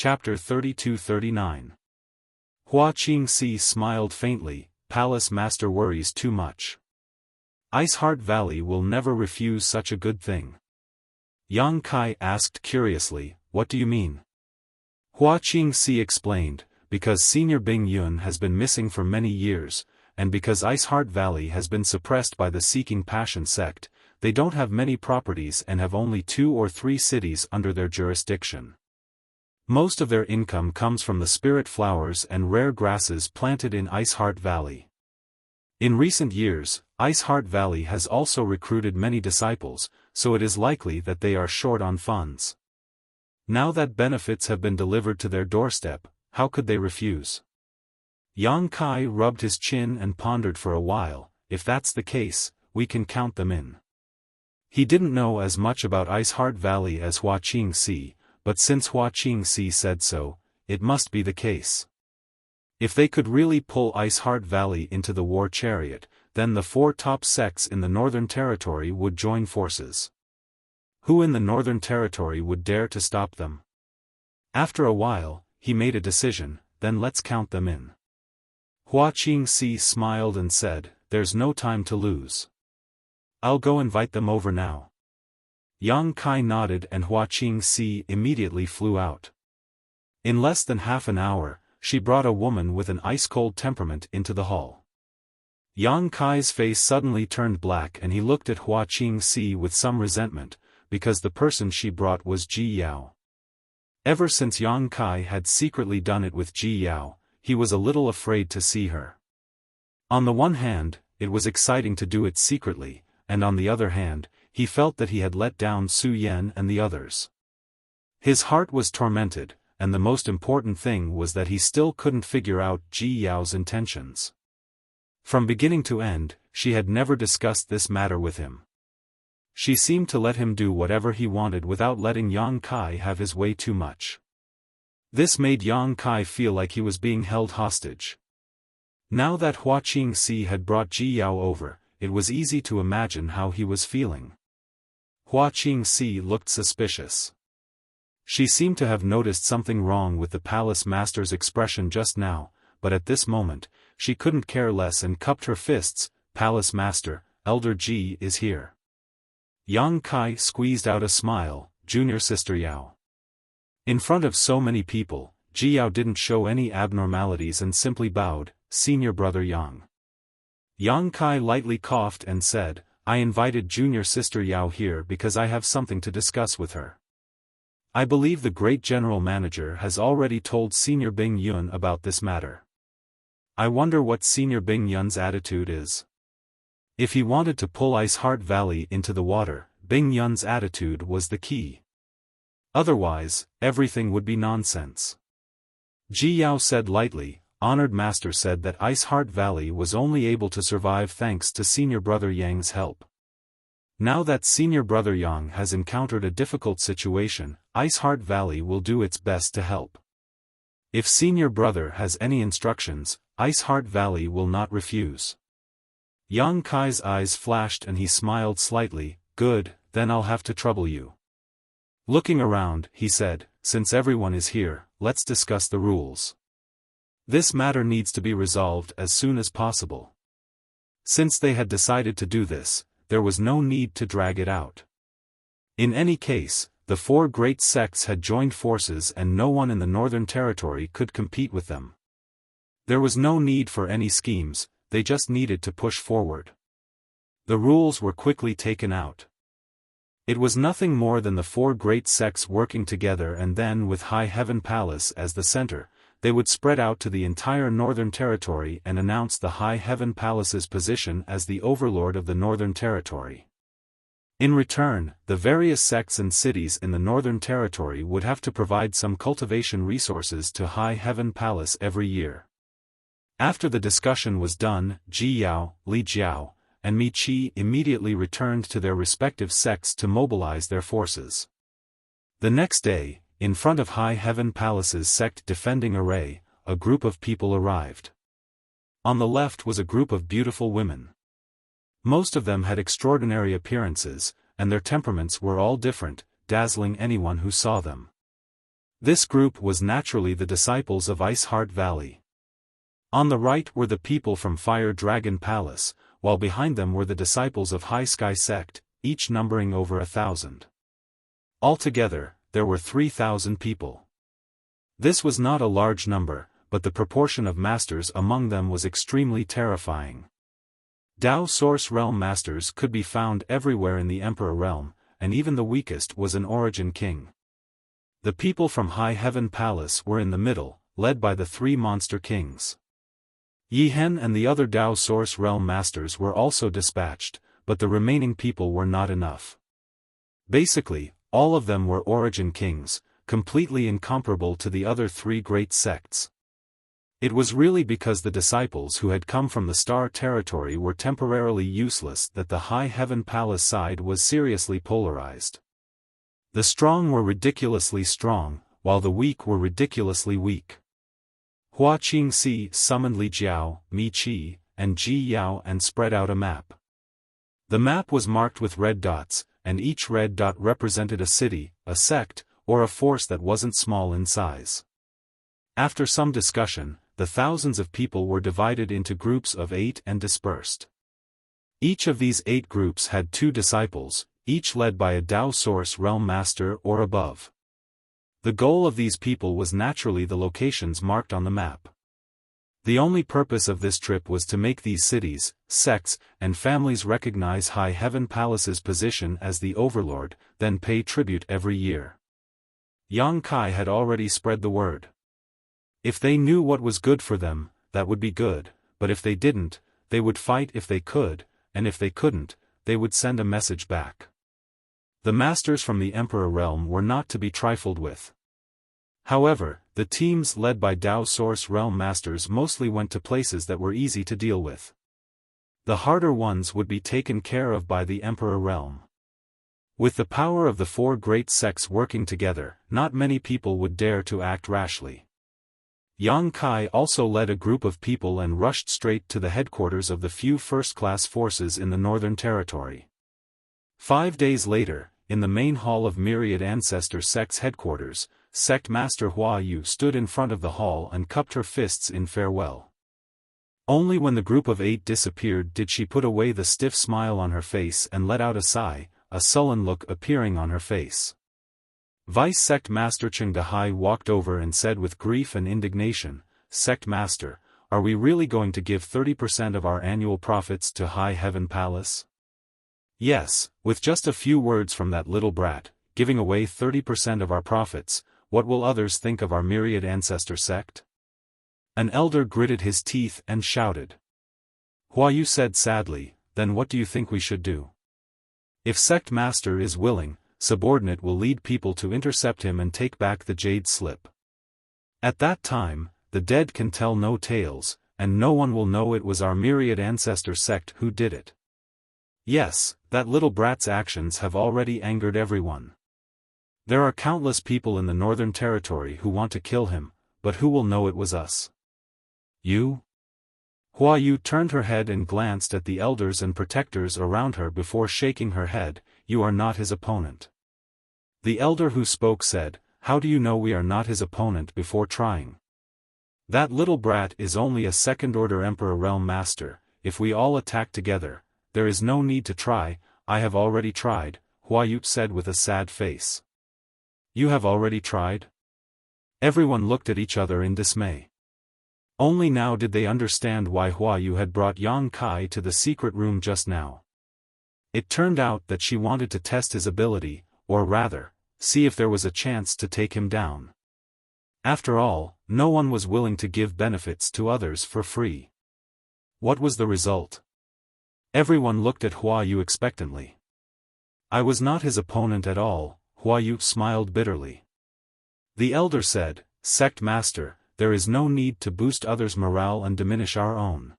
Chapter 32-39. Hua Qingxi smiled faintly. Palace Master worries too much. Ice Heart Valley will never refuse such a good thing. Yang Kai asked curiously, what do you mean? Hua Qingxi explained, because Senior Bing Yun has been missing for many years, and because Ice Heart Valley has been suppressed by the Seeking Passion sect, they don't have many properties and have only 2 or 3 cities under their jurisdiction. Most of their income comes from the spirit flowers and rare grasses planted in Ice Heart Valley. In recent years, Ice Heart Valley has also recruited many disciples, so it is likely that they are short on funds. Now that benefits have been delivered to their doorstep, how could they refuse? Yang Kai rubbed his chin and pondered for a while. If that's the case, we can count them in. He didn't know as much about Ice Heart Valley as Hua Qingxi, but since Hua Qingxi said so, it must be the case. If they could really pull Ice Heart Valley into the war chariot, then the 4 top sects in the Northern Territory would join forces. Who in the Northern Territory would dare to stop them? After a while, he made a decision. Then let's count them in. Hua Qingxi smiled and said, there's no time to lose. I'll go invite them over now. Yang Kai nodded and Hua Qingxi immediately flew out. In less than half an hour, she brought a woman with an ice-cold temperament into the hall. Yang Kai's face suddenly turned black and he looked at Hua Qingxi with some resentment, because the person she brought was Ji Yao. Ever since Yang Kai had secretly done it with Ji Yao, he was a little afraid to see her. On the one hand, it was exciting to do it secretly, and on the other hand, he felt that he had let down Su Yan and the others. His heart was tormented, and the most important thing was that he still couldn't figure out Ji Yao's intentions. From beginning to end, she had never discussed this matter with him. She seemed to let him do whatever he wanted without letting Yang Kai have his way too much. This made Yang Kai feel like he was being held hostage. Now that Hua Qingxi had brought Ji Yao over, it was easy to imagine how he was feeling. Hua Qingxi looked suspicious. She seemed to have noticed something wrong with the palace master's expression just now, but at this moment, she couldn't care less and cupped her fists. Palace master, Elder Ji is here. Yang Kai squeezed out a smile. Junior sister Yao. In front of so many people, Ji Yao didn't show any abnormalities and simply bowed. Senior brother Yang. Yang Kai lightly coughed and said, I invited junior sister Yao here because I have something to discuss with her. I believe the great general manager has already told Senior Bing Yun about this matter. I wonder what Senior Bing Yun's attitude is. If he wanted to pull Ice Heart Valley into the water, Bing Yun's attitude was the key. Otherwise, everything would be nonsense. Ji Yao said lightly, Honored Master said that Ice Heart Valley was only able to survive thanks to Senior Brother Yang's help. Now that Senior Brother Yang has encountered a difficult situation, Ice Heart Valley will do its best to help. If Senior Brother has any instructions, Ice Heart Valley will not refuse. Yang Kai's eyes flashed and he smiled slightly. Good, then I'll have to trouble you. Looking around, he said, since everyone is here, let's discuss the rules. This matter needs to be resolved as soon as possible. Since they had decided to do this, there was no need to drag it out. In any case, the 4 great sects had joined forces and no one in the Northern Territory could compete with them. There was no need for any schemes, they just needed to push forward. The rules were quickly taken out. It was nothing more than the 4 great sects working together, and then with High Heaven Palace as the center, they would spread out to the entire Northern Territory and announce the High Heaven Palace's position as the overlord of the Northern Territory. In return, the various sects and cities in the Northern Territory would have to provide some cultivation resources to High Heaven Palace every year. After the discussion was done, Ji Yao, Li Jiao, and Mi Qi immediately returned to their respective sects to mobilize their forces. The next day, in front of High Heaven Palace's sect defending array, a group of people arrived. On the left was a group of beautiful women. Most of them had extraordinary appearances, and their temperaments were all different, dazzling anyone who saw them. This group was naturally the disciples of Ice Heart Valley. On the right were the people from Fire Dragon Palace, while behind them were the disciples of High Sky Sect, each numbering over 1,000. Altogether, there were 3,000 people. This was not a large number, but the proportion of masters among them was extremely terrifying. Tao Source Realm masters could be found everywhere in the Emperor Realm, and even the weakest was an Origin King. The people from High Heaven Palace were in the middle, led by the 3 Monster Kings. Yihen and the other Tao Source Realm masters were also dispatched, but the remaining people were not enough. Basically, all of them were Origin Kings, completely incomparable to the other 3 great sects. It was really because the disciples who had come from the Star Territory were temporarily useless that the High Heaven Palace side was seriously polarized. The strong were ridiculously strong, while the weak were ridiculously weak. Hua Qingxi summoned Li Jiao, Mi Qi, and Ji Yao and spread out a map. The map was marked with red dots, and each red dot represented a city, a sect, or a force that wasn't small in size. After some discussion, the thousands of people were divided into groups of 8 and dispersed. Each of these 8 groups had 2 disciples, each led by a Tao Source Realm Master or above. The goal of these people was naturally the locations marked on the map. The only purpose of this trip was to make these cities, sects, and families recognize High Heaven Palace's position as the overlord, then pay tribute every year. Yang Kai had already spread the word. If they knew what was good for them, that would be good, but if they didn't, they would fight if they could, and if they couldn't, they would send a message back. The masters from the Emperor Realm were not to be trifled with. However, the teams led by Tao Source Realm masters mostly went to places that were easy to deal with. The harder ones would be taken care of by the Emperor Realm. With the power of the 4 great sects working together, not many people would dare to act rashly. Yang Kai also led a group of people and rushed straight to the headquarters of the few first-class forces in the Northern Territory. 5 days later, in the main hall of Myriad Ancestor Sect's headquarters, Sect Master Hua Yu stood in front of the hall and cupped her fists in farewell. Only when the group of 8 disappeared did she put away the stiff smile on her face and let out a sigh, a sullen look appearing on her face. Vice Sect Master Cheng Dahai walked over and said with grief and indignation, "Sect Master, are we really going to give 30% of our annual profits to High Heaven Palace?" "Yes, with just a few words from that little brat, giving away 30% of our profits, what will others think of our Myriad Ancestor Sect?" An elder gritted his teeth and shouted. Hua Yu said sadly, "Then what do you think we should do? If Sect Master is willing, Subordinate will lead people to intercept him and take back the jade slip. At that time, the dead can tell no tales, and no one will know it was our Myriad Ancestor Sect who did it. Yes, that little brat's actions have already angered everyone. There are countless people in the Northern Territory who want to kill him, but who will know it was us? You?" Hua Yu turned her head and glanced at the elders and protectors around her before shaking her head. "You are not his opponent." The elder who spoke said, "How do you know we are not his opponent before trying? That little brat is only a second-order Emperor Realm Master. If we all attack together, there is no need to try. I have already tried," Hua Yu said with a sad face. "You have already tried?" Everyone looked at each other in dismay. Only now did they understand why Hua Yu had brought Yang Kai to the secret room just now. It turned out that she wanted to test his ability, or rather, see if there was a chance to take him down. After all, no one was willing to give benefits to others for free. What was the result? Everyone looked at Hua Yu expectantly. "I was not his opponent at all," Hua Yu smiled bitterly. The elder said, "Sect Master, there is no need to boost others' morale and diminish our own.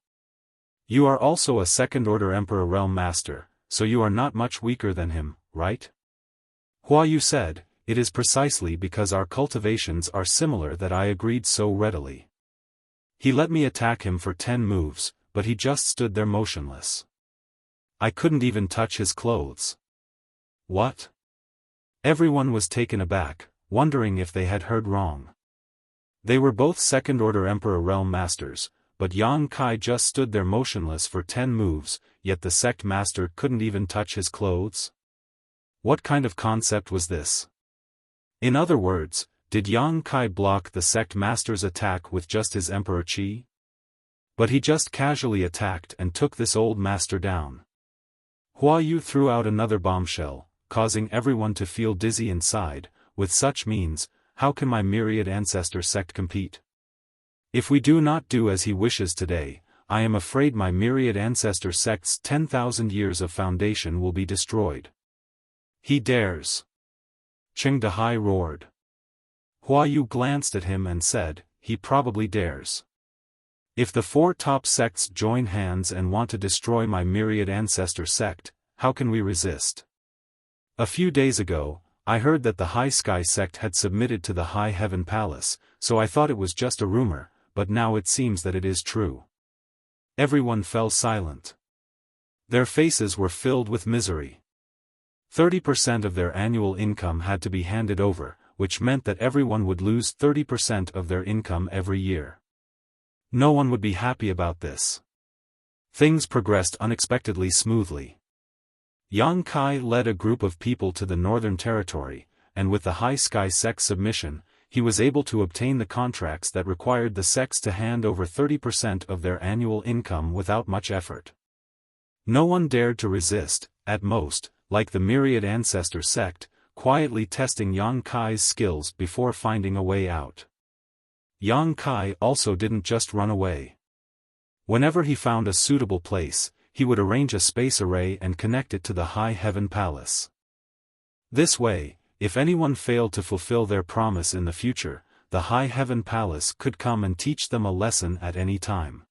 You are also a second-order Emperor Realm Master, so you are not much weaker than him, right?" Hua Yu said, "It is precisely because our cultivations are similar that I agreed so readily. He let me attack him for 10 moves, but he just stood there motionless. I couldn't even touch his clothes." "What?" Everyone was taken aback. wondering if they had heard wrong. They were both second-order Emperor Realm Masters, but Yang Kai just stood there motionless for 10 moves, yet the sect master couldn't even touch his clothes? What kind of concept was this? In other words, did Yang Kai block the sect master's attack with just his Emperor Qi? But he just casually attacked and took this old master down. Hua Yu threw out another bombshell, causing everyone to feel dizzy inside. With such means, how can my myriad ancestor sect compete? If we do not do as he wishes today, I am afraid my myriad ancestor sect's 10,000 years of foundation will be destroyed. He dares. Cheng Dehai roared. Hua Yu glanced at him and said, he probably dares. If the 4 top sects join hands and want to destroy my myriad ancestor sect, how can we resist? A few days ago, I heard that the High Sky sect had submitted to the High Heaven Palace, so I thought it was just a rumor, but now it seems that it is true. Everyone fell silent. Their faces were filled with misery. 30% of their annual income had to be handed over, which meant that everyone would lose 30% of their income every year. No one would be happy about this. Things progressed unexpectedly smoothly. Yang Kai led a group of people to the Northern Territory, and with the High Sky sect's submission, he was able to obtain the contracts that required the sects to hand over 30% of their annual income without much effort. No one dared to resist, at most, like the Myriad Ancestor sect, quietly testing Yang Kai's skills before finding a way out. Yang Kai also didn't just run away. Whenever he found a suitable place, he would arrange a space array and connect it to the High Heaven Palace. This way, if anyone failed to fulfill their promise in the future, the High Heaven Palace could come and teach them a lesson at any time.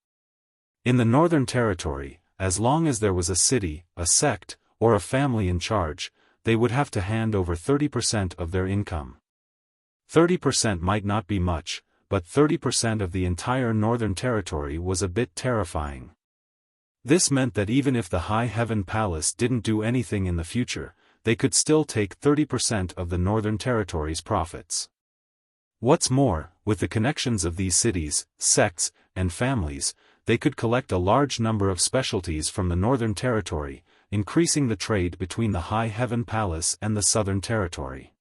In the Northern Territory, as long as there was a city, a sect, or a family in charge, they would have to hand over 30% of their income. 30% might not be much, but 30% of the entire Northern Territory was a bit terrifying. This meant that even if the High Heaven Palace didn't do anything in the future, they could still take 30% of the Northern Territory's profits. What's more, with the connections of these cities, sects, and families, they could collect a large number of specialties from the Northern Territory, increasing the trade between the High Heaven Palace and the Southern Territory.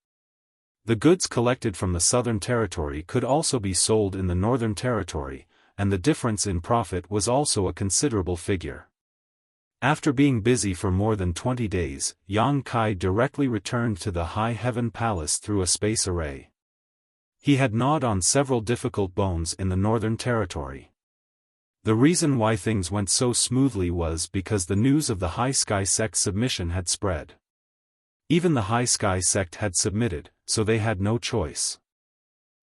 The goods collected from the Southern Territory could also be sold in the Northern Territory, and the difference in profit was also a considerable figure. After being busy for more than 20 days, Yang Kai directly returned to the High Heaven Palace through a space array. He had gnawed on several difficult bones in the Northern Territory. The reason why things went so smoothly was because the news of the High Sky sect's submission had spread. Even the High Sky sect had submitted, so they had no choice.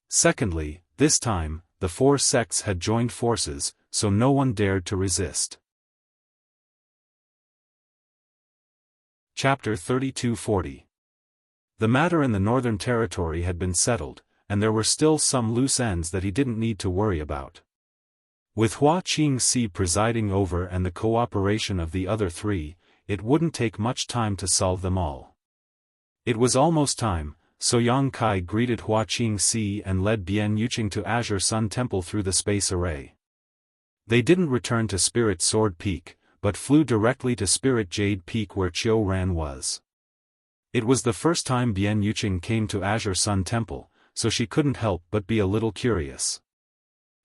Secondly, this time, the 4 sects had joined forces, so no one dared to resist. Chapter 3240. The matter in the Northern Territory had been settled, and there were still some loose ends that he didn't need to worry about. With Hua Qingxi presiding over and the cooperation of the other 3, it wouldn't take much time to solve them all. It was almost time, so Yang Kai greeted Hua Qingxi and led Bian Yuqing to Azure Sun Temple through the space array. They didn't return to Spirit Sword Peak, but flew directly to Spirit Jade Peak where Qiu Ran was. It was the first time Bian Yuqing came to Azure Sun Temple, so she couldn't help but be a little curious.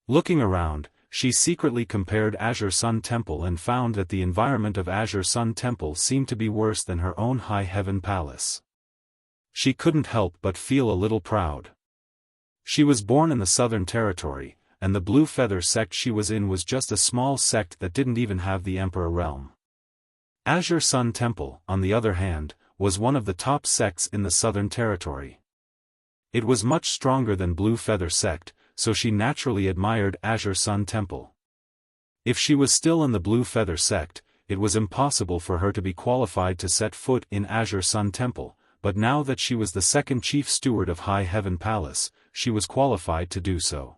Looking around, she secretly compared Azure Sun Temple and found that the environment of Azure Sun Temple seemed to be worse than her own High Heaven Palace. She couldn't help but feel a little proud. She was born in the Southern Territory, and the Blue Feather sect she was in was just a small sect that didn't even have the Emperor realm. Azure Sun Temple, on the other hand, was one of the top sects in the Southern Territory. It was much stronger than Blue Feather sect, so she naturally admired Azure Sun Temple. If she was still in the Blue Feather sect, it was impossible for her to be qualified to set foot in Azure Sun Temple, but now that she was the second chief steward of High Heaven Palace, she was qualified to do so.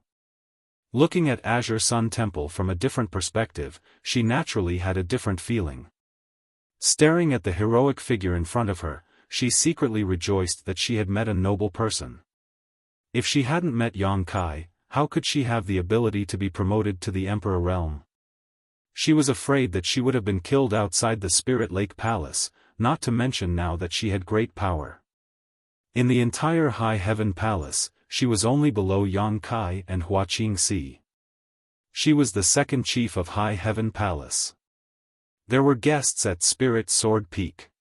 Looking at Azure Sun Temple from a different perspective, she naturally had a different feeling. Staring at the heroic figure in front of her, she secretly rejoiced that she had met a noble person. If she hadn't met Yang Kai, how could she have the ability to be promoted to the Emperor realm? She was afraid that she would have been killed outside the Spirit Lake Palace, not to mention now that she had great power. In the entire High Heaven Palace, she was only below Yang Kai and Huaqingxi. She was the second chief of High Heaven Palace. There were guests at Spirit Sword Peak.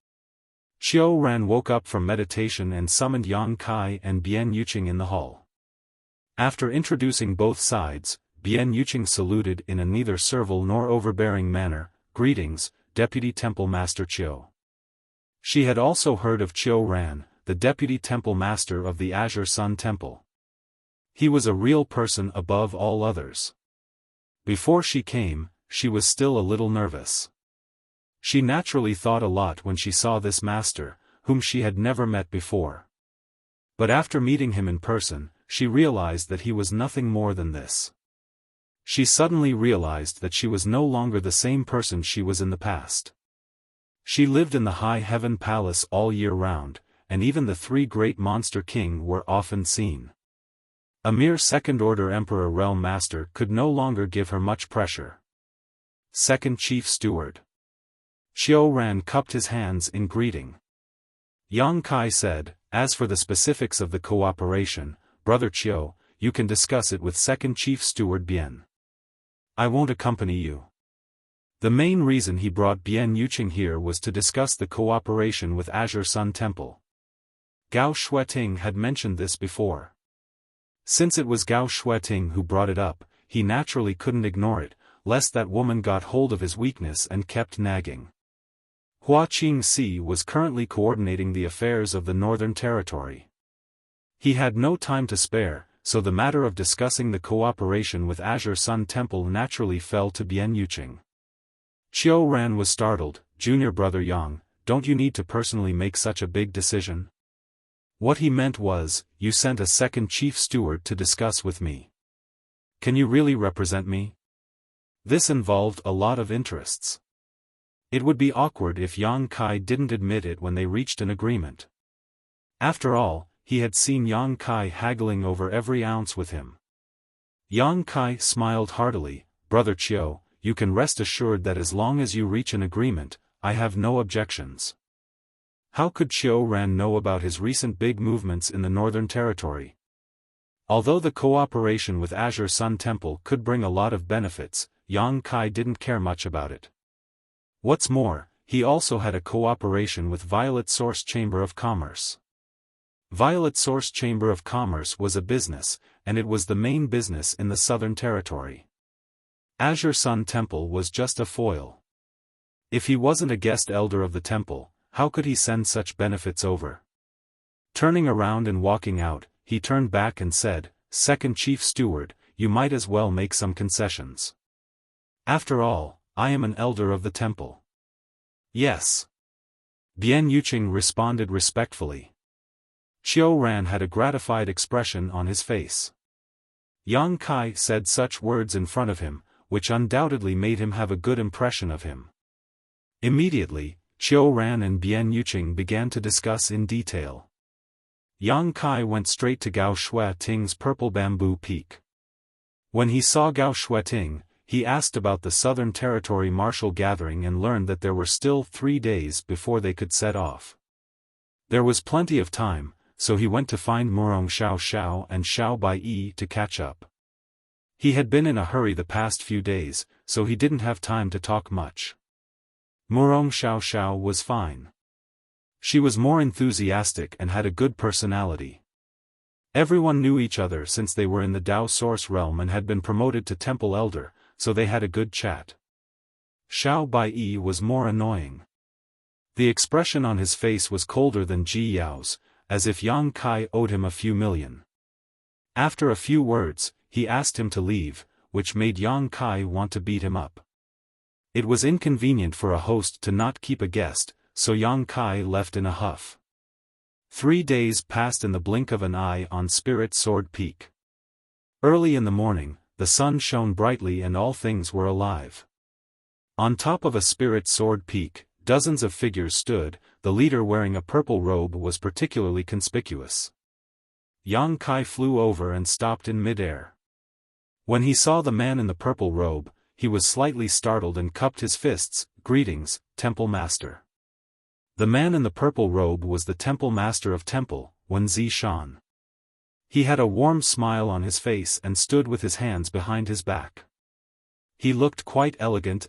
Xiaofan woke up from meditation and summoned Yang Kai and Bian Yuqing in the hall. After introducing both sides, Bian Yuqing saluted in a neither servile nor overbearing manner, "Greetings, Deputy Temple Master Qiu." She had also heard of Xiaofan, the Deputy Temple Master of the Azure Sun Temple. He was a real person above all others. Before she came, she was still a little nervous. She naturally thought a lot when she saw this master, whom she had never met before. But after meeting him in person, she realized that he was nothing more than this. She suddenly realized that she was no longer the same person she was in the past. She lived in the High Heaven Palace all year round, and even the three great monster king were often seen. A mere second-order Emperor Realm Master could no longer give her much pressure. Second Chief Steward. Xiaofan cupped his hands in greeting. Yang Kai said, "As for the specifics of the cooperation, Brother Qiu, you can discuss it with Second Chief Steward Bian. I won't accompany you." The main reason he brought Bian Yuqing here was to discuss the cooperation with Azure Sun Temple. Gao Shueting had mentioned this before. Since it was Gao Shueting who brought it up, he naturally couldn't ignore it, lest that woman got hold of his weakness and kept nagging. Huaqingxi was currently coordinating the affairs of the Northern Territory. He had no time to spare, so the matter of discussing the cooperation with Azure Sun Temple naturally fell to Bian Yuqing. Xiaofan was startled. "Junior brother Yang, don't you need to personally make such a big decision?" What he meant was, "You sent a second chief steward to discuss with me. Can you really represent me?" This involved a lot of interests. It would be awkward if Yang Kai didn't admit it when they reached an agreement. After all, he had seen Yang Kai haggling over every ounce with him. Yang Kai smiled heartily. "Brother Qiu, you can rest assured that as long as you reach an agreement, I have no objections." How could Xiaofan know about his recent big movements in the Northern Territory? Although the cooperation with Azure Sun Temple could bring a lot of benefits, Yang Kai didn't care much about it. What's more, he also had a cooperation with Violet Source Chamber of Commerce. Violet Source Chamber of Commerce was a business, and it was the main business in the Southern Territory. Azure Sun Temple was just a foil. If he wasn't a guest elder of the temple, how could he send such benefits over? Turning around and walking out, he turned back and said, "Second Chief Steward, you might as well make some concessions. After all, I am an elder of the temple." "Yes." Bian Yuqing responded respectfully. Xiaofan had a gratified expression on his face. Yang Kai said such words in front of him, which undoubtedly made him have a good impression of him. Immediately, Xiaofan and Bian Yuqing began to discuss in detail. Yang Kai went straight to Gao Shueting's purple bamboo peak. When he saw Gao Shueting, he asked about the Southern Territory martial gathering and learned that there were still 3 days before they could set off. There was plenty of time, so he went to find Murong Xiao and Xiao Bai to catch up. He had been in a hurry the past few days, so he didn't have time to talk much. Murong Xiao was fine. She was more enthusiastic and had a good personality. Everyone knew each other since they were in the Dao Source realm and had been promoted to Temple Elder, so they had a good chat. Xiao Bai was more annoying. The expression on his face was colder than Ji Yao's, as if Yang Kai owed him a few million. After a few words, he asked him to leave, which made Yang Kai want to beat him up. It was inconvenient for a host to not keep a guest, so Yang Kai left in a huff. 3 days passed in the blink of an eye on Spirit Sword Peak. Early in the morning, the sun shone brightly and all things were alive. On top of a Spirit Sword Peak, dozens of figures stood. The leader wearing a purple robe was particularly conspicuous. Yang Kai flew over and stopped in midair. When he saw the man in the purple robe, he was slightly startled and cupped his fists. "Greetings, Temple Master." The man in the purple robe was the Temple Master of Temple, Xiaofan. He had a warm smile on his face and stood with his hands behind his back. He looked quite elegant.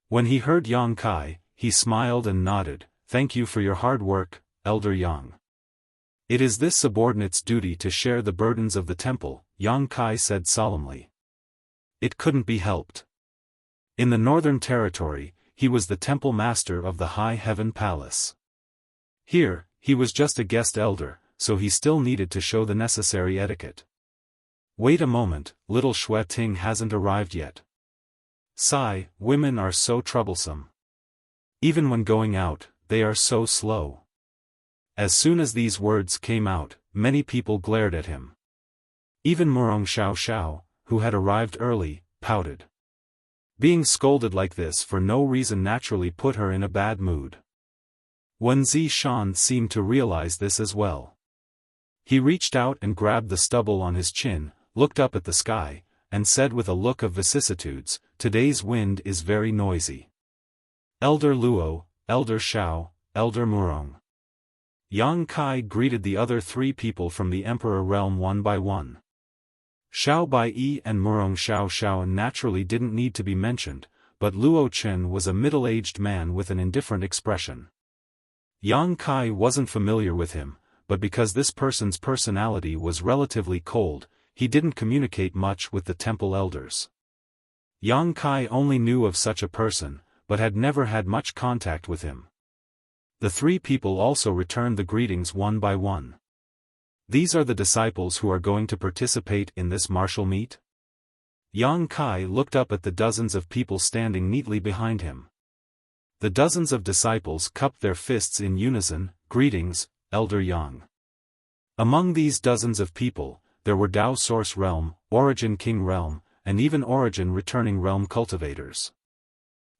When he heard Yang Kai, he smiled and nodded. "Thank you for your hard work, Elder Yang. It is this subordinate's duty to share the burdens of the temple," Yang Kai said solemnly. It couldn't be helped. In the Northern Territory, he was the temple master of the High Heaven Palace. Here, he was just a guest elder, so he still needed to show the necessary etiquette. "Wait a moment, little Xue Ting hasn't arrived yet. Sigh, women are so troublesome. Even when going out, they are so slow." As soon as these words came out, many people glared at him. Even Murong Xiao, who had arrived early, pouted. Being scolded like this for no reason naturally put her in a bad mood. Xiaofan seemed to realize this as well. He reached out and grabbed the stubble on his chin, looked up at the sky, and said with a look of vicissitudes, "Today's wind is very noisy. Elder Luo, Elder Xiao, Elder Murong." Yang Kai greeted the other three people from the Emperor realm one by one. Xiao Baiyi and Murong Xiao naturally didn't need to be mentioned, but Luo Chen was a middle-aged man with an indifferent expression. Yang Kai wasn't familiar with him, but because this person's personality was relatively cold, he didn't communicate much with the temple elders. Yang Kai only knew of such a person, but had never had much contact with him. The three people also returned the greetings one by one. "These are the disciples who are going to participate in this martial meet?" Yang Kai looked up at the dozens of people standing neatly behind him. The dozens of disciples cupped their fists in unison. "Greetings, Elder Yang." Among these dozens of people, there were Dao Source Realm, Origin King Realm, and even Origin Returning Realm cultivators.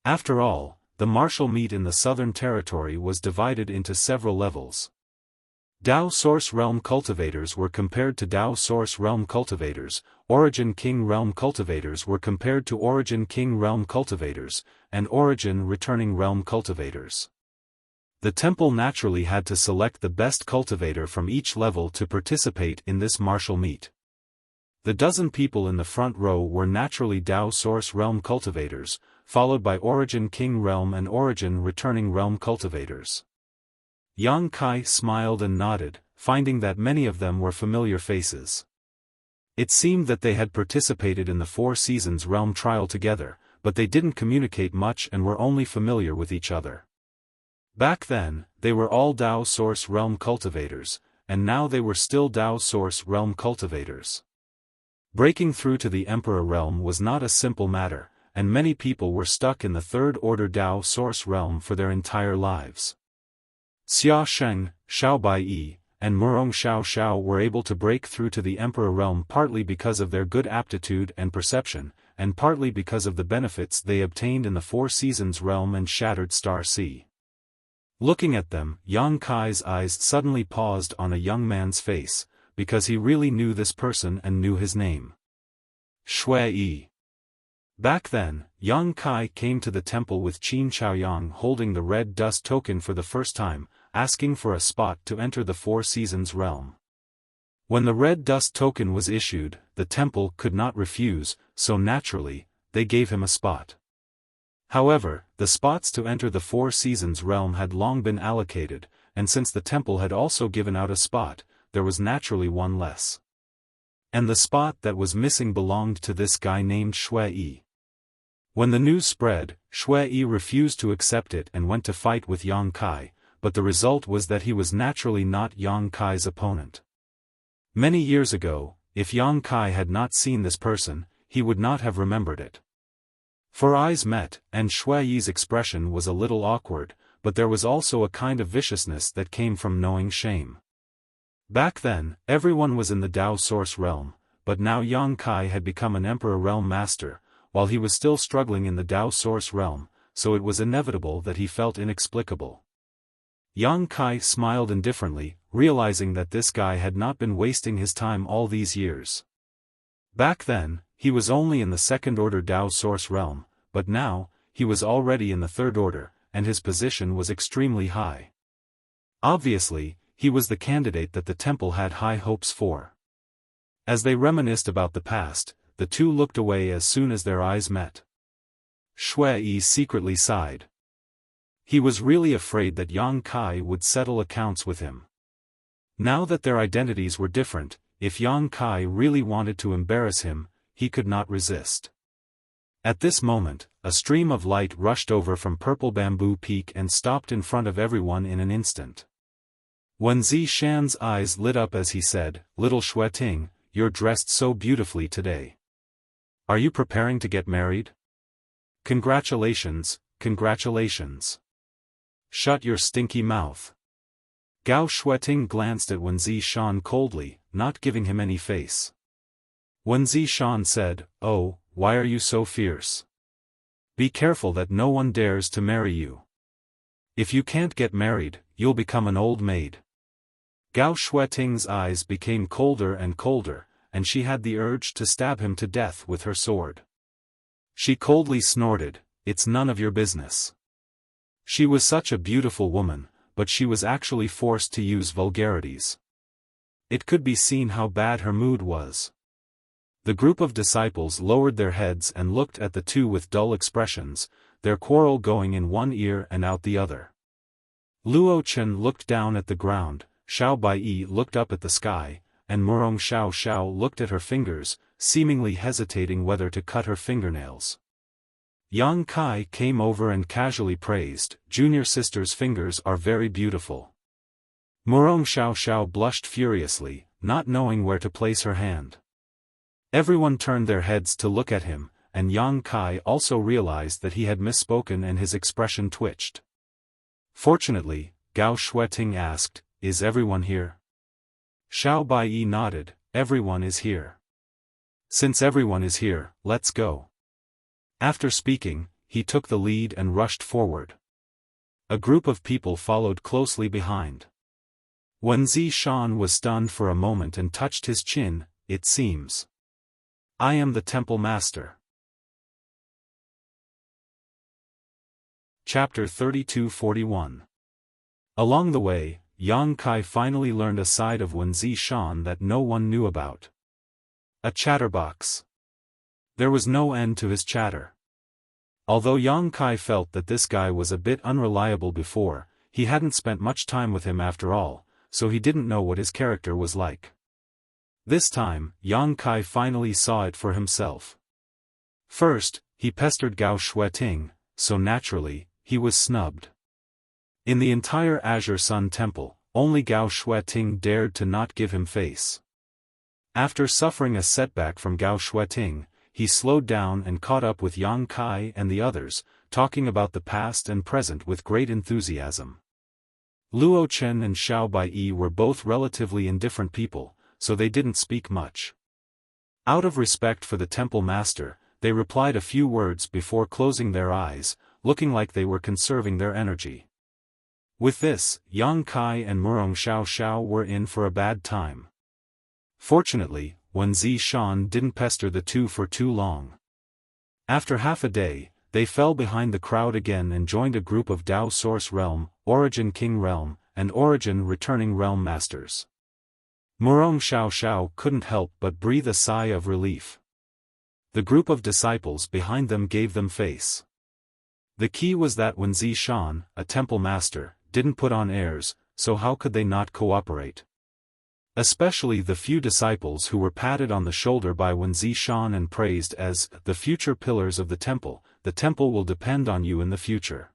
After all, the martial meet in the Southern Territory was divided into several levels. Dao Source Realm cultivators were compared to Dao Source Realm cultivators, Origin King Realm cultivators were compared to Origin King Realm cultivators, and Origin Returning Realm cultivators. The temple naturally had to select the best cultivator from each level to participate in this martial meet. The dozen people in the front row were naturally Dao Source Realm cultivators, followed by Origin King Realm and Origin Returning Realm cultivators. Yang Kai smiled and nodded, finding that many of them were familiar faces. It seemed that they had participated in the Four Seasons Realm trial together, but they didn't communicate much and were only familiar with each other. Back then, they were all Dao Source Realm cultivators, and now they were still Dao Source Realm cultivators. Breaking through to the Emperor Realm was not a simple matter, and many people were stuck in the Third Order Dao Source Realm for their entire lives. Xiaofan, Xiao Baiyi, and Murong Xiao were able to break through to the Emperor Realm partly because of their good aptitude and perception, and partly because of the benefits they obtained in the Four Seasons Realm and Shattered Star Sea. Looking at them, Yang Kai's eyes suddenly paused on a young man's face, because he really knew this person and knew his name. Xue. Back then, Yang Kai came to the temple with Qin Chaoyang holding the red dust token for the first time, asking for a spot to enter the Four Seasons realm. When the red dust token was issued, the temple could not refuse, so naturally, they gave him a spot. However, the spots to enter the Four Seasons realm had long been allocated, and since the temple had also given out a spot, there was naturally one less. And the spot that was missing belonged to this guy named Xue. When the news spread, Xue refused to accept it and went to fight with Yang Kai, but the result was that he was naturally not Yang Kai's opponent. Many years ago, if Yang Kai had not seen this person, he would not have remembered it. For eyes met, and Xue's expression was a little awkward, but there was also a kind of viciousness that came from knowing shame. Back then, everyone was in the Dao Source realm, but now Yang Kai had become an Emperor Realm Master, while he was still struggling in the Dao Source realm, so it was inevitable that he felt inexplicable. Yang Kai smiled indifferently, realizing that this guy had not been wasting his time all these years. Back then, he was only in the second order Dao Source realm, but now, he was already in the third order, and his position was extremely high. Obviously, he was the candidate that the temple had high hopes for. As they reminisced about the past, the two looked away as soon as their eyes met. Shui secretly sighed. He was really afraid that Yang Kai would settle accounts with him. Now that their identities were different, if Yang Kai really wanted to embarrass him, he could not resist. At this moment, a stream of light rushed over from Purple Bamboo Peak and stopped in front of everyone in an instant. Wen Zishan's eyes lit up as he said, "Little Xueting, you're dressed so beautifully today. Are you preparing to get married? Congratulations, congratulations. Shut your stinky mouth." Gao Xueting glanced at Wen Zishan coldly, not giving him any face. Wen Zishan said, "Oh, why are you so fierce? Be careful that no one dares to marry you. If you can't get married, you'll become an old maid." Gao Xueting's eyes became colder and colder, and she had the urge to stab him to death with her sword. She coldly snorted, "It's none of your business." She was such a beautiful woman, but she was actually forced to use vulgarities. It could be seen how bad her mood was. The group of disciples lowered their heads and looked at the two with dull expressions, their quarrel going in one ear and out the other. Luo Chen looked down at the ground, Xiao Baiyi looked up at the sky, and Murong Xiao Xiao looked at her fingers, seemingly hesitating whether to cut her fingernails. Yang Kai came over and casually praised, "Junior sister's fingers are very beautiful." Murong Xiao Xiao blushed furiously, not knowing where to place her hand. Everyone turned their heads to look at him, and Yang Kai also realized that he had misspoken and his expression twitched. Fortunately, Gao Xueting asked, "Is everyone here?" Xiao Baiyi nodded, "Everyone is here." "Since everyone is here, let's go." After speaking, he took the lead and rushed forward. A group of people followed closely behind. Wen Zishan was stunned for a moment and touched his chin, "It seems I am the temple master." Chapter 32-41. Along the way, Yang Kai finally learned a side of Wen Zishan that no one knew about. A chatterbox. There was no end to his chatter. Although Yang Kai felt that this guy was a bit unreliable before, he hadn't spent much time with him after all, so he didn't know what his character was like. This time, Yang Kai finally saw it for himself. First, he pestered Gao Xueting, so naturally, he was snubbed. In the entire Azure Sun Temple, only Gao Xueting dared to not give him face. After suffering a setback from Gao Xueting, he slowed down and caught up with Yang Kai and the others, talking about the past and present with great enthusiasm. Luo Chen and Xiao Baiyi were both relatively indifferent people, so they didn't speak much. Out of respect for the temple master, they replied a few words before closing their eyes, looking like they were conserving their energy. With this, Yang Kai and Murong Xiao Xiao were in for a bad time. Fortunately, Wen Zishan didn't pester the two for too long. After half a day, they fell behind the crowd again and joined a group of Dao Source Realm, Origin King Realm, and Origin Returning Realm Masters. Murong Xiao Xiao couldn't help but breathe a sigh of relief. The group of disciples behind them gave them face. The key was that Wen Zishan, a temple master, didn't put on airs, so how could they not cooperate? Especially the few disciples who were patted on the shoulder by Wen Zishan and praised as the future pillars of the temple will depend on you in the future.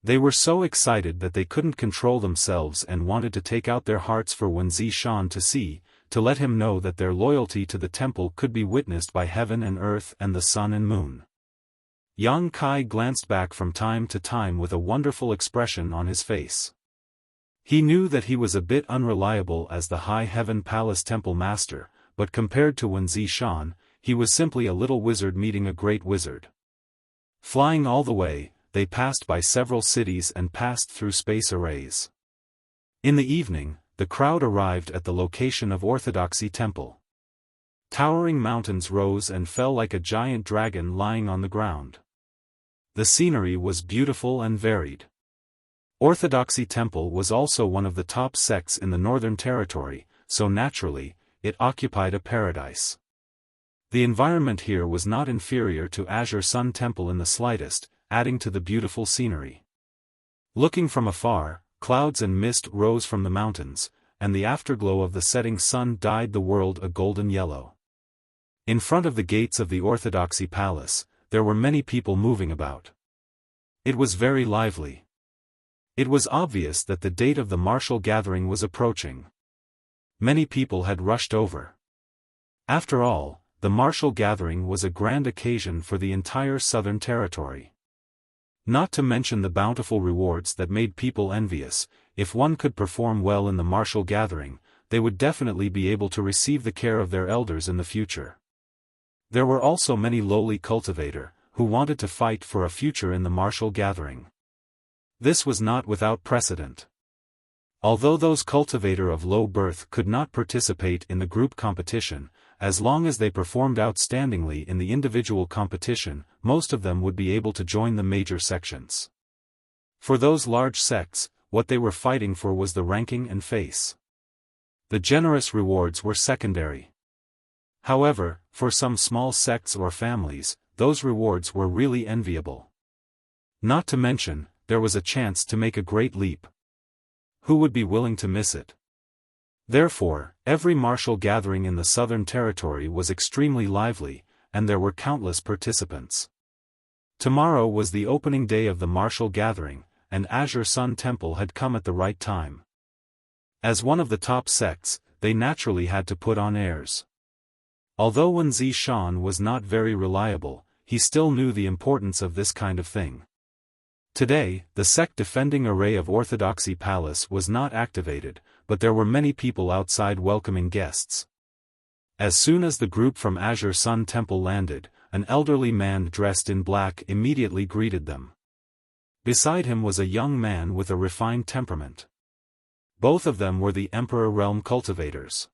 They were so excited that they couldn't control themselves and wanted to take out their hearts for Wen Zishan to see, to let him know that their loyalty to the temple could be witnessed by heaven and earth and the sun and moon. Yang Kai glanced back from time to time with a wonderful expression on his face. He knew that he was a bit unreliable as the High Heaven Palace Temple Master, but compared to Wen Zishan, he was simply a little wizard meeting a great wizard. Flying all the way, they passed by several cities and passed through space arrays. In the evening, the crowd arrived at the location of Orthodoxy Temple. Towering mountains rose and fell like a giant dragon lying on the ground. The scenery was beautiful and varied. Orthodoxy Temple was also one of the top sects in the Northern Territory, so naturally, it occupied a paradise. The environment here was not inferior to Azure Sun Temple in the slightest, adding to the beautiful scenery. Looking from afar, clouds and mist rose from the mountains, and the afterglow of the setting sun dyed the world a golden yellow. In front of the gates of the Orthodoxy Palace, there were many people moving about. It was very lively. It was obvious that the date of the martial gathering was approaching. Many people had rushed over. After all, the martial gathering was a grand occasion for the entire Southern Territory. Not to mention the bountiful rewards that made people envious. If one could perform well in the martial gathering, they would definitely be able to receive the care of their elders in the future. There were also many lowly cultivator, who wanted to fight for a future in the martial gathering. This was not without precedent. Although those cultivator of low birth could not participate in the group competition, as long as they performed outstandingly in the individual competition, most of them would be able to join the major sections. For those large sects, what they were fighting for was the ranking and face. The generous rewards were secondary. However, for some small sects or families, those rewards were really enviable. Not to mention, there was a chance to make a great leap. Who would be willing to miss it? Therefore, every martial gathering in the Southern Territory was extremely lively, and there were countless participants. Tomorrow was the opening day of the martial gathering, and Azure Sun Temple had come at the right time. As one of the top sects, they naturally had to put on airs. Although Wen Zishan was not very reliable, he still knew the importance of this kind of thing. Today, the sect defending array of Orthodoxy Palace was not activated, but there were many people outside welcoming guests. As soon as the group from Azure Sun Temple landed, an elderly man dressed in black immediately greeted them. Beside him was a young man with a refined temperament. Both of them were the Emperor Realm cultivators.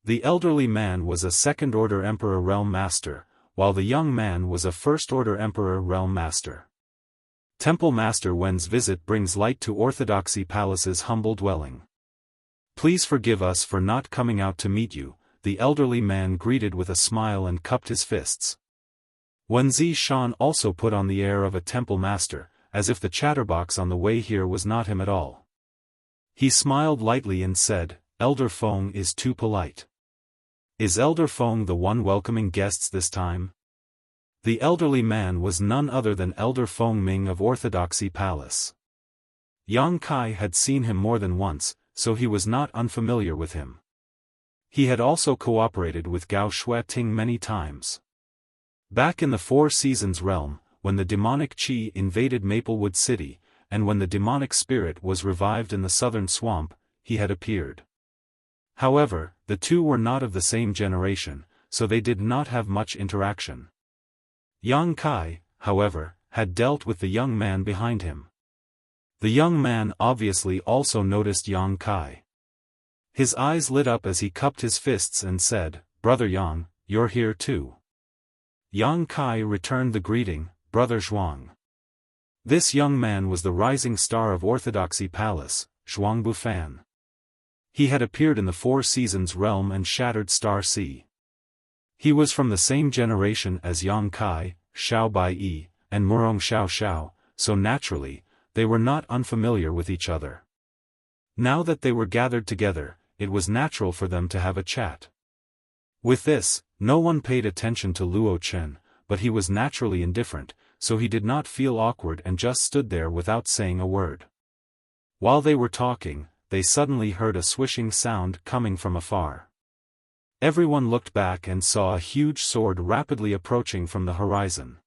The elderly man was a second-order Emperor Realm Master, while the young man was a first-order Emperor Realm Master. Temple Master Wen's visit brings light to Orthodoxy Palace's humble dwelling. Please forgive us for not coming out to meet you, the elderly man greeted with a smile and cupped his fists. Wen Zishan also put on the air of a temple master, as if the chatterbox on the way here was not him at all. He smiled lightly and said, "Elder Feng is too polite. Is Elder Feng the one welcoming guests this time?" The elderly man was none other than Elder Feng Ming of Orthodoxy Palace. Yang Kai had seen him more than once, so he was not unfamiliar with him. He had also cooperated with Gao Shueting many times. Back in the Four Seasons realm, when the demonic Qi invaded Maplewood City, and when the demonic spirit was revived in the southern swamp, he had appeared. However, the two were not of the same generation, so they did not have much interaction. Yang Kai, however, had dealt with the young man behind him. The young man obviously also noticed Yang Kai. His eyes lit up as he cupped his fists and said, "Brother Yang, you're here too." Yang Kai returned the greeting, "Brother Zhuang." This young man was the rising star of Orthodoxy Palace, Zhuang Bufan. He had appeared in the Four Seasons realm and Shattered Star Sea. He was from the same generation as Yang Kai, Xiao Baiyi, and Murong Xiao Xiao, so naturally, they were not unfamiliar with each other. Now that they were gathered together, it was natural for them to have a chat. With this, no one paid attention to Luo Chen, but he was naturally indifferent, so he did not feel awkward and just stood there without saying a word. While they were talking, they suddenly heard a swishing sound coming from afar. Everyone looked back and saw a huge sword rapidly approaching from the horizon.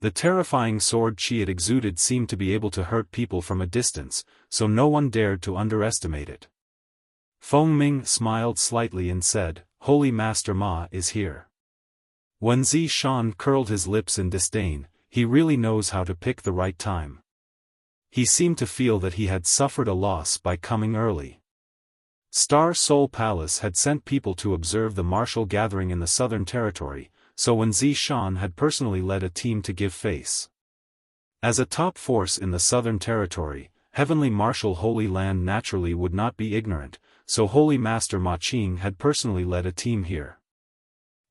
The terrifying sword Qi it exuded seemed to be able to hurt people from a distance, so no one dared to underestimate it. Feng Ming smiled slightly and said, "Holy Master Ma is here." Wen Zishan curled his lips in disdain. he really knows how to pick the right time. He seemed to feel that he had suffered a loss by coming early. Star Soul Palace had sent people to observe the martial gathering in the Southern Territory, so Wen Zishan had personally led a team to give face. As a top force in the Southern Territory, Heavenly Martial Holy Land naturally would not be ignorant, so Holy Master Ma Qing had personally led a team here.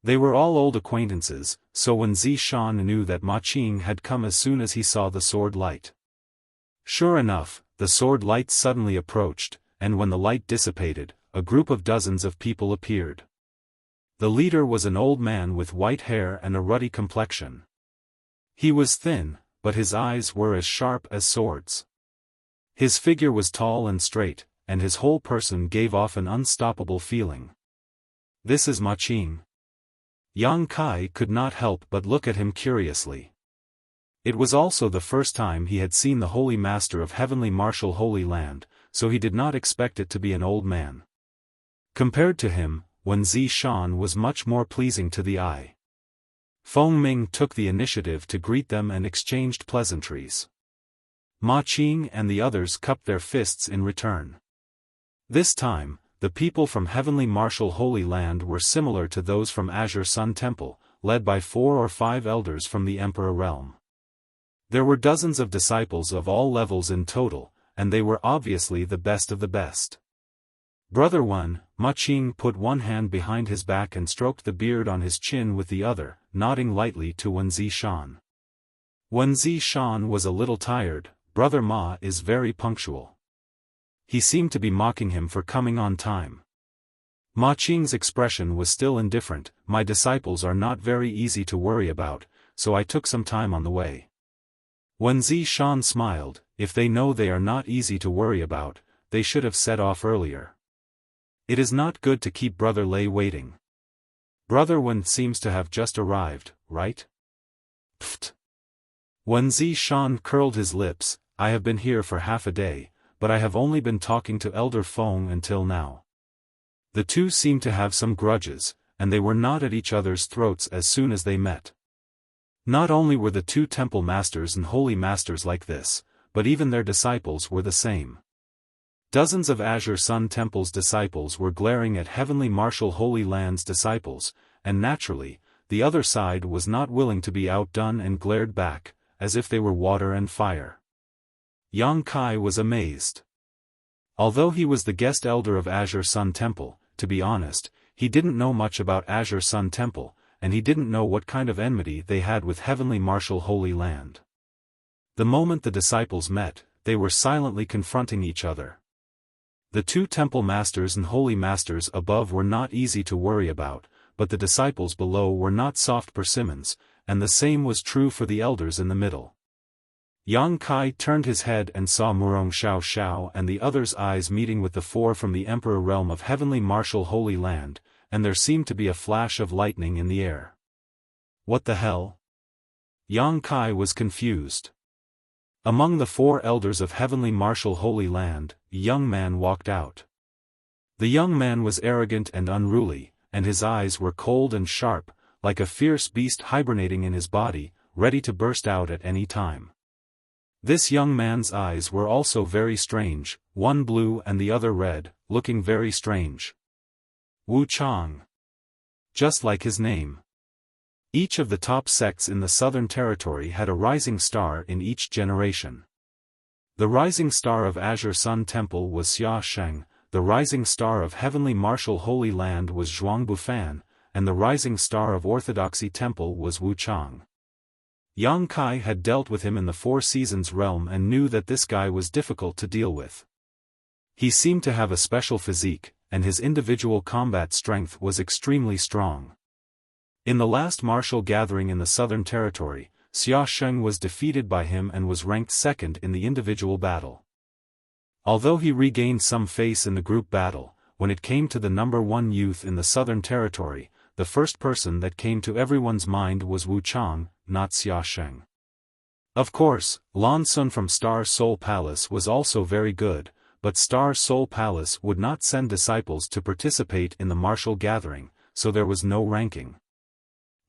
They were all old acquaintances, so Wen Zishan knew that Ma Qing had come as soon as he saw the sword light. Sure enough, the sword light suddenly approached, and when the light dissipated, a group of dozens of people appeared. The leader was an old man with white hair and a ruddy complexion. He was thin, but his eyes were as sharp as swords. His figure was tall and straight, and his whole person gave off an unstoppable feeling. This is Ma Qing. Yang Kai could not help but look at him curiously. It was also the first time he had seen the Holy Master of Heavenly Martial Holy Land, so he did not expect it to be an old man. Compared to him, Wen Zishan was much more pleasing to the eye. Feng Ming took the initiative to greet them and exchanged pleasantries. Ma Qing and the others cupped their fists in return. This time, the people from Heavenly Martial Holy Land were similar to those from Azure Sun Temple, led by 4 or 5 elders from the Emperor Realm. There were dozens of disciples of all levels in total, and they were obviously the best of the best. Brother Wen, Ma Qing put one hand behind his back and stroked the beard on his chin with the other, nodding lightly to Wen Zishan. Wen Zishan was a little tired. Brother Ma is very punctual. He seemed to be mocking him for coming on time. Ma Qing's expression was still indifferent. My disciples are not very easy to worry about, so I took some time on the way. Wen Zishan smiled. If they know they are not easy to worry about, they should have set off earlier. It is not good to keep Brother Lei waiting. Brother Wen seems to have just arrived, right? Pfft. Wen Zishan curled his lips. I have been here for half a day, but I have only been talking to Elder Feng until now. The two seemed to have some grudges, and they were not at each other's throats as soon as they met. Not only were the two temple masters and holy masters like this, but even their disciples were the same. Dozens of Azure Sun Temple's disciples were glaring at Heavenly Martial Holy Land's disciples, and naturally, the other side was not willing to be outdone and glared back, as if they were water and fire. Yang Kai was amazed. Although he was the guest elder of Azure Sun Temple, to be honest, he didn't know much about Azure Sun Temple, and he didn't know what kind of enmity they had with Heavenly Martial Holy Land. The moment the disciples met, they were silently confronting each other. The two temple masters and holy masters above were not easy to worry about, but the disciples below were not soft persimmons, and the same was true for the elders in the middle. Yang Kai turned his head and saw Murong Xiao Xiao and the others' eyes meeting with the 4 from the Emperor Realm of Heavenly Martial Holy Land, and there seemed to be a flash of lightning in the air. What the hell? Yang Kai was confused. Among the 4 elders of Heavenly Martial Holy Land, a young man walked out. The young man was arrogant and unruly, and his eyes were cold and sharp, like a fierce beast hibernating in his body, ready to burst out at any time. This young man's eyes were also very strange, one blue and the other red, looking very strange. Wu Chang. Just like his name. Each of the top sects in the Southern Territory had a rising star in each generation. The rising star of Azure Sun Temple was Xiaofan, the rising star of Heavenly Martial Holy Land was Zhuang Bufan, and the rising star of Orthodoxy Temple was Wu Chang. Yang Kai had dealt with him in the 4 Seasons realm and knew that this guy was difficult to deal with. He seemed to have a special physique, and his individual combat strength was extremely strong. In the last martial gathering in the Southern Territory, Xiaofan was defeated by him and was ranked 2nd in the individual battle. Although he regained some face in the group battle, when it came to the number 1 youth in the Southern Territory, the first person that came to everyone's mind was Wu Chang, not Xiaofan. Of course, Lan Sun from Star Soul Palace was also very good, but Star Soul Palace would not send disciples to participate in the martial gathering, so there was no ranking.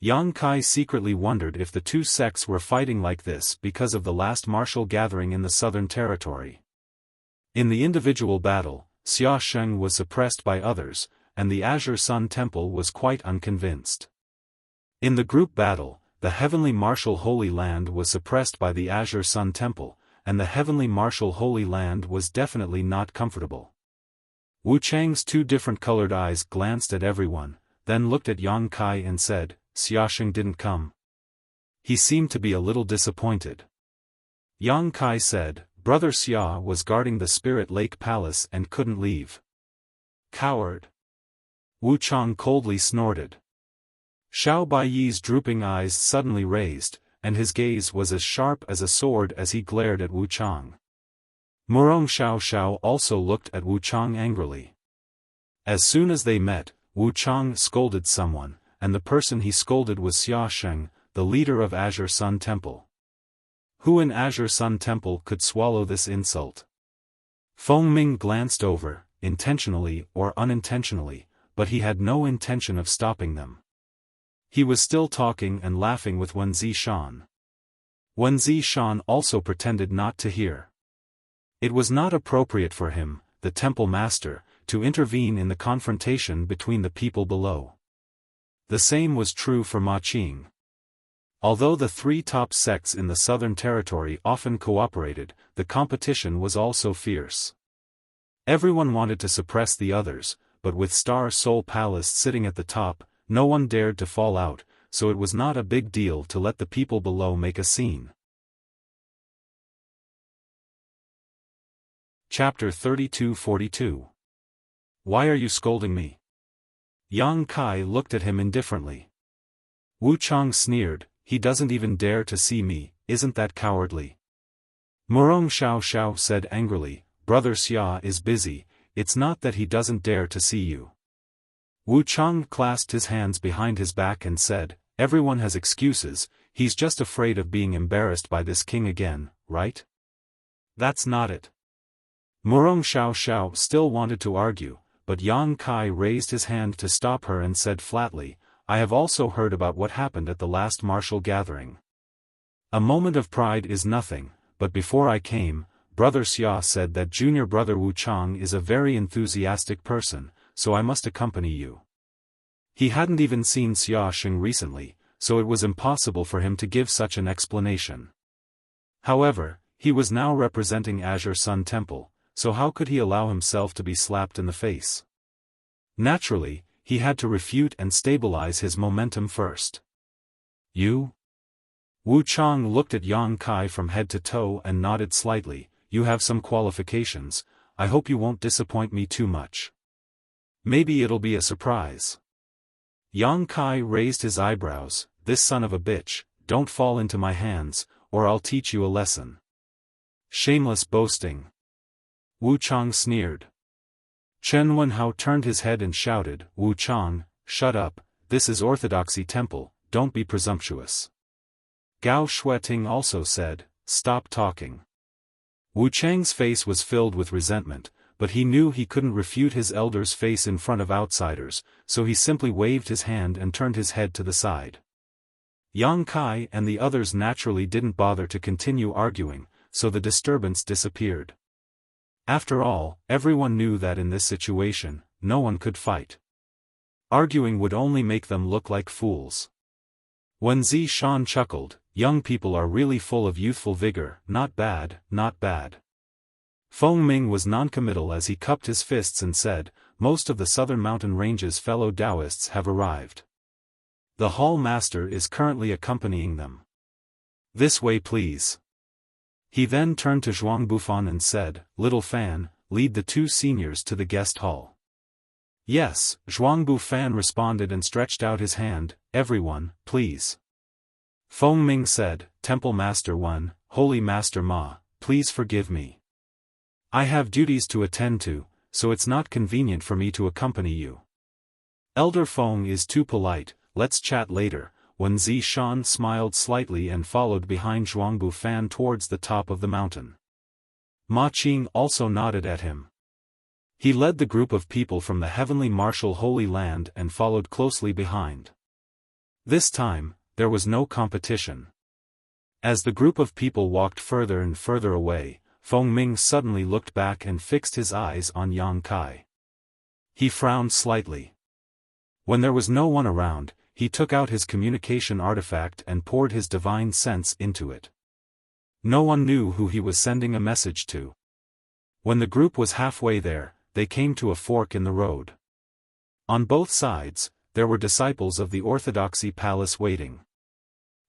Yang Kai secretly wondered if the two sects were fighting like this because of the last martial gathering in the Southern Territory. In the individual battle, Xiaofan was suppressed by others, and the Azure Sun Temple was quite unconvinced. In the group battle, the Heavenly Martial Holy Land was suppressed by the Azure Sun Temple, and the Heavenly Martial Holy Land was definitely not comfortable. Wu Chang's two different colored eyes glanced at everyone, then looked at Yang Kai and said, "Xiaofan didn't come." He seemed to be a little disappointed. Yang Kai said, "Brother Xia was guarding the Spirit Lake Palace and couldn't leave." "Coward!" Wu Chang coldly snorted. Xiao Baiyi's drooping eyes suddenly raised, and his gaze was as sharp as a sword as he glared at Wu Chang. Murong Xiao also looked at Wu Chang angrily. As soon as they met, Wu Chang scolded someone, and the person he scolded was Xiaofan, the leader of Azure Sun Temple. Who in Azure Sun Temple could swallow this insult? Feng Ming glanced over, intentionally or unintentionally, but he had no intention of stopping them. He was still talking and laughing with Wen Zishan. Wen Zishan also pretended not to hear. It was not appropriate for him, the temple master, to intervene in the confrontation between the people below. The same was true for Ma Qing. Although the three top sects in the Southern Territory often cooperated, the competition was also fierce. Everyone wanted to suppress the others, but with Star Soul Palace sitting at the top, no one dared to fall out, so it was not a big deal to let the people below make a scene. Chapter 32-42. Why are you scolding me? Yang Kai looked at him indifferently. Wu Chang sneered, he doesn't even dare to see me, isn't that cowardly? Murong Xiao said angrily, Brother Xia is busy, it's not that he doesn't dare to see you. Wu Chang clasped his hands behind his back and said, everyone has excuses, he's just afraid of being embarrassed by this king again, right? That's not it. Murong Xiao still wanted to argue, but Yang Kai raised his hand to stop her and said flatly, I have also heard about what happened at the last martial gathering. A moment of pride is nothing, but before I came, Brother Xia said that junior brother Wu Chang is a very enthusiastic person, so I must accompany you. He hadn't even seen Xiaofan recently, so it was impossible for him to give such an explanation. However, he was now representing Azure Sun Temple, so how could he allow himself to be slapped in the face? Naturally, he had to refute and stabilize his momentum first. You? Wu Chang looked at Yang Kai from head to toe and nodded slightly, you have some qualifications, I hope you won't disappoint me too much. Maybe it'll be a surprise. Yang Kai raised his eyebrows, this son of a bitch, don't fall into my hands, or I'll teach you a lesson. Shameless boasting. Wu Chang sneered. Chen Wenhao turned his head and shouted, Wu Chang, shut up, this is Orthodoxy Temple, don't be presumptuous. Gao Shueting also said, stop talking. Wu Chang's face was filled with resentment, but he knew he couldn't refute his elder's face in front of outsiders, so he simply waved his hand and turned his head to the side. Yang Kai and the others naturally didn't bother to continue arguing, so the disturbance disappeared. After all, everyone knew that in this situation, no one could fight. Arguing would only make them look like fools. Wen Zishan chuckled, young people are really full of youthful vigor, not bad, not bad. Feng Ming was noncommittal as he cupped his fists and said, most of the southern mountain ranges' fellow Taoists have arrived. The hall master is currently accompanying them. This way please. He then turned to Zhuang Bufan and said, Little Fan, lead the two seniors to the guest hall. Yes, Zhuang Bufan responded and stretched out his hand, everyone, please. Feng Ming said, Temple Master 1, Holy Master Ma, please forgive me. I have duties to attend to, so it's not convenient for me to accompany you. Elder Feng is too polite, let's chat later. Wen Zishan smiled slightly and followed behind Zhuang Bufan towards the top of the mountain. Ma Qing also nodded at him. He led the group of people from the Heavenly Martial Holy Land and followed closely behind. This time, there was no competition. As the group of people walked further and further away, Feng Ming suddenly looked back and fixed his eyes on Yang Kai. He frowned slightly. When there was no one around, he took out his communication artifact and poured his divine sense into it. No one knew who he was sending a message to. When the group was halfway there, they came to a fork in the road. On both sides, there were disciples of the Orthodoxy Palace waiting.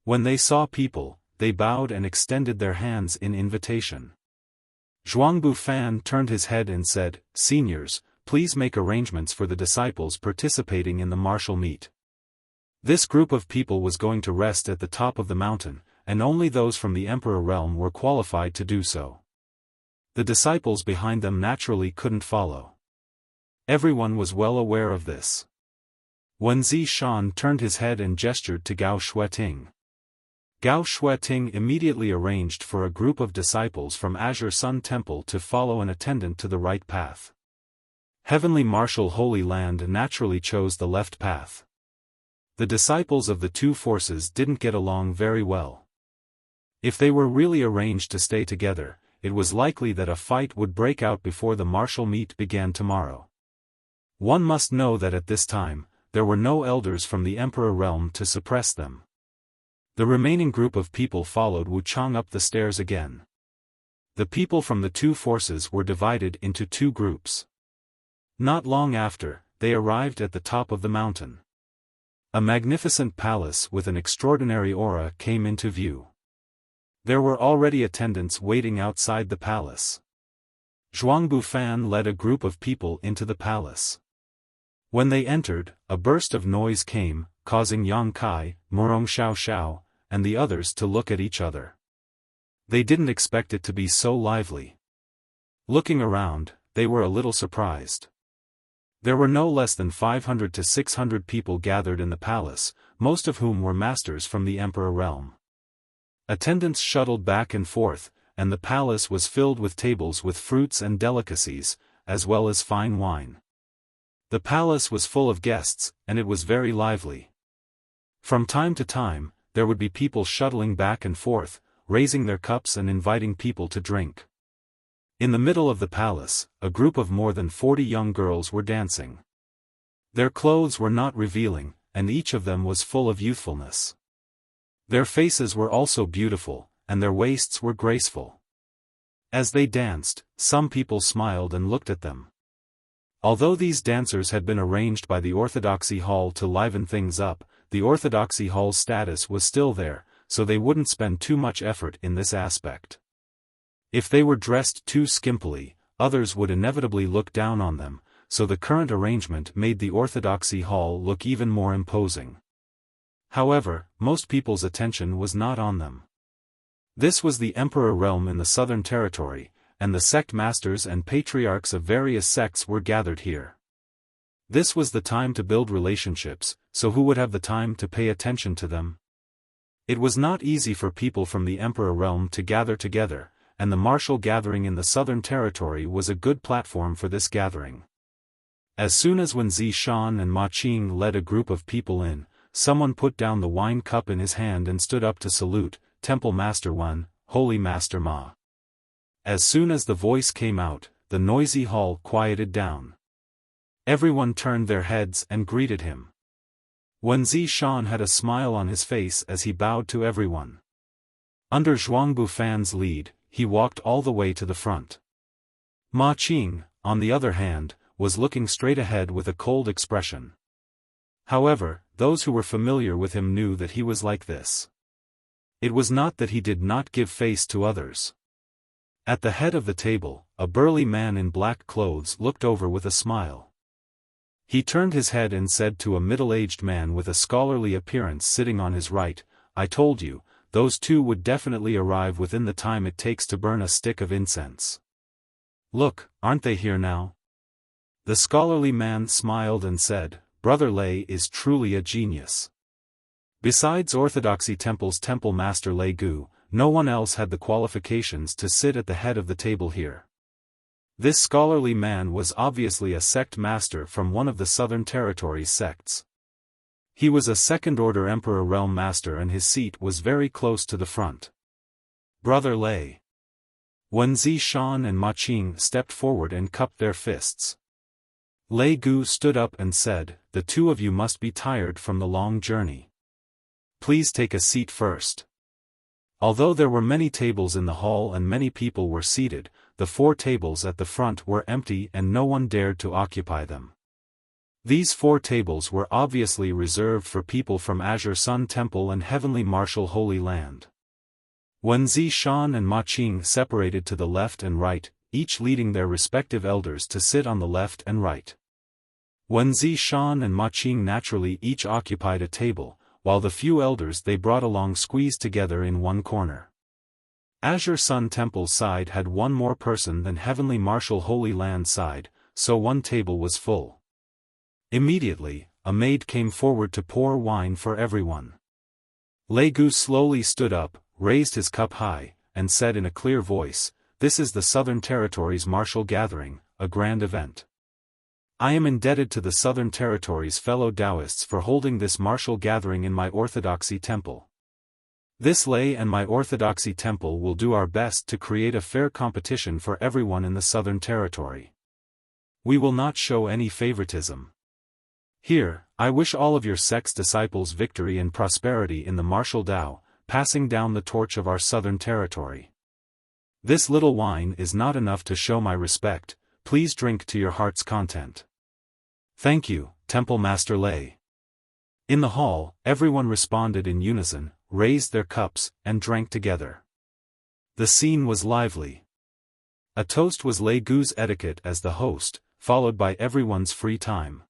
When they saw people, they bowed and extended their hands in invitation. Zhuangbu Fan turned his head and said, "Seniors, please make arrangements for the disciples participating in the martial meet." This group of people was going to rest at the top of the mountain, and only those from the Emperor realm were qualified to do so. The disciples behind them naturally couldn't follow. Everyone was well aware of this. Wen Zishan turned his head and gestured to Gao Shueting. Gao Shueting immediately arranged for a group of disciples from Azure Sun Temple to follow an attendant to the right path. Heavenly Martial Holy Land naturally chose the left path. The disciples of the two forces didn't get along very well. If they were really arranged to stay together, it was likely that a fight would break out before the martial meet began tomorrow. One must know that at this time, there were no elders from the Emperor realm to suppress them. The remaining group of people followed Wu Chang up the stairs again. The people from the two forces were divided into two groups. Not long after, they arrived at the top of the mountain. A magnificent palace with an extraordinary aura came into view. There were already attendants waiting outside the palace. Zhuangbu Fan led a group of people into the palace. When they entered, a burst of noise came, causing Yang Kai, Murong Xiao, and the others to look at each other. They didn't expect it to be so lively. Looking around, they were a little surprised. There were no less than 500 to 600 people gathered in the palace, most of whom were masters from the Emperor realm. Attendants shuttled back and forth, and the palace was filled with tables with fruits and delicacies, as well as fine wine. The palace was full of guests, and it was very lively. From time to time, there would be people shuttling back and forth, raising their cups and inviting people to drink. In the middle of the palace, a group of more than 40 young girls were dancing. Their clothes were not revealing, and each of them was full of youthfulness. Their faces were also beautiful, and their waists were graceful. As they danced, some people smiled and looked at them. Although these dancers had been arranged by the Orthodoxy Hall to liven things up, the Orthodoxy Hall's status was still there, so they wouldn't spend too much effort in this aspect. If they were dressed too skimpily, others would inevitably look down on them, so the current arrangement made the Orthodoxy Hall look even more imposing. However, most people's attention was not on them. This was the Emperor realm in the Southern Territory, and the sect masters and patriarchs of various sects were gathered here. This was the time to build relationships, so who would have the time to pay attention to them? It was not easy for people from the Emperor realm to gather together, and the martial gathering in the Southern Territory was a good platform for this gathering. As soon as Wen Zishan and Ma Qing led a group of people in, someone put down the wine cup in his hand and stood up to salute, "Temple Master Wen, Holy Master Ma." As soon as the voice came out, the noisy hall quieted down. Everyone turned their heads and greeted him. Wen Zishan had a smile on his face as he bowed to everyone. Under Zhuangbu Fan's lead, he walked all the way to the front. Ma Qing, on the other hand, was looking straight ahead with a cold expression. However, those who were familiar with him knew that he was like this. It was not that he did not give face to others. At the head of the table, a burly man in black clothes looked over with a smile. He turned his head and said to a middle-aged man with a scholarly appearance sitting on his right, "I told you, those two would definitely arrive within the time it takes to burn a stick of incense. Look, aren't they here now?" The scholarly man smiled and said, "Brother Lei is truly a genius." Besides Orthodoxy Temple's Temple Master Lei Gu, no one else had the qualifications to sit at the head of the table here. This scholarly man was obviously a sect master from one of the Southern Territory's sects. He was a second-order Emperor Realm Master and his seat was very close to the front. Brother Lei. Wen Zishan and Ma Qing stepped forward and cupped their fists. Lei Gu stood up and said, "The two of you must be tired from the long journey. Please take a seat first." Although there were many tables in the hall and many people were seated, the 4 tables at the front were empty and no one dared to occupy them. These 4 tables were obviously reserved for people from Azure Sun Temple and Heavenly Martial Holy Land. Wen Zishan and Ma Qing separated to the left and right, each leading their respective elders to sit on the left and right. Wen Zishan and Ma Qing naturally each occupied a table, while the few elders they brought along squeezed together in one corner. Azure Sun Temple's side had one more person than Heavenly Martial Holy Land side, so one table was full. Immediately, a maid came forward to pour wine for everyone. Lei Gu slowly stood up, raised his cup high, and said in a clear voice, "This is the Southern Territories Martial Gathering, a grand event. I am indebted to the Southern Territories fellow Taoists for holding this martial gathering in my Orthodoxy Temple. This Lei and my Orthodoxy Temple will do our best to create a fair competition for everyone in the Southern Territory. We will not show any favoritism. Here, I wish all of your sect's disciples victory and prosperity in the martial Tao, passing down the torch of our Southern Territory. This little wine is not enough to show my respect, please drink to your heart's content." "Thank you, Temple Master Lei." In the hall, everyone responded in unison, raised their cups, and drank together. The scene was lively. A toast was Lei Gu's etiquette as the host, followed by everyone's free time.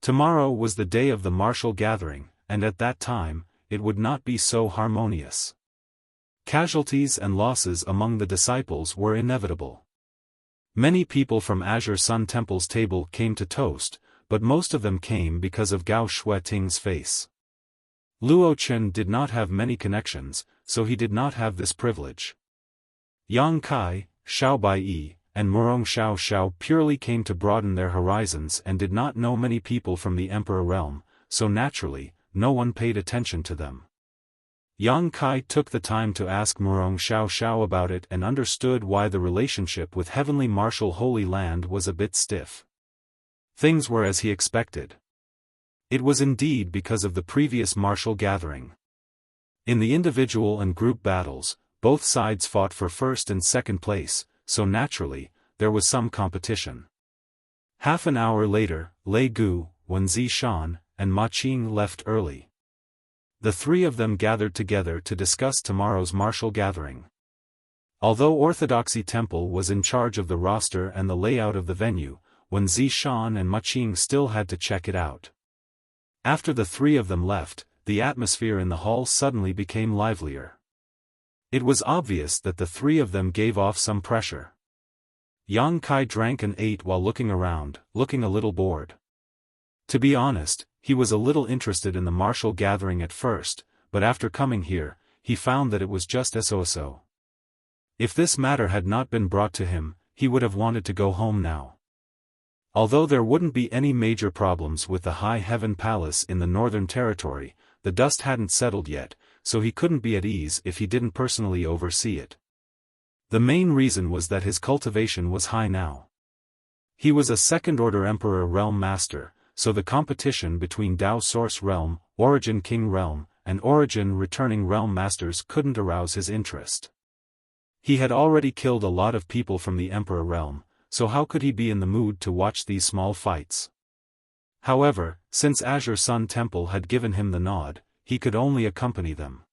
Tomorrow was the day of the martial gathering, and at that time, it would not be so harmonious. Casualties and losses among the disciples were inevitable. Many people from Azure Sun Temple's table came to toast, but most of them came because of Gao Shueting's face. Luo Chen did not have many connections, so he did not have this privilege. Yang Kai, Xiao Baiyi, and Murong Xiao Xiao purely came to broaden their horizons and did not know many people from the Emperor realm, so naturally, no one paid attention to them. Yang Kai took the time to ask Murong Xiao Xiao about it and understood why the relationship with Heavenly Martial Holy Land was a bit stiff. Things were as he expected. It was indeed because of the previous martial gathering. In the individual and group battles, both sides fought for first and second place, so naturally, there was some competition. Half an hour later, Lei Gu, Wen Zishan, and Ma Qing left early. The 3 of them gathered together to discuss tomorrow's martial gathering. Although Orthodoxy Temple was in charge of the roster and the layout of the venue, Wen Zishan and Ma Qing still had to check it out. After the 3 of them left, the atmosphere in the hall suddenly became livelier. It was obvious that the 3 of them gave off some pressure. Yang Kai drank and ate while looking around, looking a little bored. To be honest, he was a little interested in the martial gathering at first, but after coming here, he found that it was just so. If this matter had not been brought to him, he would have wanted to go home now. Although there wouldn't be any major problems with the High Heaven Palace in the Northern Territory, the dust hadn't settled yet, so he couldn't be at ease if he didn't personally oversee it. The main reason was that his cultivation was high now. He was a second-order Emperor Realm Master, so the competition between Tao Source Realm, Origin King Realm, and Origin Returning Realm Masters couldn't arouse his interest. He had already killed a lot of people from the Emperor Realm, so how could he be in the mood to watch these small fights? However, since Azure Sun Temple had given him the nod, he could only accompany them.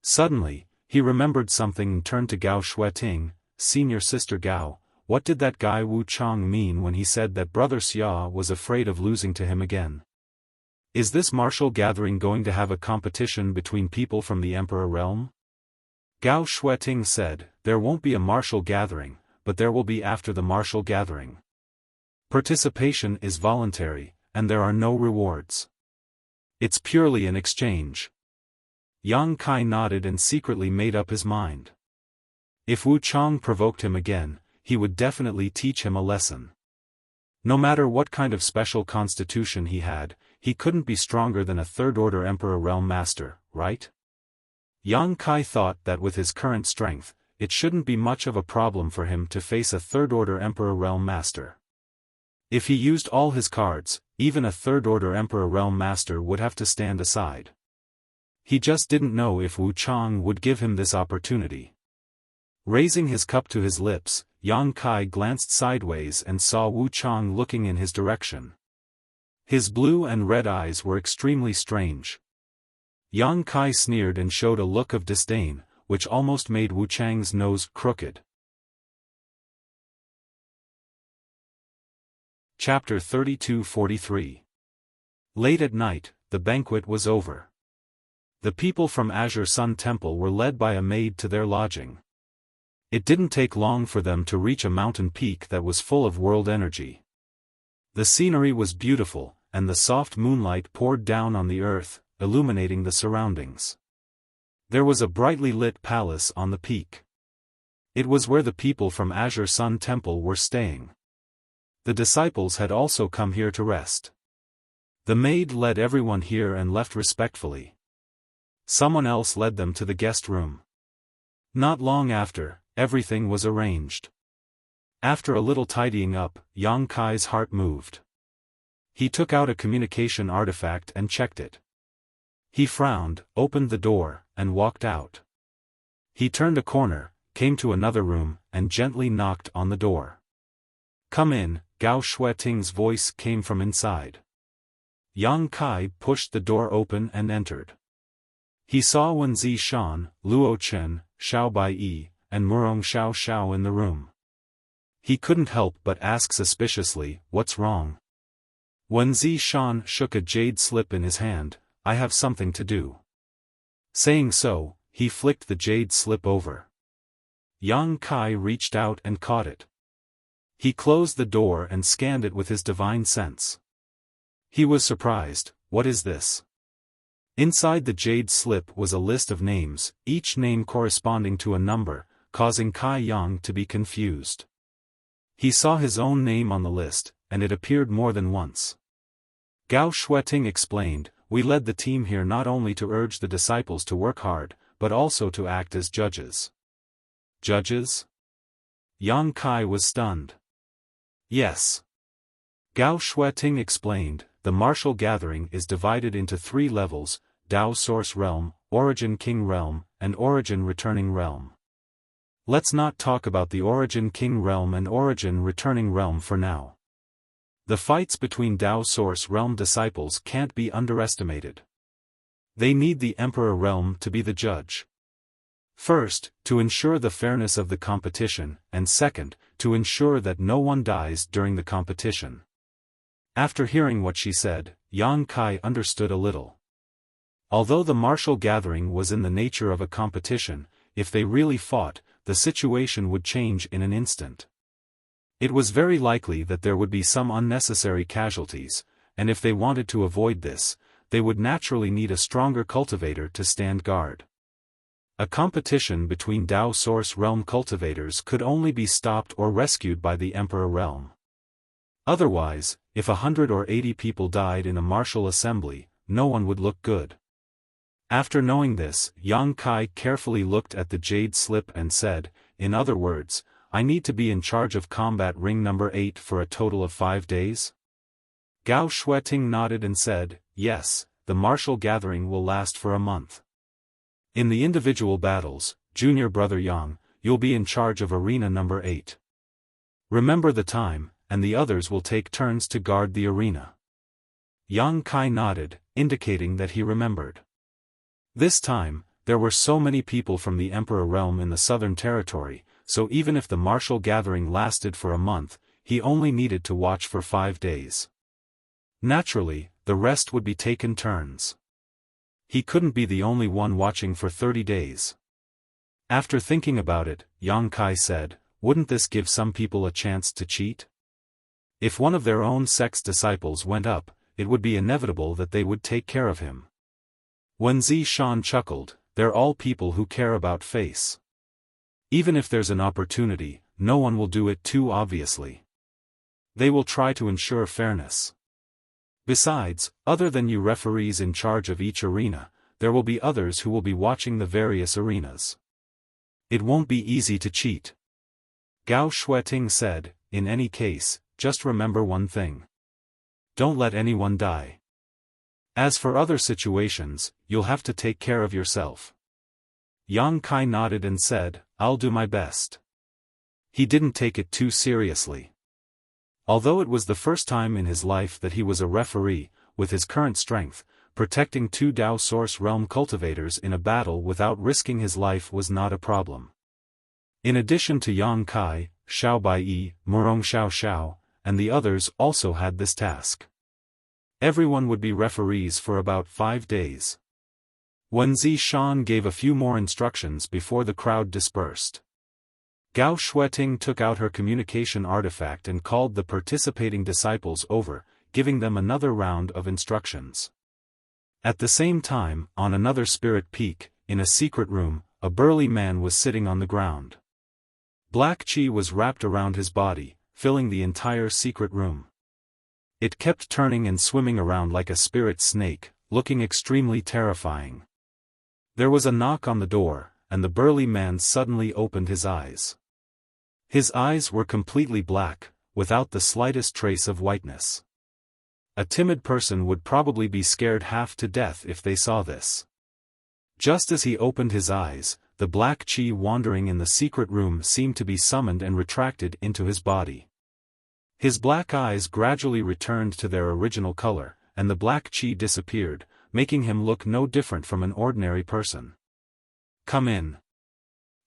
Suddenly, he remembered something and turned to Gao Shueting, "Senior Sister Gao, what did that guy Wu Chang mean when he said that Brother Xia was afraid of losing to him again? Is this martial gathering going to have a competition between people from the Emperor Realm?" Gao Shueting said, "There won't be a martial gathering, but there will be after the martial gathering. Participation is voluntary, and there are no rewards. It's purely an exchange." Yang Kai nodded and secretly made up his mind. If Wu Chang provoked him again, he would definitely teach him a lesson. No matter what kind of special constitution he had, he couldn't be stronger than a third-order Emperor Realm Master, right? Yang Kai thought that with his current strength, it shouldn't be much of a problem for him to face a third-order Emperor Realm Master. If he used all his cards, even a third-order Emperor Realm Master would have to stand aside. He just didn't know if Wu Chang would give him this opportunity. Raising his cup to his lips, Yang Kai glanced sideways and saw Wu Chang looking in his direction. His blue and red eyes were extremely strange. Yang Kai sneered and showed a look of disdain, which almost made Wu Chang's nose crooked. Chapter 32-43. Late at night, the banquet was over. The people from Azure Sun Temple were led by a maid to their lodging. It didn't take long for them to reach a mountain peak that was full of world energy. The scenery was beautiful, and the soft moonlight poured down on the earth, illuminating the surroundings. There was a brightly lit palace on the peak. It was where the people from Azure Sun Temple were staying. The disciples had also come here to rest. The maid led everyone here and left respectfully. Someone else led them to the guest room. Not long after, everything was arranged. After a little tidying up, Yang Kai's heart moved. He took out a communication artifact and checked it. He frowned, opened the door, and walked out. He turned a corner, came to another room, and gently knocked on the door. "Come in," Gao Shueting's voice came from inside. Yang Kai pushed the door open and entered. He saw Wen Zishan, Luo Chen, Xiao Baiyi, and Murong Xiao Xiao in the room. He couldn't help but ask suspiciously, "What's wrong?" Wen Zishan shook a jade slip in his hand. "I have something to do." Saying so, he flicked the jade slip over. Yang Kai reached out and caught it. He closed the door and scanned it with his divine sense. He was surprised. "What is this?" Inside the jade slip was a list of names, each name corresponding to a number, causing Kai Yang to be confused. He saw his own name on the list, and it appeared more than once. Gao Shueting explained, "We led the team here not only to urge the disciples to work hard, but also to act as judges." Judges? Yang Kai was stunned. "Yes." Gao Shueting explained, "The martial gathering is divided into 3 levels, Dao Source Realm, Origin King Realm, and Origin Returning Realm. Let's not talk about the Origin King Realm and Origin Returning Realm for now. The fights between Dao Source Realm disciples can't be underestimated. They need the Emperor Realm to be the judge. First, to ensure the fairness of the competition, and second, to ensure that no one dies during the competition." After hearing what she said, Yang Kai understood a little. Although the martial gathering was in the nature of a competition, if they really fought, the situation would change in an instant. It was very likely that there would be some unnecessary casualties, and if they wanted to avoid this, they would naturally need a stronger cultivator to stand guard. A competition between Dao Source Realm cultivators could only be stopped or rescued by the Emperor Realm. Otherwise, if 100 or 80 people died in a martial assembly, no one would look good. After knowing this, Yang Kai carefully looked at the jade slip and said, "In other words, I need to be in charge of combat ring number 8 for a total of 5 days?" Gao Shueting nodded and said, "Yes, the martial gathering will last for a month. In the individual battles, Junior Brother Yang, you'll be in charge of arena number 8. Remember the time, and the others will take turns to guard the arena." Yang Kai nodded, indicating that he remembered. This time, there were so many people from the Emperor Realm in the Southern Territory, so even if the martial gathering lasted for a month, he only needed to watch for 5 days. Naturally, the rest would be taken turns. He couldn't be the only one watching for 30 days. After thinking about it, Yang Kai said, "Wouldn't this give some people a chance to cheat? If one of their own sect's disciples went up, it would be inevitable that they would take care of him." Wen Zishan chuckled, "They're all people who care about face. Even if there's an opportunity, no one will do it too obviously. They will try to ensure fairness." Besides, other than you referees in charge of each arena, there will be others who will be watching the various arenas. It won't be easy to cheat. Gao Shueting said, in any case, just remember one thing. Don't let anyone die. As for other situations, you'll have to take care of yourself. Yang Kai nodded and said, I'll do my best. He didn't take it too seriously. Although it was the first time in his life that he was a referee, with his current strength, protecting two Dao Source Realm cultivators in a battle without risking his life was not a problem. In addition to Yang Kai, Xiao Baiyi, Murong Xiao Xiao, and the others also had this task. Everyone would be referees for about 5 days. Wen Zishan gave a few more instructions before the crowd dispersed. Gao Shueting took out her communication artifact and called the participating disciples over, giving them another round of instructions. At the same time, on another spirit peak, in a secret room, a burly man was sitting on the ground. Black qi was wrapped around his body, filling the entire secret room. It kept turning and swimming around like a spirit snake, looking extremely terrifying. There was a knock on the door, and the burly man suddenly opened his eyes. His eyes were completely black, without the slightest trace of whiteness. A timid person would probably be scared half to death if they saw this. Just as he opened his eyes, the black qi wandering in the secret room seemed to be summoned and retracted into his body. His black eyes gradually returned to their original color, and the black qi disappeared, making him look no different from an ordinary person. Come in.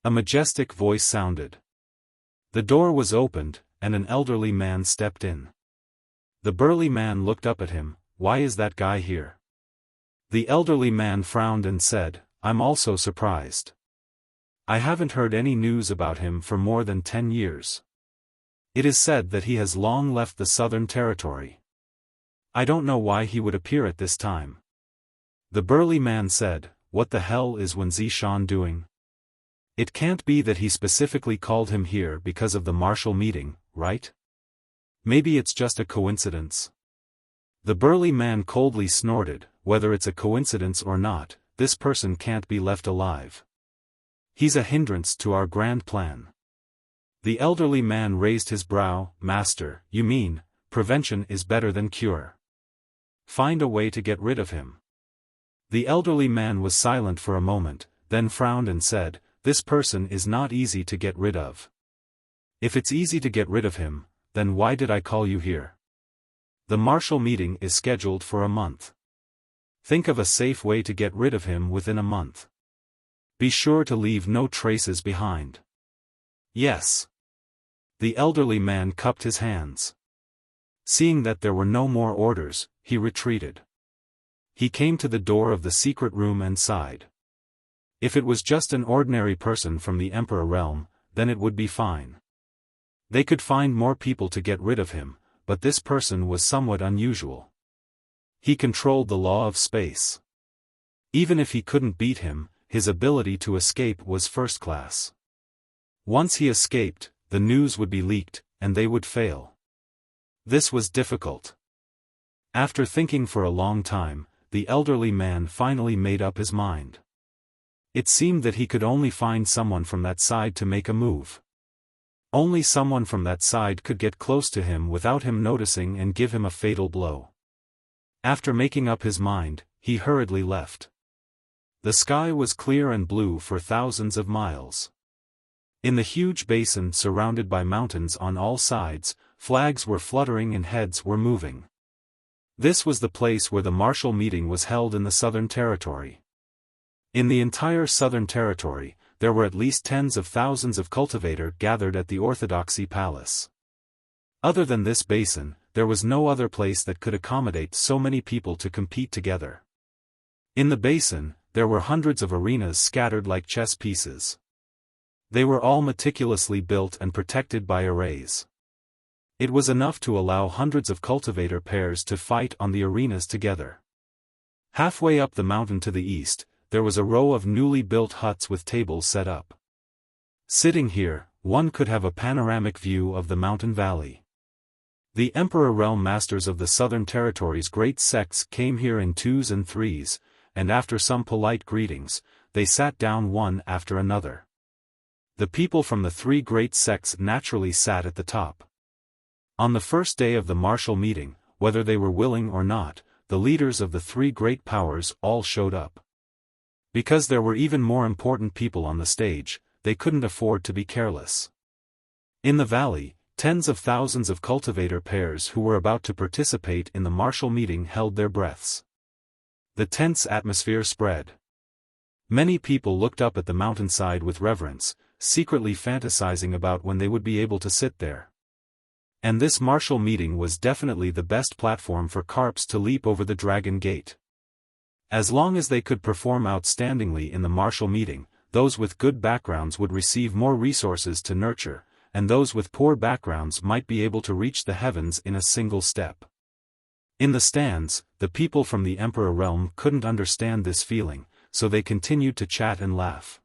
A majestic voice sounded. The door was opened, and an elderly man stepped in. The burly man looked up at him. Why is that guy here? The elderly man frowned and said, I'm also surprised. I haven't heard any news about him for more than 10 years. It is said that he has long left the Southern Territory. I don't know why he would appear at this time. The burly man said, what the hell is Wen Zishan doing? It can't be that he specifically called him here because of the martial meeting, right? Maybe it's just a coincidence. The burly man coldly snorted, whether it's a coincidence or not, this person can't be left alive. He's a hindrance to our grand plan. The elderly man raised his brow. Master, you mean, prevention is better than cure. Find a way to get rid of him. The elderly man was silent for a moment, then frowned and said, this person is not easy to get rid of. If it's easy to get rid of him, then why did I call you here? The martial meeting is scheduled for a month. Think of a safe way to get rid of him within a month. Be sure to leave no traces behind. Yes. The elderly man cupped his hands. Seeing that there were no more orders, he retreated. He came to the door of the secret room and sighed. If it was just an ordinary person from the Emperor realm, then it would be fine. They could find more people to get rid of him, but this person was somewhat unusual. He controlled the law of space. Even if he couldn't beat him, his ability to escape was first class. Once he escaped, the news would be leaked, and they would fail. This was difficult. After thinking for a long time, the elderly man finally made up his mind. It seemed that he could only find someone from that side to make a move. Only someone from that side could get close to him without him noticing and give him a fatal blow. After making up his mind, he hurriedly left. The sky was clear and blue for thousands of miles. In the huge basin surrounded by mountains on all sides, flags were fluttering and heads were moving. This was the place where the martial meeting was held in the Southern Territory. In the entire Southern Territory, there were at least tens of thousands of cultivators gathered at the Orthodoxy Palace. Other than this basin, there was no other place that could accommodate so many people to compete together. In the basin, there were hundreds of arenas scattered like chess pieces. They were all meticulously built and protected by arrays. It was enough to allow hundreds of cultivator pairs to fight on the arenas together. Halfway up the mountain to the east, there was a row of newly built huts with tables set up. Sitting here, one could have a panoramic view of the mountain valley. The Emperor realm masters of the southern territories' great sects came here in twos and threes, and after some polite greetings, they sat down one after another. The people from the three great sects naturally sat at the top. On the first day of the martial meeting, whether they were willing or not, the leaders of the three great powers all showed up. Because there were even more important people on the stage, they couldn't afford to be careless. In the valley, tens of thousands of cultivator pairs who were about to participate in the martial meeting held their breaths. The tense atmosphere spread. Many people looked up at the mountainside with reverence, secretly fantasizing about when they would be able to sit there. And this martial meeting was definitely the best platform for carps to leap over the Dragon Gate. As long as they could perform outstandingly in the martial meeting, those with good backgrounds would receive more resources to nurture, and those with poor backgrounds might be able to reach the heavens in a single step. In the stands, the people from the Emperor realm couldn't understand this feeling, so they continued to chat and laugh.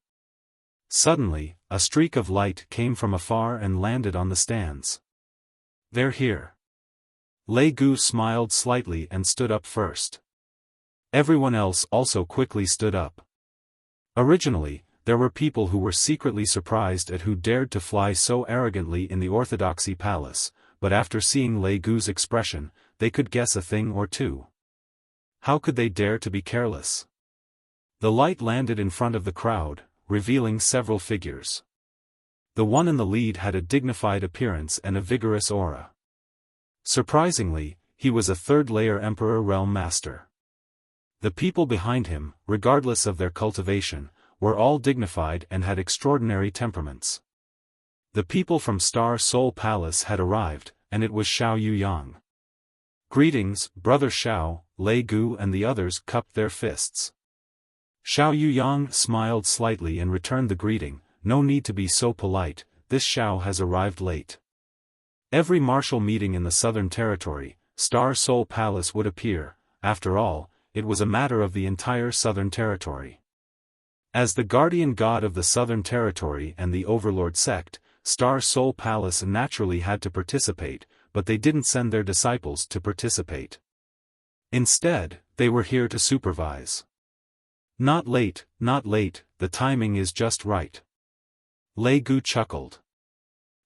Suddenly, a streak of light came from afar and landed on the stands. "They're here." Lei Gu smiled slightly and stood up first. Everyone else also quickly stood up. Originally, there were people who were secretly surprised at who dared to fly so arrogantly in the Orthodoxy Palace, but after seeing Lei Gu's expression, they could guess a thing or two. How could they dare to be careless? The light landed in front of the crowd, revealing several figures. The one in the lead had a dignified appearance and a vigorous aura. Surprisingly, he was a third-layer Emperor realm master. The people behind him, regardless of their cultivation, were all dignified and had extraordinary temperaments. The people from Star Soul Palace had arrived, and it was Xiao Yuyang. "Greetings, Brother Xiao," Lei Gu and the others cupped their fists. Xiao Yuyang smiled slightly and returned the greeting. "No need to be so polite, this Xiao has arrived late." Every martial meeting in the Southern Territory, Star Soul Palace would appear. After all, it was a matter of the entire Southern Territory. As the guardian god of the Southern Territory and the Overlord sect, Star Soul Palace naturally had to participate, but they didn't send their disciples to participate. Instead, they were here to supervise. Not late, the timing is just right." Lei Gu chuckled.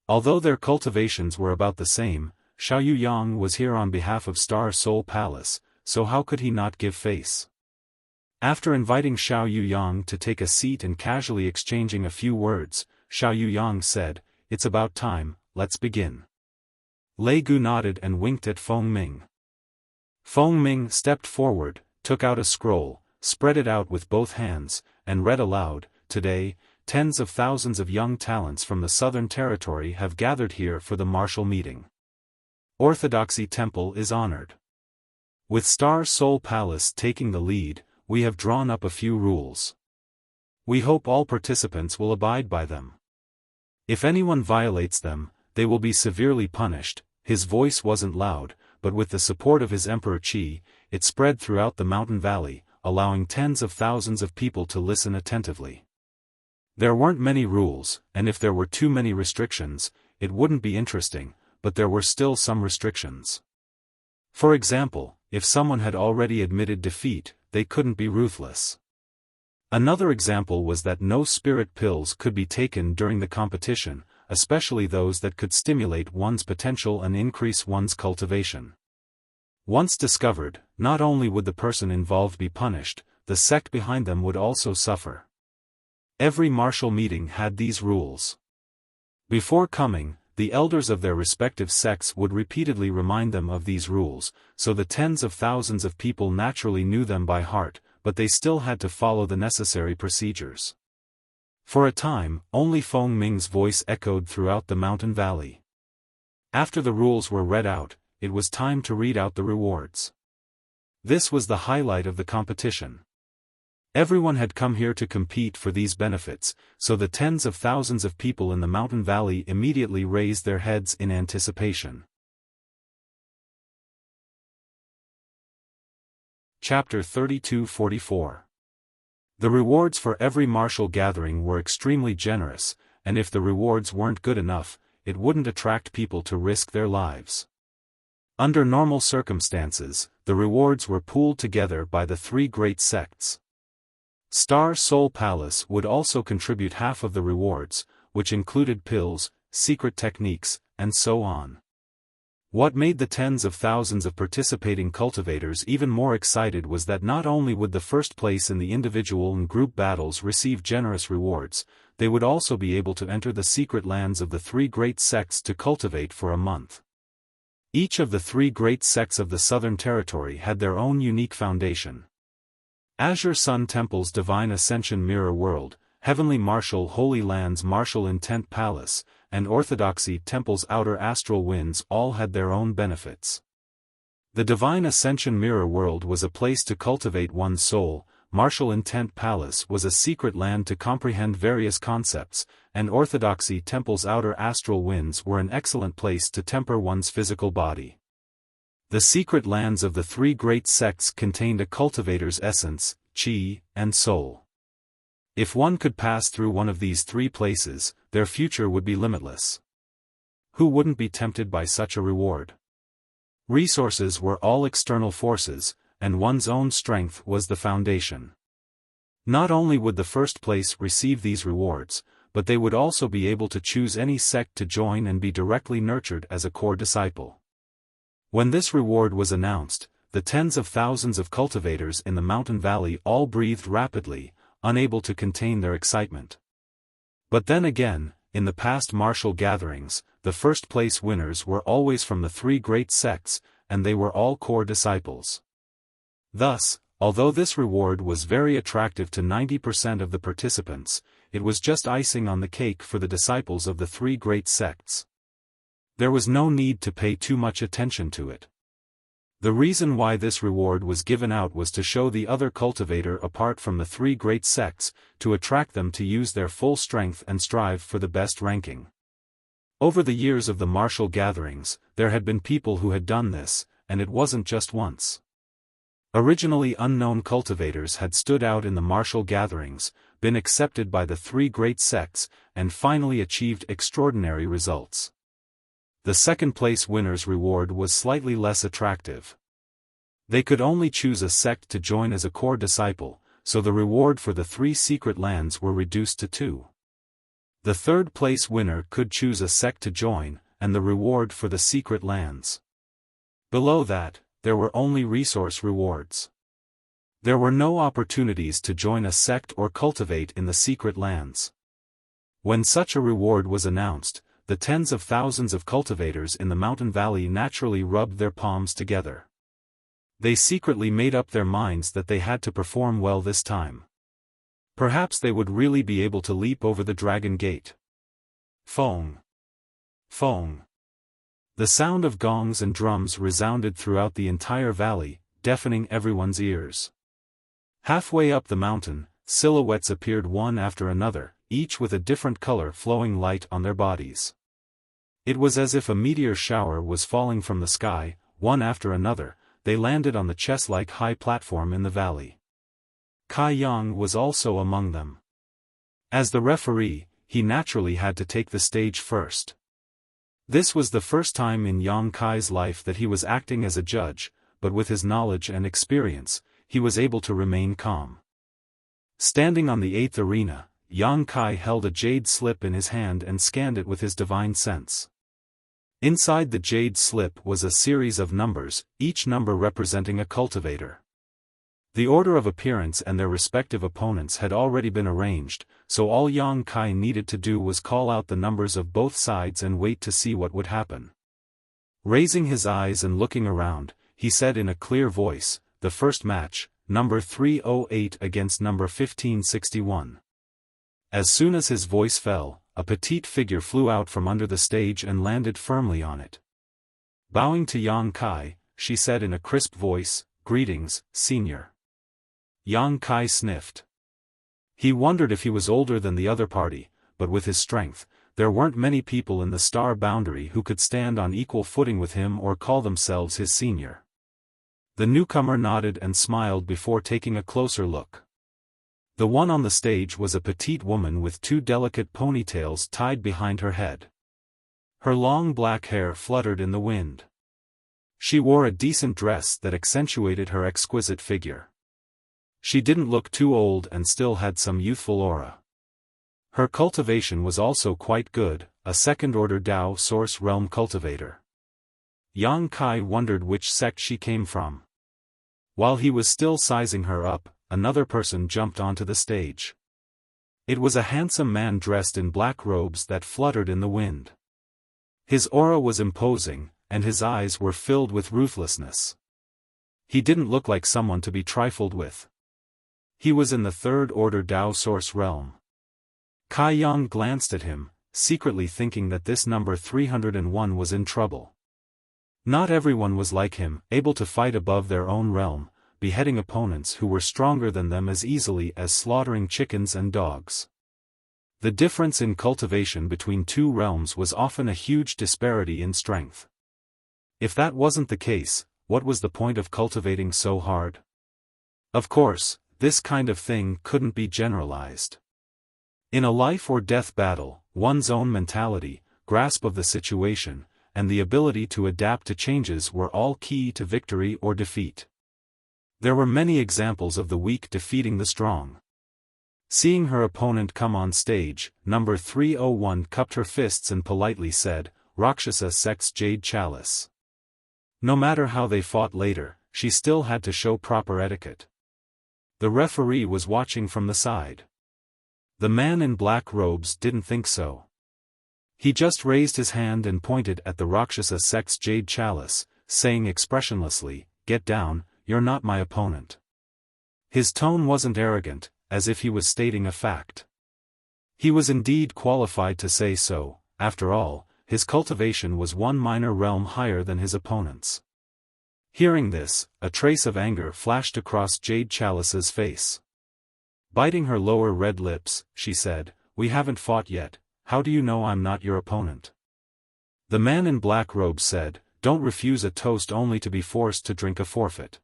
Although their cultivations were about the same, Xiao Yuyang was here on behalf of Star Soul Palace, so how could he not give face? After inviting Xiao Yuyang to take a seat and casually exchanging a few words, Xiao Yuyang said, "It's about time, let's begin." Lei Gu nodded and winked at Feng Ming. Feng Ming stepped forward, took out a scroll, spread it out with both hands, and read aloud, "Today, tens of thousands of young talents from the Southern Territory have gathered here for the martial meeting. Orthodoxy Temple is honored. With Star Soul Palace taking the lead, we have drawn up a few rules. We hope all participants will abide by them. If anyone violates them, they will be severely punished." His voice wasn't loud, but with the support of his Emperor Qi, it spread throughout the mountain valley, allowing tens of thousands of people to listen attentively. There weren't many rules, and if there were too many restrictions, it wouldn't be interesting, but there were still some restrictions. For example, if someone had already admitted defeat, they couldn't be ruthless. Another example was that no spirit pills could be taken during the competition, especially those that could stimulate one's potential and increase one's cultivation. Once discovered, not only would the person involved be punished, the sect behind them would also suffer. Every martial meeting had these rules. Before coming, the elders of their respective sects would repeatedly remind them of these rules, so the tens of thousands of people naturally knew them by heart, but they still had to follow the necessary procedures. For a time, only Feng Ming's voice echoed throughout the mountain valley. After the rules were read out, it was time to read out the rewards. This was the highlight of the competition. Everyone had come here to compete for these benefits, so the tens of thousands of people in the mountain valley immediately raised their heads in anticipation. Chapter 32-44. The rewards for every martial gathering were extremely generous, and if the rewards weren't good enough, it wouldn't attract people to risk their lives. Under normal circumstances, the rewards were pooled together by the three great sects. Star Soul Palace would also contribute half of the rewards, which included pills, secret techniques, and so on. What made the tens of thousands of participating cultivators even more excited was that not only would the first place in the individual and group battles receive generous rewards, they would also be able to enter the secret lands of the three great sects to cultivate for a month. Each of the three great sects of the Southern Territory had their own unique foundation. Azure Sun Temple's Divine Ascension Mirror World, Heavenly Martial Holy Land's Martial Intent Palace, and Orthodoxy Temple's Outer Astral Winds all had their own benefits. The Divine Ascension Mirror World was a place to cultivate one's soul, Martial Intent Palace was a secret land to comprehend various concepts, and Orthodoxy Temple's Outer Astral Winds were an excellent place to temper one's physical body. The secret lands of the three great sects contained a cultivator's essence, chi, and soul. If one could pass through one of these three places, their future would be limitless. Who wouldn't be tempted by such a reward? Resources were all external forces, and one's own strength was the foundation. Not only would the first place receive these rewards, but they would also be able to choose any sect to join and be directly nurtured as a core disciple. When this reward was announced, the tens of thousands of cultivators in the mountain valley all breathed rapidly, unable to contain their excitement. But then again, in the past martial gatherings, the first-place winners were always from the three great sects, and they were all core disciples. Thus, although this reward was very attractive to 90% of the participants, it was just icing on the cake for the disciples of the three great sects. There was no need to pay too much attention to it. The reason why this reward was given out was to show the other cultivator apart from the three great sects, to attract them to use their full strength and strive for the best ranking. Over the years of the martial gatherings, there had been people who had done this, and it wasn't just once. Originally unknown cultivators had stood out in the martial gatherings, been accepted by the three great sects, and finally achieved extraordinary results. The second-place winner's reward was slightly less attractive. They could only choose a sect to join as a core disciple, so the reward for the three secret lands were reduced to 2. The third-place winner could choose a sect to join, and the reward for the secret lands. Below that, there were only resource rewards. There were no opportunities to join a sect or cultivate in the secret lands. When such a reward was announced, the tens of thousands of cultivators in the mountain valley naturally rubbed their palms together. They secretly made up their minds that they had to perform well this time. Perhaps they would really be able to leap over the dragon gate. Fong! Fong! The sound of gongs and drums resounded throughout the entire valley, deafening everyone's ears. Halfway up the mountain, silhouettes appeared one after another, each with a different color flowing light on their bodies. It was as if a meteor shower was falling from the sky, one after another. They landed on the chess-like high platform in the valley. Kai Yang was also among them. As the referee, he naturally had to take the stage first. This was the first time in Yang Kai's life that he was acting as a judge, but with his knowledge and experience, he was able to remain calm. Standing on the 8th arena, Yang Kai held a jade slip in his hand and scanned it with his divine sense. Inside the jade slip was a series of numbers, each number representing a cultivator. The order of appearance and their respective opponents had already been arranged, so all Yang Kai needed to do was call out the numbers of both sides and wait to see what would happen. Raising his eyes and looking around, he said in a clear voice, "The first match, number 308 against number 1561. As soon as his voice fell, a petite figure flew out from under the stage and landed firmly on it. Bowing to Yang Kai, she said in a crisp voice, "Greetings, senior." Yang Kai sniffed. He wondered if he was older than the other party, but with his strength, there weren't many people in the star boundary who could stand on equal footing with him or call themselves his senior. The newcomer nodded and smiled before taking a closer look. The one on the stage was a petite woman with 2 delicate ponytails tied behind her head. Her long black hair fluttered in the wind. She wore a decent dress that accentuated her exquisite figure. She didn't look too old and still had some youthful aura. Her cultivation was also quite good, a second-order Dao source realm cultivator. Yang Kai wondered which sect she came from. While he was still sizing her up, another person jumped onto the stage. It was a handsome man dressed in black robes that fluttered in the wind. His aura was imposing, and his eyes were filled with ruthlessness. He didn't look like someone to be trifled with. He was in the third-order Dao source realm. Kai Yang glanced at him, secretly thinking that this number 301 was in trouble. Not everyone was like him, able to fight above their own realm, beheading opponents who were stronger than them as easily as slaughtering chickens and dogs. The difference in cultivation between two realms was often a huge disparity in strength. If that wasn't the case, what was the point of cultivating so hard? Of course, this kind of thing couldn't be generalized. In a life-or-death battle, one's own mentality, grasp of the situation, and the ability to adapt to changes were all key to victory or defeat. There were many examples of the weak defeating the strong. Seeing her opponent come on stage, number 301 cupped her fists and politely said, "Rakshasa sect's Jade Chalice." No matter how they fought later, she still had to show proper etiquette. The referee was watching from the side. The man in black robes didn't think so. He just raised his hand and pointed at the Rakshasa sect's Jade Chalice, saying expressionlessly, "Get down, you're not my opponent." His tone wasn't arrogant, as if he was stating a fact. He was indeed qualified to say so. After all, his cultivation was one minor realm higher than his opponent's. Hearing this, a trace of anger flashed across Jade Chalice's face. Biting her lower red lips, she said, "We haven't fought yet, how do you know I'm not your opponent?" The man in black robes said, "Don't refuse a toast only to be forced to drink a forfeit."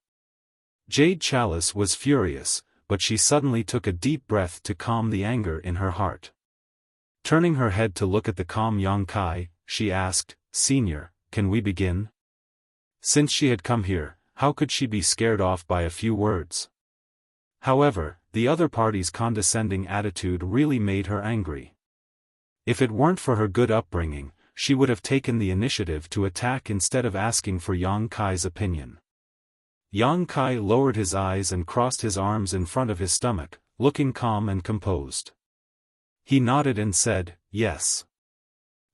Jade Chalice was furious, but she suddenly took a deep breath to calm the anger in her heart. Turning her head to look at the calm Yang Kai, she asked, "Senior, can we begin?" Since she had come here, how could she be scared off by a few words? However, the other party's condescending attitude really made her angry. If it weren't for her good upbringing, she would have taken the initiative to attack instead of asking for Yang Kai's opinion. Yang Kai lowered his eyes and crossed his arms in front of his stomach, looking calm and composed. He nodded and said, "Yes."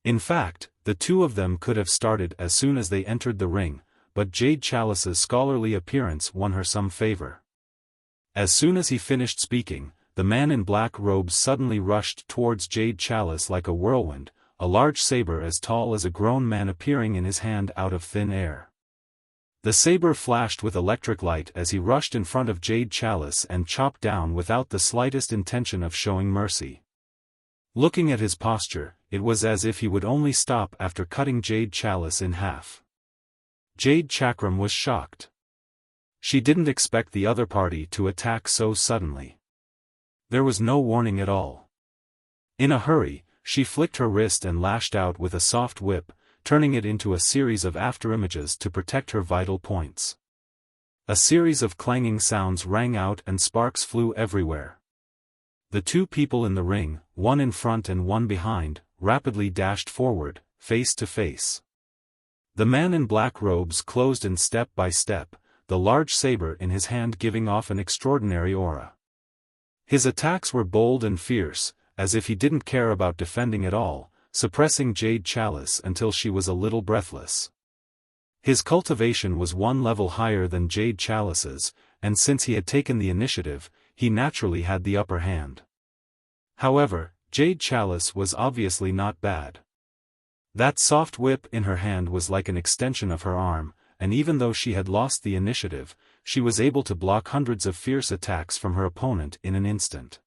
In fact, the two of them could have started as soon as they entered the ring, but Jade Chalice's scholarly appearance won her some favor. As soon as he finished speaking, the man in black robes suddenly rushed towards Jade Chalice like a whirlwind, a large saber as tall as a grown man appearing in his hand out of thin air. The saber flashed with electric light as he rushed in front of Jade Chalice and chopped down without the slightest intention of showing mercy. Looking at his posture, it was as if he would only stop after cutting Jade Chalice in half. Jade Chakram was shocked. She didn't expect the other party to attack so suddenly. There was no warning at all. In a hurry, she flicked her wrist and lashed out with a soft whip, turning it into a series of afterimages to protect her vital points. A series of clanging sounds rang out and sparks flew everywhere. The two people in the ring, one in front and one behind, rapidly dashed forward, face to face. The man in black robes closed in step by step, the large saber in his hand giving off an extraordinary aura. His attacks were bold and fierce, as if he didn't care about defending at all, suppressing Jade Chalice until she was a little breathless. His cultivation was one level higher than Jade Chalice's, and since he had taken the initiative, he naturally had the upper hand. However, Jade Chalice was obviously not bad. That soft whip in her hand was like an extension of her arm, and even though she had lost the initiative, she was able to block hundreds of fierce attacks from her opponent in an instant.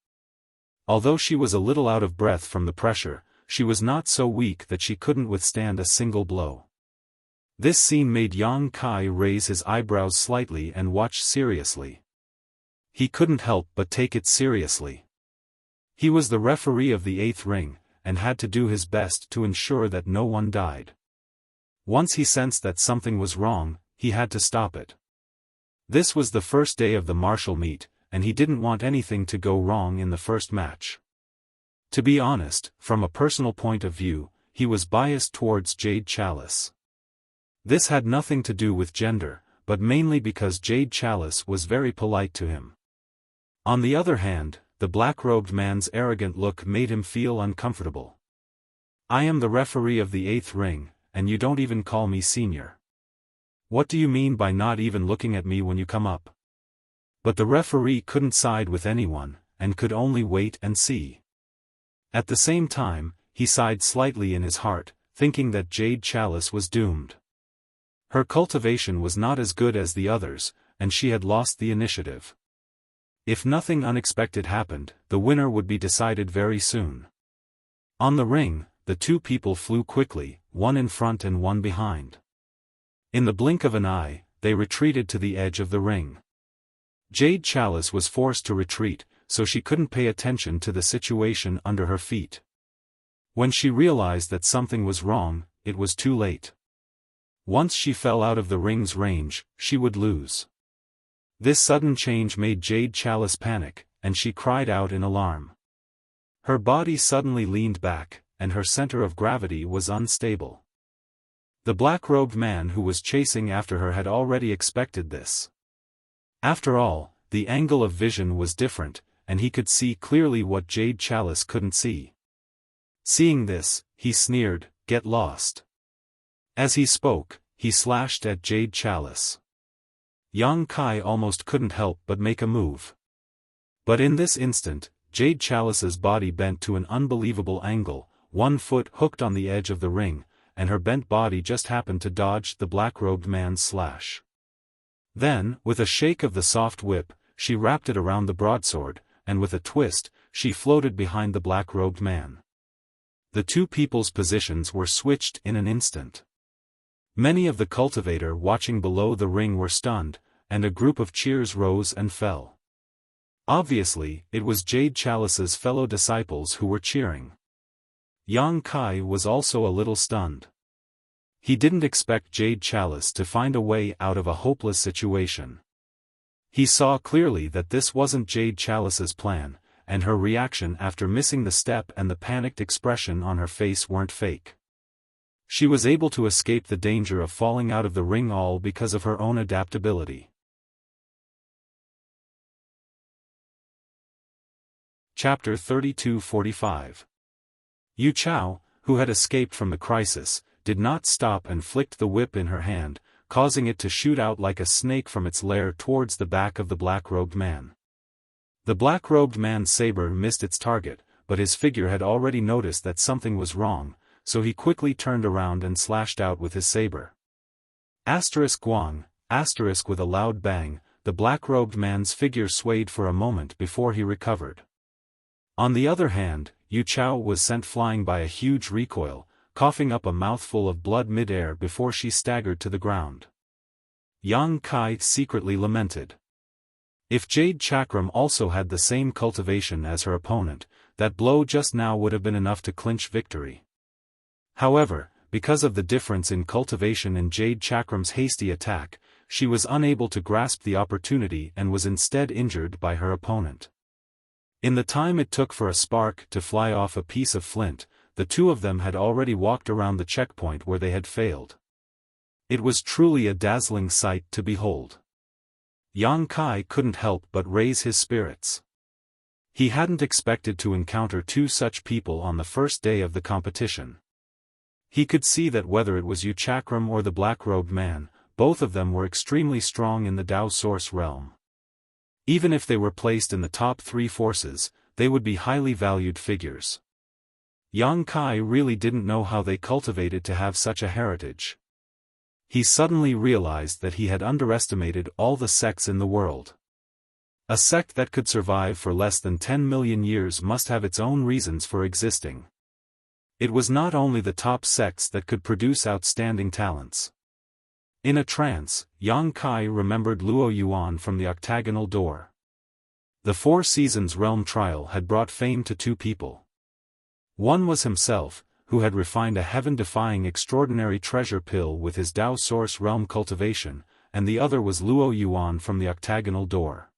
Although she was a little out of breath from the pressure, she was not so weak that she couldn't withstand a single blow. This scene made Yang Kai raise his eyebrows slightly and watch seriously. He couldn't help but take it seriously. He was the referee of the 8th ring, and had to do his best to ensure that no one died. Once he sensed that something was wrong, he had to stop it. This was the first day of the martial meet, and he didn't want anything to go wrong in the first match. To be honest, from a personal point of view, he was biased towards Jade Chalice. This had nothing to do with gender, but mainly because Jade Chalice was very polite to him. On the other hand, the black-robed man's arrogant look made him feel uncomfortable. "I am the referee of the 8th ring, and you don't even call me senior. What do you mean by not even looking at me when you come up?" But the referee couldn't side with anyone, and could only wait and see. At the same time, he sighed slightly in his heart, thinking that Jade Chalice was doomed. Her cultivation was not as good as the others, and she had lost the initiative. If nothing unexpected happened, the winner would be decided very soon. On the ring, the two people flew quickly, one in front and one behind. In the blink of an eye, they retreated to the edge of the ring. Jade Chalice was forced to retreat, so she couldn't pay attention to the situation under her feet. When she realized that something was wrong, it was too late. Once she fell out of the ring's range, she would lose. This sudden change made Jade Chalice panic, and she cried out in alarm. Her body suddenly leaned back, and her center of gravity was unstable. The black-robed man who was chasing after her had already expected this. After all, the angle of vision was different, and he could see clearly what Jade Chalice couldn't see. Seeing this, he sneered, "Get lost." As he spoke, he slashed at Jade Chalice. Yang Kai almost couldn't help but make a move. But in this instant, Jade Chalice's body bent to an unbelievable angle, one foot hooked on the edge of the ring, and her bent body just happened to dodge the black-robed man's slash. Then, with a shake of the soft whip, she wrapped it around the broadsword, and with a twist, she floated behind the black-robed man. The two people's positions were switched in an instant. Many of the cultivator watching below the ring were stunned, and a group of cheers rose and fell. Obviously, it was Jade Chalice's fellow disciples who were cheering. Yang Kai was also a little stunned. He didn't expect Jade Chalice to find a way out of a hopeless situation. He saw clearly that this wasn't Jade Chalice's plan, and her reaction after missing the step and the panicked expression on her face weren't fake. She was able to escape the danger of falling out of the ring all because of her own adaptability. Chapter 32:45. Yu Chao, who had escaped from the crisis, did not stop and flicked the whip in her hand, causing it to shoot out like a snake from its lair towards the back of the black-robed man. The black-robed man's saber missed its target, but his figure had already noticed that something was wrong, so he quickly turned around and slashed out with his saber. Guang, with a loud bang, the black-robed man's figure swayed for a moment before he recovered. On the other hand, Yu Chao was sent flying by a huge recoil, coughing up a mouthful of blood mid-air before she staggered to the ground. Yang Kai secretly lamented. If Jade Chakram also had the same cultivation as her opponent, that blow just now would have been enough to clinch victory. However, because of the difference in cultivation and Jade Chakram's hasty attack, she was unable to grasp the opportunity and was instead injured by her opponent. In the time it took for a spark to fly off a piece of flint, the two of them had already walked around the checkpoint where they had failed. It was truly a dazzling sight to behold. Yang Kai couldn't help but raise his spirits. He hadn't expected to encounter two such people on the first day of the competition. He could see that whether it was Yu Chakram or the black-robed man, both of them were extremely strong in the Tao Source realm. Even if they were placed in the top 3 forces, they would be highly valued figures. Yang Kai really didn't know how they cultivated to have such a heritage. He suddenly realized that he had underestimated all the sects in the world. A sect that could survive for less than 10 million years must have its own reasons for existing. It was not only the top sects that could produce outstanding talents. In a trance, Yang Kai remembered Luo Yuan from the octagonal door. The 4 Seasons realm trial had brought fame to 2 people. One was himself, who had refined a heaven-defying extraordinary treasure pill with his Dao Source Realm cultivation, and the other was Luo Yuan from the Octagonal Door.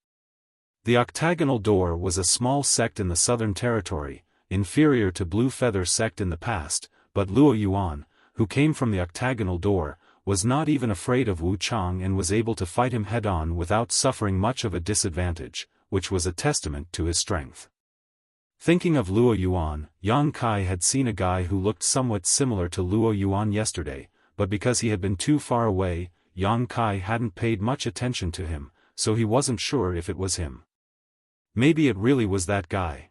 The Octagonal Door was a small sect in the Southern Territory, inferior to Blue Feather sect in the past, but Luo Yuan, who came from the Octagonal Door, was not even afraid of Wu Chang and was able to fight him head-on without suffering much of a disadvantage, which was a testament to his strength. Thinking of Luo Yuan, Yang Kai had seen a guy who looked somewhat similar to Luo Yuan yesterday, but because he had been too far away, Yang Kai hadn't paid much attention to him, so he wasn't sure if it was him. Maybe it really was that guy.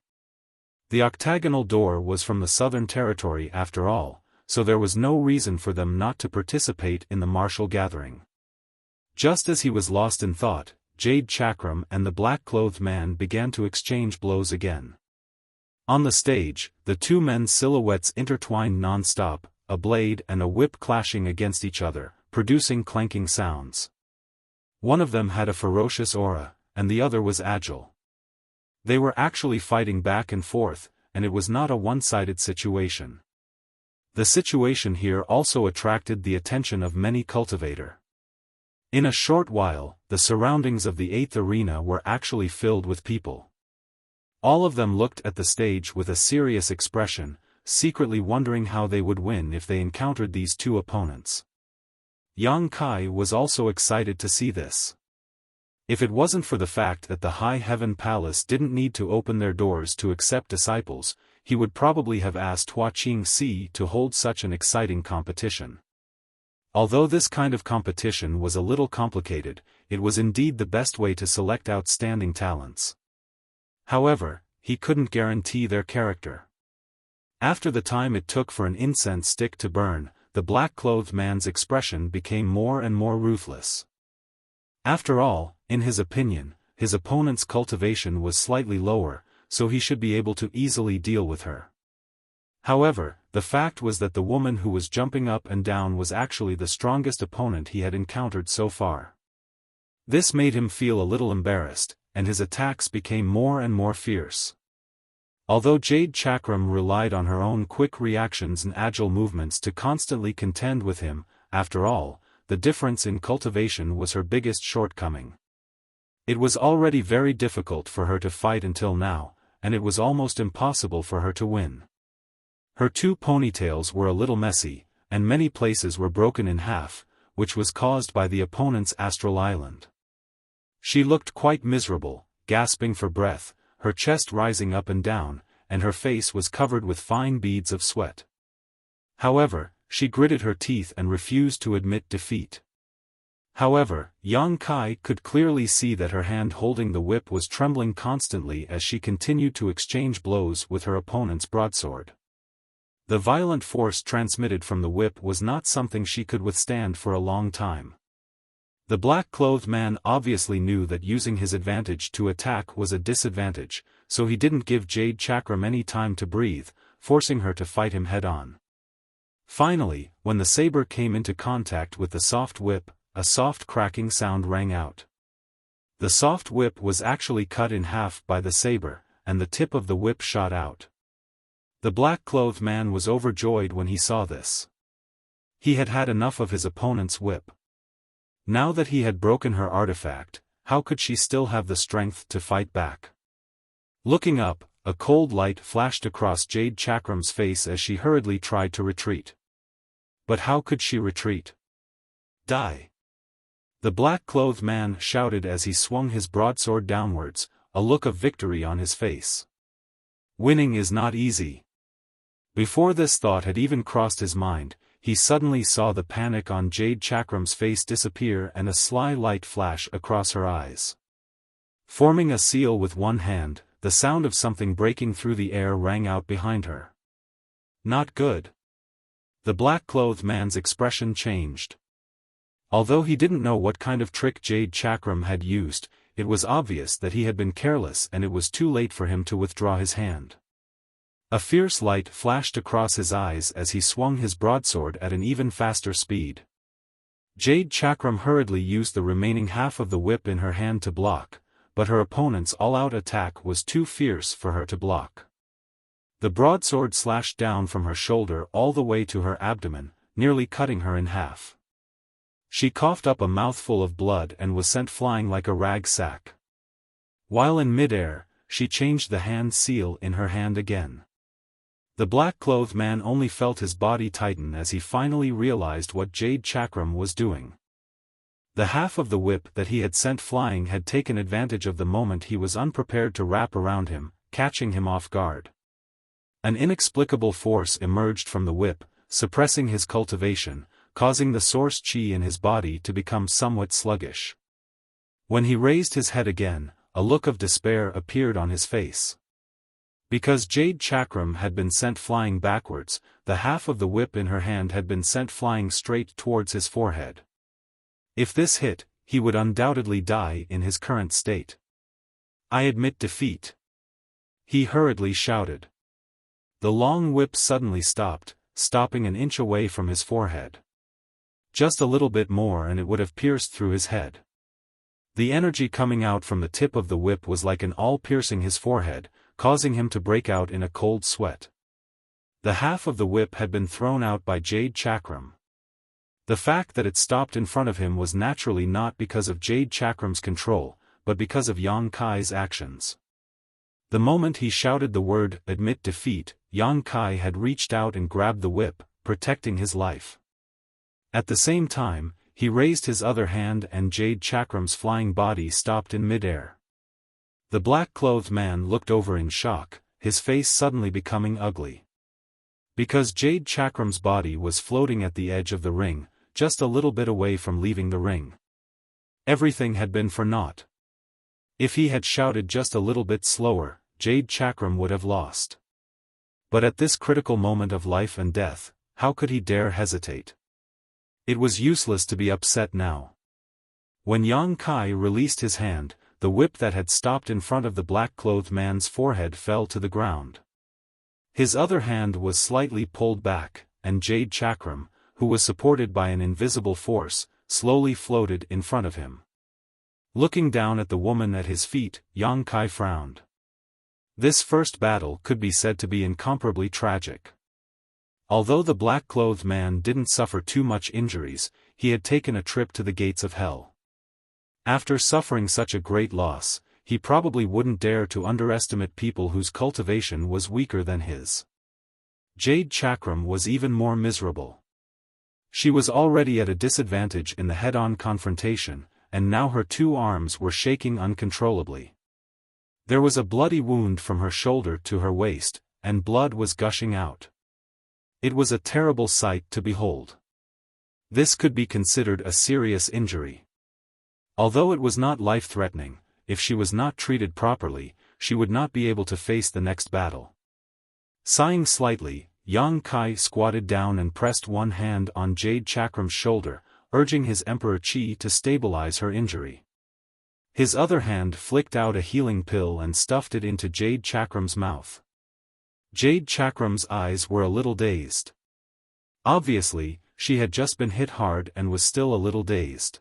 The Octagonal Door was from the Southern Territory after all, so there was no reason for them not to participate in the martial gathering. Just as he was lost in thought, Jade Chakram and the black-clothed man began to exchange blows again. On the stage, the two men's silhouettes intertwined non-stop, a blade and a whip clashing against each other, producing clanking sounds. One of them had a ferocious aura, and the other was agile. They were actually fighting back and forth, and it was not a one-sided situation. The situation here also attracted the attention of many cultivator. In a short while, the surroundings of the 8th arena were actually filled with people. All of them looked at the stage with a serious expression, secretly wondering how they would win if they encountered these two opponents. Yang Kai was also excited to see this. If it wasn't for the fact that the High Heaven Palace didn't need to open their doors to accept disciples, he would probably have asked Hua Qingxi to hold such an exciting competition. Although this kind of competition was a little complicated, it was indeed the best way to select outstanding talents. However, he couldn't guarantee their character. After the time it took for an incense stick to burn, the black-clothed man's expression became more and more ruthless. After all, in his opinion, his opponent's cultivation was slightly lower, so he should be able to easily deal with her. However, the fact was that the woman who was jumping up and down was actually the strongest opponent he had encountered so far. This made him feel a little embarrassed, and his attacks became more and more fierce. Although Jade Chakram relied on her own quick reactions and agile movements to constantly contend with him, after all, the difference in cultivation was her biggest shortcoming. It was already very difficult for her to fight until now, and it was almost impossible for her to win. Her two ponytails were a little messy, and many places were broken in half, which was caused by the opponent's astral island. She looked quite miserable, gasping for breath, her chest rising up and down, and her face was covered with fine beads of sweat. However, she gritted her teeth and refused to admit defeat. However, Yang Kai could clearly see that her hand holding the whip was trembling constantly as she continued to exchange blows with her opponent's broadsword. The violent force transmitted from the whip was not something she could withstand for a long time. The black-clothed man obviously knew that using his advantage to attack was a disadvantage, so he didn't give Jade Chakram any time to breathe, forcing her to fight him head-on. Finally, when the saber came into contact with the soft whip, a soft cracking sound rang out. The soft whip was actually cut in half by the saber, and the tip of the whip shot out. The black-clothed man was overjoyed when he saw this. He had had enough of his opponent's whip. Now that he had broken her artifact, how could she still have the strength to fight back? Looking up, a cold light flashed across Jade Chakram's face as she hurriedly tried to retreat. But how could she retreat? Die! The black-clothed man shouted as he swung his broadsword downwards, a look of victory on his face. Winning is not easy. Before this thought had even crossed his mind, he suddenly saw the panic on Jade Chakram's face disappear and a sly light flash across her eyes. Forming a seal with one hand, the sound of something breaking through the air rang out behind her. Not good. The black-clothed man's expression changed. Although he didn't know what kind of trick Jade Chakram had used, it was obvious that he had been careless and it was too late for him to withdraw his hand. A fierce light flashed across his eyes as he swung his broadsword at an even faster speed. Jade Chakram hurriedly used the remaining half of the whip in her hand to block, but her opponent's all-out attack was too fierce for her to block. The broadsword slashed down from her shoulder all the way to her abdomen, nearly cutting her in half. She coughed up a mouthful of blood and was sent flying like a rag sack. While in midair, she changed the hand seal in her hand again. The black-clothed man only felt his body tighten as he finally realized what Jade Chakram was doing. The half of the whip that he had sent flying had taken advantage of the moment he was unprepared to wrap around him, catching him off guard. An inexplicable force emerged from the whip, suppressing his cultivation, causing the source chi in his body to become somewhat sluggish. When he raised his head again, a look of despair appeared on his face. Because Jade Chakram had been sent flying backwards, the half of the whip in her hand had been sent flying straight towards his forehead. If this hit, he would undoubtedly die in his current state. "I admit defeat," he hurriedly shouted. The long whip suddenly stopped, stopping an inch away from his forehead. Just a little bit more and it would have pierced through his head. The energy coming out from the tip of the whip was like an awl piercing his forehead, causing him to break out in a cold sweat. The half of the whip had been thrown out by Jade Chakram. The fact that it stopped in front of him was naturally not because of Jade Chakram's control, but because of Yang Kai's actions. The moment he shouted the word, "admit defeat," Yang Kai had reached out and grabbed the whip, protecting his life. At the same time, he raised his other hand and Jade Chakram's flying body stopped in midair. The black-clothed man looked over in shock, his face suddenly becoming ugly. Because Jade Chakram's body was floating at the edge of the ring, just a little bit away from leaving the ring. Everything had been for naught. If he had shouted just a little bit slower, Jade Chakram would have lost. But at this critical moment of life and death, how could he dare hesitate? It was useless to be upset now. When Yang Kai released his hand, the whip that had stopped in front of the black-clothed man's forehead fell to the ground. His other hand was slightly pulled back, and Jade Chakram, who was supported by an invisible force, slowly floated in front of him. Looking down at the woman at his feet, Yang Kai frowned. This first battle could be said to be incomparably tragic. Although the black-clothed man didn't suffer too much injuries, he had taken a trip to the gates of hell. After suffering such a great loss, he probably wouldn't dare to underestimate people whose cultivation was weaker than his. Jade Chakram was even more miserable. She was already at a disadvantage in the head-on confrontation, and now her two arms were shaking uncontrollably. There was a bloody wound from her shoulder to her waist, and blood was gushing out. It was a terrible sight to behold. This could be considered a serious injury. Although it was not life-threatening, if she was not treated properly, she would not be able to face the next battle. Sighing slightly, Yang Kai squatted down and pressed one hand on Jade Chakram's shoulder, urging his Emperor Chi to stabilize her injury. His other hand flicked out a healing pill and stuffed it into Jade Chakram's mouth. Jade Chakram's eyes were a little dazed. Obviously, she had just been hit hard and was still a little dazed.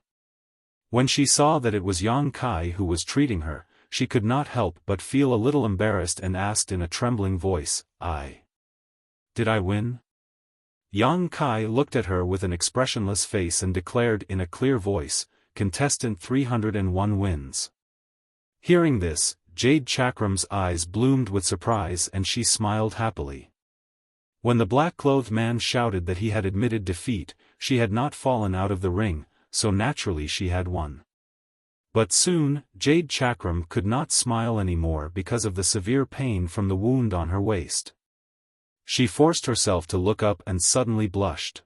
When she saw that it was Yang Kai who was treating her, she could not help but feel a little embarrassed and asked in a trembling voice, Did I win?" Yang Kai looked at her with an expressionless face and declared in a clear voice, "Contestant 301 wins." Hearing this, Jade Chakram's eyes bloomed with surprise and she smiled happily. When the black-clothed man shouted that he had admitted defeat, she had not fallen out of the ring, so naturally she had won. But soon, Jade Chakram could not smile anymore because of the severe pain from the wound on her waist. She forced herself to look up and suddenly blushed.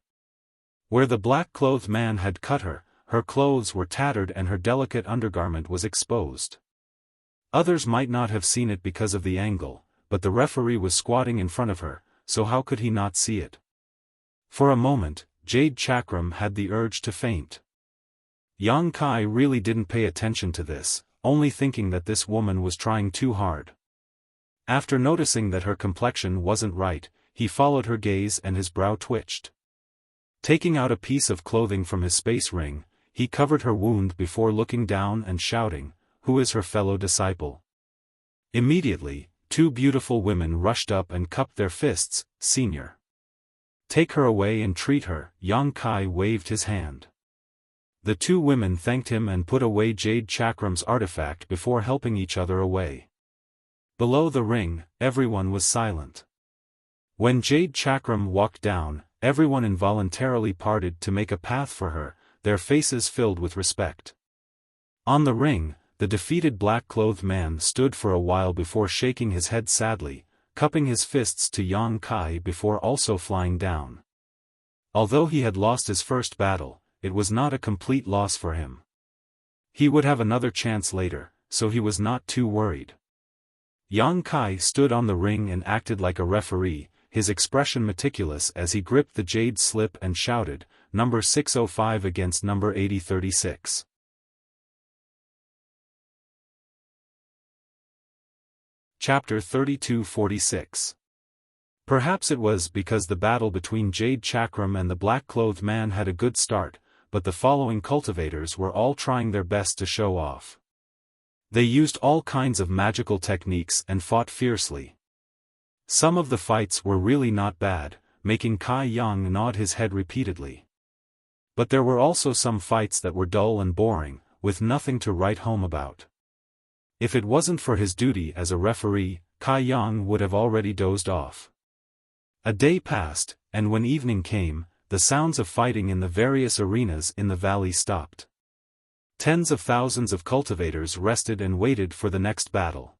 Where the black-clothed man had cut her, her clothes were tattered and her delicate undergarment was exposed. Others might not have seen it because of the angle, but the referee was squatting in front of her, so how could he not see it? For a moment, Jade Chakram had the urge to faint. Yang Kai really didn't pay attention to this, only thinking that this woman was trying too hard. After noticing that her complexion wasn't right, he followed her gaze and his brow twitched. Taking out a piece of clothing from his space ring, he covered her wound before looking down and shouting, "Who is her fellow disciple?" Immediately, two beautiful women rushed up and cupped their fists. "Senior, take her away and treat her." Yang Kai waved his hand. The two women thanked him and put away Jade Chakram's artifact before helping each other away. Below the ring, everyone was silent. When Jade Chakram walked down, everyone involuntarily parted to make a path for her, their faces filled with respect. On the ring, the defeated black-clothed man stood for a while before shaking his head sadly, cupping his fists to Yang Kai before also flying down. Although he had lost his first battle, it was not a complete loss for him. He would have another chance later, so he was not too worried. Yang Kai stood on the ring and acted like a referee, his expression meticulous as he gripped the jade slip and shouted, "Number 605 against number 8036. Chapter 3246. Perhaps it was because the battle between Jade Chakram and the black-clothed man had a good start, but the following cultivators were all trying their best to show off. They used all kinds of magical techniques and fought fiercely. Some of the fights were really not bad, making Kai Yang nod his head repeatedly. But there were also some fights that were dull and boring, with nothing to write home about. If it wasn't for his duty as a referee, Kai Yang would have already dozed off. A day passed, and when evening came, the sounds of fighting in the various arenas in the valley stopped. Tens of thousands of cultivators rested and waited for the next battle.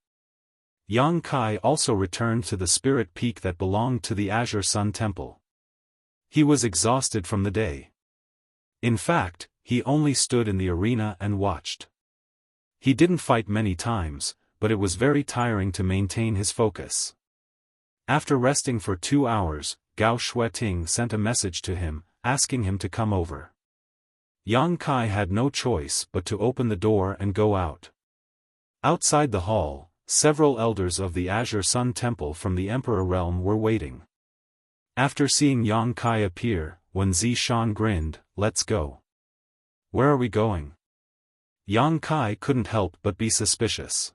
Yang Kai also returned to the spirit peak that belonged to the Azure Sun Temple. He was exhausted from the day. In fact, he only stood in the arena and watched. He didn't fight many times, but it was very tiring to maintain his focus. After resting for 2 hours, Gao Shueting sent a message to him, asking him to come over. Yang Kai had no choice but to open the door and go out. Outside the hall, several elders of the Azure Sun Temple from the Emperor Realm were waiting. After seeing Yang Kai appear, Wen Zishan grinned, "Let's go." "Where are we going?" Yang Kai couldn't help but be suspicious.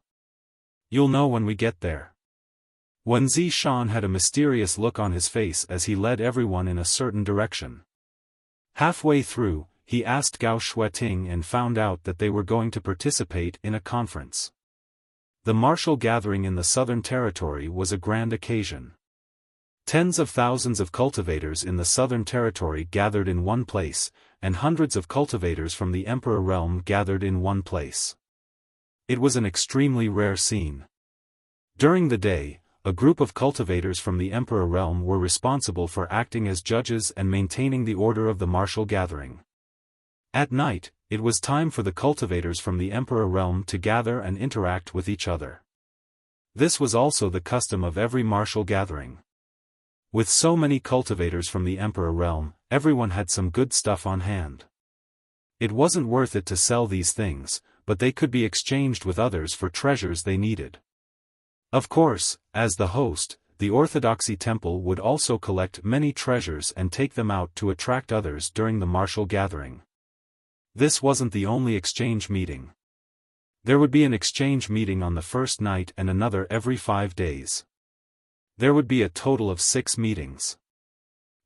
"You'll know when we get there." Wen Zishan had a mysterious look on his face as he led everyone in a certain direction. Halfway through, he asked Gao Shueting and found out that they were going to participate in a conference. The martial gathering in the Southern Territory was a grand occasion. Tens of thousands of cultivators in the Southern Territory gathered in one place, and hundreds of cultivators from the Emperor Realm gathered in one place. It was an extremely rare scene. During the day, a group of cultivators from the Emperor Realm were responsible for acting as judges and maintaining the order of the martial gathering. At night, it was time for the cultivators from the Emperor Realm to gather and interact with each other. This was also the custom of every martial gathering. With so many cultivators from the Emperor Realm, everyone had some good stuff on hand. It wasn't worth it to sell these things, but they could be exchanged with others for treasures they needed. Of course, as the host, the Orthodoxy Temple would also collect many treasures and take them out to attract others during the martial gathering. This wasn't the only exchange meeting. There would be an exchange meeting on the first night and another every 5 days. There would be a total of 6 meetings.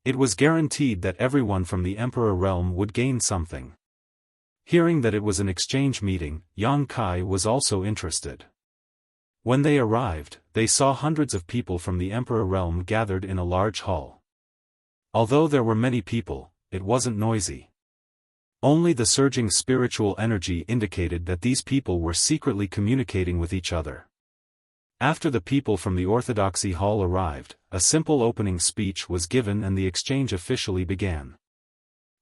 It was guaranteed that everyone from the Emperor Realm would gain something. Hearing that it was an exchange meeting, Yang Kai was also interested. When they arrived, they saw hundreds of people from the Emperor Realm gathered in a large hall. Although there were many people, it wasn't noisy. Only the surging spiritual energy indicated that these people were secretly communicating with each other. After the people from the Orthodoxy Hall arrived, a simple opening speech was given and the exchange officially began.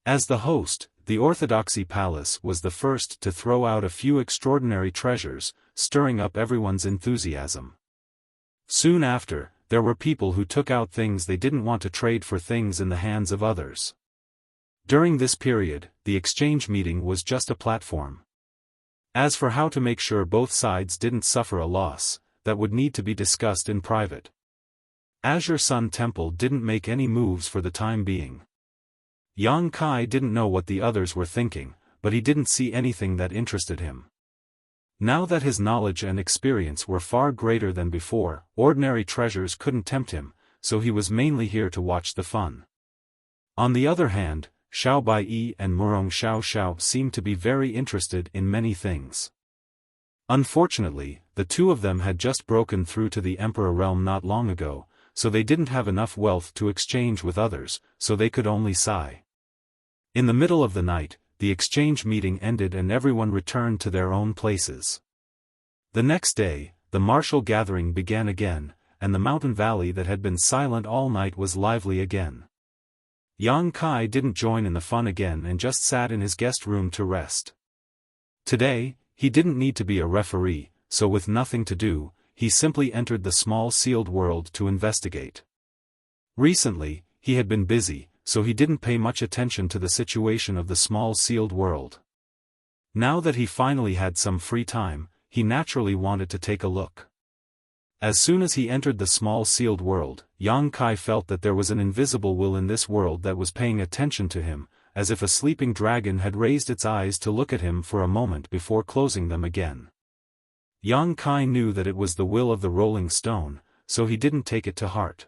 As the host, the Orthodoxy Palace was the first to throw out a few extraordinary treasures, stirring up everyone's enthusiasm. Soon after, there were people who took out things they didn't want to trade for things in the hands of others. During this period, the exchange meeting was just a platform. As for how to make sure both sides didn't suffer a loss, that would need to be discussed in private. Azure Sun Temple didn't make any moves for the time being. Yang Kai didn't know what the others were thinking, but he didn't see anything that interested him. Now that his knowledge and experience were far greater than before, ordinary treasures couldn't tempt him, so he was mainly here to watch the fun. On the other hand, Xiao Baiyi and Murong Xiao seemed to be very interested in many things. Unfortunately, the two of them had just broken through to the Emperor realm not long ago, so they didn't have enough wealth to exchange with others, so they could only sigh. In the middle of the night, the exchange meeting ended and everyone returned to their own places. The next day, the martial gathering began again, and the mountain valley that had been silent all night was lively again. Yang Kai didn't join in the fun again and just sat in his guest room to rest. Today, he didn't need to be a referee, so with nothing to do, he simply entered the small sealed world to investigate. Recently, he had been busy, so he didn't pay much attention to the situation of the small sealed world. Now that he finally had some free time, he naturally wanted to take a look. As soon as he entered the small sealed world, Yang Kai felt that there was an invisible will in this world that was paying attention to him, as if a sleeping dragon had raised its eyes to look at him for a moment before closing them again. Yang Kai knew that it was the will of the rolling stone, so he didn't take it to heart.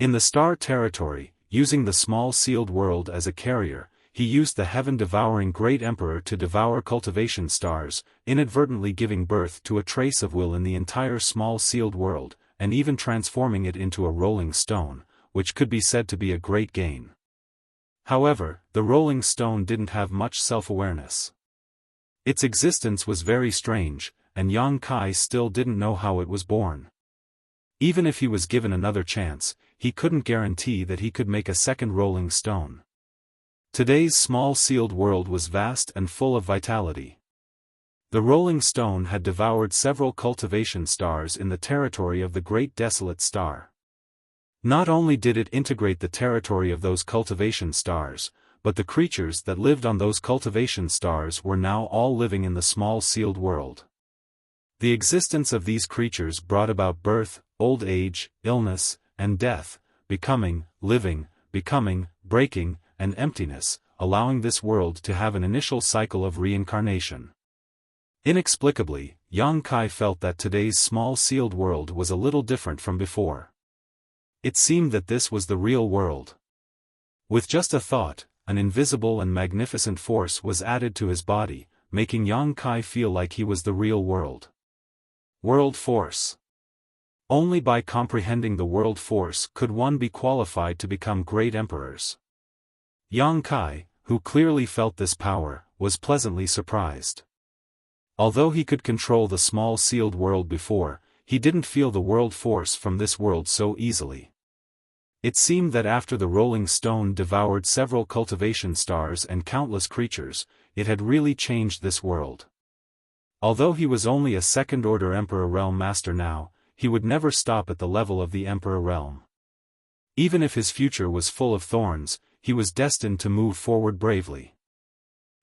In the star territory, using the small sealed world as a carrier, he used the heaven-devouring Great Emperor to devour cultivation stars, inadvertently giving birth to a trace of will in the entire small sealed world, and even transforming it into a rolling stone, which could be said to be a great gain. However, the rolling stone didn't have much self-awareness. Its existence was very strange, and Yang Kai still didn't know how it was born. Even if he was given another chance, he couldn't guarantee that he could make a second rolling stone. Today's small sealed world was vast and full of vitality. The rolling stone had devoured several cultivation stars in the territory of the Great Desolate Star. Not only did it integrate the territory of those cultivation stars, but the creatures that lived on those cultivation stars were now all living in the small sealed world. The existence of these creatures brought about birth, old age, illness, and death, becoming, living, becoming, breaking, and emptiness, allowing this world to have an initial cycle of reincarnation. Inexplicably, Yang Kai felt that today's small sealed world was a little different from before. It seemed that this was the real world. With just a thought, an invisible and magnificent force was added to his body, making Yang Kai feel like he was the real world. World Force. Only by comprehending the world force could one be qualified to become great emperors. Yang Kai, who clearly felt this power, was pleasantly surprised. Although he could control the small sealed world before, he didn't feel the world force from this world so easily. It seemed that after the rolling stone devoured several cultivation stars and countless creatures, it had really changed this world. Although he was only a second-order Emperor Realm Master now, he would never stop at the level of the Emperor Realm. Even if his future was full of thorns, he was destined to move forward bravely.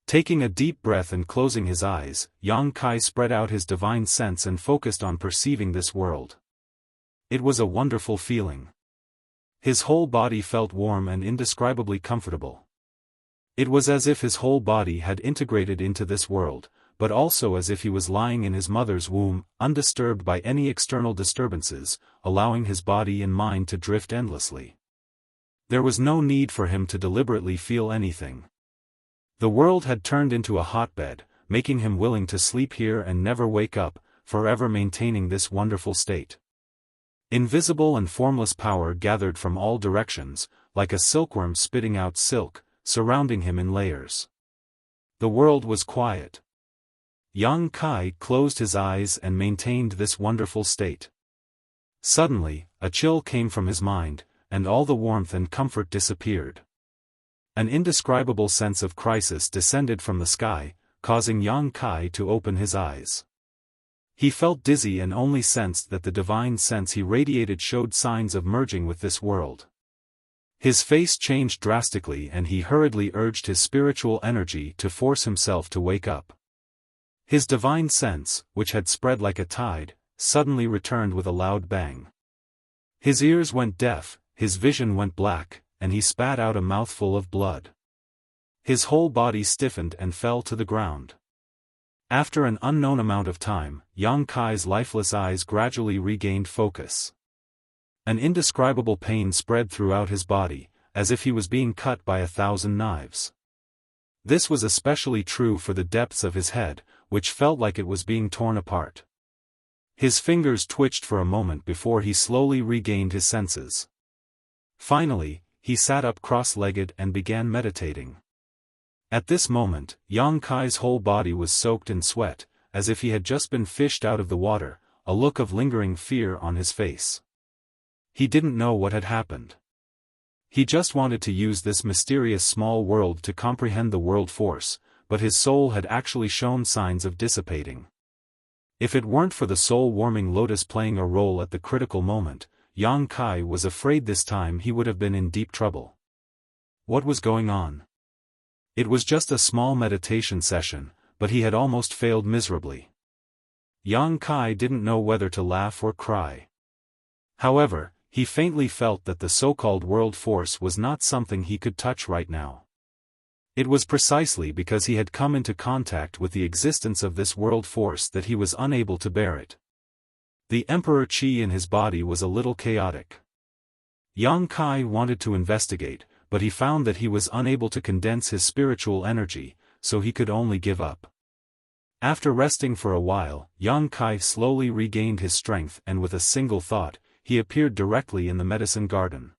Taking a deep breath and closing his eyes, Yang Kai spread out his divine sense and focused on perceiving this world. It was a wonderful feeling. His whole body felt warm and indescribably comfortable. It was as if his whole body had integrated into this world, but also as if he was lying in his mother's womb, undisturbed by any external disturbances, allowing his body and mind to drift endlessly. There was no need for him to deliberately feel anything. The world had turned into a hotbed, making him willing to sleep here and never wake up, forever maintaining this wonderful state. Invisible and formless power gathered from all directions, like a silkworm spitting out silk, surrounding him in layers. The world was quiet. Yang Kai closed his eyes and maintained this wonderful state. Suddenly, a chill came from his mind, and all the warmth and comfort disappeared. An indescribable sense of crisis descended from the sky, causing Yang Kai to open his eyes. He felt dizzy and only sensed that the divine sense he radiated showed signs of merging with this world. His face changed drastically and he hurriedly urged his spiritual energy to force himself to wake up. His divine sense, which had spread like a tide, suddenly returned with a loud bang. His ears went deaf, his vision went black, and he spat out a mouthful of blood. His whole body stiffened and fell to the ground. After an unknown amount of time, Yang Kai's lifeless eyes gradually regained focus. An indescribable pain spread throughout his body, as if he was being cut by 1,000 knives. This was especially true for the depths of his head, which felt like it was being torn apart. His fingers twitched for a moment before he slowly regained his senses. Finally, he sat up cross-legged and began meditating. At this moment, Yang Kai's whole body was soaked in sweat, as if he had just been fished out of the water, a look of lingering fear on his face. He didn't know what had happened. He just wanted to use this mysterious small world to comprehend the world force, but his soul had actually shown signs of dissipating. If it weren't for the soul-warming lotus playing a role at the critical moment, Yang Kai was afraid this time he would have been in deep trouble. What was going on? It was just a small meditation session, but he had almost failed miserably. Yang Kai didn't know whether to laugh or cry. However, he faintly felt that the so-called world force was not something he could touch right now. It was precisely because he had come into contact with the existence of this world force that he was unable to bear it. The Emperor Qi in his body was a little chaotic. Yang Kai wanted to investigate, but he found that he was unable to condense his spiritual energy, so he could only give up. After resting for a while, Yang Kai slowly regained his strength and with a single thought, he appeared directly in the medicine garden.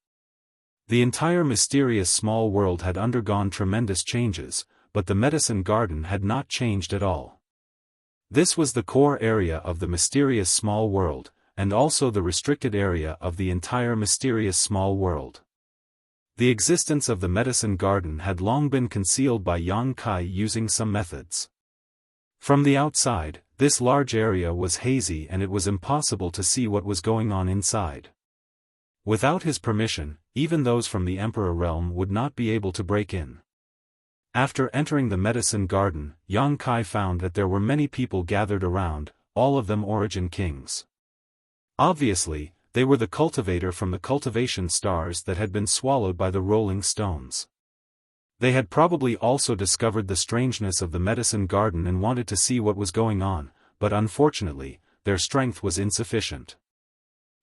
The entire mysterious small world had undergone tremendous changes, but the medicine garden had not changed at all. This was the core area of the mysterious small world, and also the restricted area of the entire mysterious small world. The existence of the medicine garden had long been concealed by Yang Kai using some methods. From the outside, this large area was hazy and it was impossible to see what was going on inside. Without his permission, even those from the Emperor realm would not be able to break in. After entering the medicine garden, Yang Kai found that there were many people gathered around, all of them origin kings. Obviously, they were the cultivator from the cultivation stars that had been swallowed by the rolling stones. They had probably also discovered the strangeness of the medicine garden and wanted to see what was going on, but unfortunately, their strength was insufficient.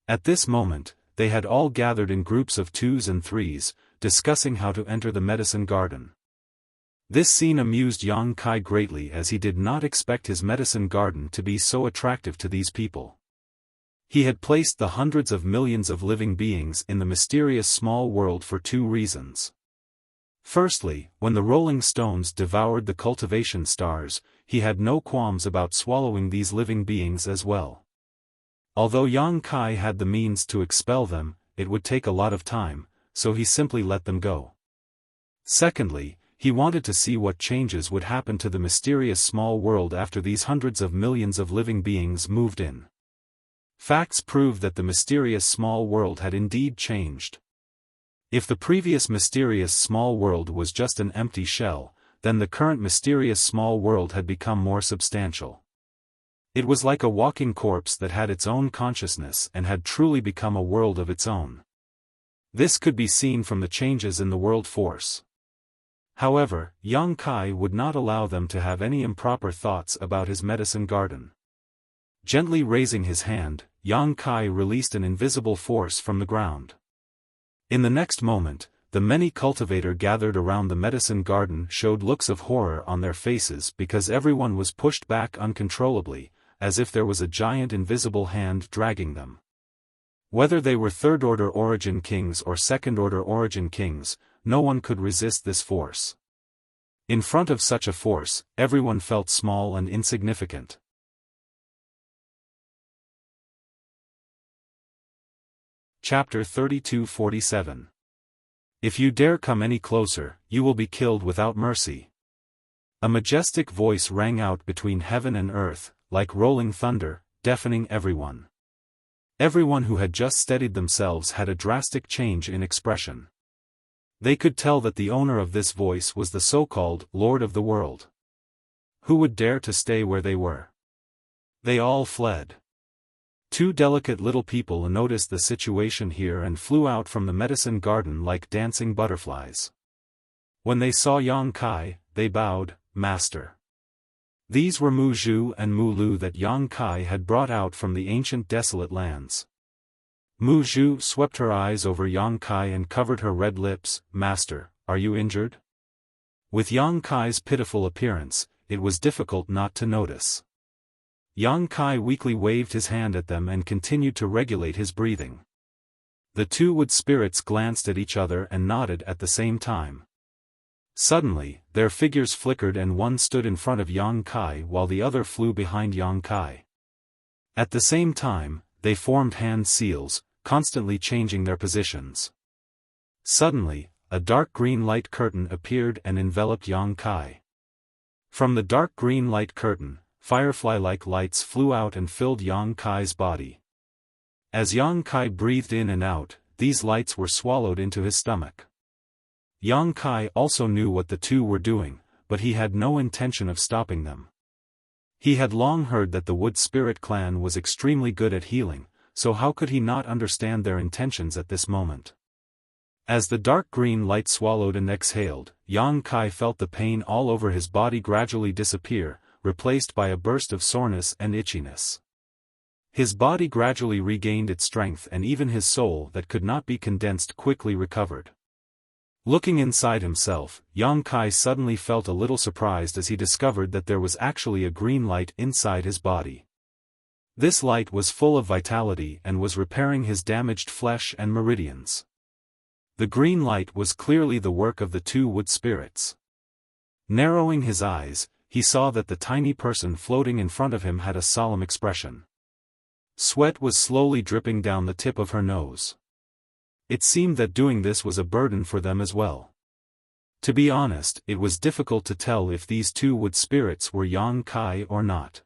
At this moment, they had all gathered in groups of 2s and 3s, discussing how to enter the medicine garden. This scene amused Yang Kai greatly as he did not expect his medicine garden to be so attractive to these people. He had placed the hundreds of millions of living beings in the mysterious small world for 2 reasons. Firstly, when the rolling stones devoured the cultivation stars, he had no qualms about swallowing these living beings as well. Although Yang Kai had the means to expel them, it would take a lot of time, so he simply let them go. Secondly, he wanted to see what changes would happen to the mysterious small world after these hundreds of millions of living beings moved in. Facts proved that the mysterious small world had indeed changed. If the previous mysterious small world was just an empty shell, then the current mysterious small world had become more substantial. It was like a walking corpse that had its own consciousness and had truly become a world of its own. This could be seen from the changes in the world force. However, Yang Kai would not allow them to have any improper thoughts about his medicine garden. Gently raising his hand, Yang Kai released an invisible force from the ground. In the next moment, the many cultivators gathered around the medicine garden showed looks of horror on their faces because everyone was pushed back uncontrollably, as if there was a giant invisible hand dragging them. Whether they were third-order origin kings or second-order origin kings, no one could resist this force. In front of such a force, everyone felt small and insignificant. Chapter 32-47. If you dare come any closer, you will be killed without mercy. A majestic voice rang out between heaven and earth, like rolling thunder, deafening everyone. Everyone who had just steadied themselves had a drastic change in expression. They could tell that the owner of this voice was the so-called Lord of the World. Who would dare to stay where they were? They all fled. 2 delicate little people noticed the situation here and flew out from the medicine garden like dancing butterflies. When they saw Yang Kai, they bowed, "Master." These were Mu Zhu and Mu Lu that Yang Kai had brought out from the ancient desolate lands. Mu Zhu swept her eyes over Yang Kai and covered her red lips. "Master, are you injured?" With Yang Kai's pitiful appearance, it was difficult not to notice. Yang Kai weakly waved his hand at them and continued to regulate his breathing. The two wood spirits glanced at each other and nodded at the same time. Suddenly, their figures flickered and one stood in front of Yang Kai while the other flew behind Yang Kai. At the same time, they formed hand seals, constantly changing their positions. Suddenly, a dark green light curtain appeared and enveloped Yang Kai. From the dark green light curtain, firefly-like lights flew out and filled Yang Kai's body. As Yang Kai breathed in and out, these lights were swallowed into his stomach. Yang Kai also knew what the two were doing, but he had no intention of stopping them. He had long heard that the Wood Spirit clan was extremely good at healing, so how could he not understand their intentions at this moment? As the dark green light swallowed and exhaled, Yang Kai felt the pain all over his body gradually disappear, replaced by a burst of soreness and itchiness. His body gradually regained its strength and even his soul that could not be condensed quickly recovered. Looking inside himself, Yang Kai suddenly felt a little surprised as he discovered that there was actually a green light inside his body. This light was full of vitality and was repairing his damaged flesh and meridians. The green light was clearly the work of the two wood spirits. Narrowing his eyes, he saw that the tiny person floating in front of him had a solemn expression. Sweat was slowly dripping down the tip of her nose. It seemed that doing this was a burden for them as well. To be honest, it was difficult to tell if these two wood spirits were Yang Kai or not.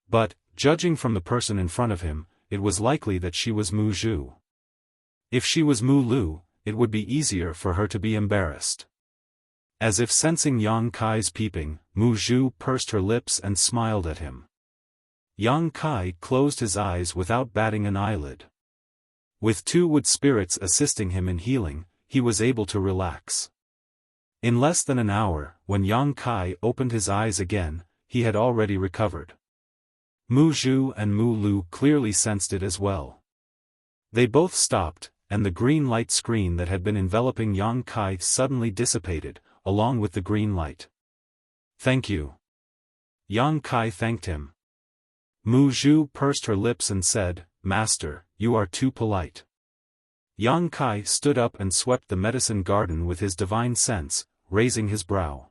But, judging from the person in front of him, it was likely that she was Mu Zhu. If she was Mu Lu, it would be easier for her to be embarrassed. As if sensing Yang Kai's peeping, Mu Zhu pursed her lips and smiled at him. Yang Kai closed his eyes without batting an eyelid. With two wood spirits assisting him in healing, he was able to relax. In less than an hour, when Yang Kai opened his eyes again, he had already recovered. Mu Zhu and Mu Lu clearly sensed it as well. They both stopped, and the green light screen that had been enveloping Yang Kai suddenly dissipated, along with the green light. "Thank you." Yang Kai thanked him. Mu Zhu pursed her lips and said, "Master, you are too polite." Yang Kai stood up and swept the medicine garden with his divine sense, raising his brow.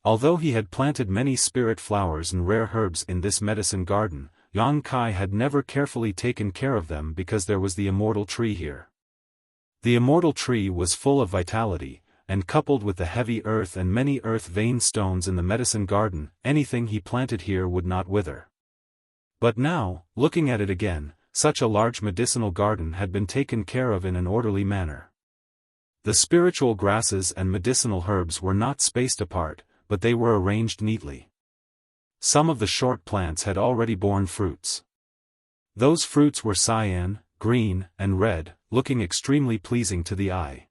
Although he had planted many spirit flowers and rare herbs in this medicine garden, Yang Kai had never carefully taken care of them because there was the immortal tree here. The immortal tree was full of vitality, and coupled with the heavy earth and many earth-vein stones in the medicine garden, anything he planted here would not wither. But now, looking at it again, such a large medicinal garden had been taken care of in an orderly manner. The spiritual grasses and medicinal herbs were not spaced apart, but they were arranged neatly. Some of the short plants had already borne fruits. Those fruits were cyan, green, and red, looking extremely pleasing to the eye.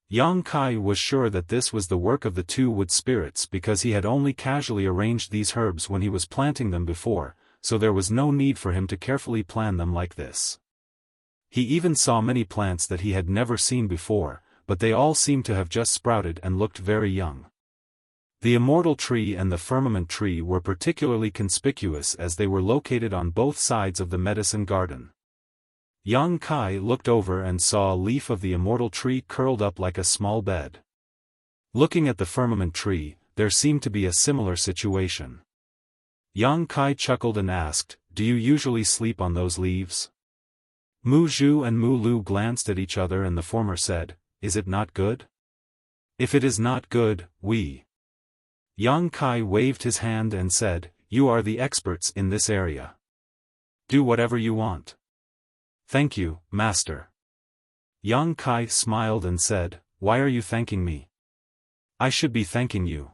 Yang Kai was sure that this was the work of the two wood spirits because he had only casually arranged these herbs when he was planting them before, so there was no need for him to carefully plan them like this. He even saw many plants that he had never seen before, but they all seemed to have just sprouted and looked very young. The immortal tree and the firmament tree were particularly conspicuous as they were located on both sides of the medicine garden. Yang Kai looked over and saw a leaf of the immortal tree curled up like a small bed. Looking at the firmament tree, there seemed to be a similar situation. Yang Kai chuckled and asked, "Do you usually sleep on those leaves?" Mu Zhu and Mu Lu glanced at each other and the former said, "Is it not good?" "If it is not good, we..." Yang Kai waved his hand and said, "You are the experts in this area. Do whatever you want." "Thank you, Master." Yang Kai smiled and said, "Why are you thanking me? I should be thanking you."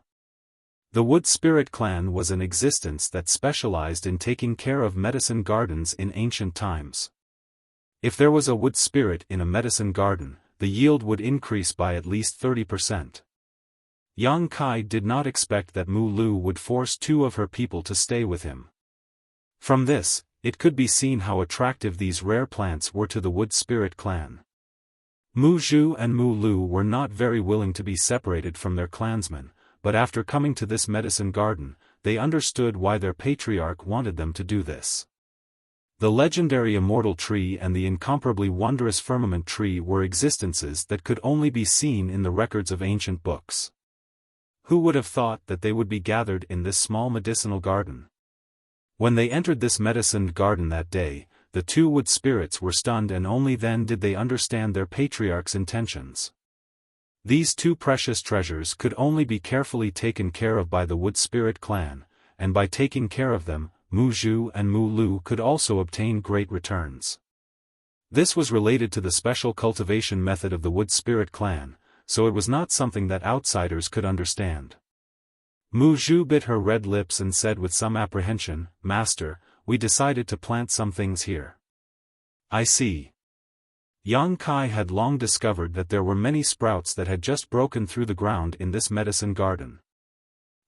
The Wood Spirit clan was an existence that specialized in taking care of medicine gardens in ancient times. If there was a wood spirit in a medicine garden, the yield would increase by at least 30%. Yang Kai did not expect that Mu Lu would force two of her people to stay with him. From this, it could be seen how attractive these rare plants were to the Wood Spirit clan. Mu Zhu and Mu Lu were not very willing to be separated from their clansmen, but after coming to this medicine garden, they understood why their patriarch wanted them to do this. The legendary immortal tree and the incomparably wondrous firmament tree were existences that could only be seen in the records of ancient books. Who would have thought that they would be gathered in this small medicinal garden? When they entered this medicined garden that day, the two wood spirits were stunned, and only then did they understand their patriarch's intentions. These two precious treasures could only be carefully taken care of by the Wood Spirit clan, and by taking care of them, Mu Zhu and Mu Lu could also obtain great returns. This was related to the special cultivation method of the Wood Spirit clan, so it was not something that outsiders could understand. Mu Zhu bit her red lips and said with some apprehension, "Master, we decided to plant some things here." "I see." Yang Kai had long discovered that there were many sprouts that had just broken through the ground in this medicine garden.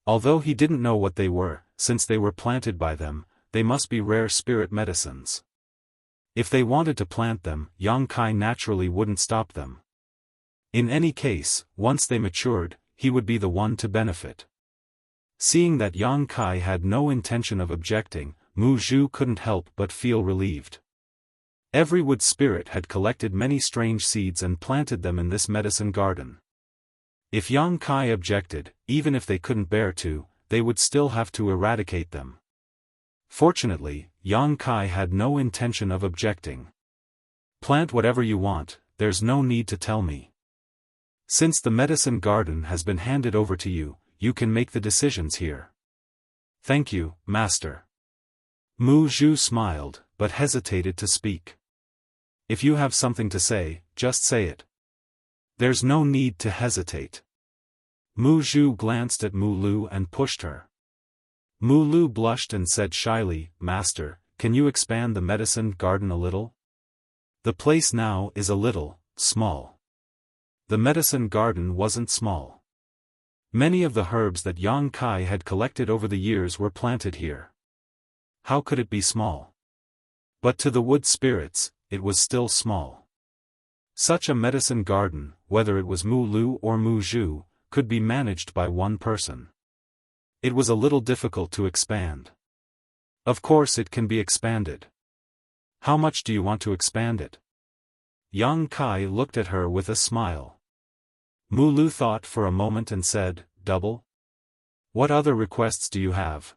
Although he didn't know what they were, since they were planted by them, they must be rare spirit medicines. If they wanted to plant them, Yang Kai naturally wouldn't stop them. In any case, once they matured, he would be the one to benefit. Seeing that Yang Kai had no intention of objecting, Mu Zhu couldn't help but feel relieved. Every wood spirit had collected many strange seeds and planted them in this medicine garden. If Yang Kai objected, even if they couldn't bear to, they would still have to eradicate them. Fortunately, Yang Kai had no intention of objecting. "Plant whatever you want, there's no need to tell me. Since the medicine garden has been handed over to you, you can make the decisions here." "Thank you, Master." Mu Zhu smiled, but hesitated to speak. "If you have something to say, just say it. There's no need to hesitate." Mu Zhu glanced at Mu Lu and pushed her. Mu Lu blushed and said shyly, "Master, can you expand the medicine garden a little? The place now is a little small." The medicine garden wasn't small. Many of the herbs that Yang Kai had collected over the years were planted here. How could it be small? But to the wood spirits, it was still small. Such a medicine garden, whether it was Mu Lu or Mu Zhu, could be managed by one person. It was a little difficult to expand. "Of course it can be expanded. How much do you want to expand it?" Yang Kai looked at her with a smile. Mu Lu thought for a moment and said, "Double? What other requests do you have?"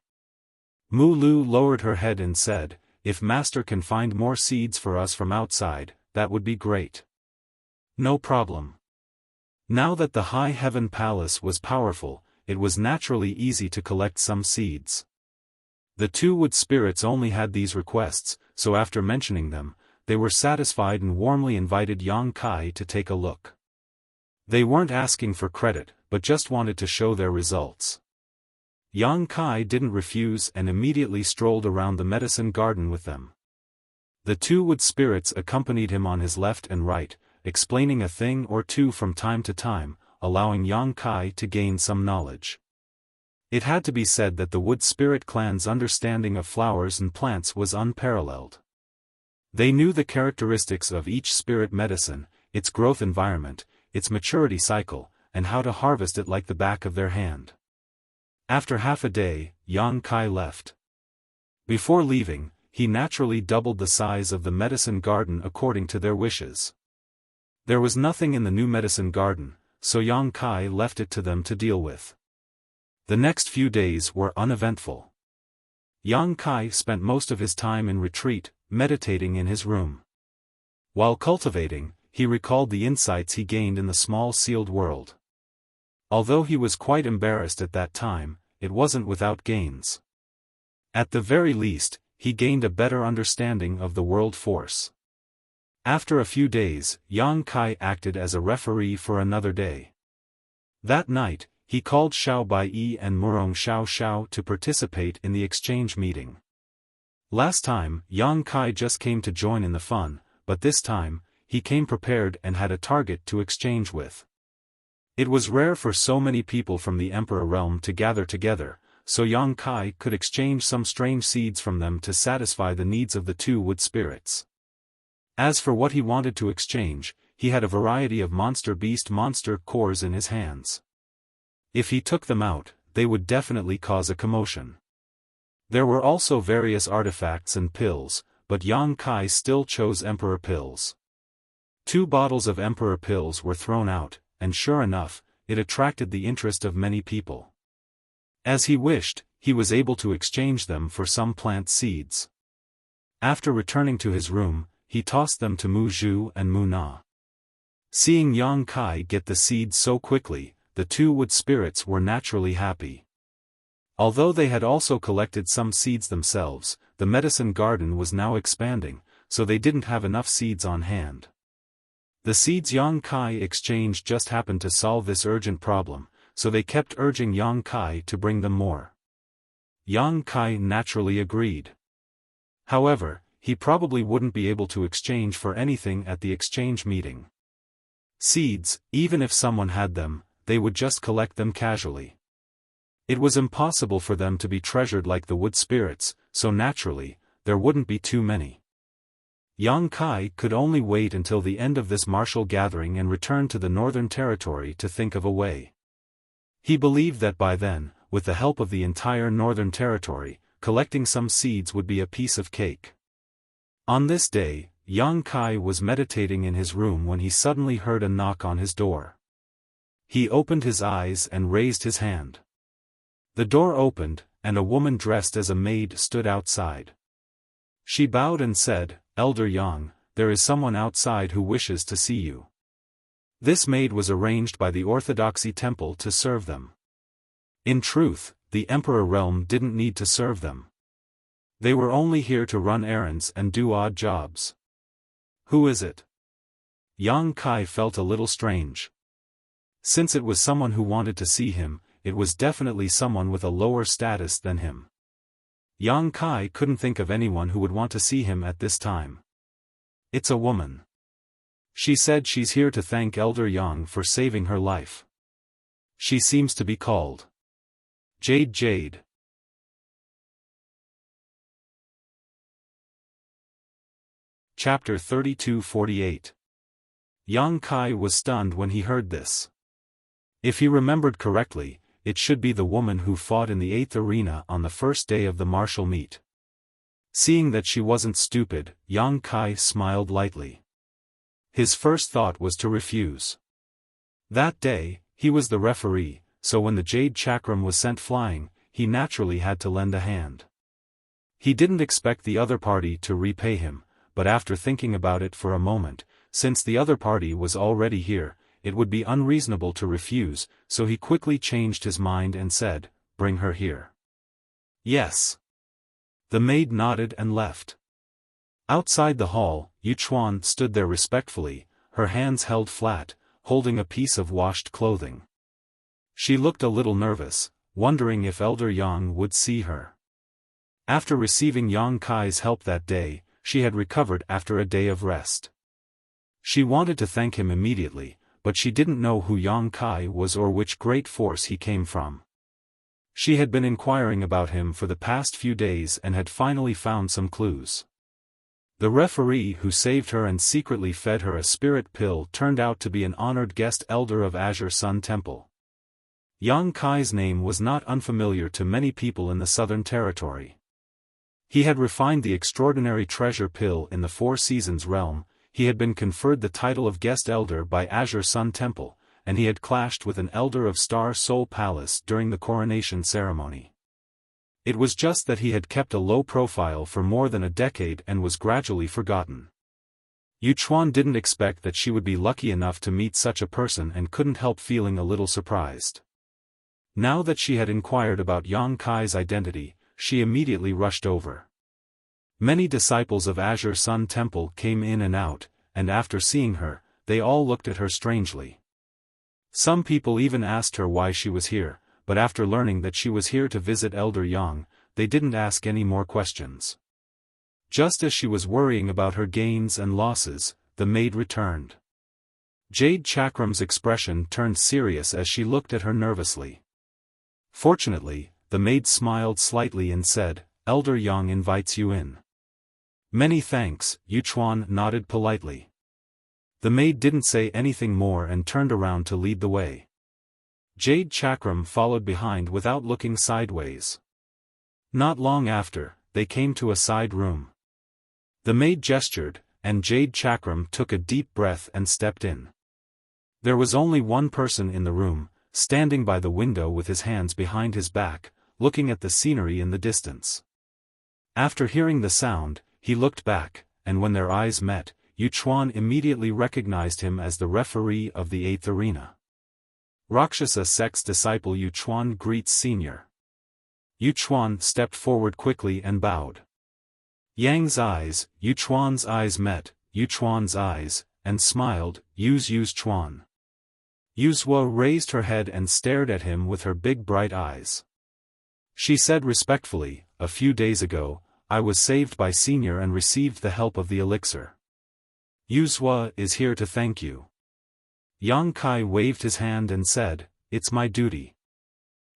Mu Lu lowered her head and said, "If Master can find more seeds for us from outside, that would be great." "No problem." Now that the High Heaven Palace was powerful, it was naturally easy to collect some seeds. The two wood spirits only had these requests, so after mentioning them, they were satisfied and warmly invited Yang Kai to take a look. They weren't asking for credit, but just wanted to show their results. Yang Kai didn't refuse and immediately strolled around the medicine garden with them. The two wood spirits accompanied him on his left and right, explaining a thing or two from time to time, allowing Yang Kai to gain some knowledge. It had to be said that the Wood Spirit clan's understanding of flowers and plants was unparalleled. They knew the characteristics of each spirit medicine, its growth environment, its maturity cycle, and how to harvest it like the back of their hand. After half a day, Yang Kai left. Before leaving, he naturally doubled the size of the medicine garden according to their wishes. There was nothing in the new medicine garden, so Yang Kai left it to them to deal with. The next few days were uneventful. Yang Kai spent most of his time in retreat, meditating in his room. While cultivating, he recalled the insights he gained in the small sealed world. Although he was quite embarrassed at that time, it wasn't without gains. At the very least, he gained a better understanding of the world force. After a few days, Yang Kai acted as a referee for another day. That night, he called Xiao Baiyi and Murong Xiao Xiao to participate in the exchange meeting. Last time, Yang Kai just came to join in the fun, but this time, he came prepared and had a target to exchange with. It was rare for so many people from the Emperor realm to gather together, so Yang Kai could exchange some strange seeds from them to satisfy the needs of the two wood spirits. As for what he wanted to exchange, he had a variety of monster cores in his hands. If he took them out, they would definitely cause a commotion. There were also various artifacts and pills, but Yang Kai still chose Emperor pills. 2 bottles of Emperor pills were thrown out, and sure enough, it attracted the interest of many people. As he wished, he was able to exchange them for some plant seeds. After returning to his room, he tossed them to Mu Zhu and Mu Na. Seeing Yang Kai get the seeds so quickly, the two wood spirits were naturally happy. Although they had also collected some seeds themselves, the medicine garden was now expanding, so they didn't have enough seeds on hand. The seeds Yang Kai exchanged just happened to solve this urgent problem, so they kept urging Yang Kai to bring them more. Yang Kai naturally agreed. However, he probably wouldn't be able to exchange for anything at the exchange meeting. Seeds, even if someone had them, they would just collect them casually. It was impossible for them to be treasured like the wood spirits, so naturally, there wouldn't be too many. Yang Kai could only wait until the end of this martial gathering and return to the Northern Territory to think of a way. He believed that by then, with the help of the entire Northern Territory, collecting some seeds would be a piece of cake. On this day, Yang Kai was meditating in his room when he suddenly heard a knock on his door. He opened his eyes and raised his hand. The door opened, and a woman dressed as a maid stood outside. She bowed and said, "Elder Yang, there is someone outside who wishes to see you." This maid was arranged by the Orthodoxy Temple to serve them. In truth, the Emperor realm didn't need to serve them. They were only here to run errands and do odd jobs. Who is it? Yang Kai felt a little strange. Since it was someone who wanted to see him, it was definitely someone with a lower status than him. Yang Kai couldn't think of anyone who would want to see him at this time. It's a woman. She said she's here to thank Elder Yang for saving her life. She seems to be called Jade. Chapter 32-48. Yang Kai was stunned when he heard this. If he remembered correctly, it should be the woman who fought in the 8th arena on the first day of the martial meet. Seeing that she wasn't stupid, Yang Kai smiled lightly. His first thought was to refuse. That day, he was the referee, so when the Jade Chakram was sent flying, he naturally had to lend a hand. He didn't expect the other party to repay him, but after thinking about it for a moment, since the other party was already here, it would be unreasonable to refuse, so he quickly changed his mind and said, "Bring her here." Yes. The maid nodded and left. Outside the hall, Yuchuan stood there respectfully, her hands held flat, holding a piece of washed clothing. She looked a little nervous, wondering if Elder Yang would see her. After receiving Yang Kai's help that day, she had recovered after a day of rest. She wanted to thank him immediately, but she didn't know who Yang Kai was or which great force he came from. She had been inquiring about him for the past few days and had finally found some clues. The referee who saved her and secretly fed her a spirit pill turned out to be an honored guest elder of Azure Sun Temple. Yang Kai's name was not unfamiliar to many people in the Southern Territory. He had refined the extraordinary treasure pill in the Four Seasons realm. He had been conferred the title of Guest Elder by Azure Sun Temple, and he had clashed with an elder of Star Soul Palace during the coronation ceremony. It was just that he had kept a low profile for more than a decade and was gradually forgotten. Yuchuan didn't expect that she would be lucky enough to meet such a person and couldn't help feeling a little surprised. Now that she had inquired about Yang Kai's identity, she immediately rushed over. Many disciples of Azure Sun Temple came in and out, and after seeing her, they all looked at her strangely. Some people even asked her why she was here, but after learning that she was here to visit Elder Yang, they didn't ask any more questions. Just as she was worrying about her gains and losses, the maid returned. Jade Chakram's expression turned serious as she looked at her nervously. Fortunately, the maid smiled slightly and said, "Elder Yang invites you in." "Many thanks," Yuchuan nodded politely. The maid didn't say anything more and turned around to lead the way. Jade Chakram followed behind without looking sideways. Not long after, they came to a side room. The maid gestured, and Jade Chakram took a deep breath and stepped in. There was only one person in the room, standing by the window with his hands behind his back, looking at the scenery in the distance. After hearing the sound, he looked back, and when their eyes met, Yuchuan immediately recognized him as the referee of the 8th arena. Rakshasa sect's disciple Yuchuan greets senior. Yuchuan stepped forward quickly and bowed. Yang's eyes, Yuchuan's eyes met, Yuchuan's eyes, and smiled, Use Chuan. Yuzhua raised her head and stared at him with her big bright eyes. She said respectfully, "A few days ago, I was saved by senior and received the help of the elixir. Yuzhua is here to thank you." Yang Kai waved his hand and said, "It's my duty."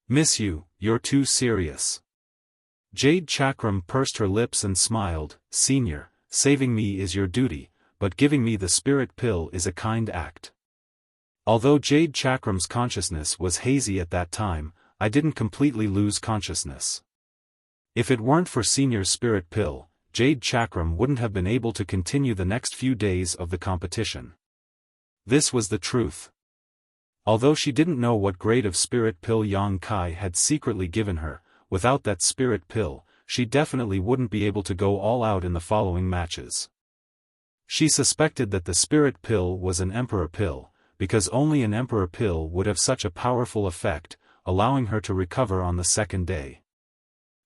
"Miss you, you're too serious." Jade Chakram pursed her lips and smiled, "Senior, saving me is your duty, but giving me the spirit pill is a kind act." Although Jade Chakram's consciousness was hazy at that time, I didn't completely lose consciousness. If it weren't for Senior's spirit pill, Jade Chakram wouldn't have been able to continue the next few days of the competition. This was the truth. Although she didn't know what grade of spirit pill Yang Kai had secretly given her, without that spirit pill, she definitely wouldn't be able to go all out in the following matches. She suspected that the spirit pill was an emperor pill, because only an emperor pill would have such a powerful effect, allowing her to recover on the second day.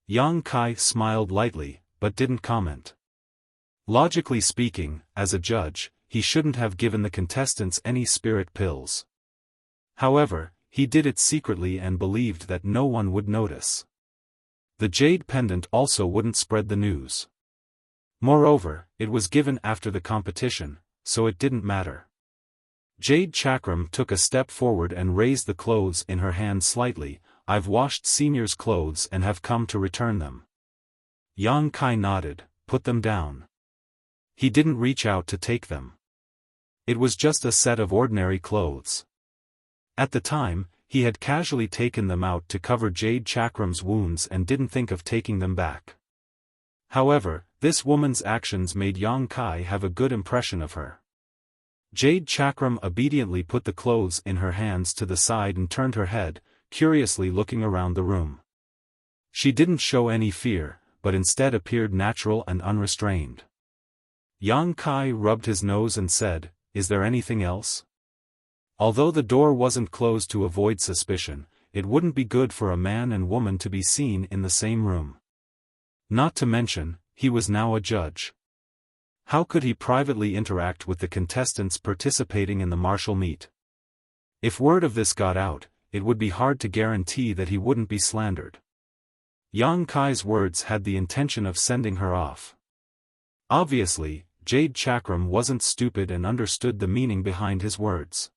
Yang Kai smiled lightly, but didn't comment. Logically speaking, as a judge, he shouldn't have given the contestants any spirit pills. However, he did it secretly and believed that no one would notice. The jade pendant also wouldn't spread the news. Moreover, it was given after the competition, so it didn't matter. Jade Chakram took a step forward and raised the clothes in her hand slightly. "I've washed senior's clothes and have come to return them." Yang Kai nodded, "Put them down." He didn't reach out to take them. It was just a set of ordinary clothes. At the time, he had casually taken them out to cover Jade Chakram's wounds and didn't think of taking them back. However, this woman's actions made Yang Kai have a good impression of her. Jade Chakram obediently put the clothes in her hands to the side and turned her head, curiously looking around the room. She didn't show any fear, but instead appeared natural and unrestrained. Yang Kai rubbed his nose and said, "Is there anything else?" Although the door wasn't closed to avoid suspicion, it wouldn't be good for a man and woman to be seen in the same room. Not to mention, he was now a judge. How could he privately interact with the contestants participating in the martial meet? If word of this got out, it would be hard to guarantee that he wouldn't be slandered. Yang Kai's words had the intention of sending her off. Obviously, Jade Chakram wasn't stupid and understood the meaning behind his words.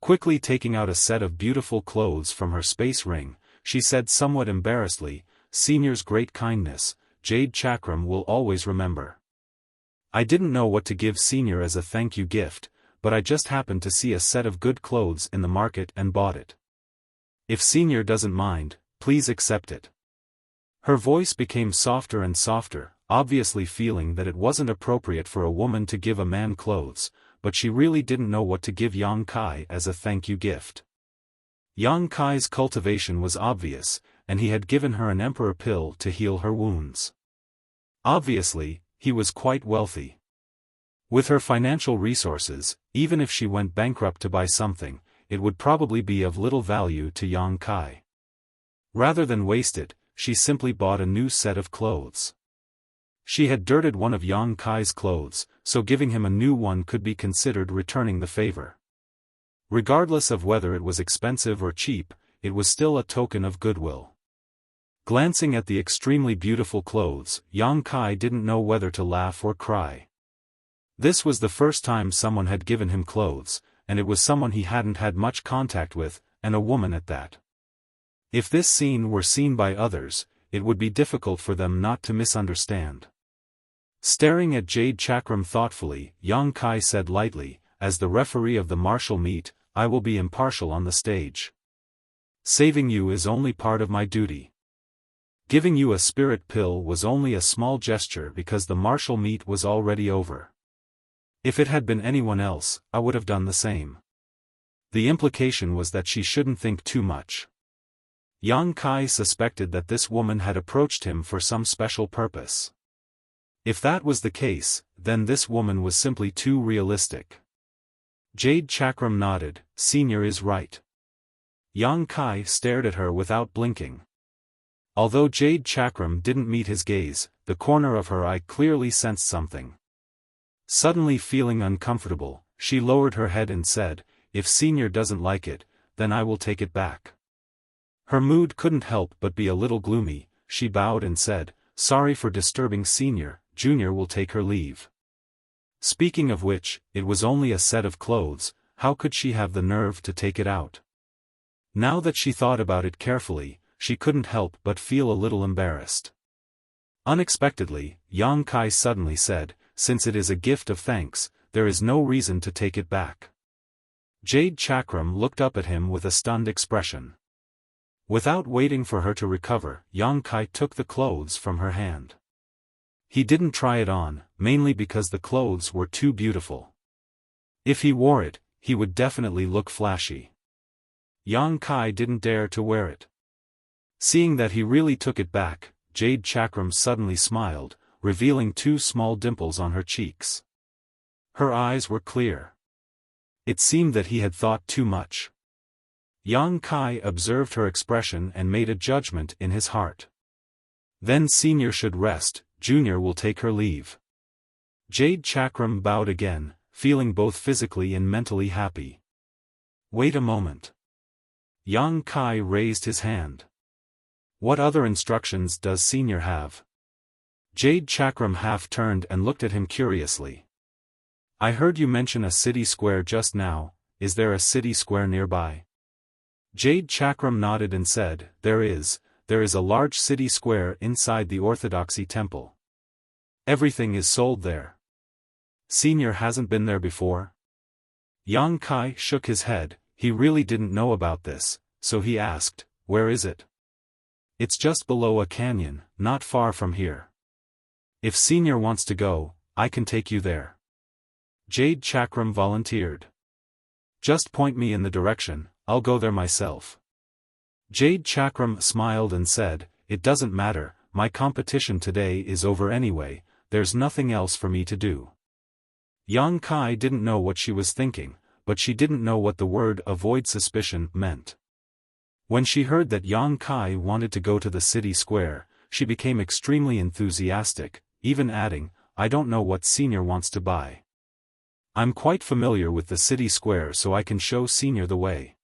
Quickly taking out a set of beautiful clothes from her space ring, she said somewhat embarrassedly, "Senior's great kindness, Jade Chakram will always remember. I didn't know what to give Senior as a thank you gift, but I just happened to see a set of good clothes in the market and bought it. If Senior doesn't mind, please accept it." Her voice became softer and softer, obviously feeling that it wasn't appropriate for a woman to give a man clothes, but she really didn't know what to give Yang Kai as a thank you gift. Yang Kai's cultivation was obvious, and he had given her an emperor pill to heal her wounds. Obviously, he was quite wealthy. With her financial resources, even if she went bankrupt to buy something, it would probably be of little value to Yang Kai. Rather than waste it, she simply bought a new set of clothes. She had dirted one of Yang Kai's clothes, so giving him a new one could be considered returning the favor. Regardless of whether it was expensive or cheap, it was still a token of goodwill. Glancing at the extremely beautiful clothes, Yang Kai didn't know whether to laugh or cry. This was the first time someone had given him clothes, and it was someone he hadn't had much contact with, and a woman at that. If this scene were seen by others, it would be difficult for them not to misunderstand. Staring at Jade Chakram thoughtfully, Yang Kai said lightly, "As the referee of the martial meet, I will be impartial on the stage. Saving you is only part of my duty. Giving you a spirit pill was only a small gesture because the martial meet was already over. If it had been anyone else, I would have done the same." The implication was that she shouldn't think too much. Yang Kai suspected that this woman had approached him for some special purpose. If that was the case, then this woman was simply too realistic. Jade Chakram nodded, "Senior is right." Yang Kai stared at her without blinking. Although Jade Chakram didn't meet his gaze, the corner of her eye clearly sensed something. Suddenly feeling uncomfortable, she lowered her head and said, "If Senior doesn't like it, then I will take it back." Her mood couldn't help but be a little gloomy. She bowed and said, "Sorry for disturbing Senior, Junior will take her leave." Speaking of which, it was only a set of clothes, how could she have the nerve to take it out? Now that she thought about it carefully, she couldn't help but feel a little embarrassed. Unexpectedly, Yang Kai suddenly said, "Since it is a gift of thanks, there is no reason to take it back." Jade Chakram looked up at him with a stunned expression. Without waiting for her to recover, Yang Kai took the clothes from her hand. He didn't try it on, mainly because the clothes were too beautiful. If he wore it, he would definitely look flashy. Yang Kai didn't dare to wear it. Seeing that he really took it back, Jade Chakram suddenly smiled, revealing two small dimples on her cheeks. Her eyes were clear. It seemed that he had thought too much. Yang Kai observed her expression and made a judgment in his heart. Then Senior should rest, Junior will take her leave. Jade Chakram bowed again, feeling both physically and mentally happy. Wait a moment. Yang Kai raised his hand. What other instructions does Senior have? Jade Chakram half turned and looked at him curiously. I heard you mention a city square just now, is there a city square nearby? Jade Chakram nodded and said, there is a large city square inside the Orthodoxy temple. Everything is sold there. Senior hasn't been there before? Yang Kai shook his head, he really didn't know about this, so he asked, where is it? It's just below a canyon, not far from here. If Senior wants to go, I can take you there. Jade Chakram volunteered. Just point me in the direction, I'll go there myself. Jade Chakram smiled and said, it doesn't matter, my competition today is over anyway, there's nothing else for me to do. Yang Kai didn't know what she was thinking, but she didn't know what the word avoid suspicion meant. When she heard that Yang Kai wanted to go to the city square, she became extremely enthusiastic, even adding, I don't know what Senior wants to buy. I'm quite familiar with the city square so I can show Senior the way.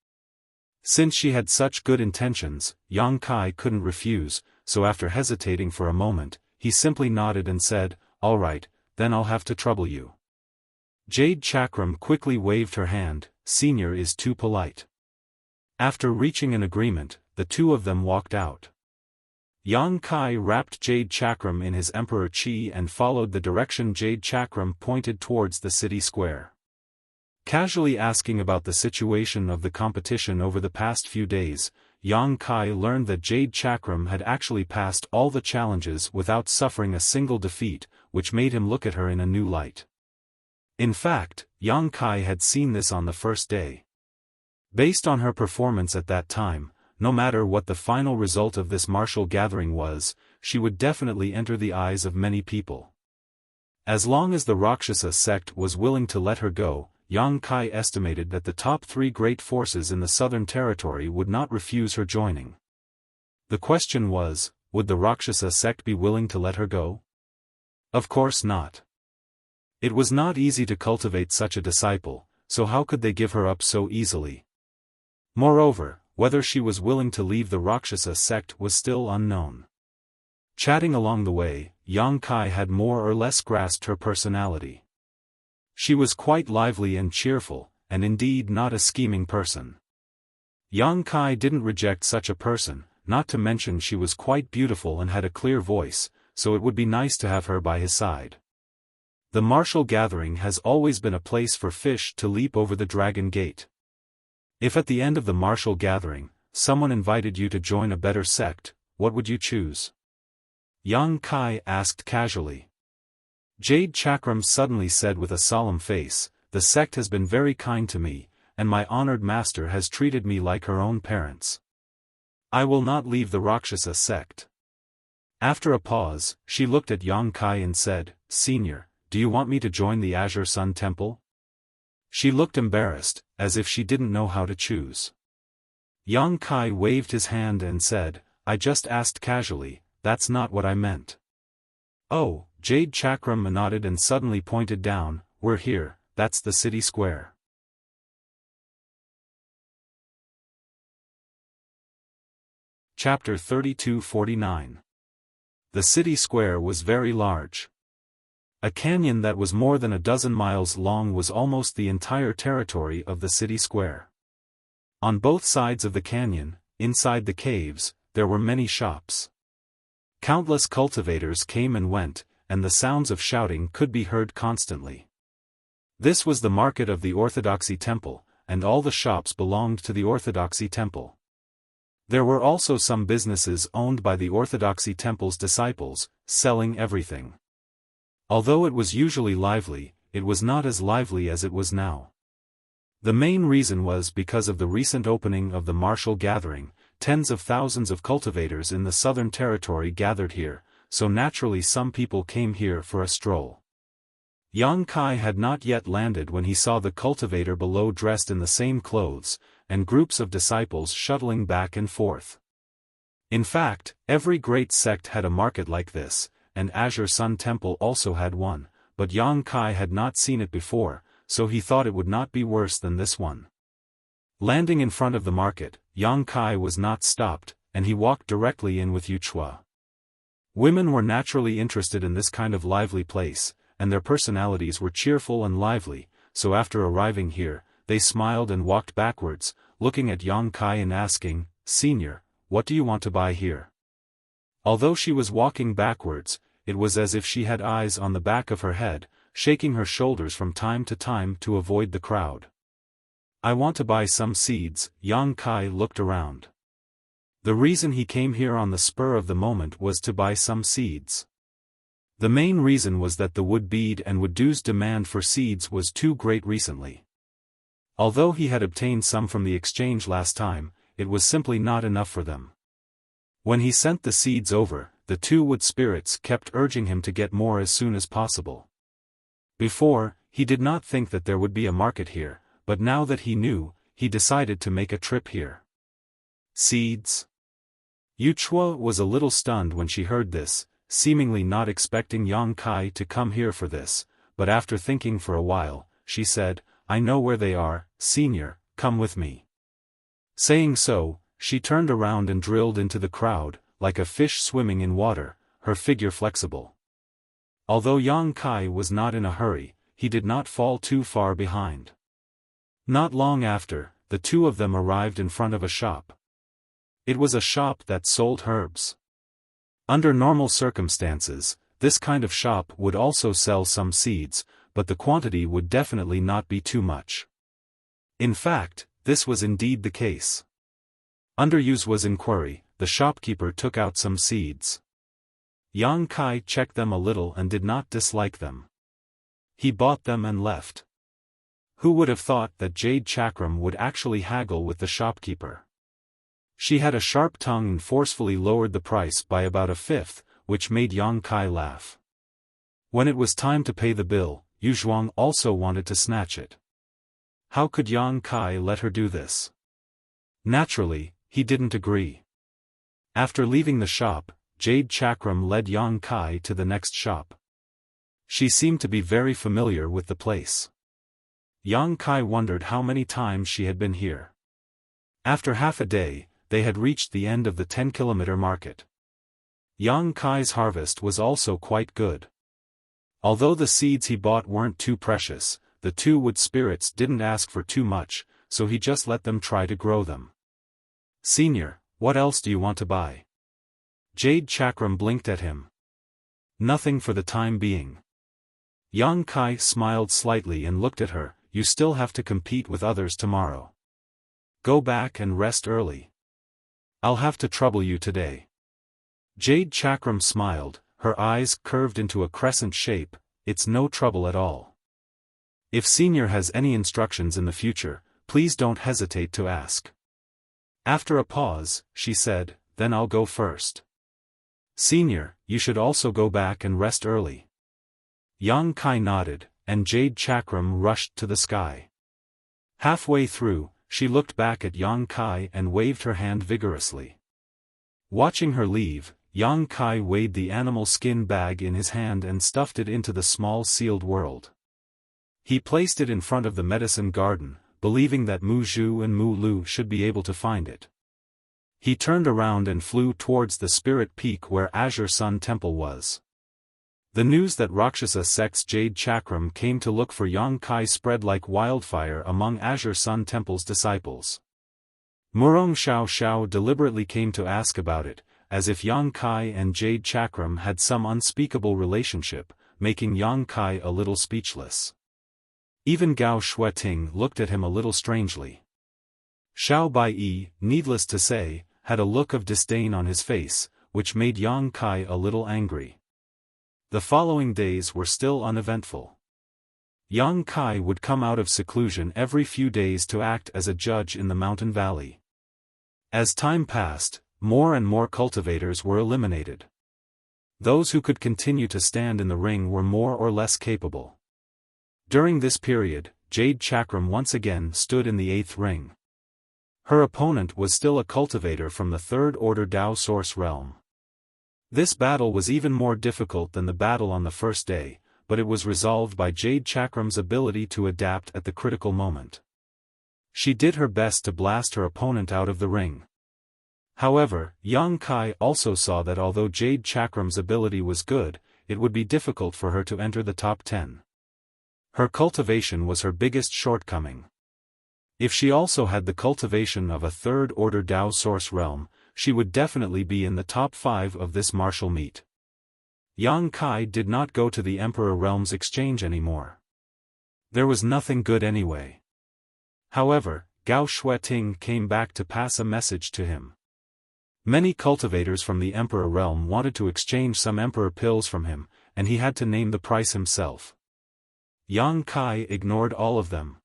Since she had such good intentions, Yang Kai couldn't refuse, so after hesitating for a moment, he simply nodded and said, all right, then I'll have to trouble you. Jade Chakram quickly waved her hand, Senior is too polite. After reaching an agreement, the two of them walked out. Yang Kai wrapped Jade Chakram in his Emperor Chi and followed the direction Jade Chakram pointed towards the city square. Casually asking about the situation of the competition over the past few days, Yang Kai learned that Jade Chakram had actually passed all the challenges without suffering a single defeat, which made him look at her in a new light. In fact, Yang Kai had seen this on the first day. Based on her performance at that time, no matter what the final result of this martial gathering was, she would definitely enter the eyes of many people. As long as the Rakshasa sect was willing to let her go, Yang Kai estimated that the top 3 great forces in the southern territory would not refuse her joining. The question was, would the Rakshasa sect be willing to let her go? Of course not. It was not easy to cultivate such a disciple, so how could they give her up so easily? Moreover, whether she was willing to leave the Rakshasa sect was still unknown. Chatting along the way, Yang Kai had more or less grasped her personality. She was quite lively and cheerful, and indeed not a scheming person. Yang Kai didn't reject such a person, not to mention she was quite beautiful and had a clear voice, so it would be nice to have her by his side. The martial gathering has always been a place for fish to leap over the dragon gate. If at the end of the martial gathering, someone invited you to join a better sect, what would you choose? Yang Kai asked casually. Jade Chakram suddenly said with a solemn face, "The sect has been very kind to me, and my honored master has treated me like her own parents. I will not leave the Rakshasa sect." After a pause, she looked at Yang Kai and said, "Senior, do you want me to join the Azure Sun Temple?" She looked embarrassed, as if she didn't know how to choose. Yang Kai waved his hand and said, "I just asked casually, that's not what I meant." "Oh," Jade Chakram nodded and suddenly pointed down, "We're here, that's the city square." Chapter 32-49. The city square was very large. A canyon that was more than a dozen miles long was almost the entire territory of the city square. On both sides of the canyon, inside the caves, there were many shops. Countless cultivators came and went, and the sounds of shouting could be heard constantly. This was the market of the Orthodoxy Temple, and all the shops belonged to the Orthodoxy Temple. There were also some businesses owned by the Orthodoxy Temple's disciples, selling everything. Although it was usually lively, it was not as lively as it was now. The main reason was because of the recent opening of the martial gathering. Tens of thousands of cultivators in the southern territory gathered here, so naturally some people came here for a stroll. Yang Kai had not yet landed when he saw the cultivator below dressed in the same clothes, and groups of disciples shuttling back and forth. In fact, every great sect had a market like this, and Azure Sun Temple also had one, but Yang Kai had not seen it before, so he thought it would not be worse than this one. Landing in front of the market, Yang Kai was not stopped, and he walked directly in with Wuxia. Women were naturally interested in this kind of lively place, and their personalities were cheerful and lively, so after arriving here, they smiled and walked backwards, looking at Yang Kai and asking, "Senior, what do you want to buy here?" Although she was walking backwards, it was as if she had eyes on the back of her head, shaking her shoulders from time to time to avoid the crowd. "I want to buy some seeds." Yang Kai looked around. The reason he came here on the spur of the moment was to buy some seeds. The main reason was that the wood bead and woodew's demand for seeds was too great recently. Although he had obtained some from the exchange last time, it was simply not enough for them. When he sent the seeds over, the two wood spirits kept urging him to get more as soon as possible. Before, he did not think that there would be a market here, but now that he knew, he decided to make a trip here. Seeds? Wuxia was a little stunned when she heard this, seemingly not expecting Yang Kai to come here for this, but after thinking for a while, she said, "I know where they are, Senior, come with me." Saying so, she turned around and drilled into the crowd, like a fish swimming in water, her figure flexible. Although Yang Kai was not in a hurry, he did not fall too far behind. Not long after, the two of them arrived in front of a shop. It was a shop that sold herbs. Under normal circumstances, this kind of shop would also sell some seeds, but the quantity would definitely not be too much. In fact, this was indeed the case. Under Wuxia's inquiry, the shopkeeper took out some seeds. Yang Kai checked them a little and did not dislike them. He bought them and left. Who would have thought that Jade Chakram would actually haggle with the shopkeeper? She had a sharp tongue and forcefully lowered the price by about a fifth, which made Yang Kai laugh. When it was time to pay the bill, Wuxia also wanted to snatch it. How could Yang Kai let her do this? Naturally, he didn't agree. After leaving the shop, Jade Chakram led Yang Kai to the next shop. She seemed to be very familiar with the place. Yang Kai wondered how many times she had been here. After half a day, they had reached the end of the 10-kilometer market. Yang Kai's harvest was also quite good. Although the seeds he bought weren't too precious, the two wood spirits didn't ask for too much, so he just let them try to grow them. "Senior, what else do you want to buy?" Jade Chakram blinked at him. "Nothing for the time being." Yang Kai smiled slightly and looked at her. "You still have to compete with others tomorrow. Go back and rest early. I'll have to trouble you today." Jade Chakram smiled, her eyes curved into a crescent shape. "It's no trouble at all. If Senior has any instructions in the future, please don't hesitate to ask." After a pause, she said, "Then I'll go first. Senior, you should also go back and rest early." Yang Kai nodded, and Jade Chakram rushed to the sky. Halfway through, she looked back at Yang Kai and waved her hand vigorously. Watching her leave, Yang Kai weighed the animal skin bag in his hand and stuffed it into the small sealed world. He placed it in front of the medicine garden, believing that Mu Zhu and Mu Lu should be able to find it. He turned around and flew towards the spirit peak where Azure Sun Temple was. The news that Rakshasa sect's Jade Chakram came to look for Yang Kai spread like wildfire among Azure Sun Temple's disciples. Murong Xiao Xiao deliberately came to ask about it, as if Yang Kai and Jade Chakram had some unspeakable relationship, making Yang Kai a little speechless. Even Gao Shueting looked at him a little strangely. Xiao Baiyi, needless to say, had a look of disdain on his face, which made Yang Kai a little angry. The following days were still uneventful. Yang Kai would come out of seclusion every few days to act as a judge in the mountain valley. As time passed, more and more cultivators were eliminated. Those who could continue to stand in the ring were more or less capable. During this period, Jade Chakram once again stood in the 8th ring. Her opponent was still a cultivator from the 3rd Order Dao Source realm. This battle was even more difficult than the battle on the first day, but it was resolved by Jade Chakram's ability to adapt at the critical moment. She did her best to blast her opponent out of the ring. However, Yang Kai also saw that although Jade Chakram's ability was good, it would be difficult for her to enter the top 10. Her cultivation was her biggest shortcoming. If she also had the cultivation of a 3rd Order Dao Source realm, she would definitely be in the top 5 of this martial meet. Yang Kai did not go to the Emperor Realm's exchange anymore. There was nothing good anyway. However, Gao Shueting came back to pass a message to him. Many cultivators from the Emperor Realm wanted to exchange some Emperor pills from him, and he had to name the price himself. Yang Kai ignored all of them.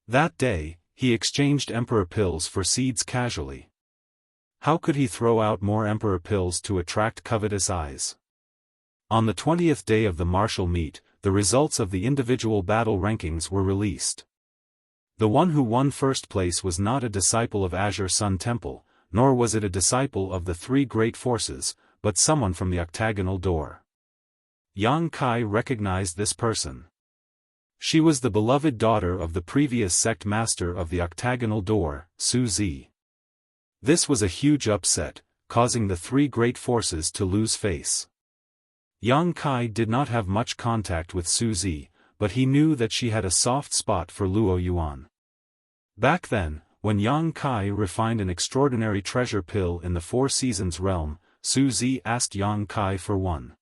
That day, he exchanged Emperor pills for seeds casually. How could he throw out more Emperor pills to attract covetous eyes? On the 20th day of the martial meet, the results of the individual battle rankings were released. The one who won first place was not a disciple of Azure Sun Temple, nor was it a disciple of the 3 great forces, but someone from the octagonal door. Yang Kai recognized this person. She was the beloved daughter of the previous sect master of the octagonal door, Su Zi. This was a huge upset, causing the 3 great forces to lose face. Yang Kai did not have much contact with Su Zi, but he knew that she had a soft spot for Luo Yuan. Back then, when Yang Kai refined an extraordinary treasure pill in the 4 Seasons realm, Su Zi asked Yang Kai for one.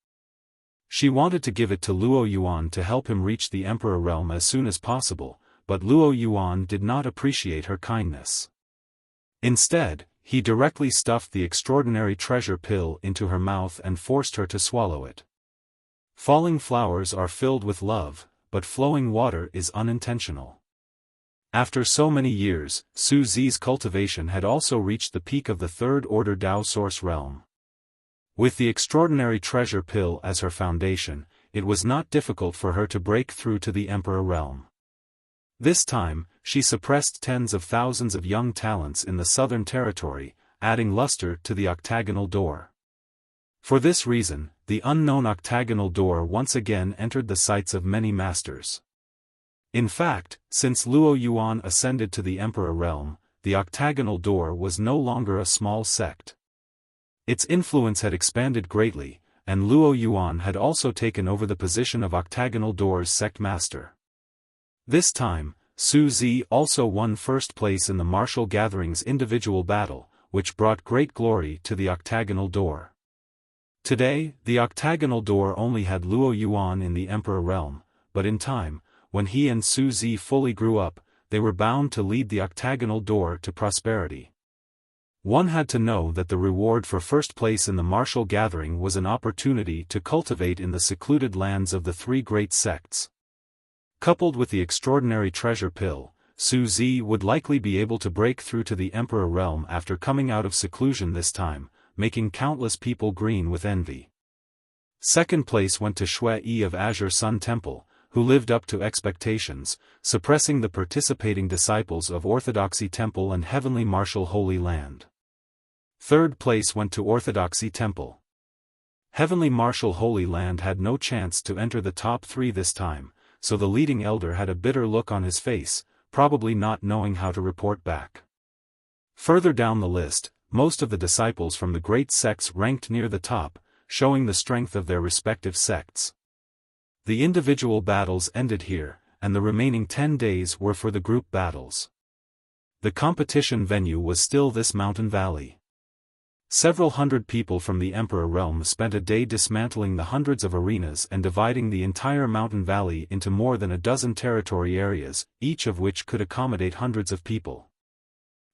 She wanted to give it to Luo Yuan to help him reach the Emperor realm as soon as possible, but Luo Yuan did not appreciate her kindness. Instead, he directly stuffed the extraordinary treasure pill into her mouth and forced her to swallow it. Falling flowers are filled with love, but flowing water is unintentional. After so many years, Su Zi's cultivation had also reached the peak of the 3rd Order Dao Source realm. With the extraordinary treasure pill as her foundation, it was not difficult for her to break through to the Emperor realm. This time, she suppressed tens of thousands of young talents in the southern territory, adding luster to the octagonal door. For this reason, the unknown octagonal door once again entered the sights of many masters. In fact, since Luo Yuan ascended to the Emperor realm, the octagonal door was no longer a small sect. Its influence had expanded greatly, and Luo Yuan had also taken over the position of octagonal door's sect master. This time, Su Zi also won first place in the martial gathering's individual battle, which brought great glory to the octagonal door. Today, the octagonal door only had Luo Yuan in the Emperor realm, but in time, when he and Su Zi fully grew up, they were bound to lead the octagonal door to prosperity. One had to know that the reward for first place in the martial gathering was an opportunity to cultivate in the secluded lands of the three great sects. Coupled with the extraordinary treasure pill, Su Zi would likely be able to break through to the Emperor realm after coming out of seclusion this time, making countless people green with envy. Second place went to Shui Yi of Azure Sun Temple, who lived up to expectations, suppressing the participating disciples of Orthodoxy Temple and Heavenly Martial Holy Land. Third place went to Orthodoxy Temple. Heavenly Martial Holy Land had no chance to enter the top 3 this time, so the leading elder had a bitter look on his face, probably not knowing how to report back. Further down the list, most of the disciples from the great sects ranked near the top, showing the strength of their respective sects. The individual battles ended here, and the remaining 10 days were for the group battles. The competition venue was still this mountain valley. Several hundred people from the Emperor realm spent a day dismantling the hundreds of arenas and dividing the entire mountain valley into more than a dozen territory areas, each of which could accommodate hundreds of people.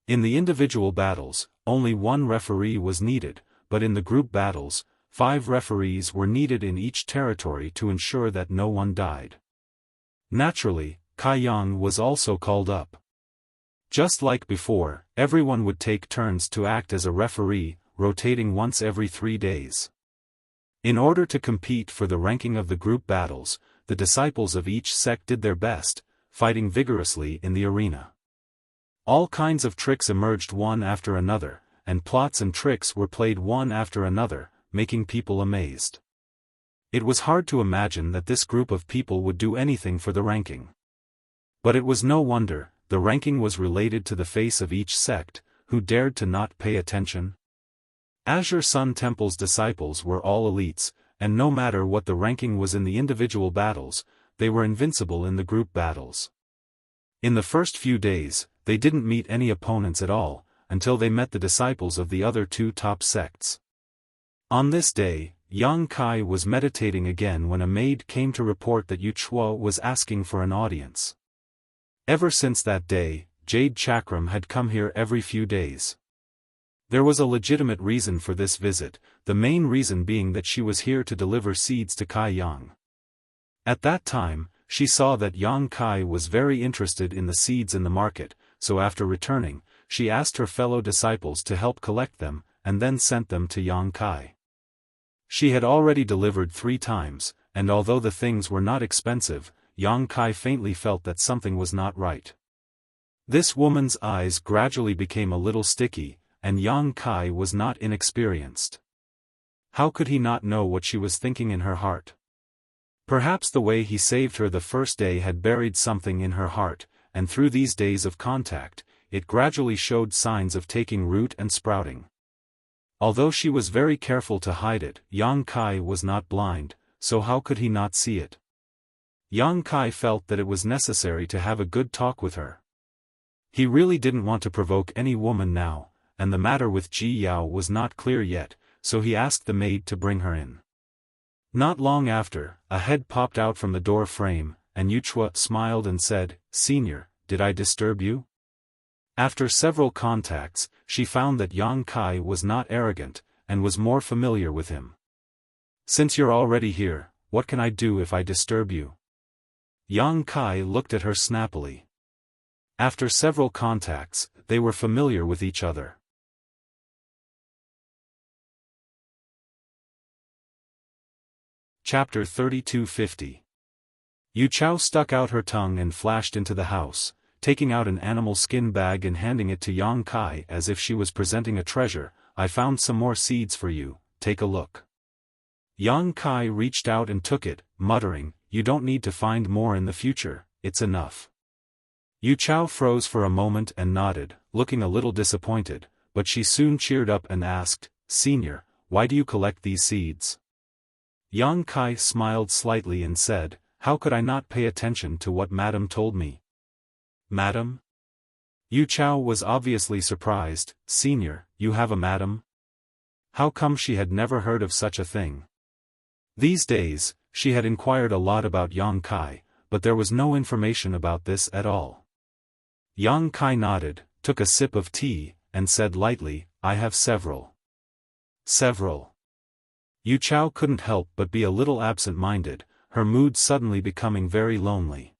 In the individual battles, only one referee was needed, but in the group battles, 5 referees were needed in each territory to ensure that no one died. Naturally, Kai Yang was also called up. Just like before, everyone would take turns to act as a referee, rotating once every 3 days. In order to compete for the ranking of the group battles, the disciples of each sect did their best, fighting vigorously in the arena. All kinds of tricks emerged one after another, and plots and tricks were played one after another, making people amazed. It was hard to imagine that this group of people would do anything for the ranking. But it was no wonder, the ranking was related to the face of each sect, who dared to not pay attention. Azure Sun Temple's disciples were all elites, and no matter what the ranking was in the individual battles, they were invincible in the group battles. In the first few days, they didn't meet any opponents at all, until they met the disciples of the other 2 top sects. On this day, Yang Kai was meditating again when a maid came to report that Yu Chuo was asking for an audience. Ever since that day, Jade Chakram had come here every few days. There was a legitimate reason for this visit, the main reason being that she was here to deliver seeds to Kai Yang. At that time, she saw that Yang Kai was very interested in the seeds in the market, so after returning, she asked her fellow disciples to help collect them, and then sent them to Yang Kai. She had already delivered 3 times, and although the things were not expensive, Yang Kai faintly felt that something was not right. This woman's eyes gradually became a little sticky, and Yang Kai was not inexperienced. How could he not know what she was thinking in her heart? Perhaps the way he saved her the first day had buried something in her heart, and through these days of contact, it gradually showed signs of taking root and sprouting. Although she was very careful to hide it, Yang Kai was not blind, so how could he not see it? Yang Kai felt that it was necessary to have a good talk with her. He really didn't want to provoke any woman now, and the matter with Ji Yao was not clear yet, so he asked the maid to bring her in. Not long after, a head popped out from the door frame, and Yu Chuo smiled and said, "Senior, did I disturb you?" After several contacts, she found that Yang Kai was not arrogant, and was more familiar with him. "Since you're already here, what can I do if I disturb you?" Yang Kai looked at her snappily. After several contacts, they were familiar with each other. Chapter 3250. Yu Chao stuck out her tongue and flashed into the house, taking out an animal skin bag and handing it to Yang Kai as if she was presenting a treasure. "I found some more seeds for you, take a look." Yang Kai reached out and took it, muttering, "You don't need to find more in the future, it's enough." Yu Chao froze for a moment and nodded, looking a little disappointed, but she soon cheered up and asked, "Senior, why do you collect these seeds?" Yang Kai smiled slightly and said, how could I not pay attention to what Madam told me? Madam? Yu Chao was obviously surprised. Senior, you have a madam? How come she had never heard of such a thing? These days, she had inquired a lot about Yang Kai, but there was no information about this at all. Yang Kai nodded, took a sip of tea, and said lightly, I have several. Several. Yu Chao couldn't help but be a little absent-minded, her mood suddenly becoming very lonely.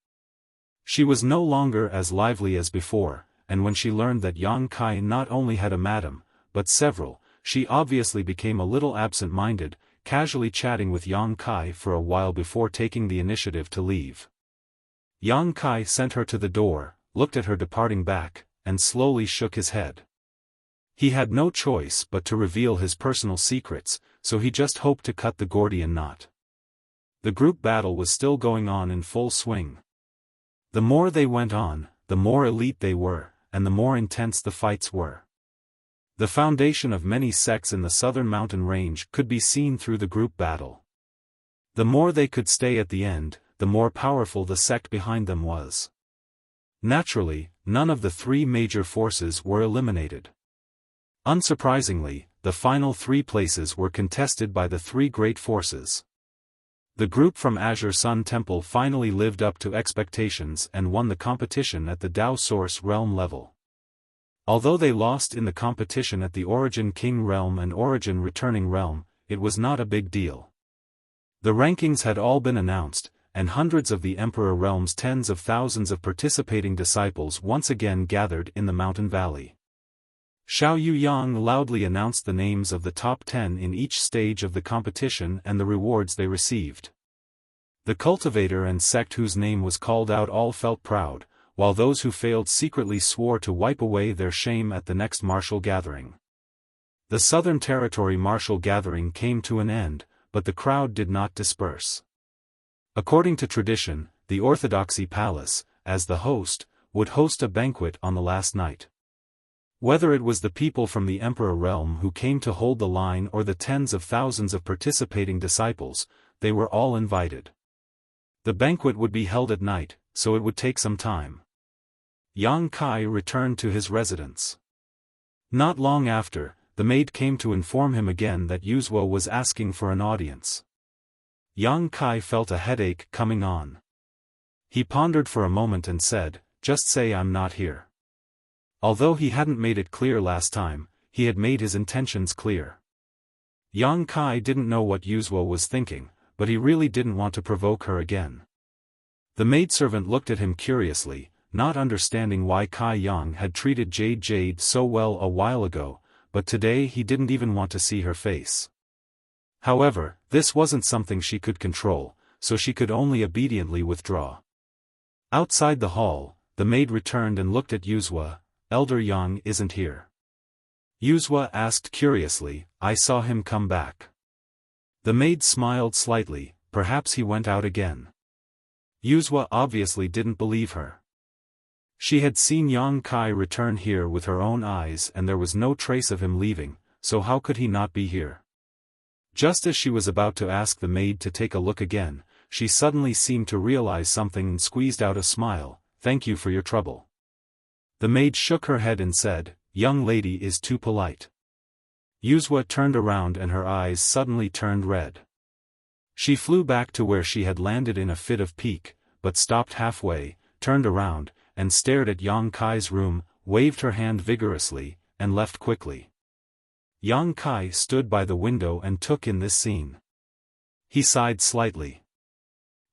She was no longer as lively as before, and when she learned that Yang Kai not only had a madam, but several, she obviously became a little absent-minded, casually chatting with Yang Kai for a while before taking the initiative to leave. Yang Kai sent her to the door, looked at her departing back, and slowly shook his head. He had no choice but to reveal his personal secrets, so he just hoped to cut the Gordian knot. The group battle was still going on in full swing. The more they went on, the more elite they were, and the more intense the fights were. The foundation of many sects in the southern mountain range could be seen through the group battle. The more they could stay at the end, the more powerful the sect behind them was. Naturally, none of the three major forces were eliminated. Unsurprisingly, the final 3 places were contested by the 3 great forces. The group from Azure Sun Temple finally lived up to expectations and won the competition at the Dao Source Realm level. Although they lost in the competition at the Origin King Realm and Origin Returning Realm, it was not a big deal. The rankings had all been announced, and hundreds of the Emperor Realm's tens of thousands of participating disciples once again gathered in the mountain valley. Xiao Yuyang loudly announced the names of the top 10 in each stage of the competition and the rewards they received. The cultivator and sect whose name was called out all felt proud, while those who failed secretly swore to wipe away their shame at the next martial gathering. The Southern Territory martial gathering came to an end, but the crowd did not disperse. According to tradition, the Orthodoxy Palace, as the host, would host a banquet on the last night. Whether it was the people from the Emperor Realm who came to hold the line or the tens of thousands of participating disciples, they were all invited. The banquet would be held at night, so it would take some time. Yang Kai returned to his residence. Not long after, the maid came to inform him again that Yuzhuo was asking for an audience. Yang Kai felt a headache coming on. He pondered for a moment and said, "Just say I'm not here." Although he hadn't made it clear last time, he had made his intentions clear. Yang Kai didn't know what Yuzhuo was thinking, but he really didn't want to provoke her again. The maidservant looked at him curiously, not understanding why Kai Yang had treated Jade so well a while ago, but today he didn't even want to see her face. However, this wasn't something she could control, so she could only obediently withdraw. Outside the hall, the maid returned and looked at Yuzhuo. "Elder Yang isn't here?" Yuzhuo asked curiously. "I saw him come back." The maid smiled slightly. "Perhaps he went out again." Yuzhuo obviously didn't believe her. She had seen Yang Kai return here with her own eyes and there was no trace of him leaving, so how could he not be here? Just as she was about to ask the maid to take a look again, she suddenly seemed to realize something and squeezed out a smile. "Thank you for your trouble." The maid shook her head and said, "Young lady is too polite." Yuzhuo turned around and her eyes suddenly turned red. She flew back to where she had landed in a fit of pique, but stopped halfway, turned around, and stared at Yang Kai's room, waved her hand vigorously, and left quickly. Yang Kai stood by the window and took in this scene. He sighed slightly.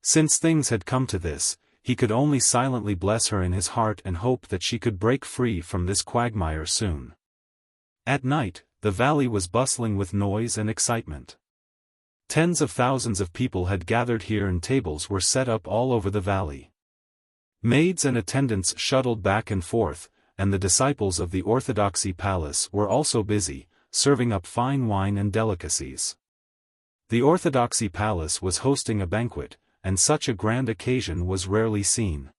Since things had come to this, he could only silently bless her in his heart and hope that she could break free from this quagmire soon. At night, the valley was bustling with noise and excitement. Tens of thousands of people had gathered here and tables were set up all over the valley. Maids and attendants shuttled back and forth, and the disciples of the Orthodoxy Palace were also busy, serving up fine wine and delicacies. The Orthodoxy Palace was hosting a banquet, and such a grand occasion was rarely seen.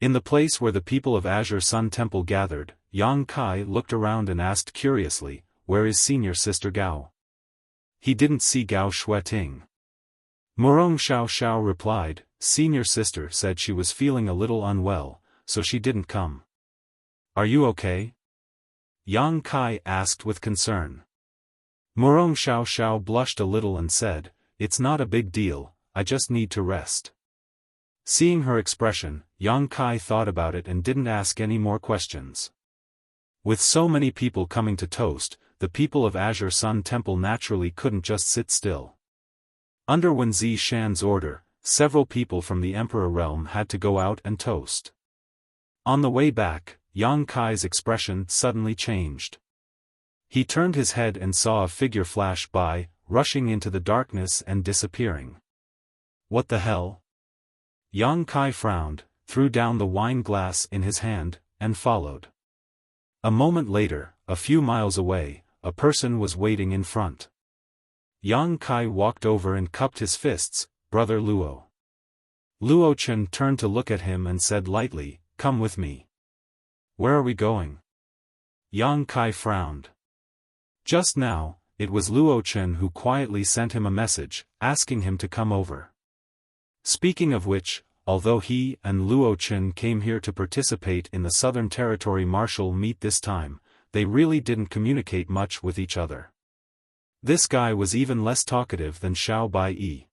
In the place where the people of Azure Sun Temple gathered, Yang Kai looked around and asked curiously, "Where is senior sister Gao?" He didn't see Gao Shueting. Murong Xiao replied, senior sister said she was feeling a little unwell, so she didn't come. Are you okay? Yang Kai asked with concern. Murong Xiao blushed a little and said, it's not a big deal, I just need to rest. Seeing her expression, Yang Kai thought about it and didn't ask any more questions. With so many people coming to toast, the people of Azure Sun Temple naturally couldn't just sit still. Under Wen Zishan's order, several people from the Emperor realm had to go out and toast. On the way back, Yang Kai's expression suddenly changed. He turned his head and saw a figure flash by, rushing into the darkness and disappearing. What the hell? Yang Kai frowned, threw down the wine glass in his hand, and followed. A moment later, a few miles away, a person was waiting in front. Yang Kai walked over and cupped his fists, Brother Luo. Luo Chen turned to look at him and said lightly, come with me. Where are we going? Yang Kai frowned. Just now, it was Luo Chen who quietly sent him a message, asking him to come over. Speaking of which, although he and Luo Chen came here to participate in the Southern Territory Martial meet this time, they really didn't communicate much with each other. This guy was even less talkative than Xiao Bai.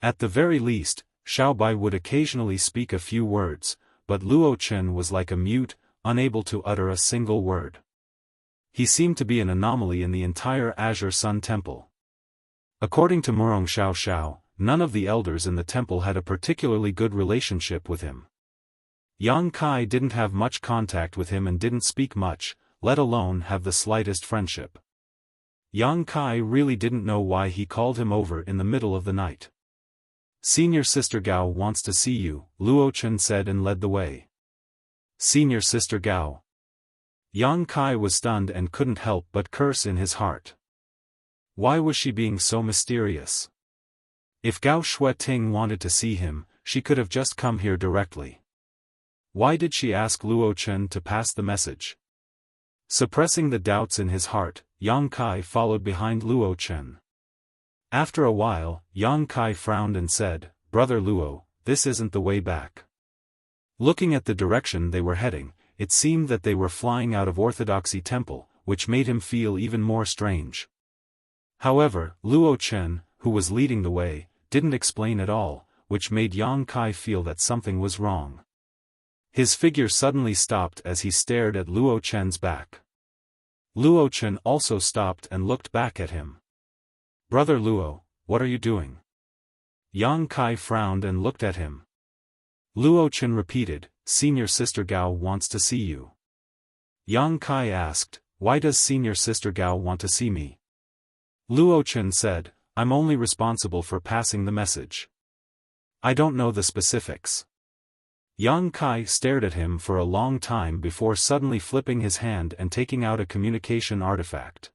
At the very least, Xiao Bai would occasionally speak a few words, but Luo Chen was like a mute, unable to utter a single word. He seemed to be an anomaly in the entire Azure Sun Temple. According to Murong Xiao, none of the elders in the temple had a particularly good relationship with him. Yang Kai didn't have much contact with him and didn't speak much, let alone have the slightest friendship. Yang Kai really didn't know why he called him over in the middle of the night. Senior Sister Gao wants to see you, Luo Chen said and led the way. Senior Sister Gao. Yang Kai was stunned and couldn't help but curse in his heart. Why was she being so mysterious? If Gao Shueting wanted to see him, she could have just come here directly. Why did she ask Luo Chen to pass the message? Suppressing the doubts in his heart, Yang Kai followed behind Luo Chen. After a while, Yang Kai frowned and said, Brother Luo, this isn't the way back. Looking at the direction they were heading, it seemed that they were flying out of Orthodoxy Temple, which made him feel even more strange. However, Luo Chen, who was leading the way, didn't explain at all, which made Yang Kai feel that something was wrong. His figure suddenly stopped as he stared at Luo Chen's back. Luo Chen also stopped and looked back at him. Brother Luo, what are you doing? Yang Kai frowned and looked at him. Luo Chen repeated, Senior Sister Gao wants to see you. Yang Kai asked, why does Senior Sister Gao want to see me? Luo Chen said, I'm only responsible for passing the message. I don't know the specifics. Yang Kai stared at him for a long time before suddenly flipping his hand and taking out a communication artifact.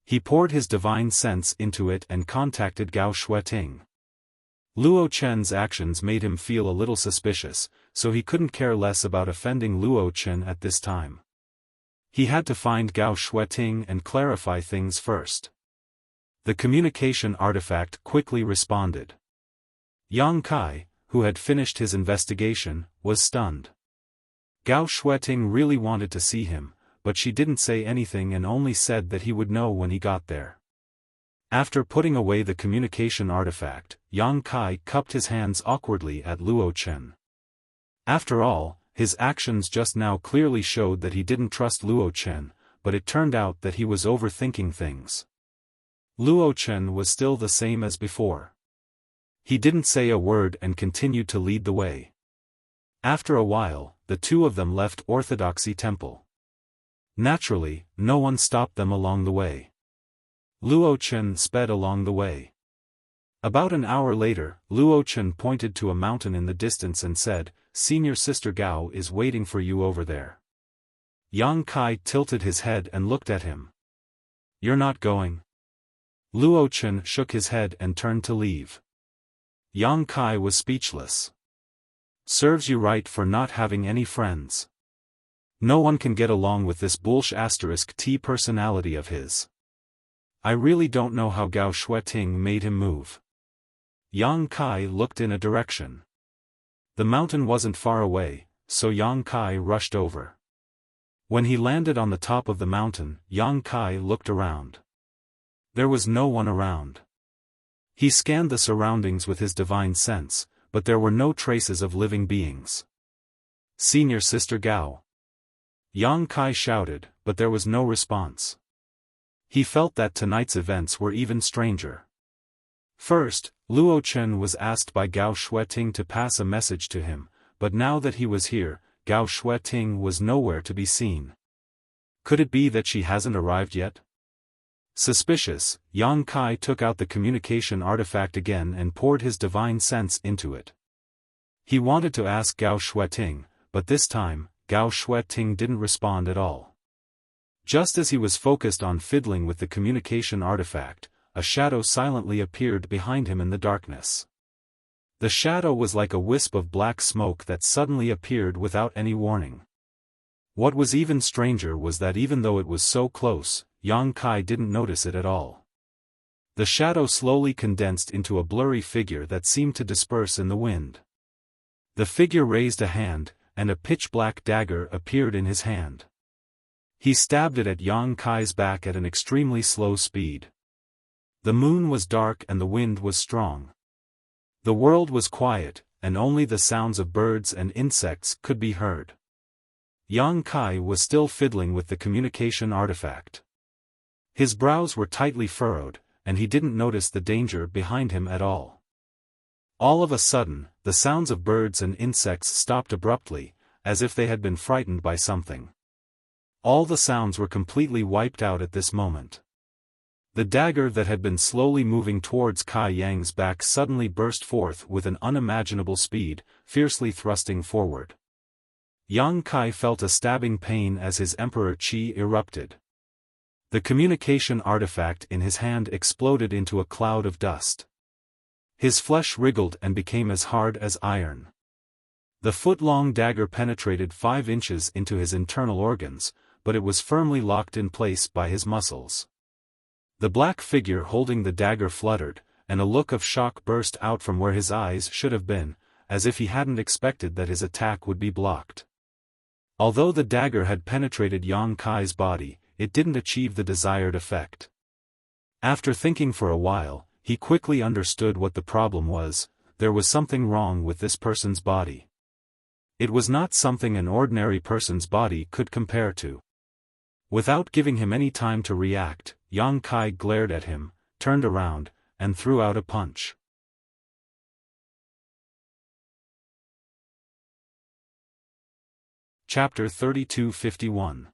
He poured his divine sense into it and contacted Gao Shueting. Luo Chen's actions made him feel a little suspicious, so he couldn't care less about offending Luo Chen at this time. He had to find Gao Shueting and clarify things first. The communication artifact quickly responded. Yang Kai, who had finished his investigation, was stunned. Gao Shueting really wanted to see him, but she didn't say anything and only said that he would know when he got there. After putting away the communication artifact, Yang Kai cupped his hands awkwardly at Luo Chen. After all, his actions just now clearly showed that he didn't trust Luo Chen, but it turned out that he was overthinking things. Luo Chen was still the same as before. He didn't say a word and continued to lead the way. After a while, the two of them left Orthodoxy Temple. Naturally, no one stopped them along the way. Luo Chen sped along the way. About an hour later, Luo Chen pointed to a mountain in the distance and said, Senior Sister Gao is waiting for you over there. Yang Kai tilted his head and looked at him. You're not going? Luo Chen shook his head and turned to leave. Yang Kai was speechless. Serves you right for not having any friends. No one can get along with this *T personality of his. I really don't know how Gao Shueting made him move. Yang Kai looked in a direction. The mountain wasn't far away, so Yang Kai rushed over. When he landed on the top of the mountain, Yang Kai looked around. There was no one around. He scanned the surroundings with his divine sense, but there were no traces of living beings. "Senior Sister Gao!" Yang Kai shouted, but there was no response. He felt that tonight's events were even stranger. First, Luo Chen was asked by Gao Shueting to pass a message to him, but now that he was here, Gao Shueting was nowhere to be seen. Could it be that she hasn't arrived yet? Suspicious, Yang Kai took out the communication artifact again and poured his divine sense into it. He wanted to ask Gao Shueting, but this time, Gao Shueting didn't respond at all. Just as he was focused on fiddling with the communication artifact, a shadow silently appeared behind him in the darkness. The shadow was like a wisp of black smoke that suddenly appeared without any warning. What was even stranger was that even though it was so close, Yang Kai didn't notice it at all. The shadow slowly condensed into a blurry figure that seemed to disperse in the wind. The figure raised a hand, and a pitch-black dagger appeared in his hand. He stabbed it at Yang Kai's back at an extremely slow speed. The moon was dark and the wind was strong. The world was quiet, and only the sounds of birds and insects could be heard. Yang Kai was still fiddling with the communication artifact. His brows were tightly furrowed, and he didn't notice the danger behind him at all. All of a sudden, the sounds of birds and insects stopped abruptly, as if they had been frightened by something. All the sounds were completely wiped out at this moment. The dagger that had been slowly moving towards Kai Yang's back suddenly burst forth with an unimaginable speed, fiercely thrusting forward. Yang Kai felt a stabbing pain as his emperor qi erupted. The communication artifact in his hand exploded into a cloud of dust. His flesh wriggled and became as hard as iron. The foot-long dagger penetrated 5 inches into his internal organs, but it was firmly locked in place by his muscles. The black figure holding the dagger fluttered, and a look of shock burst out from where his eyes should have been, as if he hadn't expected that his attack would be blocked. Although the dagger had penetrated Yang Kai's body, it didn't achieve the desired effect. After thinking for a while, he quickly understood what the problem was. There was something wrong with this person's body. It was not something an ordinary person's body could compare to. Without giving him any time to react, Yang Kai glared at him, turned around, and threw out a punch. Chapter 32:51.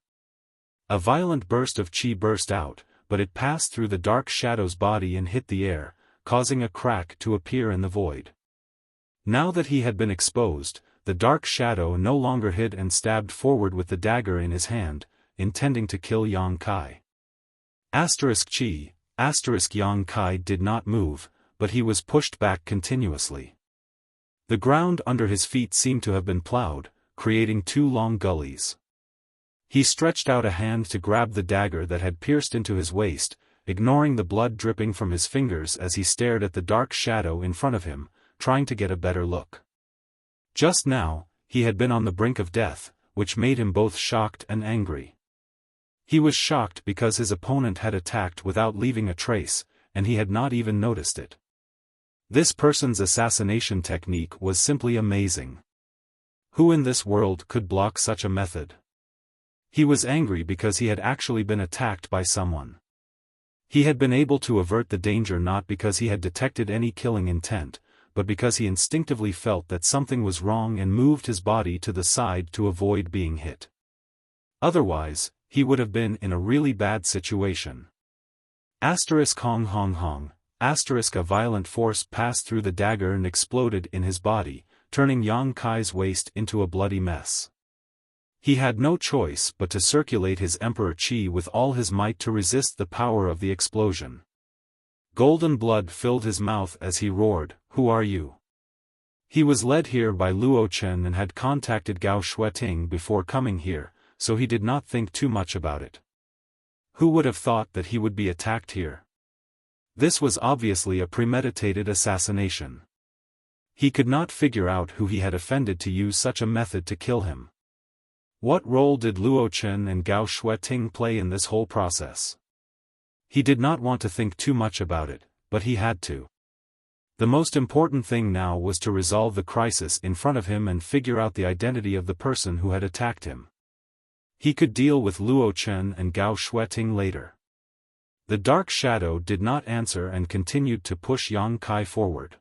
A violent burst of qi burst out, but it passed through the dark shadow's body and hit the air, causing a crack to appear in the void. Now that he had been exposed, the dark shadow no longer hid and stabbed forward with the dagger in his hand, intending to kill Yang Kai. Qi, Yang Kai did not move, but he was pushed back continuously. The ground under his feet seemed to have been plowed, creating 2 long gullies. He stretched out a hand to grab the dagger that had pierced into his waist, ignoring the blood dripping from his fingers as he stared at the dark shadow in front of him, trying to get a better look. Just now, he had been on the brink of death, which made him both shocked and angry. He was shocked because his opponent had attacked without leaving a trace, and he had not even noticed it. This person's assassination technique was simply amazing. Who in this world could block such a method? He was angry because he had actually been attacked by someone. He had been able to avert the danger not because he had detected any killing intent, but because he instinctively felt that something was wrong and moved his body to the side to avoid being hit. Otherwise, he would have been in a really bad situation. Hong hong hong, a violent force passed through the dagger and exploded in his body, turning Yang Kai's waist into a bloody mess. He had no choice but to circulate his emperor qi with all his might to resist the power of the explosion. Golden blood filled his mouth as he roared, "Who are you?" He was led here by Luo Chen and had contacted Gao Shueting before coming here, so he did not think too much about it. Who would have thought that he would be attacked here? This was obviously a premeditated assassination. He could not figure out who he had offended to use such a method to kill him. What role did Luo Chen and Gao Shueting play in this whole process? He did not want to think too much about it, but he had to. The most important thing now was to resolve the crisis in front of him and figure out the identity of the person who had attacked him. He could deal with Luo Chen and Gao Shueting later. The dark shadow did not answer and continued to push Yang Kai forward.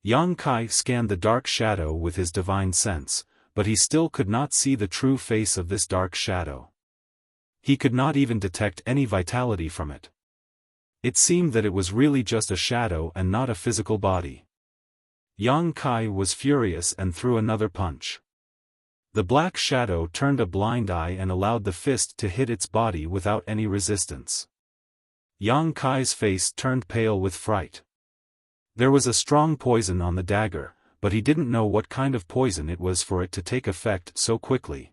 Yang Kai scanned the dark shadow with his divine sense, but he still could not see the true face of this dark shadow. He could not even detect any vitality from it. It seemed that it was really just a shadow and not a physical body. Yang Kai was furious and threw another punch. The black shadow turned a blind eye and allowed the fist to hit its body without any resistance. Yang Kai's face turned pale with fright. There was a strong poison on the dagger, but he didn't know what kind of poison it was for it to take effect so quickly.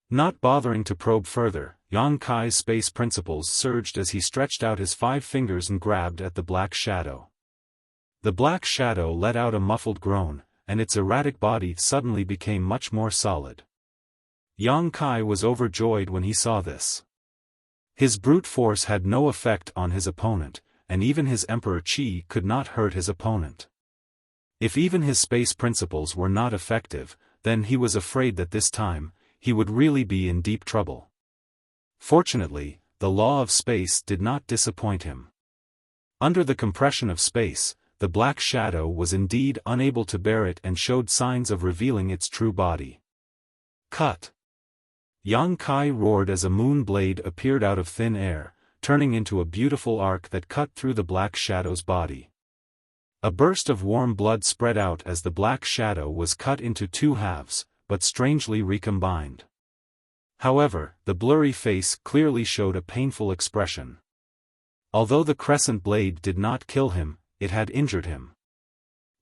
Not bothering to probe further, Yang Kai's space principles surged as he stretched out his 5 fingers and grabbed at the black shadow. The black shadow let out a muffled groan, and its erratic body suddenly became much more solid. Yang Kai was overjoyed when he saw this. His brute force had no effect on his opponent, and even his Emperor Qi could not hurt his opponent. If even his space principles were not effective, then he was afraid that this time, he would really be in deep trouble. Fortunately, the law of space did not disappoint him. Under the compression of space, the black shadow was indeed unable to bear it and showed signs of revealing its true body. Cut! Yang Kai roared as a moon blade appeared out of thin air, turning into a beautiful arc that cut through the black shadow's body. A burst of warm blood spread out as the black shadow was cut into 2 halves, but strangely recombined. However, the blurry face clearly showed a painful expression. Although the crescent blade did not kill him, it had injured him.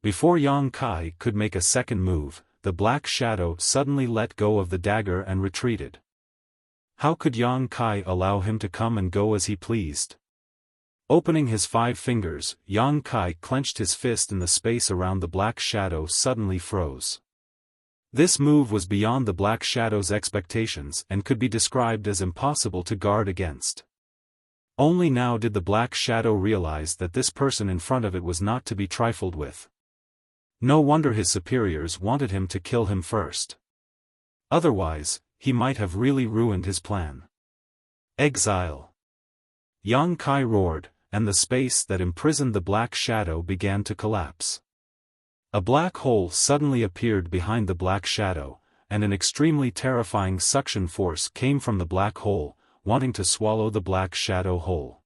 Before Yang Kai could make a second move, the black shadow suddenly let go of the dagger and retreated. How could Yang Kai allow him to come and go as he pleased? Opening his 5 fingers, Yang Kai clenched his fist and the space around the black shadow suddenly froze. This move was beyond the black shadow's expectations and could be described as impossible to guard against. Only now did the black shadow realize that this person in front of it was not to be trifled with. No wonder his superiors wanted him to kill him first. Otherwise, he might have really ruined his plan. Exile! Yang Kai roared, and the space that imprisoned the black shadow began to collapse. A black hole suddenly appeared behind the black shadow, and an extremely terrifying suction force came from the black hole, wanting to swallow the black shadow whole.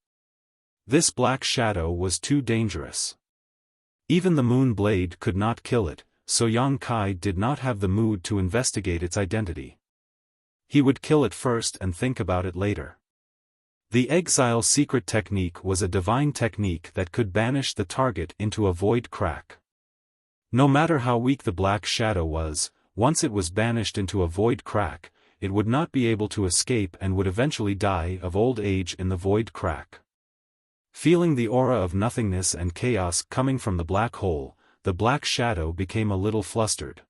This black shadow was too dangerous. Even the moon blade could not kill it, so Yang Kai did not have the mood to investigate its identity. He would kill it first and think about it later. The exile secret technique was a divine technique that could banish the target into a void crack. No matter how weak the black shadow was, once it was banished into a void crack, it would not be able to escape and would eventually die of old age in the void crack. Feeling the aura of nothingness and chaos coming from the black hole, the black shadow became a little flustered.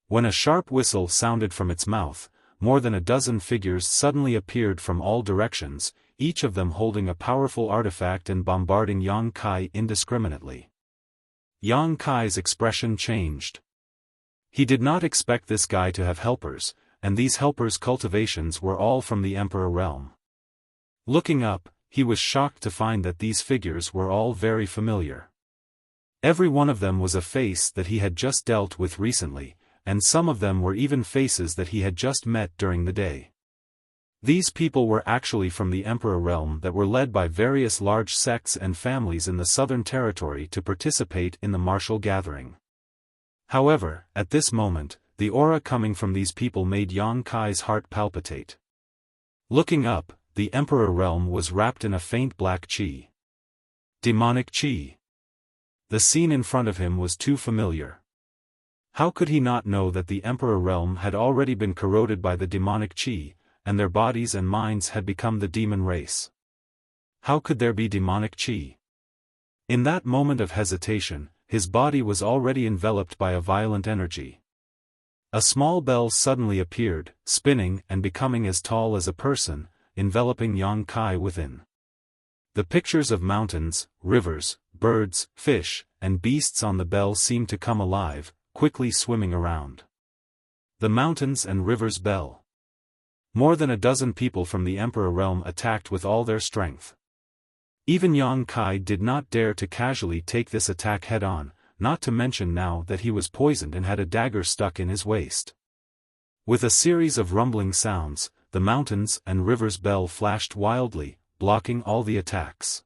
When a sharp whistle sounded from its mouth, more than a dozen figures suddenly appeared from all directions, each of them holding a powerful artifact and bombarding Yang Kai indiscriminately. Yang Kai's expression changed. He did not expect this guy to have helpers, and these helpers' cultivations were all from the Emperor realm. Looking up, he was shocked to find that these figures were all very familiar. Every one of them was a face that he had just dealt with recently, and some of them were even faces that he had just met during the day. These people were actually from the Emperor realm that were led by various large sects and families in the southern territory to participate in the martial gathering. However, at this moment, the aura coming from these people made Yang Kai's heart palpitate. Looking up, the Emperor realm was wrapped in a faint black qi. Demonic qi. The scene in front of him was too familiar. How could he not know that the Emperor realm had already been corroded by the demonic qi, and their bodies and minds had become the demon race? How could there be demonic qi? In that moment of hesitation, his body was already enveloped by a violent energy. A small bell suddenly appeared, spinning and becoming as tall as a person, enveloping Yang Kai within. The pictures of mountains, rivers, birds, fish, and beasts on the bell seemed to come alive, quickly swimming around. The mountains and rivers bell. More than a dozen people from the Emperor realm attacked with all their strength. Even Yang Kai did not dare to casually take this attack head-on, not to mention now that he was poisoned and had a dagger stuck in his waist. With a series of rumbling sounds, the mountains and rivers bell flashed wildly, blocking all the attacks.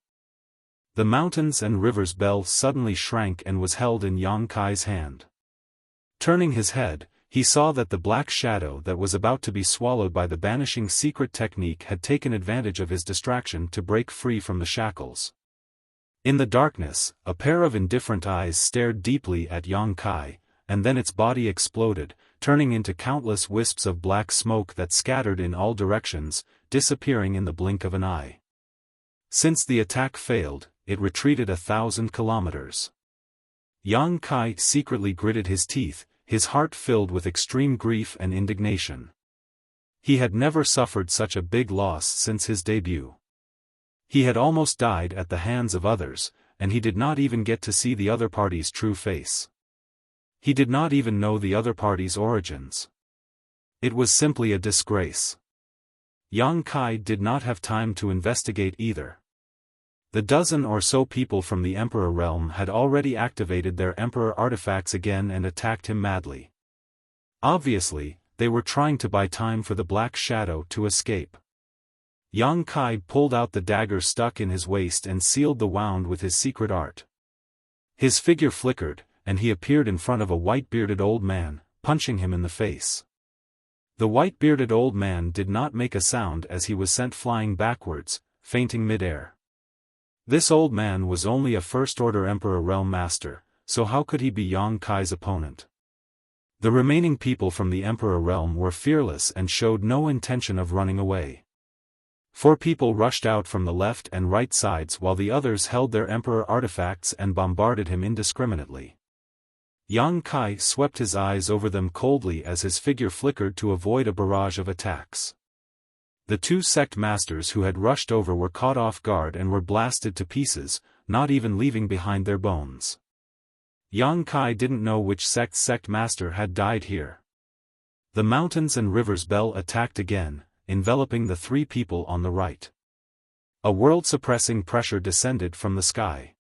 The mountains and rivers bell suddenly shrank and was held in Yang Kai's hand. Turning his head, he saw that the black shadow that was about to be swallowed by the banishing secret technique had taken advantage of his distraction to break free from the shackles. In the darkness, a pair of indifferent eyes stared deeply at Yang Kai, and then its body exploded, turning into countless wisps of black smoke that scattered in all directions, disappearing in the blink of an eye. Since the attack failed, it retreated 1,000 kilometers. Yang Kai secretly gritted his teeth, his heart filled with extreme grief and indignation. He had never suffered such a big loss since his debut. He had almost died at the hands of others, and he did not even get to see the other party's true face. He did not even know the other party's origins. It was simply a disgrace. Yang Kai did not have time to investigate either. The dozen or so people from the Emperor realm had already activated their Emperor artifacts again and attacked him madly. Obviously, they were trying to buy time for the Black Shadow to escape. Yang Kai pulled out the dagger stuck in his waist and sealed the wound with his secret art. His figure flickered, and he appeared in front of a white-bearded old man, punching him in the face. The white-bearded old man did not make a sound as he was sent flying backwards, fainting mid-air. This old man was only a first-order Emperor Realm Master, so how could he be Yang Kai's opponent? The remaining people from the Emperor Realm were fearless and showed no intention of running away. 4 people rushed out from the left and right sides while the others held their Emperor artifacts and bombarded him indiscriminately. Yang Kai swept his eyes over them coldly as his figure flickered to avoid a barrage of attacks. The 2 sect masters who had rushed over were caught off guard and were blasted to pieces, not even leaving behind their bones. Yang Kai didn't know which sect master had died here. The mountains and rivers bell attacked again, enveloping the 3 people on the right. A world-suppressing pressure descended from the sky.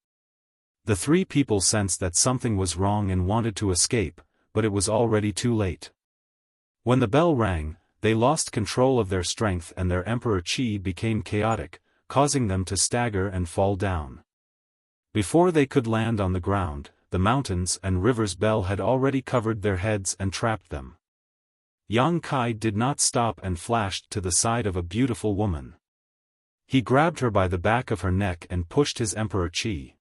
The 3 people sensed that something was wrong and wanted to escape, but it was already too late. When the bell rang, they lost control of their strength and their Emperor Qi became chaotic, causing them to stagger and fall down. Before they could land on the ground, the mountains and rivers bell had already covered their heads and trapped them. Yang Kai did not stop and flashed to the side of a beautiful woman. He grabbed her by the back of her neck and pushed his Emperor Qi.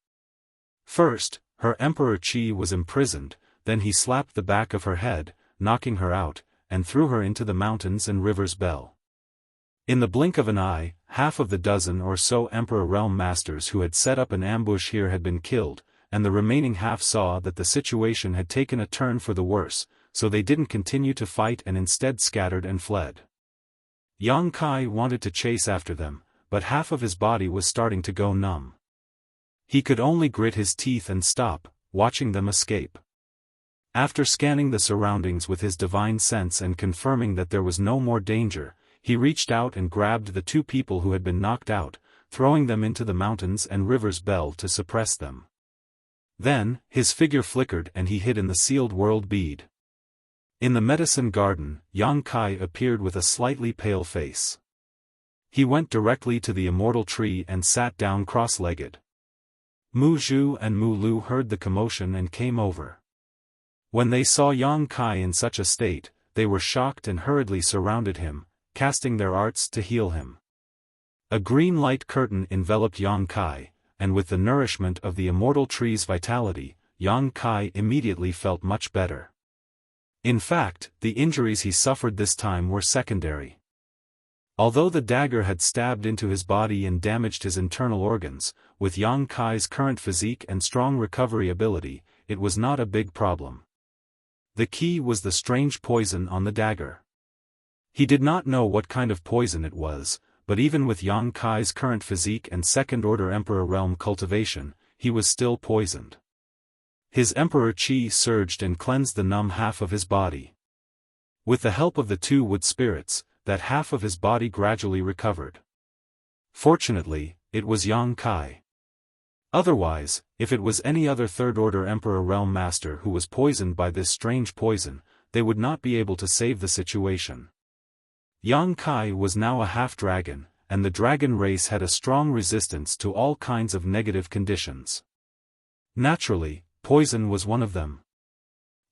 First, her Emperor Qi was imprisoned, then he slapped the back of her head, knocking her out, and threw her into the mountains and rivers bell. In the blink of an eye, half of the dozen or so Emperor Realm Masters who had set up an ambush here had been killed, and the remaining half saw that the situation had taken a turn for the worse, so they didn't continue to fight and instead scattered and fled. Yang Kai wanted to chase after them, but half of his body was starting to go numb. He could only grit his teeth and stop, watching them escape. After scanning the surroundings with his divine sense and confirming that there was no more danger, he reached out and grabbed the 2 people who had been knocked out, throwing them into the mountains and rivers bell to suppress them. Then, his figure flickered and he hid in the sealed world bead. In the medicine garden, Yang Kai appeared with a slightly pale face. He went directly to the immortal tree and sat down cross-legged. Mu Zhu and Mu Lu heard the commotion and came over. When they saw Yang Kai in such a state, they were shocked and hurriedly surrounded him, casting their arts to heal him. A green light curtain enveloped Yang Kai, and with the nourishment of the immortal tree's vitality, Yang Kai immediately felt much better. In fact, the injuries he suffered this time were secondary. Although the dagger had stabbed into his body and damaged his internal organs, with Yang Kai's current physique and strong recovery ability, it was not a big problem. The key was the strange poison on the dagger. He did not know what kind of poison it was, but even with Yang Kai's current physique and second-order Emperor realm cultivation, he was still poisoned. His Emperor Qi surged and cleansed the numb half of his body. With the help of the two wood spirits, that half of his body gradually recovered. Fortunately, it was Yang Kai. Otherwise, if it was any other third-order Emperor realm master who was poisoned by this strange poison, they would not be able to save the situation. Yang Kai was now a half-dragon, and the dragon race had a strong resistance to all kinds of negative conditions. Naturally, poison was one of them.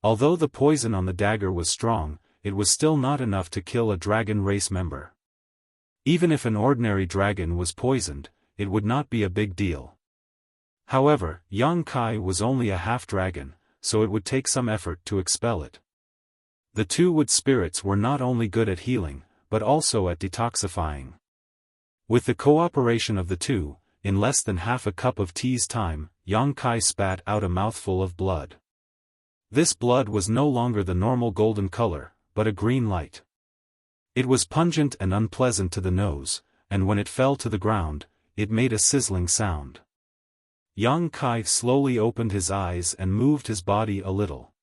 Although the poison on the dagger was strong, it was still not enough to kill a dragon race member. Even if an ordinary dragon was poisoned, it would not be a big deal. However, Yang Kai was only a half-dragon, so it would take some effort to expel it. The two wood spirits were not only good at healing, but also at detoxifying. With the cooperation of the two, in less than half a cup of tea's time, Yang Kai spat out a mouthful of blood. This blood was no longer the normal golden color, but a green light. It was pungent and unpleasant to the nose, and when it fell to the ground, it made a sizzling sound. Yang Kai slowly opened his eyes and moved his body a little.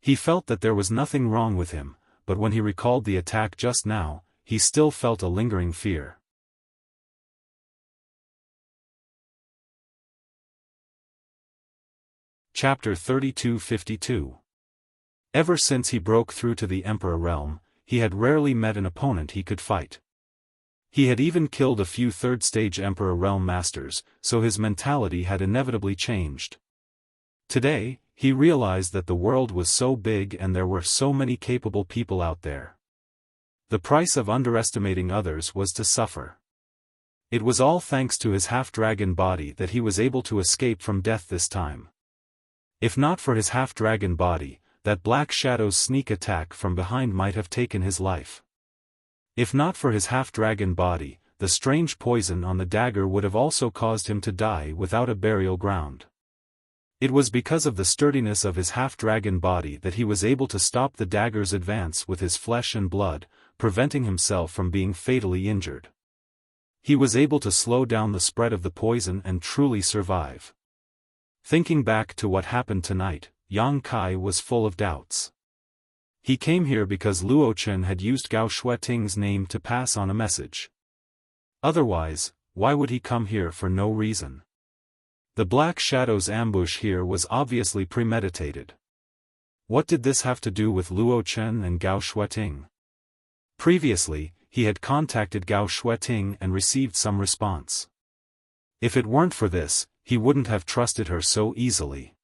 He felt that there was nothing wrong with him, but when he recalled the attack just now, he still felt a lingering fear. Chapter 3252. Ever since he broke through to the Emperor realm, he had rarely met an opponent he could fight. He had even killed a few third-stage Emperor realm masters, so his mentality had inevitably changed. Today, he realized that the world was so big and there were so many capable people out there. The price of underestimating others was to suffer. It was all thanks to his half-dragon body that he was able to escape from death this time. If not for his half-dragon body, that Black Shadow's sneak attack from behind might have taken his life. If not for his half-dragon body, the strange poison on the dagger would have also caused him to die without a burial ground. It was because of the sturdiness of his half-dragon body that he was able to stop the dagger's advance with his flesh and blood, preventing himself from being fatally injured. He was able to slow down the spread of the poison and truly survive. Thinking back to what happened tonight, Yang Kai was full of doubts. He came here because Luo Chen had used Gao Shueting's name to pass on a message. Otherwise, why would he come here for no reason? The Black Shadow's ambush here was obviously premeditated. What did this have to do with Luo Chen and Gao Shueting? Previously, he had contacted Gao Shueting and received some response. If it weren't for this, he wouldn't have trusted her so easily.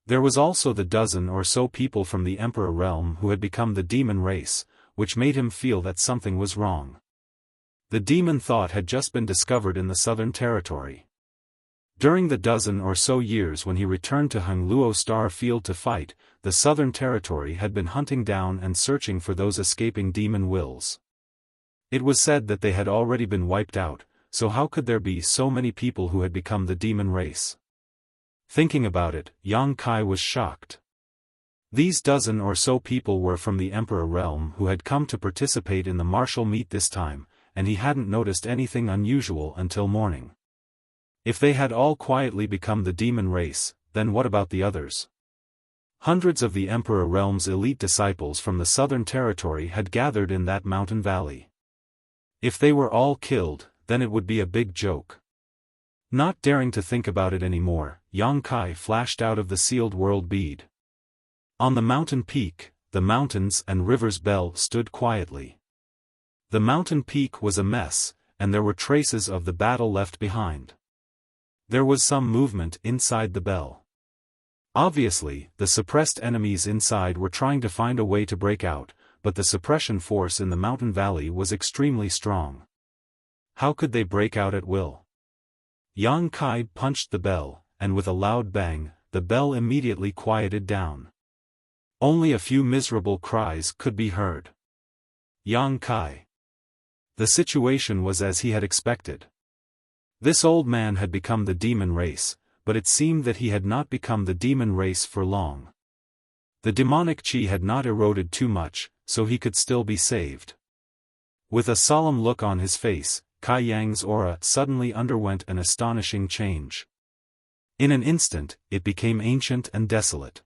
There was also the dozen or so people from the Emperor realm who had become the demon race, which made him feel that something was wrong. The demon thought had just been discovered in the southern territory. During the dozen or so years when he returned to Hung Luo Star Field to fight, the southern territory had been hunting down and searching for those escaping demon wills. It was said that they had already been wiped out, so how could there be so many people who had become the demon race? Thinking about it, Yang Kai was shocked. These dozen or so people were from the Emperor realm who had come to participate in the martial meet this time, and he hadn't noticed anything unusual until morning. If they had all quietly become the demon race, then what about the others? Hundreds of the Emperor realm's elite disciples from the southern territory had gathered in that mountain valley. If they were all killed, then it would be a big joke. Not daring to think about it anymore, Yang Kai flashed out of the sealed world bead. On the mountain peak, the mountains and rivers bell stood quietly. The mountain peak was a mess, and there were traces of the battle left behind. There was some movement inside the bell. Obviously, the suppressed enemies inside were trying to find a way to break out, but the suppression force in the mountain valley was extremely strong. How could they break out at will? Yang Kai punched the bell, and with a loud bang, the bell immediately quieted down. Only a few miserable cries could be heard. Yang Kai. The situation was as he had expected. This old man had become the demon race, but it seemed that he had not become the demon race for long. The demonic chi had not eroded too much, so he could still be saved. With a solemn look on his face, Kai Yang's aura suddenly underwent an astonishing change. In an instant, it became ancient and desolate.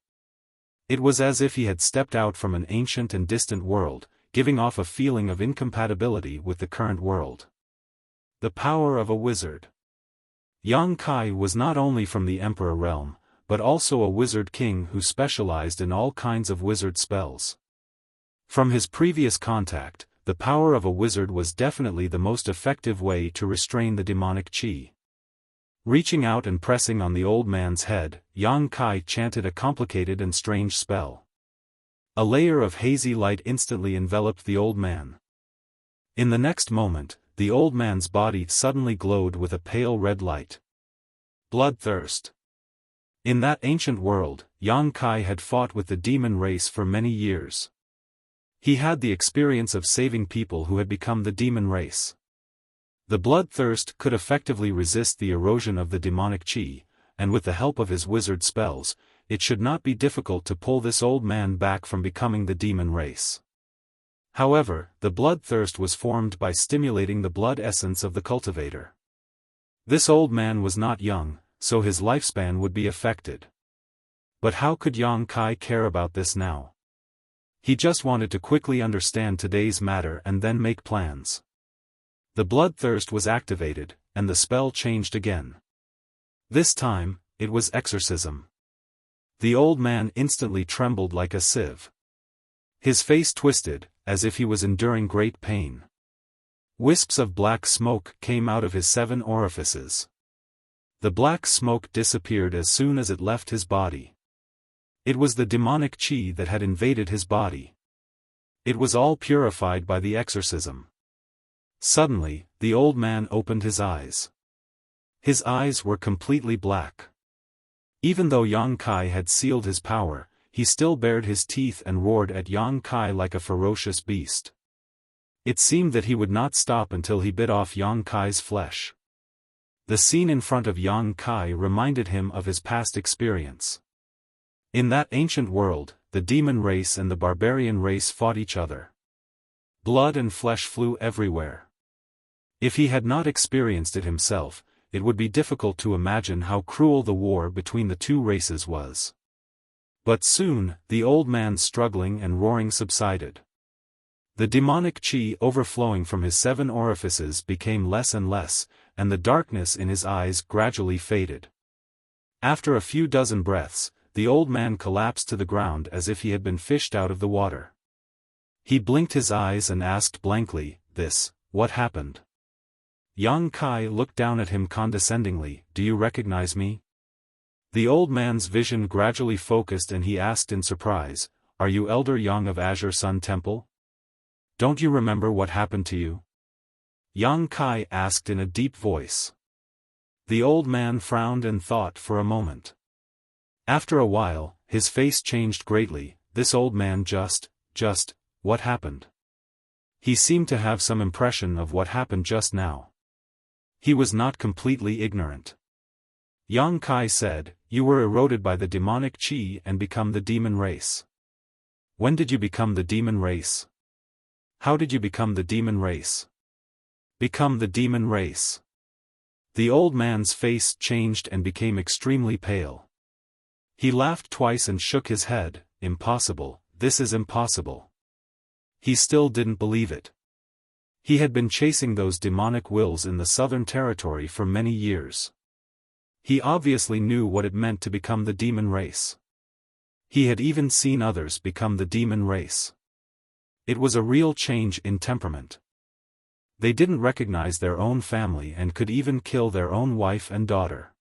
It was as if he had stepped out from an ancient and distant world, giving off a feeling of incompatibility with the current world. The power of a wizard. Yang Kai was not only from the Emperor realm, but also a wizard king who specialized in all kinds of wizard spells. From his previous contact, the power of a wizard was definitely the most effective way to restrain the demonic chi. Reaching out and pressing on the old man's head, Yang Kai chanted a complicated and strange spell. A layer of hazy light instantly enveloped the old man. In the next moment, the old man's body suddenly glowed with a pale red light. Bloodthirst. In that ancient world, Yang Kai had fought with the demon race for many years. He had the experience of saving people who had become the demon race. The bloodthirst could effectively resist the erosion of the demonic chi, and with the help of his wizard spells, it should not be difficult to pull this old man back from becoming the demon race. However, the bloodthirst was formed by stimulating the blood essence of the cultivator. This old man was not young, so his lifespan would be affected. But how could Yang Kai care about this now? He just wanted to quickly understand today's matter and then make plans. The bloodthirst was activated, and the spell changed again. This time, it was exorcism. The old man instantly trembled like a sieve. His face twisted, as if he was enduring great pain. Wisps of black smoke came out of his 7 orifices. The black smoke disappeared as soon as it left his body. It was the demonic chi that had invaded his body. It was all purified by the exorcism. Suddenly, the old man opened his eyes. His eyes were completely black. Even though Yang Kai had sealed his power, he still bared his teeth and roared at Yang Kai like a ferocious beast. It seemed that he would not stop until he bit off Yang Kai's flesh. The scene in front of Yang Kai reminded him of his past experience. In that ancient world, the demon race and the barbarian race fought each other. Blood and flesh flew everywhere. If he had not experienced it himself, it would be difficult to imagine how cruel the war between the two races was. But soon, the old man's struggling and roaring subsided. The demonic chi overflowing from his 7 orifices became less and less, and the darkness in his eyes gradually faded. After a few dozen breaths, the old man collapsed to the ground as if he had been fished out of the water. He blinked his eyes and asked blankly, what happened? Yang Kai looked down at him condescendingly, do you recognize me? The old man's vision gradually focused and he asked in surprise, are you Elder Yang of Azure Sun Temple? Don't you remember what happened to you? Yang Kai asked in a deep voice. The old man frowned and thought for a moment. After a while, his face changed greatly. This old man what happened? He seemed to have some impression of what happened just now. He was not completely ignorant. Yang Kai said, you were eroded by the demonic chi and become the demon race. When did you become the demon race? How did you become the demon race? Become the demon race. The old man's face changed and became extremely pale. He laughed twice and shook his head, impossible, this is impossible. He still didn't believe it. He had been chasing those demonic wills in the Southern Territory for many years. He obviously knew what it meant to become the demon race. He had even seen others become the demon race. It was a real change in temperament. They didn't recognize their own family and could even kill their own wife and daughter.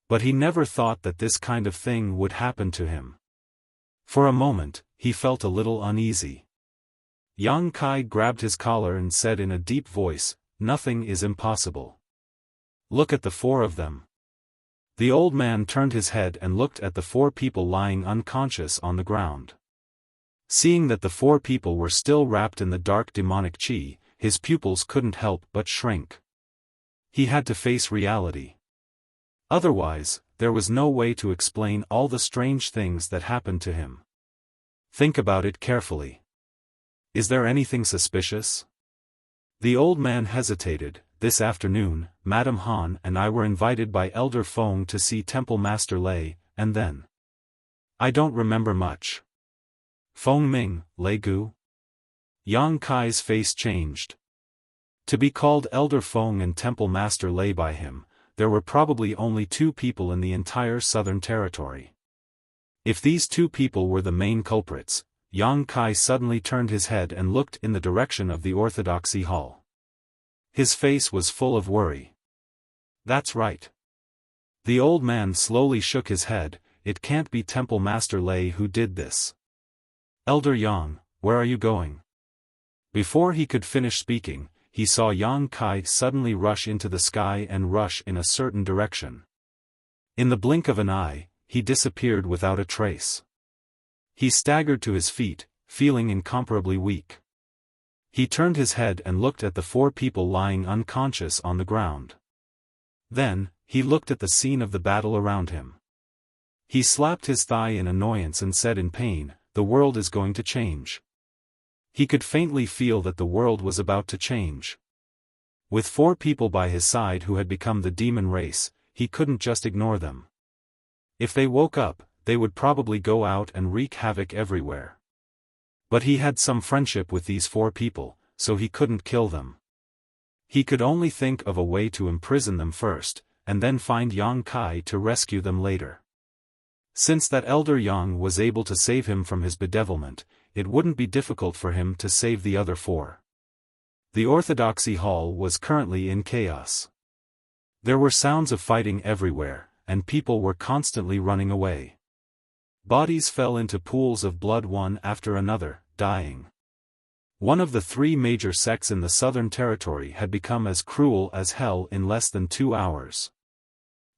But he never thought that this kind of thing would happen to him. For a moment, he felt a little uneasy. Yang Kai grabbed his collar and said in a deep voice, nothing is impossible. Look at the 4 of them. The old man turned his head and looked at the 4 people lying unconscious on the ground. Seeing that the 4 people were still wrapped in the dark demonic chi, his pupils couldn't help but shrink. He had to face reality. Otherwise, there was no way to explain all the strange things that happened to him. Think about it carefully. Is there anything suspicious? The old man hesitated. This afternoon, Madame Han and I were invited by Elder Feng to see Temple Master Lei, and then. I don't remember much. Feng Ming, Lei Gu? Yang Kai's face changed. To be called Elder Feng and Temple Master Lei by him, there were probably only 2 people in the entire Southern Territory. If these 2 people were the main culprits, Yang Kai suddenly turned his head and looked in the direction of the Orthodoxy Hall. His face was full of worry. That's right. The old man slowly shook his head. It can't be Temple Master Lei who did this. Elder Yang, where are you going? Before he could finish speaking, he saw Yang Kai suddenly rush into the sky and rush in a certain direction. In the blink of an eye, he disappeared without a trace. He staggered to his feet, feeling incomparably weak. He turned his head and looked at the 4 people lying unconscious on the ground. Then, he looked at the scene of the battle around him. He slapped his thigh in annoyance and said in pain, "The world is going to change." He could faintly feel that the world was about to change. With 4 people by his side who had become the demon race, he couldn't just ignore them. If they woke up, they would probably go out and wreak havoc everywhere. But he had some friendship with these 4 people, so he couldn't kill them. He could only think of a way to imprison them first, and then find Yang Kai to rescue them later. Since that Elder Yang was able to save him from his bedevilment, it wouldn't be difficult for him to save the other 4. The Orthodoxy Hall was currently in chaos. There were sounds of fighting everywhere, and people were constantly running away. Bodies fell into pools of blood one after another, dying. One of the 3 major sects in the Southern Territory had become as cruel as hell in less than 2 hours.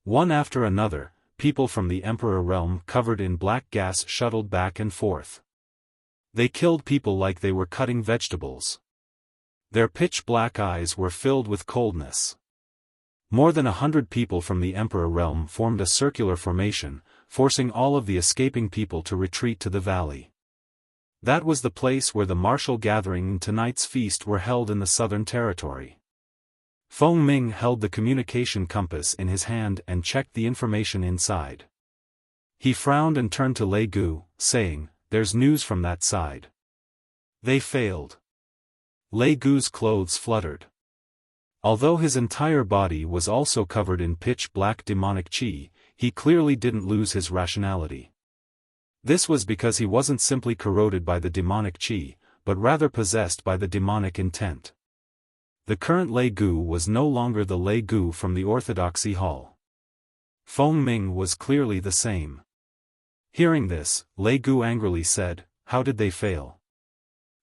One after another, people from the Emperor realm covered in black gas shuttled back and forth. They killed people like they were cutting vegetables. Their pitch-black eyes were filled with coldness. More than 100 people from the Emperor realm formed a circular formation, forcing all of the escaping people to retreat to the valley. That was the place where the martial gathering and tonight's feast were held in the Southern Territory. Feng Ming held the communication compass in his hand and checked the information inside. He frowned and turned to Lei Gu, saying, "There's news from that side." They failed. Lei Gu's clothes fluttered. Although his entire body was also covered in pitch-black demonic qi, he clearly didn't lose his rationality. This was because he wasn't simply corroded by the demonic qi, but rather possessed by the demonic intent. The current Lei Gu was no longer the Lei Gu from the Orthodoxy Hall. Feng Ming was clearly the same. Hearing this, Lei Gu angrily said, "How did they fail?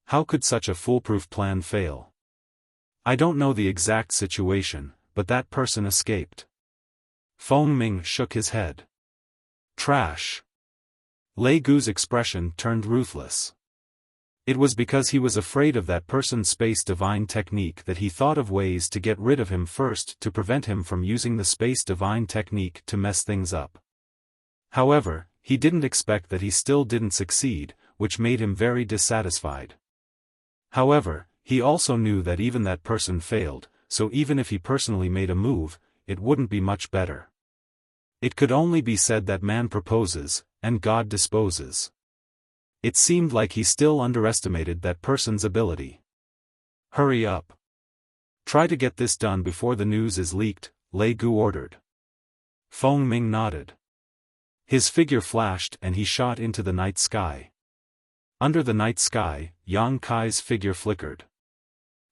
How could such a foolproof plan fail? I don't know the exact situation, but that person escaped." Feng Ming shook his head. Trash. Lei Gu's expression turned ruthless. It was because he was afraid of that person's space divine technique that he thought of ways to get rid of him first to prevent him from using the space divine technique to mess things up. However, he didn't expect that he still didn't succeed, which made him very dissatisfied. However, he also knew that even that person failed, so even if he personally made a move, it wouldn't be much better. It could only be said that man proposes, and God disposes. It seemed like he still underestimated that person's ability. "Hurry up. Try to get this done before the news is leaked," Lei Gu ordered. Feng Ming nodded. His figure flashed and he shot into the night sky. Under the night sky, Yang Kai's figure flickered.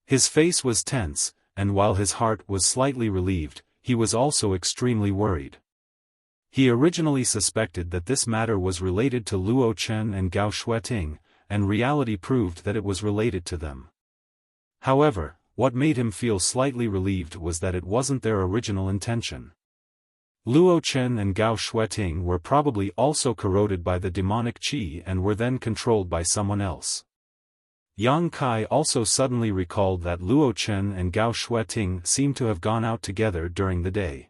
His face was tense, and while his heart was slightly relieved, he was also extremely worried. He originally suspected that this matter was related to Luo Chen and Gao Shueting, and reality proved that it was related to them. However, what made him feel slightly relieved was that it wasn't their original intention. Luo Chen and Gao Shueting were probably also corroded by the demonic qi and were then controlled by someone else. Yang Kai also suddenly recalled that Luo Chen and Gao Shueting seemed to have gone out together during the day.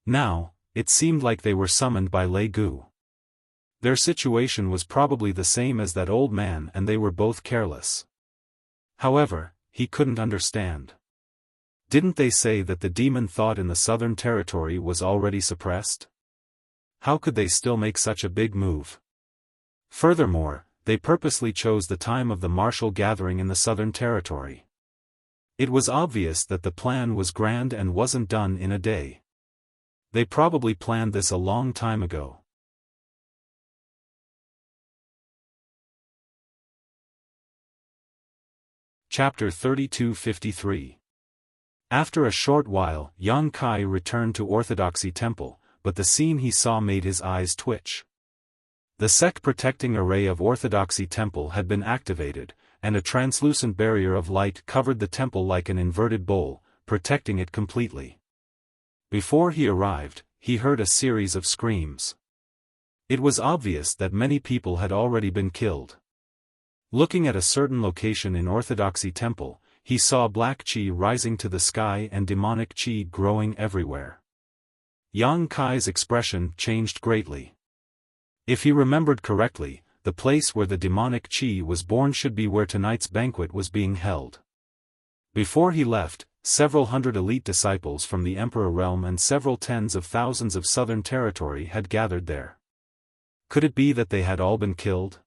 Now, it seemed like they were summoned by Lei Gu. Their situation was probably the same as that old man and they were both careless. However, he couldn't understand. Didn't they say that the demon thought in the southern territory was already suppressed? How could they still make such a big move? Furthermore, they purposely chose the time of the martial gathering in the southern territory. It was obvious that the plan was grand and wasn't done in a day. They probably planned this a long time ago. Chapter 3253. After a short while, Yang Kai returned to Orthodoxy Temple, but the scene he saw made his eyes twitch. The sect-protecting array of Orthodoxy Temple had been activated, and a translucent barrier of light covered the temple like an inverted bowl, protecting it completely. Before he arrived, he heard a series of screams. It was obvious that many people had already been killed. Looking at a certain location in Orthodoxy Temple, he saw black qi rising to the sky and demonic qi growing everywhere. Yang Kai's expression changed greatly. If he remembered correctly, the place where the demonic qi was born should be where tonight's banquet was being held. Before he left, several hundred elite disciples from the Emperor realm and several tens of thousands of southern territory had gathered there. Could it be that they had all been killed?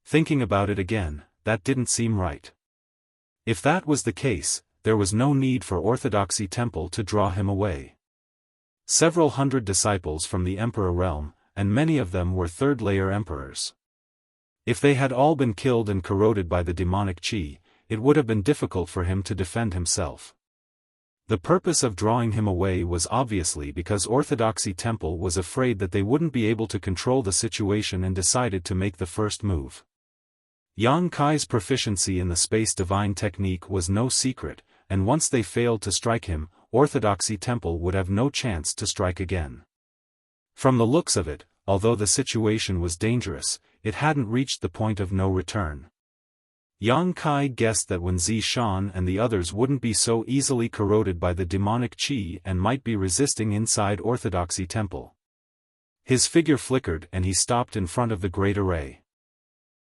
Thinking about it again, that didn't seem right. If that was the case, there was no need for Orthodoxy Temple to draw him away. Several hundred disciples from the Emperor realm, and many of them were third-layer emperors. If they had all been killed and corroded by the demonic qi, it would have been difficult for him to defend himself. The purpose of drawing him away was obviously because Orthodoxy Temple was afraid that they wouldn't be able to control the situation and decided to make the first move. Yang Kai's proficiency in the space divine technique was no secret, and once they failed to strike him, Orthodoxy Temple would have no chance to strike again. From the looks of it, although the situation was dangerous, it hadn't reached the point of no return. Yang Kai guessed that when Zishan and the others wouldn't be so easily corroded by the demonic qi and might be resisting inside Orthodoxy Temple. His figure flickered and he stopped in front of the great array.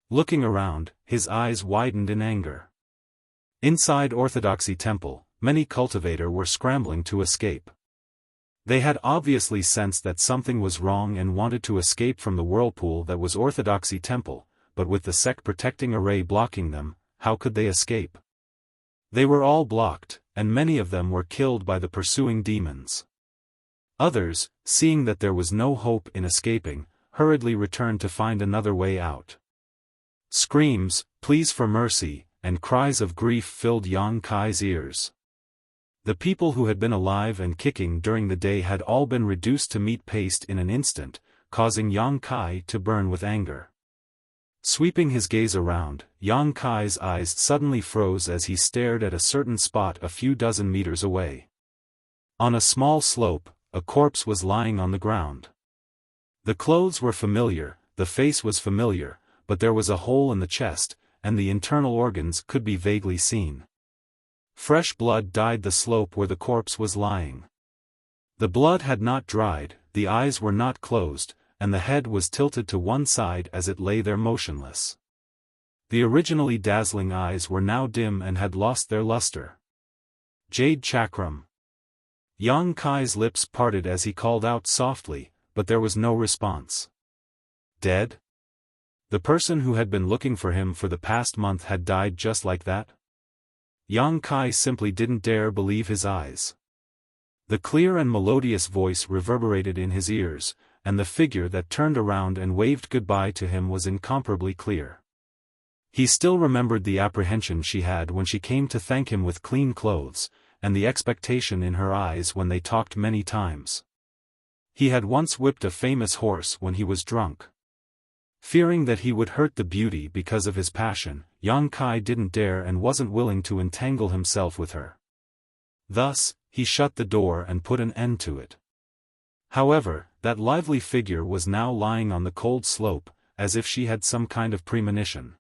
Looking around, his eyes widened in anger. Inside Orthodoxy Temple, many cultivators were scrambling to escape. They had obviously sensed that something was wrong and wanted to escape from the whirlpool that was Orthodoxy Temple, but with the sect-protecting array blocking them, how could they escape? They were all blocked, and many of them were killed by the pursuing demons. Others, seeing that there was no hope in escaping, hurriedly returned to find another way out. Screams, pleas for mercy, and cries of grief filled Yang Kai's ears. The people who had been alive and kicking during the day had all been reduced to meat paste in an instant, causing Yang Kai to burn with anger. Sweeping his gaze around, Yang Kai's eyes suddenly froze as he stared at a certain spot a few dozen meters away. On a small slope, a corpse was lying on the ground. The clothes were familiar, the face was familiar, but there was a hole in the chest, and the internal organs could be vaguely seen. Fresh blood dyed the slope where the corpse was lying. The blood had not dried, the eyes were not closed, and the head was tilted to one side as it lay there motionless. The originally dazzling eyes were now dim and had lost their luster. Jade Chakram. Yang Kai's lips parted as he called out softly, but there was no response. Dead? The person who had been looking for him for the past month had died just like that? Yang Kai simply didn't dare believe his eyes. The clear and melodious voice reverberated in his ears, and the figure that turned around and waved goodbye to him was incomparably clear. He still remembered the apprehension she had when she came to thank him with clean clothes, and the expectation in her eyes when they talked many times. He had once whipped a famous horse when he was drunk. Fearing that he would hurt the beauty because of his passion, Yang Kai didn't dare and wasn't willing to entangle himself with her. Thus, he shut the door and put an end to it. However, that lively figure was now lying on the cold slope, as if she had some kind of premonition.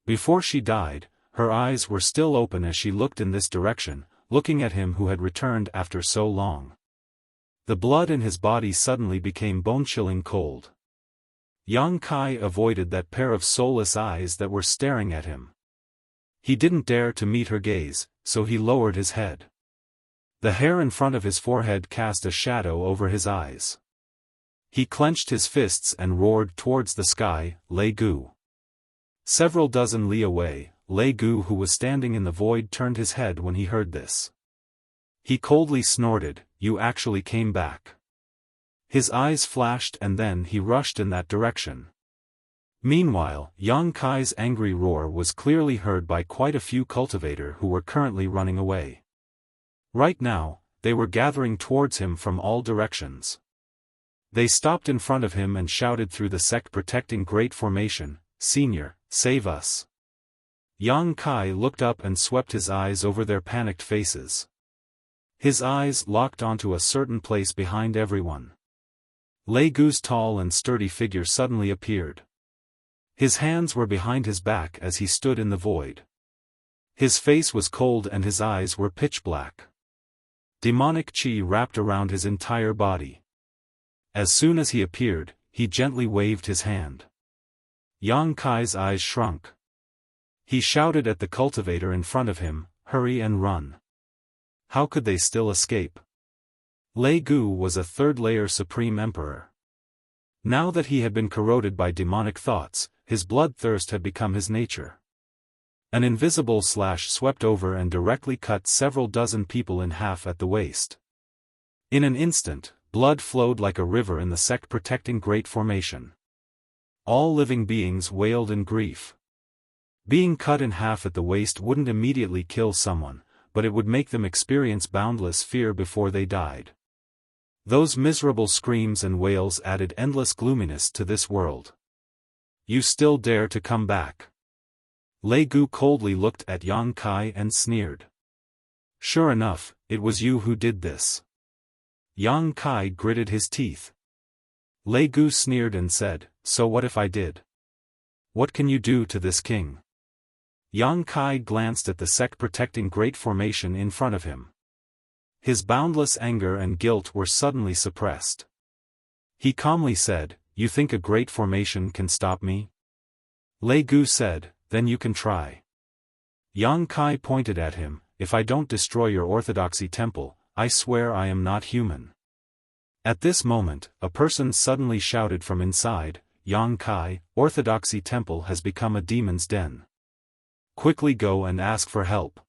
Before she died, her eyes were still open as she looked in this direction, looking at him who had returned after so long. The blood in his body suddenly became bone-chilling cold. Yang Kai avoided that pair of soulless eyes that were staring at him. He didn't dare to meet her gaze, so he lowered his head. The hair in front of his forehead cast a shadow over his eyes. He clenched his fists and roared towards the sky, "Lei Gu!" Several dozen li away, Lei Gu, who was standing in the void, turned his head when he heard this. He coldly snorted, "You actually came back." His eyes flashed and then he rushed in that direction. Meanwhile, Yang Kai's angry roar was clearly heard by quite a few cultivators who were currently running away. Right now, they were gathering towards him from all directions. They stopped in front of him and shouted through the sect protecting Great Formation, "Senior, save us." Yang Kai looked up and swept his eyes over their panicked faces. His eyes locked onto a certain place behind everyone. Lei Gu's tall and sturdy figure suddenly appeared. His hands were behind his back as he stood in the void. His face was cold and his eyes were pitch black. Demonic chi wrapped around his entire body. As soon as he appeared, he gently waved his hand. Yang Kai's eyes shrunk. He shouted at the cultivator in front of him, "Hurry and run." How could they still escape? Lei Gu was a third-layer Supreme Emperor. Now that he had been corroded by demonic thoughts, his bloodthirst had become his nature. An invisible slash swept over and directly cut several dozen people in half at the waist. In an instant, blood flowed like a river in the sect protecting Great Formation. All living beings wailed in grief. Being cut in half at the waist wouldn't immediately kill someone, but it would make them experience boundless fear before they died. Those miserable screams and wails added endless gloominess to this world. "You still dare to come back?" Lei Gu coldly looked at Yang Kai and sneered. "Sure enough, it was you who did this." Yang Kai gritted his teeth. Lei Gu sneered and said, "So what if I did? What can you do to this king?" Yang Kai glanced at the sect protecting Great Formation in front of him. His boundless anger and guilt were suddenly suppressed. He calmly said, "You think a Great Formation can stop me?" Lei Gu said, "Then you can try." Yang Kai pointed at him, "If I don't destroy your orthodoxy temple, I swear I am not human." At this moment, a person suddenly shouted from inside, "Yang Kai, orthodoxy temple has become a demon's den. Quickly go and ask for help."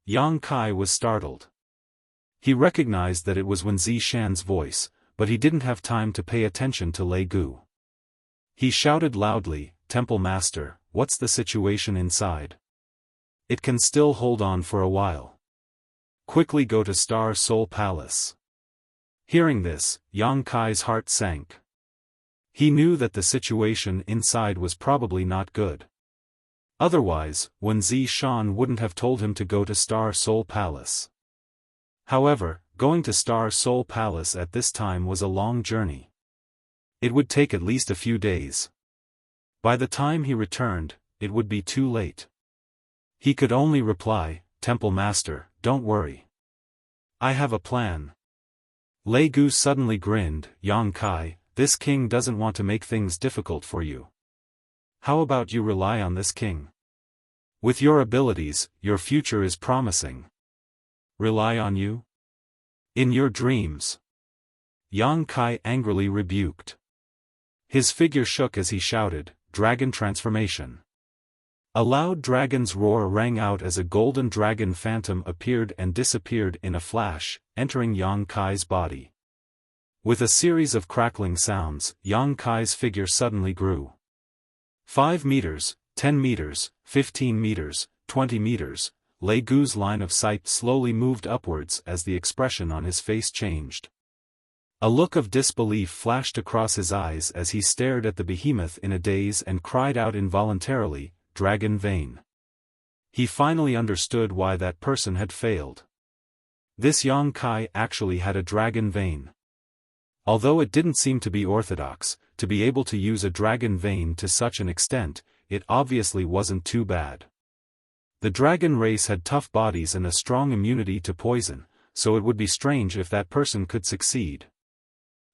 Yang Kai was startled. He recognized that it was Wen Zishan's voice, but he didn't have time to pay attention to Lei Gu. He shouted loudly, "Temple Master, what's the situation inside? It can still hold on for a while. Quickly go to Star Soul Palace." Hearing this, Yang Kai's heart sank. He knew that the situation inside was probably not good. Otherwise, Wen Zishan wouldn't have told him to go to Star Soul Palace. However, going to Star Soul Palace at this time was a long journey. It would take at least a few days. By the time he returned, it would be too late. He could only reply, "Temple Master, don't worry. I have a plan." Lei Gu suddenly grinned, "Yang Kai, this king doesn't want to make things difficult for you. How about you rely on this king? With your abilities, your future is promising." "Rely on you? In your dreams?" Yang Kai angrily rebuked. His figure shook as he shouted, "Dragon transformation." A loud dragon's roar rang out as a golden dragon phantom appeared and disappeared in a flash, entering Yang Kai's body. With a series of crackling sounds, Yang Kai's figure suddenly grew. 5 meters, 10 meters, 15 meters, 20 meters, Lei Gu's line of sight slowly moved upwards as the expression on his face changed. A look of disbelief flashed across his eyes as he stared at the behemoth in a daze and cried out involuntarily, "Dragon vein." He finally understood why that person had failed. This Yang Kai actually had a dragon vein. Although it didn't seem to be orthodox, to be able to use a dragon vein to such an extent, it obviously wasn't too bad. The dragon race had tough bodies and a strong immunity to poison, so it would be strange if that person could succeed.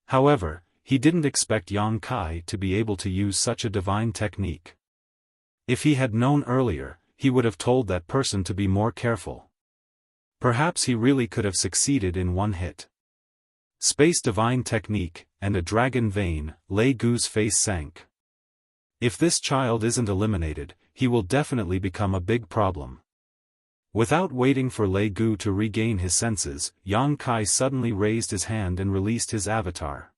However, he didn't expect Yang Kai to be able to use such a divine technique. If he had known earlier, he would have told that person to be more careful. Perhaps he really could have succeeded in one hit. Space divine technique, and a dragon vein. Lei Gu's face sank. If this child isn't eliminated, he will definitely become a big problem. Without waiting for Lei Gu to regain his senses, Yang Kai suddenly raised his hand and released his avatar.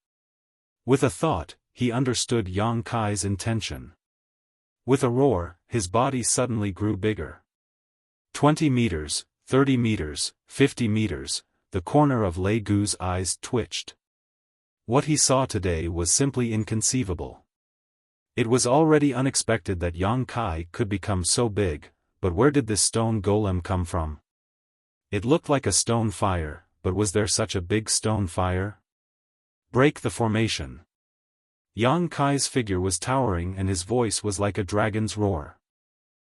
With a thought, he understood Yang Kai's intention. With a roar, his body suddenly grew bigger. 20 meters, 30 meters, 50 meters, the corner of Lei Gu's eyes twitched. What he saw today was simply inconceivable. It was already unexpected that Yang Kai could become so big, but where did this stone golem come from? It looked like a stone fire, but was there such a big stone fire? Break the formation. Yang Kai's figure was towering and his voice was like a dragon's roar.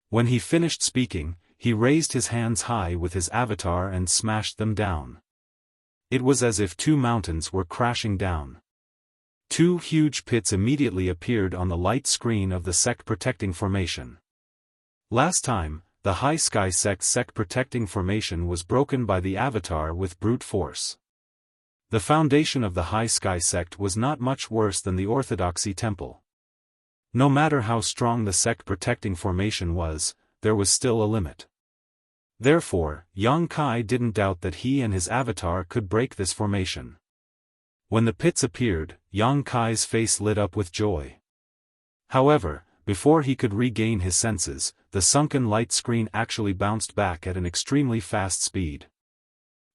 When he finished speaking, he raised his hands high with his avatar and smashed them down. It was as if two mountains were crashing down. Two huge pits immediately appeared on the light screen of the sect protecting formation. Last time, the High Sky sect protecting formation was broken by the avatar with brute force. The foundation of the High Sky sect was not much worse than the Orthodoxy temple. No matter how strong the sect protecting formation was, there was still a limit. Therefore, Yang Kai didn't doubt that he and his avatar could break this formation. When the pits appeared, Yang Kai's face lit up with joy. However, before he could regain his senses, the sunken light screen actually bounced back at an extremely fast speed.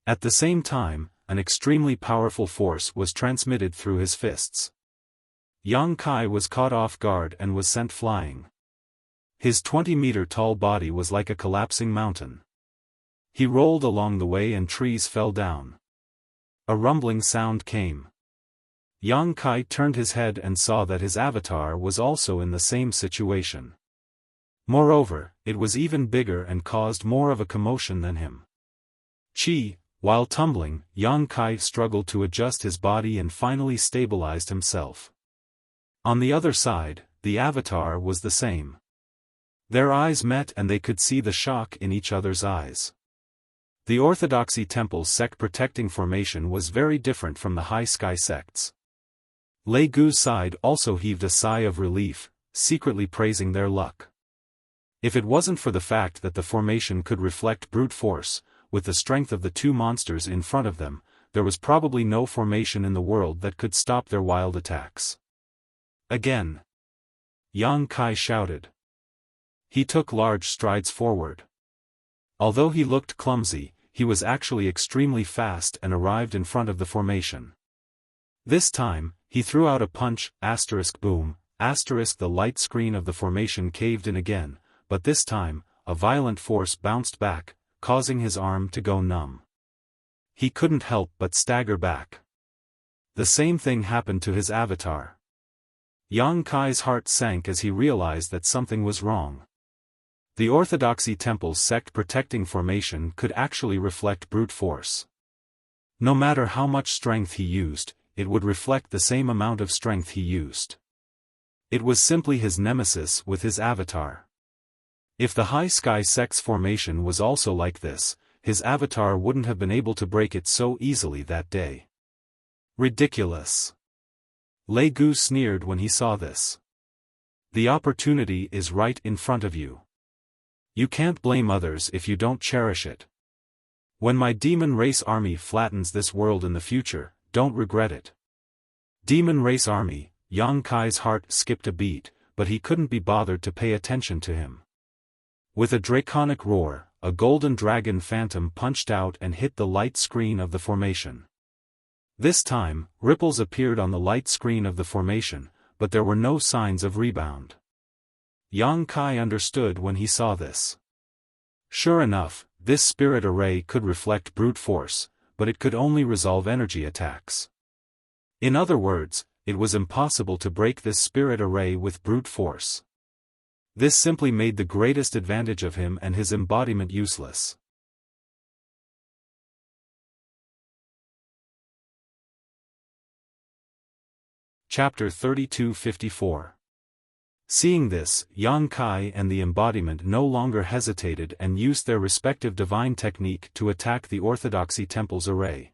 At the same time, an extremely powerful force was transmitted through his fists. Yang Kai was caught off guard and was sent flying. His 20-meter-tall body was like a collapsing mountain. He rolled along the way and trees fell down. A rumbling sound came. Yang Kai turned his head and saw that his avatar was also in the same situation. Moreover, it was even bigger and caused more of a commotion than him. While tumbling, Yang Kai struggled to adjust his body and finally stabilized himself. On the other side, the avatar was the same. Their eyes met and they could see the shock in each other's eyes. The Orthodoxy temple's sect protecting formation was very different from the High Sky sects. Lei Gu's side also heaved a sigh of relief, secretly praising their luck. If it wasn't for the fact that the formation could reflect brute force, with the strength of the two monsters in front of them, there was probably no formation in the world that could stop their wild attacks. Again! Yang Kai shouted. He took large strides forward. Although he looked clumsy, he was actually extremely fast and arrived in front of the formation. This time, he threw out a punch, boom, the light screen of the formation caved in again, but this time, a violent force bounced back, causing his arm to go numb. He couldn't help but stagger back. The same thing happened to his avatar. Yang Kai's heart sank as he realized that something was wrong. The Orthodoxy temple's sect protecting formation could actually reflect brute force. No matter how much strength he used, it would reflect the same amount of strength he used. It was simply his nemesis with his avatar. If the High Sky sect's formation was also like this, his avatar wouldn't have been able to break it so easily that day. Ridiculous! Lei Gu sneered when he saw this. The opportunity is right in front of you. You can't blame others if you don't cherish it. When my demon race army flattens this world in the future, don't regret it. Demon race army. Yang Kai's heart skipped a beat, but he couldn't be bothered to pay attention to him. With a draconic roar, a golden dragon phantom punched out and hit the light screen of the formation. This time, ripples appeared on the light screen of the formation, but there were no signs of rebound. Yang Kai understood when he saw this. Sure enough, this spirit array could reflect brute force, but it could only resolve energy attacks. In other words, it was impossible to break this spirit array with brute force. This simply made the greatest advantage of him and his embodiment useless. Chapter 3254. Seeing this, Yang Kai and the embodiment no longer hesitated and used their respective divine technique to attack the Orthodoxy Temple's array.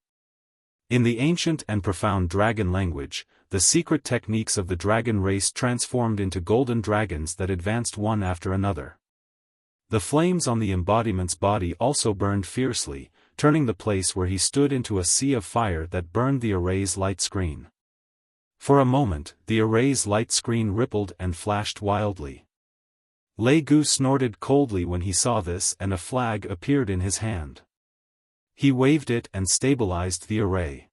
In the ancient and profound dragon language, the secret techniques of the dragon race transformed into golden dragons that advanced one after another. The flames on the embodiment's body also burned fiercely, turning the place where he stood into a sea of fire that burned the array's light screen. For a moment, the array's light screen rippled and flashed wildly. Lei Gu snorted coldly when he saw this, and a flag appeared in his hand. He waved it and stabilized the array.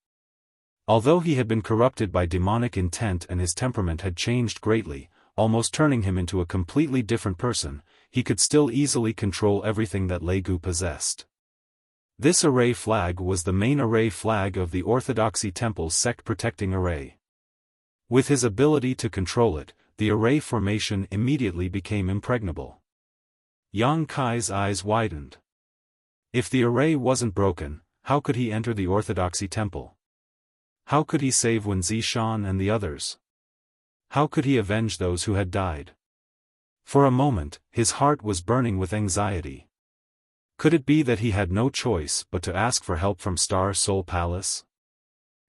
Although he had been corrupted by demonic intent and his temperament had changed greatly, almost turning him into a completely different person, he could still easily control everything that Lei Gu possessed. This array flag was the main array flag of the Orthodoxy Temple's sect-protecting array. With his ability to control it, the array formation immediately became impregnable. Yang Kai's eyes widened. If the array wasn't broken, how could he enter the Orthodoxy Temple? How could he save Wen Zishan and the others? How could he avenge those who had died? For a moment, his heart was burning with anxiety. Could it be that he had no choice but to ask for help from Star Soul Palace?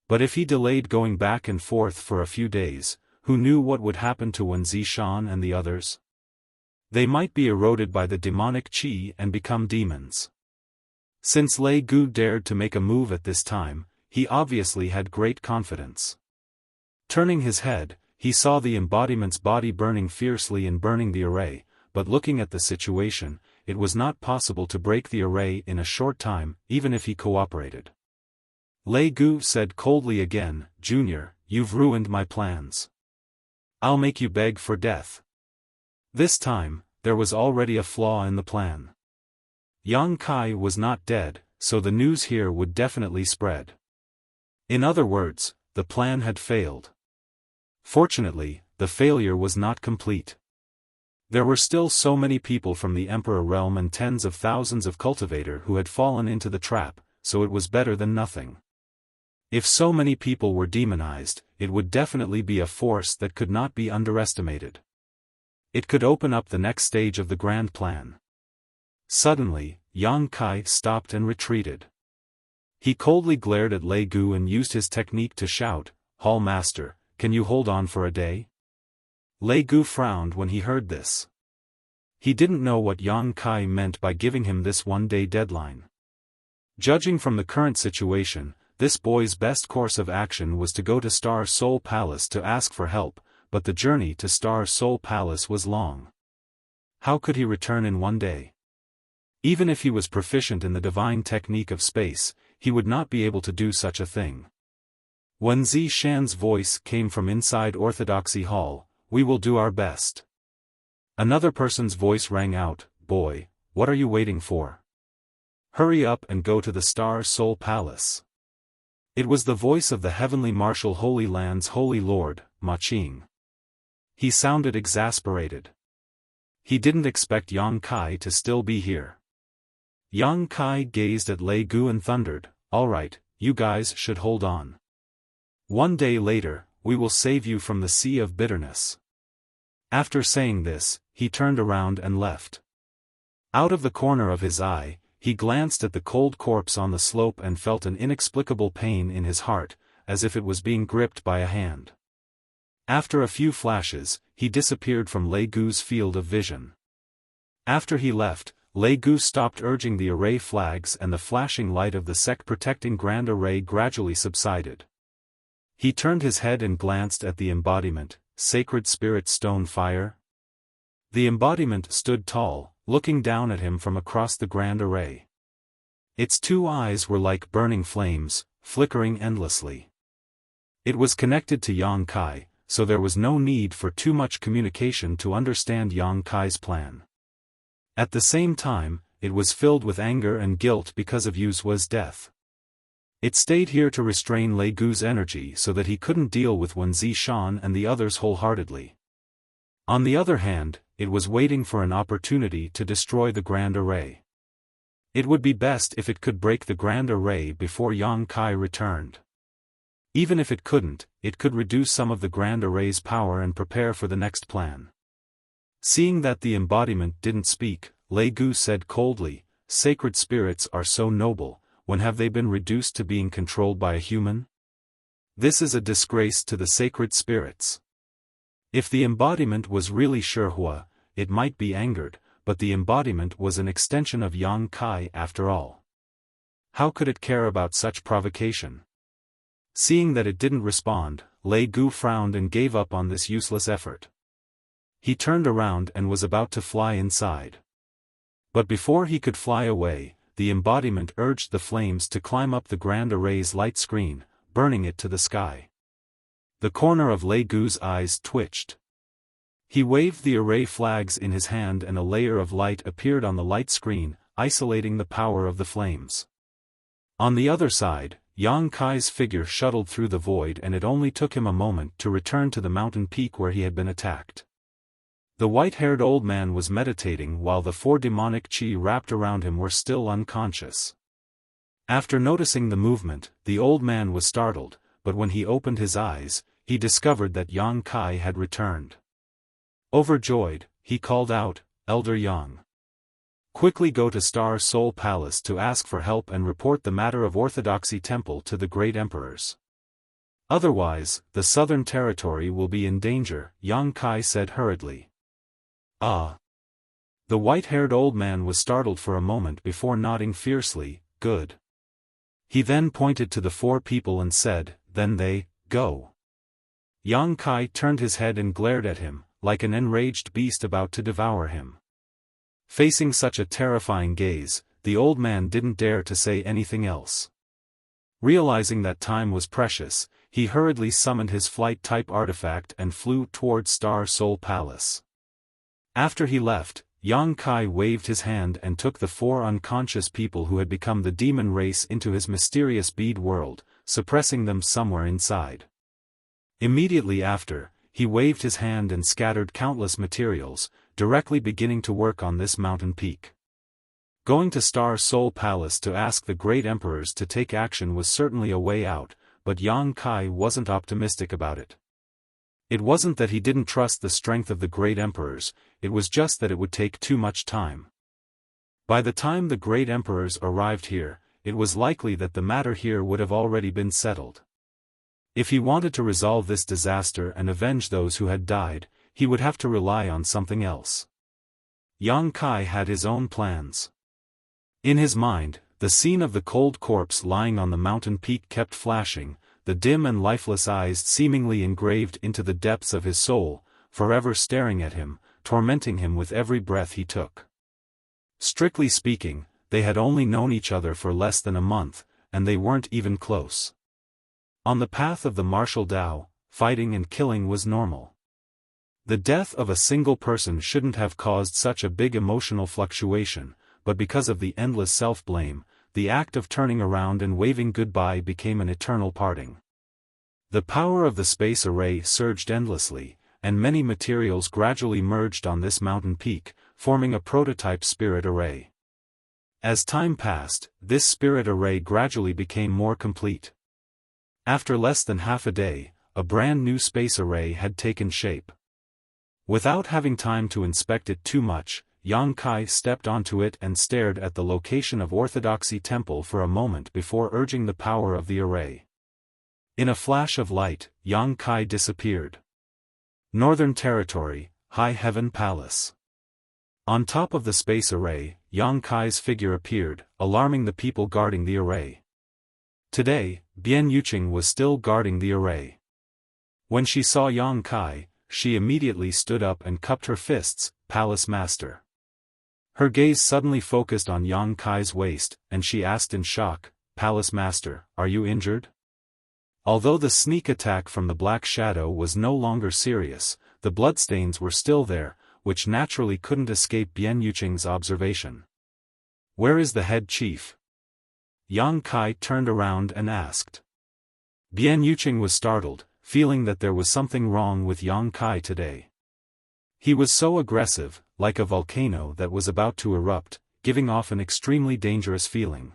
But if he delayed going back and forth for a few days, who knew what would happen to Wen Zishan and the others? They might be eroded by the demonic qi and become demons. Since Lei Gu dared to make a move at this time, he obviously had great confidence. Turning his head, he saw the embodiment's body burning fiercely and burning the array, but looking at the situation, it was not possible to break the array in a short time, even if he cooperated. Lei Gu said coldly again, "Junior, you've ruined my plans. I'll make you beg for death." This time, there was already a flaw in the plan. Yang Kai was not dead, so the news here would definitely spread. In other words, the plan had failed. Fortunately, the failure was not complete. There were still so many people from the Emperor realm and tens of thousands of cultivators who had fallen into the trap, so it was better than nothing. If so many people were demonized, it would definitely be a force that could not be underestimated. It could open up the next stage of the grand plan. Suddenly, Yang Kai stopped and retreated. He coldly glared at Lei Gu and used his technique to shout, "Hall Master, can you hold on for a day?" Lei Gu frowned when he heard this. He didn't know what Yang Kai meant by giving him this one-day deadline. Judging from the current situation, this boy's best course of action was to go to Star Soul Palace to ask for help, but the journey to Star Soul Palace was long. How could he return in one day? Even if he was proficient in the divine technique of space, he would not be able to do such a thing. Wen Zishan's voice came from inside Orthodoxy Hall, "We will do our best." Another person's voice rang out, "Boy, what are you waiting for? Hurry up and go to the Star Soul Palace." It was the voice of the Heavenly Marshal Holy Land's Holy Lord, Ma Qing. He sounded exasperated. He didn't expect Yang Kai to still be here. Yang Kai gazed at Lei Gu and thundered, "All right, you guys should hold on. One day later, we will save you from the sea of bitterness." After saying this, he turned around and left. Out of the corner of his eye, he glanced at the cold corpse on the slope and felt an inexplicable pain in his heart, as if it was being gripped by a hand. After a few flashes, he disappeared from Lei Gu's field of vision. After he left, Lei Gu stopped urging the array flags and the flashing light of the sect-protecting grand array gradually subsided. He turned his head and glanced at the embodiment, Sacred Spirit Stone Fire. The embodiment stood tall, looking down at him from across the grand array. Its two eyes were like burning flames, flickering endlessly. It was connected to Yang Kai, so there was no need for too much communication to understand Yang Kai's plan. At the same time, it was filled with anger and guilt because of Yuzua's death. It stayed here to restrain Lei Gu's energy so that he couldn't deal with Wen Zishan and the others wholeheartedly. On the other hand, it was waiting for an opportunity to destroy the Grand Array. It would be best if it could break the Grand Array before Yang Kai returned. Even if it couldn't, it could reduce some of the Grand Array's power and prepare for the next plan. Seeing that the embodiment didn't speak, Lei Gu said coldly, "Sacred spirits are so noble, when have they been reduced to being controlled by a human? This is a disgrace to the sacred spirits." If the embodiment was really Shihua, it might be angered, but the embodiment was an extension of Yang Kai after all. How could it care about such provocation? Seeing that it didn't respond, Lei Gu frowned and gave up on this useless effort. He turned around and was about to fly inside. But before he could fly away, the embodiment urged the flames to climb up the Grand Array's light screen, burning it to the sky. The corner of Lei Gu's eyes twitched. He waved the array flags in his hand and a layer of light appeared on the light screen, isolating the power of the flames. On the other side, Yang Kai's figure shuttled through the void and it only took him a moment to return to the mountain peak where he had been attacked. The white-haired old man was meditating while the 4 demonic chi wrapped around him were still unconscious. After noticing the movement, the old man was startled, but when he opened his eyes, he discovered that Yang Kai had returned. Overjoyed, he called out, "Elder Yang. Quickly go to Star Soul Palace to ask for help and report the matter of Orthodoxy Temple to the great emperors. Otherwise, the southern territory will be in danger," Yang Kai said hurriedly. "Ah." The white-haired old man was startled for a moment before nodding fiercely, "Good." He then pointed to the 4 people and said, "Then they, go." Yang Kai turned his head and glared at him, like an enraged beast about to devour him. Facing such a terrifying gaze, the old man didn't dare to say anything else. Realizing that time was precious, he hurriedly summoned his flight-type artifact and flew toward Star Soul Palace. After he left, Yang Kai waved his hand and took the 4 unconscious people who had become the demon race into his mysterious bead world, suppressing them somewhere inside. Immediately after, he waved his hand and scattered countless materials, directly beginning to work on this mountain peak. Going to Star Soul Palace to ask the great emperors to take action was certainly a way out, but Yang Kai wasn't optimistic about it. It wasn't that he didn't trust the strength of the great emperors, it was just that it would take too much time. By the time the great emperors arrived here, it was likely that the matter here would have already been settled. If he wanted to resolve this disaster and avenge those who had died, he would have to rely on something else. Yang Kai had his own plans. In his mind, the scene of the cold corpse lying on the mountain peak kept flashing, the dim and lifeless eyes seemingly engraved into the depths of his soul, forever staring at him, tormenting him with every breath he took. Strictly speaking, they had only known each other for less than a month, and they weren't even close. On the path of the martial Tao, fighting and killing was normal. The death of a single person shouldn't have caused such a big emotional fluctuation, but because of the endless self-blame, the act of turning around and waving goodbye became an eternal parting. The power of the space array surged endlessly, and many materials gradually merged on this mountain peak, forming a prototype spirit array. As time passed, this spirit array gradually became more complete. After less than half a day, a brand new space array had taken shape. Without having time to inspect it too much, Yang Kai stepped onto it and stared at the location of Orthodoxy Temple for a moment before urging the power of the array. In a flash of light, Yang Kai disappeared. Northern Territory, High Heaven Palace. On top of the space array, Yang Kai's figure appeared, alarming the people guarding the array. Today, Bian Yuqing was still guarding the array. When she saw Yang Kai, she immediately stood up and cupped her fists, "Palace Master." Her gaze suddenly focused on Yang Kai's waist, and she asked in shock, "Palace Master, are you injured?" Although the sneak attack from the Black Shadow was no longer serious, the bloodstains were still there, which naturally couldn't escape Bian Yuqing's observation. "Where is the head chief?" Yang Kai turned around and asked. Bian Yuqing was startled, feeling that there was something wrong with Yang Kai today. He was so aggressive, like a volcano that was about to erupt, giving off an extremely dangerous feeling.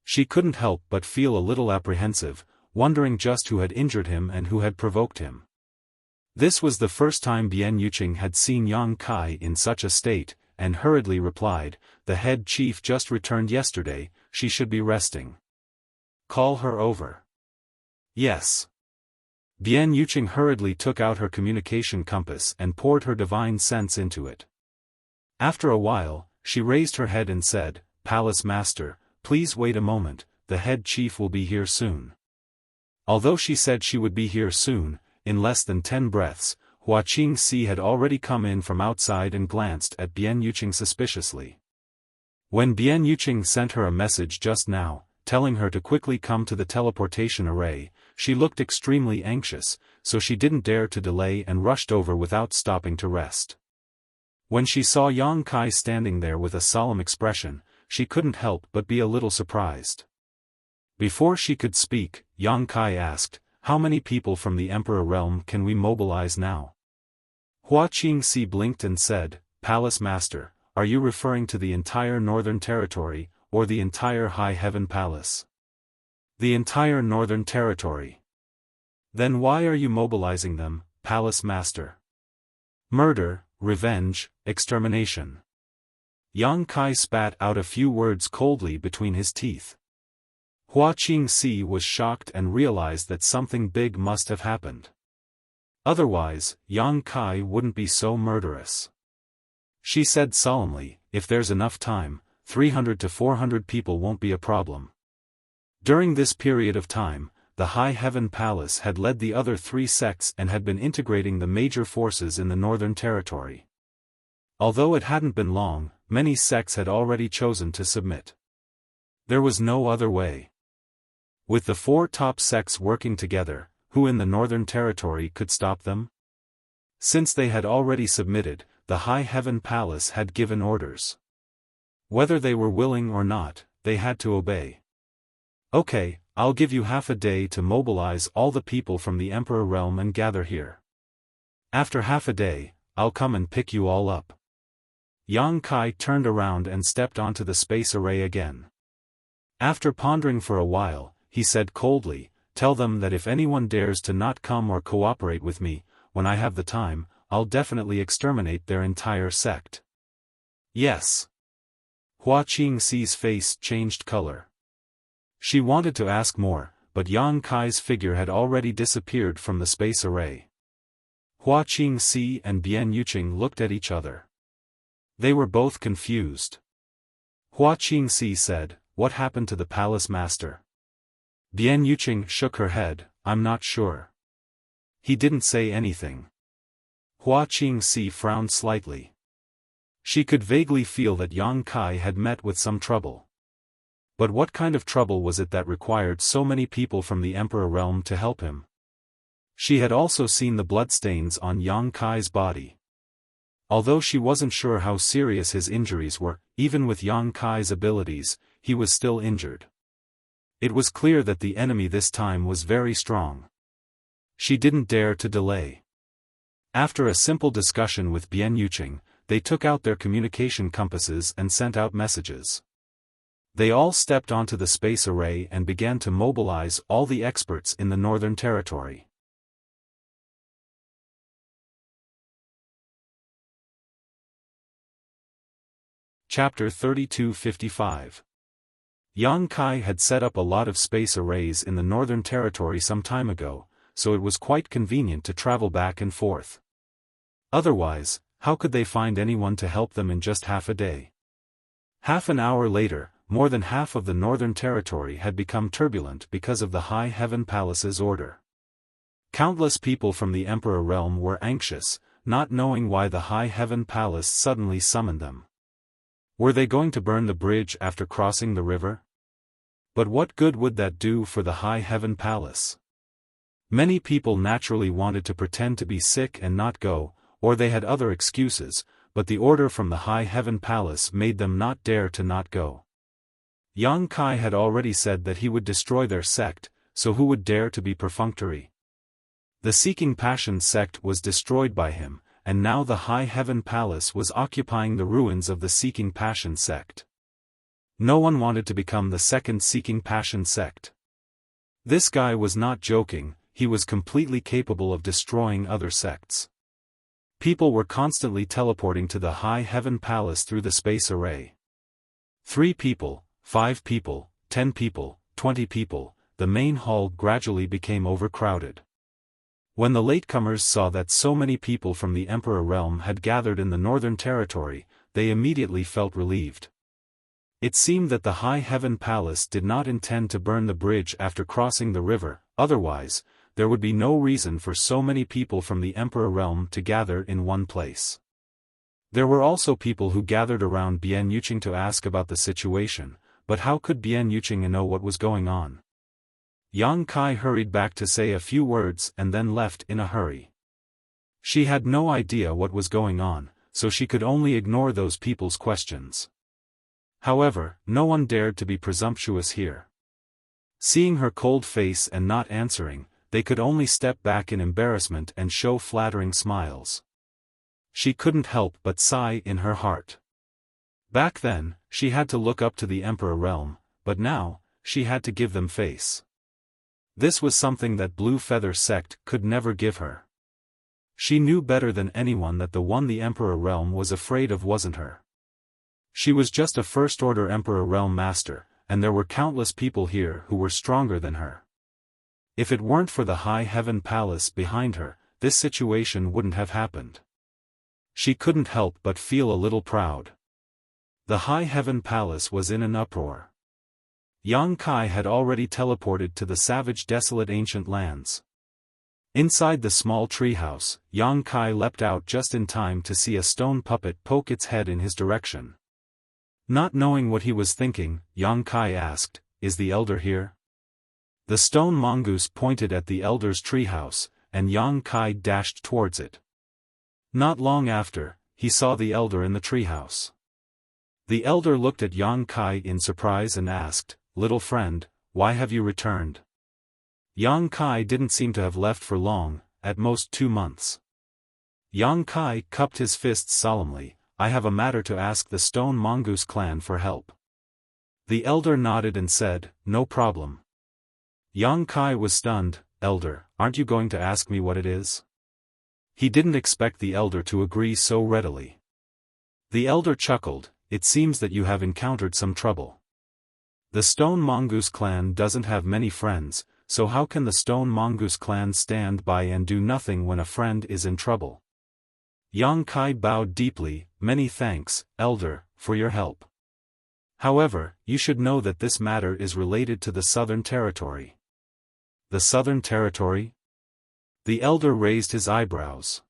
She couldn't help but feel a little apprehensive, wondering just who had injured him and who had provoked him. This was the first time Bian Yuqing had seen Yang Kai in such a state, and hurriedly replied, "The head chief just returned yesterday, she should be resting. Call her over." "Yes." Bian Yuqing hurriedly took out her communication compass and poured her divine sense into it. After a while, she raised her head and said, "Palace Master, please wait a moment, the head chief will be here soon." Although she said she would be here soon, in less than 10 breaths, Hua Qingxi had already come in from outside and glanced at Bian Yuqing suspiciously. When Bian Yuqing sent her a message just now, telling her to quickly come to the teleportation array, she looked extremely anxious, so she didn't dare to delay and rushed over without stopping to rest. When she saw Yang Kai standing there with a solemn expression, she couldn't help but be a little surprised. Before she could speak, Yang Kai asked, "How many people from the Emperor realm can we mobilize now?" Hua Qingxi blinked and said, "Palace Master, are you referring to the entire Northern Territory, or the entire High Heaven Palace?" "The entire Northern Territory." "Then why are you mobilizing them, Palace Master?" "Murder, revenge, extermination." Yang Kai spat out a few words coldly between his teeth. Hua Qingxi was shocked and realized that something big must have happened. Otherwise, Yang Kai wouldn't be so murderous. She said solemnly, "If there's enough time, 300 to 400 people won't be a problem." During this period of time, the High Heaven Palace had led the other 3 sects and had been integrating the major forces in the Northern Territory. Although it hadn't been long, many sects had already chosen to submit. There was no other way. With the 4 top sects working together, who in the Northern Territory could stop them? Since they had already submitted, the High Heaven Palace had given orders. Whether they were willing or not, they had to obey. "Okay, I'll give you half a day to mobilize all the people from the Emperor realm and gather here. After half a day, I'll come and pick you all up." Yang Kai turned around and stepped onto the space array again. After pondering for a while, he said coldly, "Tell them that if anyone dares to not come or cooperate with me, when I have the time, I'll definitely exterminate their entire sect." "Yes." Hua Qingxi's face changed color. She wanted to ask more, but Yang Kai's figure had already disappeared from the space array. Hua Qingxi and Bian Yuqing looked at each other. They were both confused. Hua Qingxi said, "What happened to the Palace Master?" Bian Yuqing shook her head, "I'm not sure. He didn't say anything." Hua Qingxi frowned slightly. She could vaguely feel that Yang Kai had met with some trouble. But what kind of trouble was it that required so many people from the Emperor realm to help him? She had also seen the bloodstains on Yang Kai's body. Although she wasn't sure how serious his injuries were, even with Yang Kai's abilities, he was still injured. It was clear that the enemy this time was very strong. She didn't dare to delay. After a simple discussion with Bian Yuqing, they took out their communication compasses and sent out messages. They all stepped onto the space array and began to mobilize all the experts in the Northern Territory. Chapter 3255. Yang Kai had set up a lot of space arrays in the Northern Territory some time ago, so it was quite convenient to travel back and forth. Otherwise, how could they find anyone to help them in just half a day? Half an hour later, more than half of the Northern Territory had become turbulent because of the High Heaven Palace's order. Countless people from the Emperor realm were anxious, not knowing why the High Heaven Palace suddenly summoned them. Were they going to burn the bridge after crossing the river? But what good would that do for the High Heaven Palace? Many people naturally wanted to pretend to be sick and not go, or they had other excuses, but the order from the High Heaven Palace made them not dare to not go. Yang Kai had already said that he would destroy their sect, so who would dare to be perfunctory? The Seeking Passion sect was destroyed by him, and now the High Heaven Palace was occupying the ruins of the Seeking Passion sect. No one wanted to become the second Seeking Passion sect. This guy was not joking, he was completely capable of destroying other sects. People were constantly teleporting to the High Heaven Palace through the space array. 3 people, 5 people, 10 people, 20 people, the main hall gradually became overcrowded. When the latecomers saw that so many people from the Emperor realm had gathered in the Northern Territory, they immediately felt relieved. It seemed that the High Heaven Palace did not intend to burn the bridge after crossing the river, otherwise, there would be no reason for so many people from the Emperor realm to gather in one place. There were also people who gathered around Bian Yuqing to ask about the situation, but how could Bian Yuqing know what was going on? Yang Kai hurried back to say a few words and then left in a hurry. She had no idea what was going on, so she could only ignore those people's questions. However, no one dared to be presumptuous here. Seeing her cold face and not answering, they could only step back in embarrassment and show flattering smiles. She couldn't help but sigh in her heart. Back then, she had to look up to the Emperor realm, but now, she had to give them face. This was something that Blue Feather sect could never give her. She knew better than anyone that the one the Emperor realm was afraid of wasn't her. She was just a first-order Emperor realm master, and there were countless people here who were stronger than her. If it weren't for the High Heaven Palace behind her, this situation wouldn't have happened. She couldn't help but feel a little proud. The High Heaven Palace was in an uproar. Yang Kai had already teleported to the savage desolate ancient lands. Inside the small treehouse, Yang Kai leapt out just in time to see a stone puppet poke its head in his direction. Not knowing what he was thinking, Yang Kai asked, "Is the elder here?" The stone mongoose pointed at the elder's treehouse, and Yang Kai dashed towards it. Not long after, he saw the elder in the treehouse. The elder looked at Yang Kai in surprise and asked, "Little friend, why have you returned?" Yang Kai didn't seem to have left for long, at most 2 months. Yang Kai cupped his fists solemnly, "I have a matter to ask the Stone Mongoose clan for help." The elder nodded and said, "No problem." Yang Kai was stunned, "Elder, aren't you going to ask me what it is?" He didn't expect the elder to agree so readily. The elder chuckled, "It seems that you have encountered some trouble. The Stone Mongoose clan doesn't have many friends, so how can the Stone Mongoose clan stand by and do nothing when a friend is in trouble?" Yang Kai bowed deeply, "Many thanks, Elder, for your help. However, you should know that this matter is related to the Southern Territory." The Southern Territory? The elder raised his eyebrows.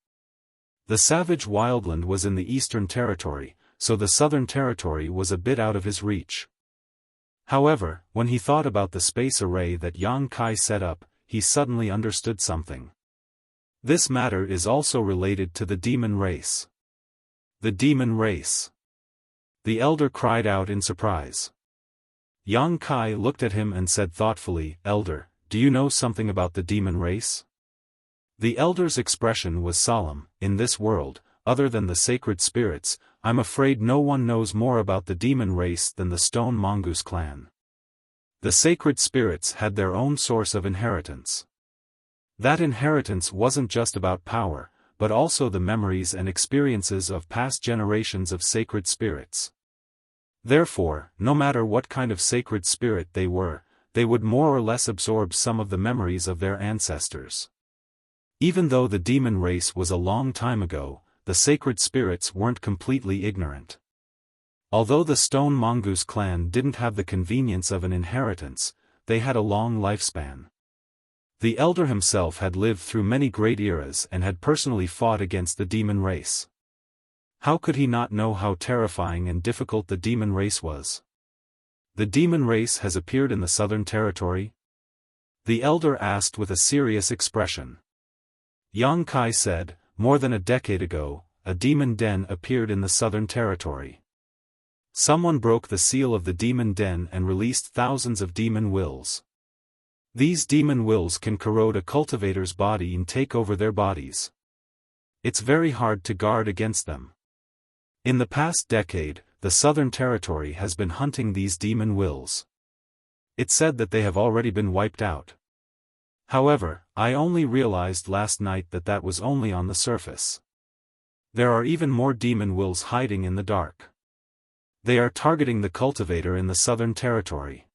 The savage wildland was in the Eastern Territory, so the Southern Territory was a bit out of his reach. However, when he thought about the space array that Yang Kai set up, he suddenly understood something. This matter is also related to the demon race. The demon race. The elder cried out in surprise. Yang Kai looked at him and said thoughtfully, "Elder, do you know something about the demon race?" The elder's expression was solemn. "In this world, other than the sacred spirits, I'm afraid no one knows more about the demon race than the Stone Mongoose clan. The sacred spirits had their own source of inheritance. That inheritance wasn't just about power, but also the memories and experiences of past generations of sacred spirits. Therefore, no matter what kind of sacred spirit they were, they would more or less absorb some of the memories of their ancestors. Even though the demon race was a long time ago, the sacred spirits weren't completely ignorant. Although the Stone Mongoose clan didn't have the convenience of an inheritance, they had a long lifespan. The elder himself had lived through many great eras and had personally fought against the demon race. How could he not know how terrifying and difficult the demon race was? The demon race has appeared in the Southern Territory? The elder asked with a serious expression. Yang Kai said, "More than a decade ago, a demon den appeared in the Southern Territory. Someone broke the seal of the demon den and released thousands of demon wills. These demon wills can corrode a cultivator's body and take over their bodies. It's very hard to guard against them. In the past decade, the Southern Territory has been hunting these demon wills. It's said that they have already been wiped out. However, I only realized last night that that was only on the surface. There are even more demon wills hiding in the dark. They are targeting the cultivator in the Southern Territory.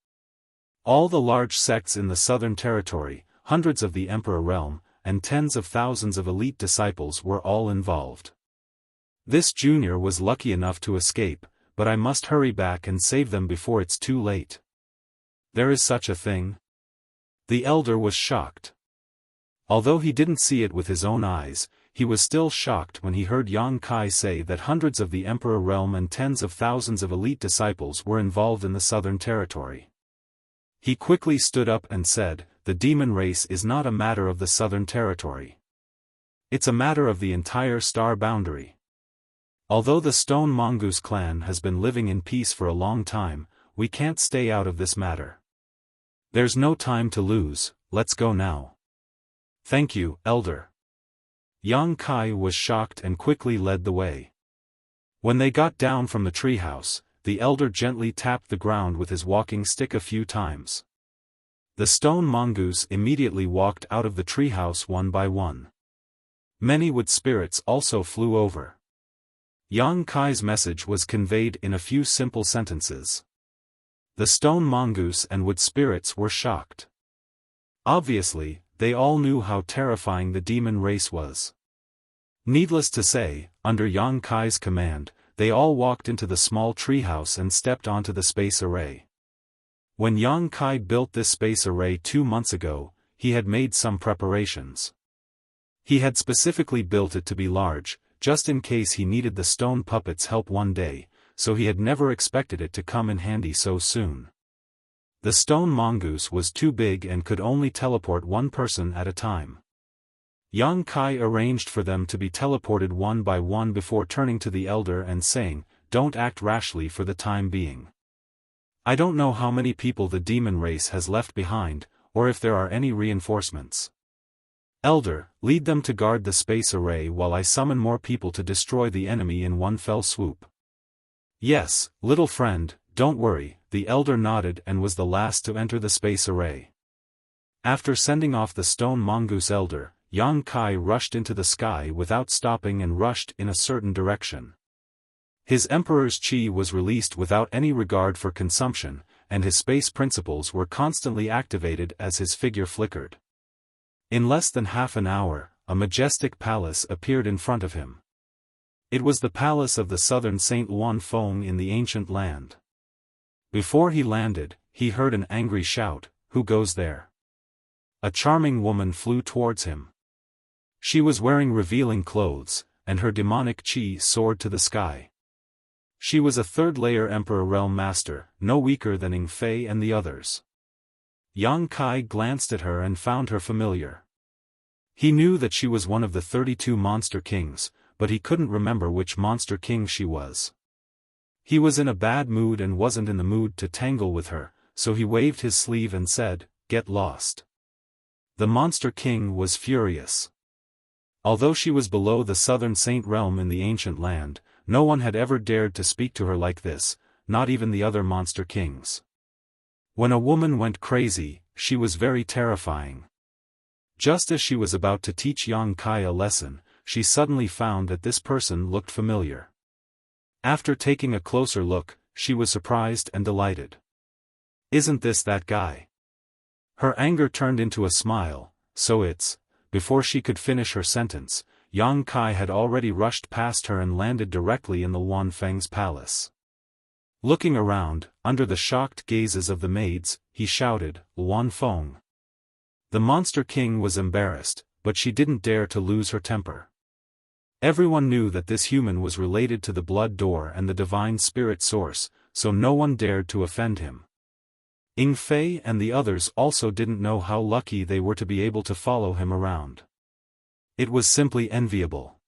All the large sects in the Southern Territory, hundreds of the Emperor realm, and tens of thousands of elite disciples were all involved. This junior was lucky enough to escape, but I must hurry back and save them before it's too late. There is such a thing? The elder was shocked. Although he didn't see it with his own eyes, he was still shocked when he heard Yang Kai say that hundreds of the Emperor realm and tens of thousands of elite disciples were involved in the Southern Territory. He quickly stood up and said, "The demon race is not a matter of the Southern Territory. It's a matter of the entire star boundary. Although the Stone Mongoose clan has been living in peace for a long time, we can't stay out of this matter. There's no time to lose, let's go now." "Thank you, Elder." Yang Kai was shocked and quickly led the way. When they got down from the treehouse, the elder gently tapped the ground with his walking stick a few times. The Stone Mongoose immediately walked out of the treehouse one by one. Many wood spirits also flew over. Yang Kai's message was conveyed in a few simple sentences. The Stone Mongoose and wood spirits were shocked. Obviously, they all knew how terrifying the demon race was. Needless to say, under Yang Kai's command, they all walked into the small treehouse and stepped onto the space array. When Yang Kai built this space array 2 months ago, he had made some preparations. He had specifically built it to be large, just in case he needed the stone puppet's help one day, so he had never expected it to come in handy so soon. The Stone Mongoose was too big and could only teleport one person at a time. Yang Kai arranged for them to be teleported one by one before turning to the elder and saying, "Don't act rashly for the time being. I don't know how many people the demon race has left behind, or if there are any reinforcements. Elder, lead them to guard the space array while I summon more people to destroy the enemy in one fell swoop." "Yes, little friend, don't worry," the elder nodded and was the last to enter the space array. After sending off the Stone Mongoose elder, Yang Kai rushed into the sky without stopping and rushed in a certain direction. His Emperor's Qi was released without any regard for consumption, and his space principles were constantly activated as his figure flickered. In less than half an hour, a majestic palace appeared in front of him. It was the palace of the southern Saint Luan Feng in the ancient land. Before he landed, he heard an angry shout, "Who goes there?" A charming woman flew towards him. She was wearing revealing clothes, and her demonic qi soared to the sky. She was a third-layer Emperor Realm Master, no weaker than Ing Fei and the others. Yang Kai glanced at her and found her familiar. He knew that she was one of the 32 Monster Kings, but he couldn't remember which Monster King she was. He was in a bad mood and wasn't in the mood to tangle with her, so he waved his sleeve and said, "Get lost." The Monster King was furious. Although she was below the Southern Saint Realm in the ancient land, no one had ever dared to speak to her like this, not even the other Monster Kings. When a woman went crazy, she was very terrifying. Just as she was about to teach Yang Kai a lesson, she suddenly found that this person looked familiar. After taking a closer look, she was surprised and delighted. "Isn't this that guy?" Her anger turned into a smile, so it's... Before she could finish her sentence, Yang Kai had already rushed past her and landed directly in the Luan Feng's palace. Looking around, under the shocked gazes of the maids, he shouted, "Luan Feng." The Monster King was embarrassed, but she didn't dare to lose her temper. Everyone knew that this human was related to the Blood Door and the Divine Spirit Source, so no one dared to offend him. Ing Fei and the others also didn't know how lucky they were to be able to follow him around. It was simply enviable.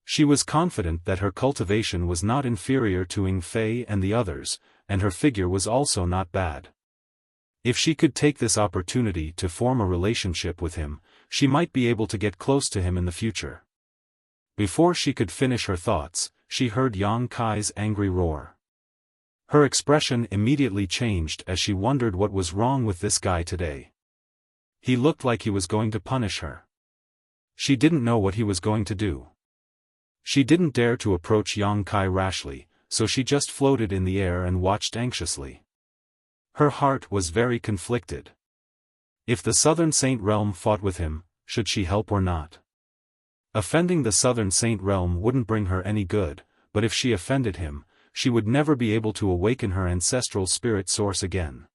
She was confident that her cultivation was not inferior to Ing Fei and the others, and her figure was also not bad. If she could take this opportunity to form a relationship with him, she might be able to get close to him in the future. Before she could finish her thoughts, she heard Yang Kai's angry roar. Her expression immediately changed as she wondered what was wrong with this guy today. He looked like he was going to punish her. She didn't know what he was going to do. She didn't dare to approach Yang Kai rashly, so she just floated in the air and watched anxiously. Her heart was very conflicted. If the Southern Saint Realm fought with him, should she help or not? Offending the Southern Saint Realm wouldn't bring her any good, but if she offended him, she would never be able to awaken her ancestral spirit source again.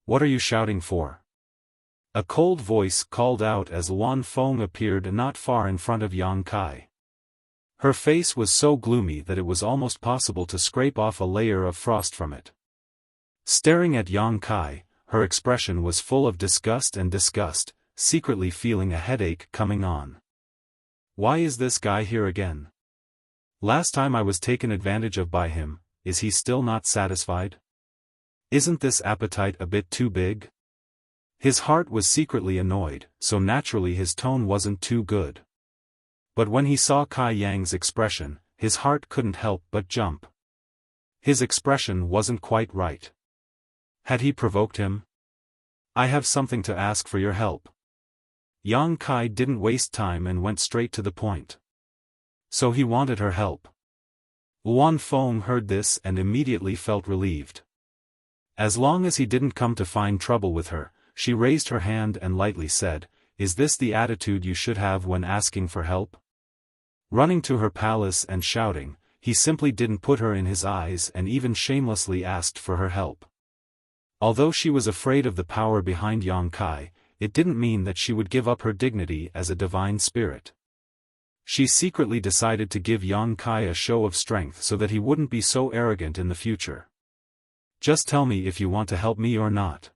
What are you shouting for? A cold voice called out as Luan Feng appeared not far in front of Yang Kai. Her face was so gloomy that it was almost possible to scrape off a layer of frost from it. Staring at Yang Kai, her expression was full of disgust, secretly feeling a headache coming on. Why is this guy here again? Last time I was taken advantage of by him, is he still not satisfied? Isn't this appetite a bit too big? His heart was secretly annoyed, so naturally his tone wasn't too good. But when he saw Kai Yang's expression, his heart couldn't help but jump. His expression wasn't quite right. Had he provoked him? I have something to ask for your help. Yang Kai didn't waste time and went straight to the point. So he wanted her help. Luan Feng heard this and immediately felt relieved. As long as he didn't come to find trouble with her, she raised her hand and lightly said, "Is this the attitude you should have when asking for help?" Running to her palace and shouting, he simply didn't put her in his eyes and even shamelessly asked for her help. Although she was afraid of the power behind Yang Kai, it didn't mean that she would give up her dignity as a divine spirit. She secretly decided to give Yang Kai a show of strength so that he wouldn't be so arrogant in the future. Just tell me if you want to help me or not.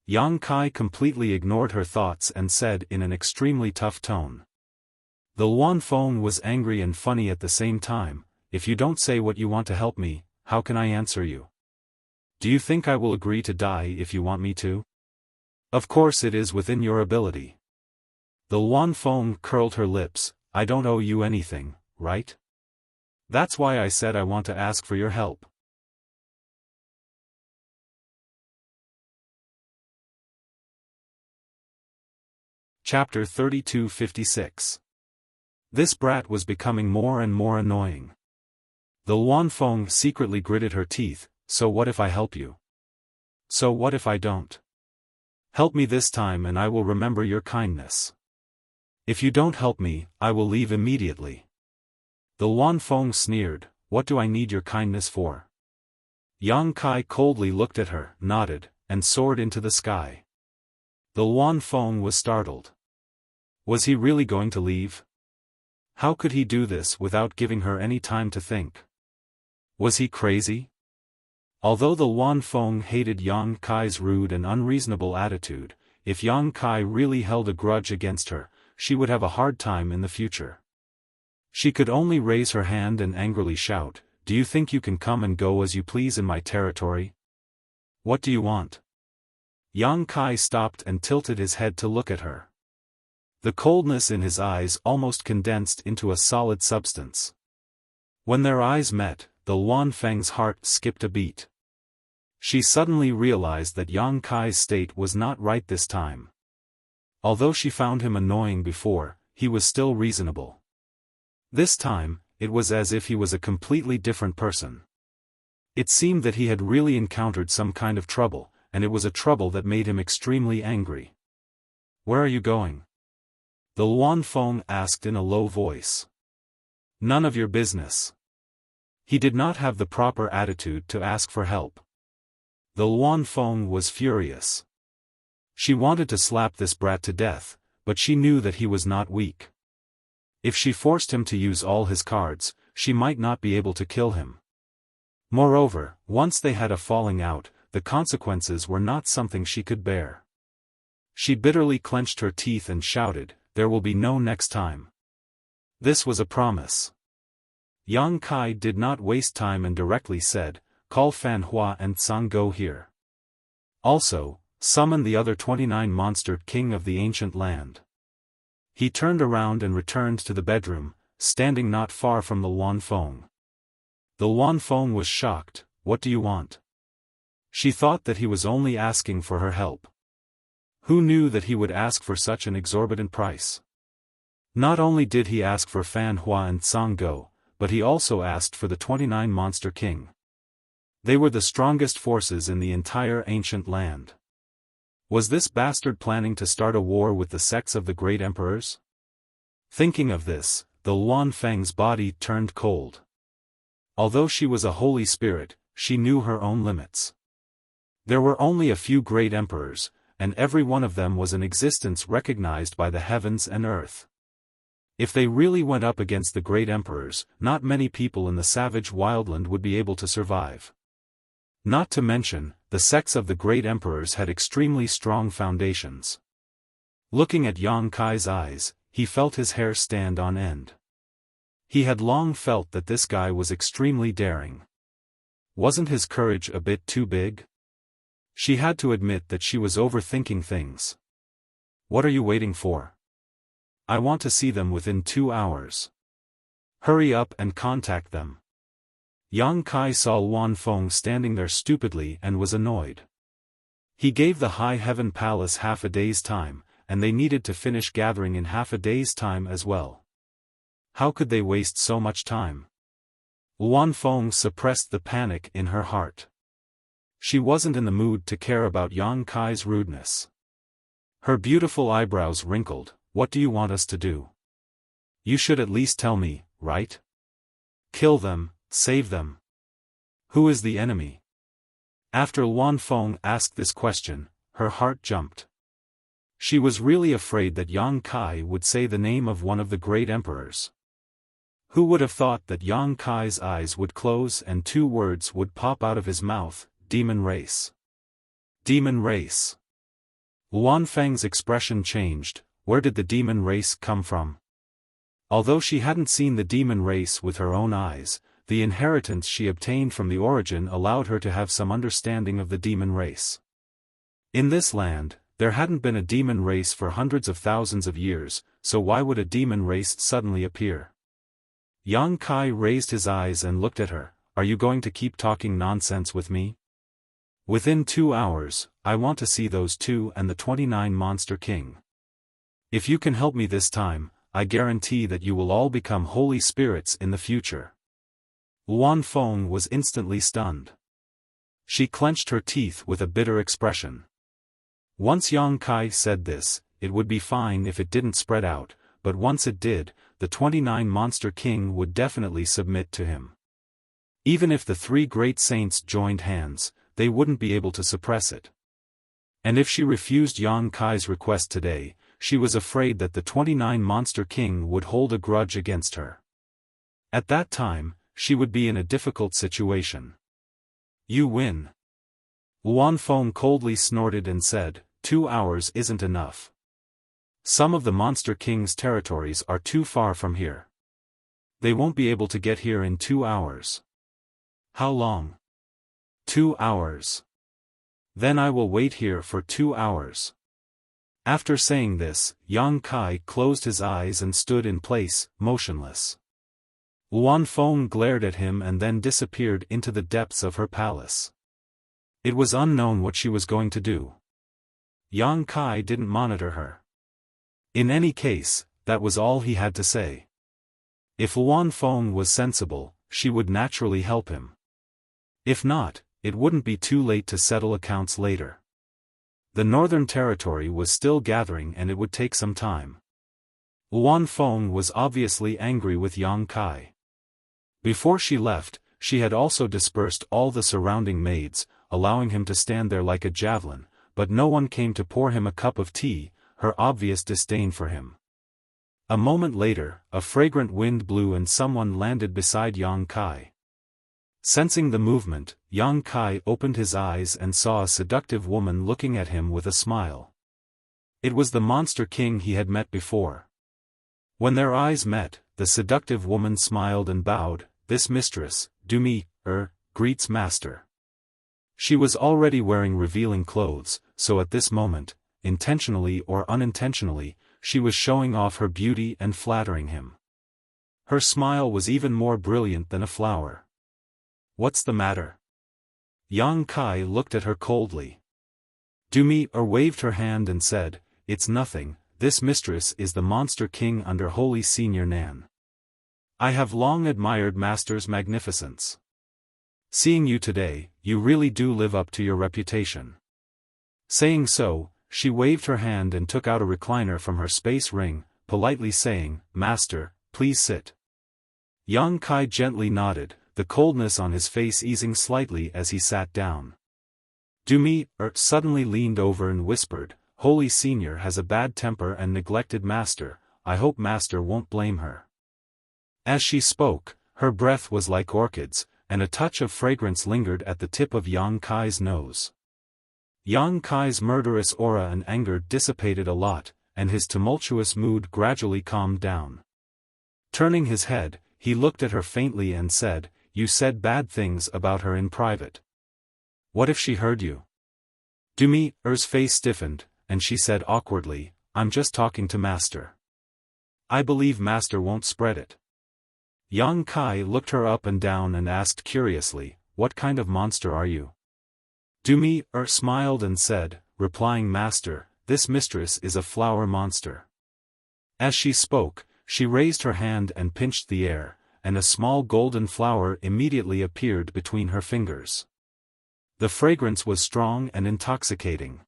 Yang Kai completely ignored her thoughts and said in an extremely tough tone. The Luan Feng was angry and funny at the same time. If you don't say what you want to help me, how can I answer you? Do you think I will agree to die if you want me to? Of course it is within your ability. The Luan Feng curled her lips. I don't owe you anything, right? That's why I said I want to ask for your help. Chapter 3256. This brat was becoming more and more annoying. The Luan Feng secretly gritted her teeth. So what if I help you? So what if I don't? Help me this time and I will remember your kindness. If you don't help me, I will leave immediately. The Luan Feng sneered, what do I need your kindness for? Yang Kai coldly looked at her, nodded, and soared into the sky. The Luan Feng was startled. Was he really going to leave? How could he do this without giving her any time to think? Was he crazy? Although the Luan Feng hated Yang Kai's rude and unreasonable attitude, if Yang Kai really held a grudge against her, she would have a hard time in the future. She could only raise her hand and angrily shout, do you think you can come and go as you please in my territory? What do you want? Yang Kai stopped and tilted his head to look at her. The coldness in his eyes almost condensed into a solid substance. When their eyes met, the Luan Feng's heart skipped a beat. She suddenly realized that Yang Kai's state was not right this time. Although she found him annoying before, he was still reasonable. This time, it was as if he was a completely different person. It seemed that he had really encountered some kind of trouble, and it was a trouble that made him extremely angry. Where are you going? The Luan Feng asked in a low voice. None of your business. He did not have the proper attitude to ask for help. The Luan Feng was furious. She wanted to slap this brat to death, but she knew that he was not weak. If she forced him to use all his cards, she might not be able to kill him. Moreover, once they had a falling out, the consequences were not something she could bear. She bitterly clenched her teeth and shouted, there will be no next time. This was a promise. Yang Kai did not waste time and directly said, call Fan Hua and Sang Go here. Also, summon the other 29 monstered king of the ancient land. He turned around and returned to the bedroom, standing not far from the Luan Feng. The Luan Feng was shocked. What do you want? She thought that he was only asking for her help. Who knew that he would ask for such an exorbitant price? Not only did he ask for Fan Hua and Tsang Go, but he also asked for the 29 Monster King. They were the strongest forces in the entire ancient land. Was this bastard planning to start a war with the sects of the great emperors? Thinking of this, the Luan Feng's body turned cold. Although she was a holy spirit, she knew her own limits. There were only a few great emperors, and every one of them was an existence recognized by the heavens and earth. If they really went up against the great emperors, not many people in the savage wildland would be able to survive. Not to mention, the sects of the great emperors had extremely strong foundations. Looking at Yang Kai's eyes, he felt his hair stand on end. He had long felt that this guy was extremely daring. Wasn't his courage a bit too big? She had to admit that she was overthinking things. What are you waiting for? I want to see them within 2 hours. Hurry up and contact them. Yang Kai saw Luan Feng standing there stupidly and was annoyed. He gave the High Heaven Palace half a day's time, and they needed to finish gathering in half a day's time as well. How could they waste so much time? Luan Feng suppressed the panic in her heart. She wasn't in the mood to care about Yang Kai's rudeness. Her beautiful eyebrows wrinkled. What do you want us to do? You should at least tell me, right? Kill them, save them. Who is the enemy? After Luan Feng asked this question, her heart jumped. She was really afraid that Yang Kai would say the name of one of the great emperors. Who would have thought that Yang Kai's eyes would close and 2 words would pop out of his mouth? Demon race. Demon race. Luan Feng's expression changed. Where did the demon race come from? Although she hadn't seen the demon race with her own eyes, the inheritance she obtained from the origin allowed her to have some understanding of the demon race. In this land, there hadn't been a demon race for hundreds of thousands of years, so why would a demon race suddenly appear? Yang Kai raised his eyes and looked at her. Are you going to keep talking nonsense with me? Within 2 hours, I want to see those 2 and the 29 Monster King. If you can help me this time, I guarantee that you will all become holy spirits in the future. Luan Feng was instantly stunned. She clenched her teeth with a bitter expression. Once Yang Kai said this, it would be fine if it didn't spread out, but once it did, the 29 Monster King would definitely submit to him. Even if the 3 great saints joined hands, they wouldn't be able to suppress it. And if she refused Yang Kai's request today, she was afraid that the 29 Monster King would hold a grudge against her. At that time, she would be in a difficult situation. You win. Luan Feng coldly snorted and said, 2 hours isn't enough. Some of the Monster King's territories are too far from here. They won't be able to get here in 2 hours. How long? 2 hours. Then I will wait here for 2 hours. After saying this, Yang Kai closed his eyes and stood in place, motionless. Luan Feng glared at him and then disappeared into the depths of her palace. It was unknown what she was going to do. Yang Kai didn't monitor her. In any case, that was all he had to say. If Luan Feng was sensible, she would naturally help him. If not, it wouldn't be too late to settle accounts later. The Northern Territory was still gathering and it would take some time. Luan Feng was obviously angry with Yang Kai. Before she left, she had also dispersed all the surrounding maids, allowing him to stand there like a javelin, but no one came to pour him a cup of tea, her obvious disdain for him. A moment later, a fragrant wind blew and someone landed beside Yang Kai. Sensing the movement, Yang Kai opened his eyes and saw a seductive woman looking at him with a smile. It was the Monster King he had met before. When their eyes met, the seductive woman smiled and bowed. This mistress, do me, greets master. She was already wearing revealing clothes, so at this moment, intentionally or unintentionally, she was showing off her beauty and flattering him. Her smile was even more brilliant than a flower. "What's the matter?" Yang Kai looked at her coldly. Dumi waved her hand and said, "It's nothing, this mistress is the Monster King under Holy Senior Nan. I have long admired Master's magnificence. Seeing you today, you really do live up to your reputation." Saying so, she waved her hand and took out a recliner from her space ring, politely saying, "Master, please sit." Yang Kai gently nodded, the coldness on his face easing slightly as he sat down. Dumi suddenly leaned over and whispered, "Holy Senior has a bad temper and neglected Master, I hope Master won't blame her." As she spoke, her breath was like orchids, and a touch of fragrance lingered at the tip of Yang Kai's nose. Yang Kai's murderous aura and anger dissipated a lot, and his tumultuous mood gradually calmed down. Turning his head, he looked at her faintly and said, "You said bad things about her in private. What if she heard you?" Dumi's face stiffened, and she said awkwardly, "I'm just talking to Master. I believe Master won't spread it." Yang Kai looked her up and down and asked curiously, "What kind of monster are you?" Dumi smiled and said, replying, "Master, this mistress is a flower monster." As she spoke, she raised her hand and pinched the air, and a small golden flower immediately appeared between her fingers. The fragrance was strong and intoxicating.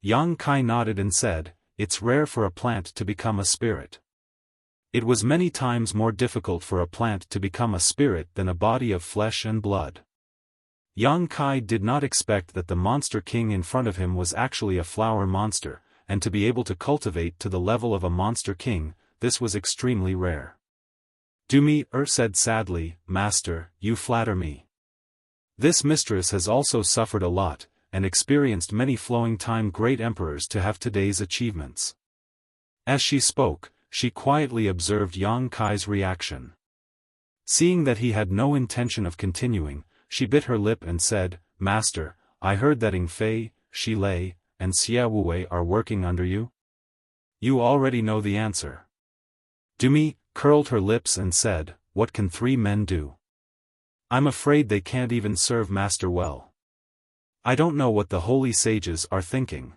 Yang Kai nodded and said, "It's rare for a plant to become a spirit." It was many times more difficult for a plant to become a spirit than a body of flesh and blood. Yang Kai did not expect that the Monster King in front of him was actually a flower monster, and to be able to cultivate to the level of a Monster King, this was extremely rare. Dumi said sadly, "Master, you flatter me. This mistress has also suffered a lot, and experienced many flowing time great emperors to have today's achievements." As she spoke, she quietly observed Yang Kai's reaction. Seeing that he had no intention of continuing, she bit her lip and said, "Master, I heard that Ing Fei, Shi Lei, and Xia Wuwei are working under you? You already know the answer." Dumi curled her lips and said, "What can 3 men do? I'm afraid they can't even serve Master well. I don't know what the holy sages are thinking.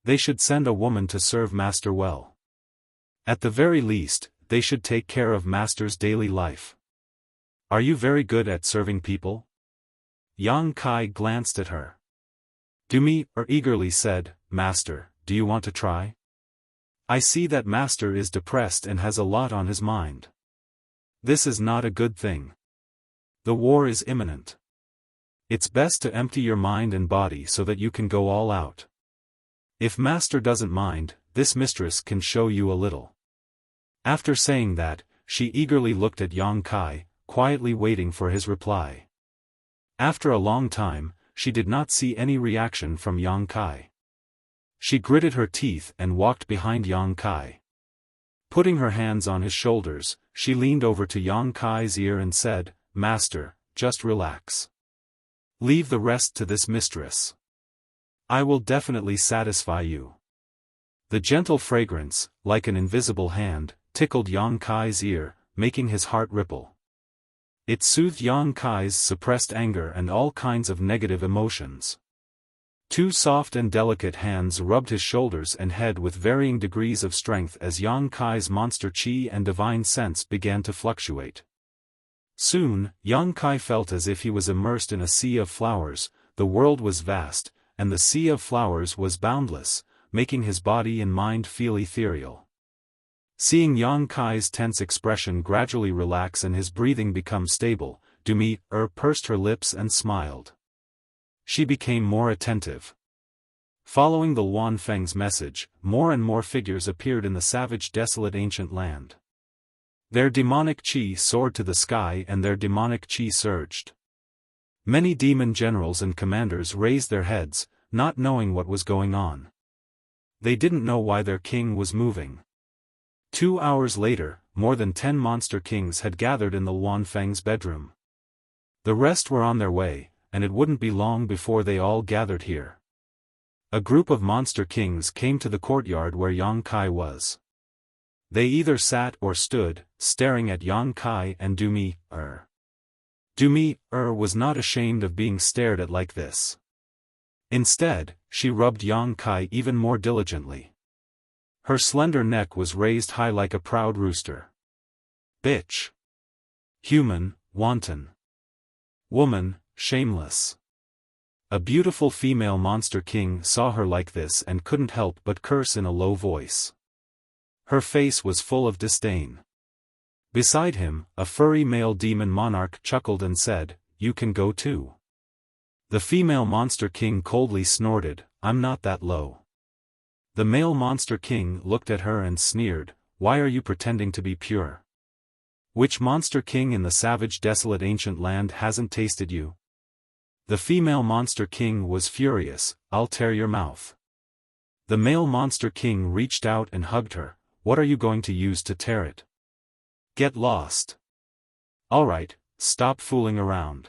They should send a woman to serve Master well. At the very least, they should take care of Master's daily life. Are you very good at serving people?" Yang Kai glanced at her. Dumi eagerly said, "Master, do you want to try? I see that Master is depressed and has a lot on his mind. This is not a good thing. The war is imminent. It's best to empty your mind and body so that you can go all out. If Master doesn't mind, this mistress can show you a little." After saying that, she eagerly looked at Yang Kai, quietly waiting for his reply. After a long time, she did not see any reaction from Yang Kai. She gritted her teeth and walked behind Yang Kai. Putting her hands on his shoulders, she leaned over to Yang Kai's ear and said, "Master, just relax. Leave the rest to this mistress. I will definitely satisfy you." The gentle fragrance, like an invisible hand, tickled Yang Kai's ear, making his heart ripple. It soothed Yang Kai's suppressed anger and all kinds of negative emotions. 2 soft and delicate hands rubbed his shoulders and head with varying degrees of strength as Yang Kai's monster chi and divine sense began to fluctuate. Soon, Yang Kai felt as if he was immersed in a sea of flowers. The world was vast, and the sea of flowers was boundless, making his body and mind feel ethereal. Seeing Yang Kai's tense expression gradually relax and his breathing become stable, Dumi pursed her lips and smiled. She became more attentive. Following the Luan Feng's message, more and more figures appeared in the savage desolate ancient land. Their demonic chi soared to the sky and their demonic chi surged. Many demon generals and commanders raised their heads, not knowing what was going on. They didn't know why their king was moving. 2 hours later, more than 10 monster kings had gathered in the Luan Feng's bedroom. The rest were on their way, and it wouldn't be long before they all gathered here. A group of monster kings came to the courtyard where Yang Kai was. They either sat or stood, staring at Yang Kai and Dumi-er. Dumi-er was not ashamed of being stared at like this. Instead, she rubbed Yang Kai even more diligently. Her slender neck was raised high like a proud rooster. Bitch. Human, wanton. Woman, shameless. A beautiful female monster king saw her like this and couldn't help but curse in a low voice. Her face was full of disdain. Beside him, a furry male demon monarch chuckled and said, "You can go too." The female monster king coldly snorted, "I'm not that low." The male monster king looked at her and sneered, "Why are you pretending to be pure? Which monster king in the savage desolate ancient land hasn't tasted you?" The female monster king was furious, "I'll tear your mouth." The male monster king reached out and hugged her, "What are you going to use to tear it? Get lost." "Alright, stop fooling around.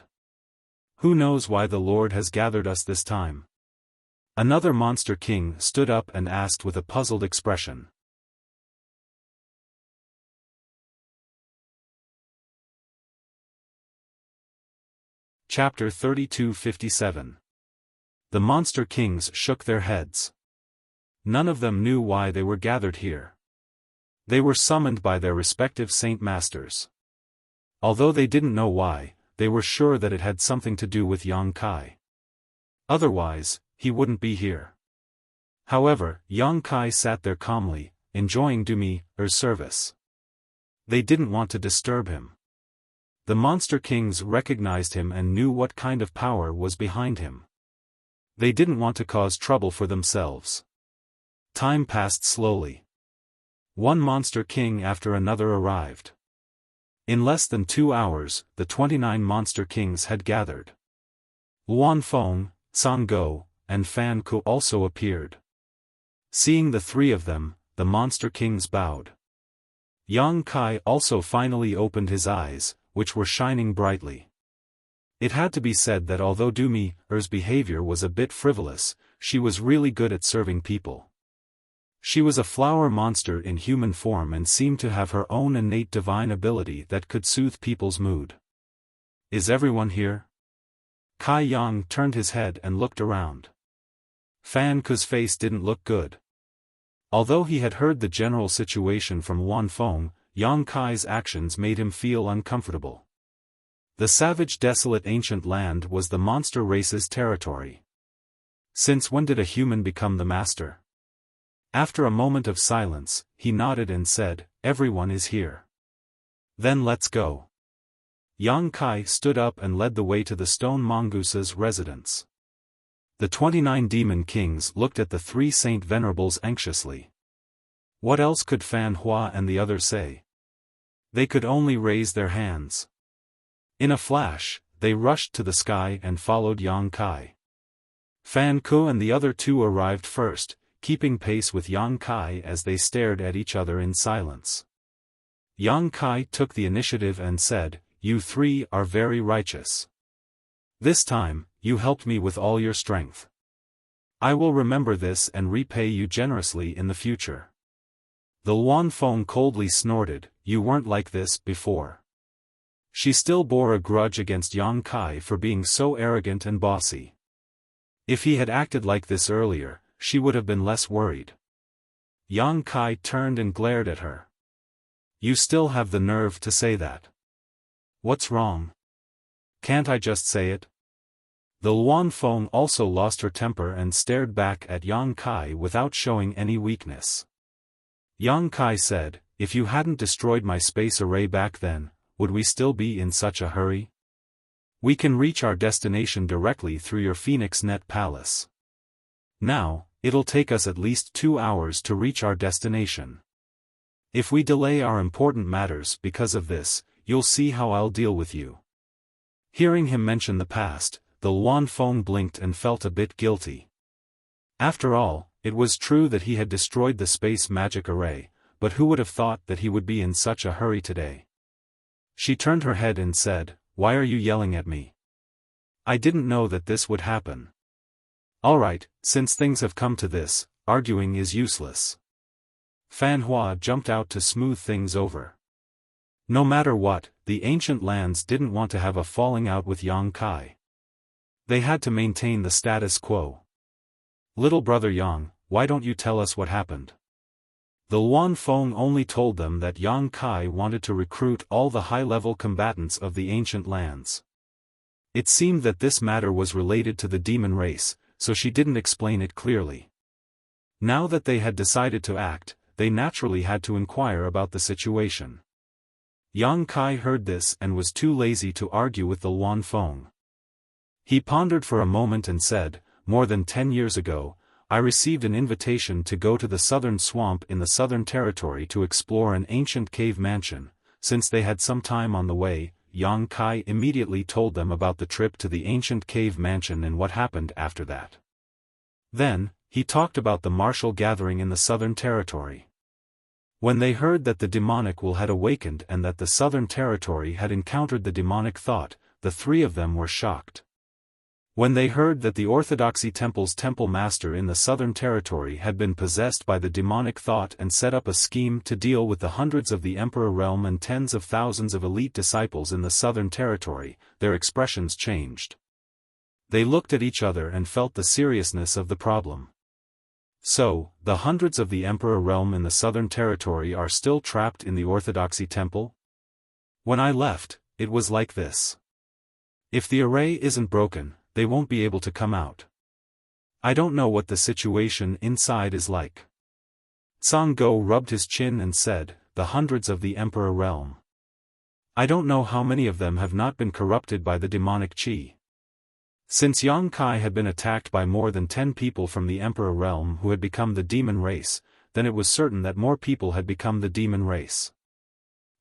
Who knows why the Lord has gathered us this time?" Another monster king stood up and asked with a puzzled expression. Chapter 3257. The monster kings shook their heads. None of them knew why they were gathered here. They were summoned by their respective saint masters. Although they didn't know why, they were sure that it had something to do with Yang Kai. Otherwise, he wouldn't be here. However, Yang Kai sat there calmly, enjoying Dumi-er's service. They didn't want to disturb him. The monster kings recognized him and knew what kind of power was behind him. They didn't want to cause trouble for themselves. Time passed slowly. One monster king after another arrived. In less than 2 hours, the 29 monster kings had gathered. Luan Feng, San Go, and Fan Ku also appeared. Seeing the three of them, the monster kings bowed. Yang Kai also finally opened his eyes, which were shining brightly. It had to be said that although Dumi-er's behavior was a bit frivolous, she was really good at serving people. She was a flower monster in human form and seemed to have her own innate divine ability that could soothe people's mood. "Is everyone here?" Kai Yang turned his head and looked around. Fan Ku's face didn't look good. Although he had heard the general situation from Luan Feng, Yang Kai's actions made him feel uncomfortable. The savage desolate ancient land was the monster race's territory. Since when did a human become the master? After a moment of silence, he nodded and said, "Everyone is here. Then let's go." Yang Kai stood up and led the way to the stone mongoose's residence. The 29 demon kings looked at the 3 saint venerables anxiously. What else could Fan Hua and the others say? They could only raise their hands. In a flash, they rushed to the sky and followed Yang Kai. Fan Ku and the other 2 arrived first, keeping pace with Yang Kai as they stared at each other in silence. Yang Kai took the initiative and said, "You 3 are very righteous. This time, you helped me with all your strength. I will remember this and repay you generously in the future." The Luan Feng coldly snorted, "You weren't like this before." She still bore a grudge against Yang Kai for being so arrogant and bossy. If he had acted like this earlier, she would have been less worried. Yang Kai turned and glared at her. "You still have the nerve to say that. What's wrong? Can't I just say it?" The Luan Feng also lost her temper and stared back at Yang Kai without showing any weakness. Yang Kai said, "If you hadn't destroyed my space array back then, would we still be in such a hurry? We can reach our destination directly through your Phoenix Net Palace. Now, it'll take us at least 2 hours to reach our destination. If we delay our important matters because of this, you'll see how I'll deal with you." Hearing him mention the past, the Luan Feng blinked and felt a bit guilty. After all, it was true that he had destroyed the space magic array, but who would have thought that he would be in such a hurry today? She turned her head and said, "Why are you yelling at me? I didn't know that this would happen." "Alright, since things have come to this, arguing is useless. Fan Hua jumped out to smooth things over. No matter what, the ancient lands didn't want to have a falling out with Yang Kai. They had to maintain the status quo. Little brother Yang, why don't you tell us what happened? The Luan Feng only told them that Yang Kai wanted to recruit all the high-level combatants of the ancient lands. It seemed that this matter was related to the demon race, so she didn't explain it clearly. Now that they had decided to act, they naturally had to inquire about the situation. Yang Kai heard this and was too lazy to argue with the Luan Feng. He pondered for a moment and said, "More than 10 years ago, I received an invitation to go to the southern swamp in the southern territory to explore an ancient cave mansion. Since they had some time on the way, Yang Kai immediately told them about the trip to the ancient cave mansion and what happened after that. Then, he talked about the martial gathering in the southern territory. When they heard that the demonic will had awakened and that the southern territory had encountered the demonic thought, the three of them were shocked. When they heard that the Orthodoxy Temple's temple master in the southern territory had been possessed by the demonic thought and set up a scheme to deal with the hundreds of the Emperor realm and tens of thousands of elite disciples in the southern territory, their expressions changed. They looked at each other and felt the seriousness of the problem. So, the hundreds of the Emperor realm in the southern territory are still trapped in the Orthodoxy Temple? When I left, it was like this. If the array isn't broken, they won't be able to come out. I don't know what the situation inside is like. Sanggo rubbed his chin and said, "The hundreds of the Emperor realm. I don't know how many of them have not been corrupted by the demonic qi." Since Yang Kai had been attacked by more than 10 people from the Emperor realm who had become the demon race, then it was certain that more people had become the demon race.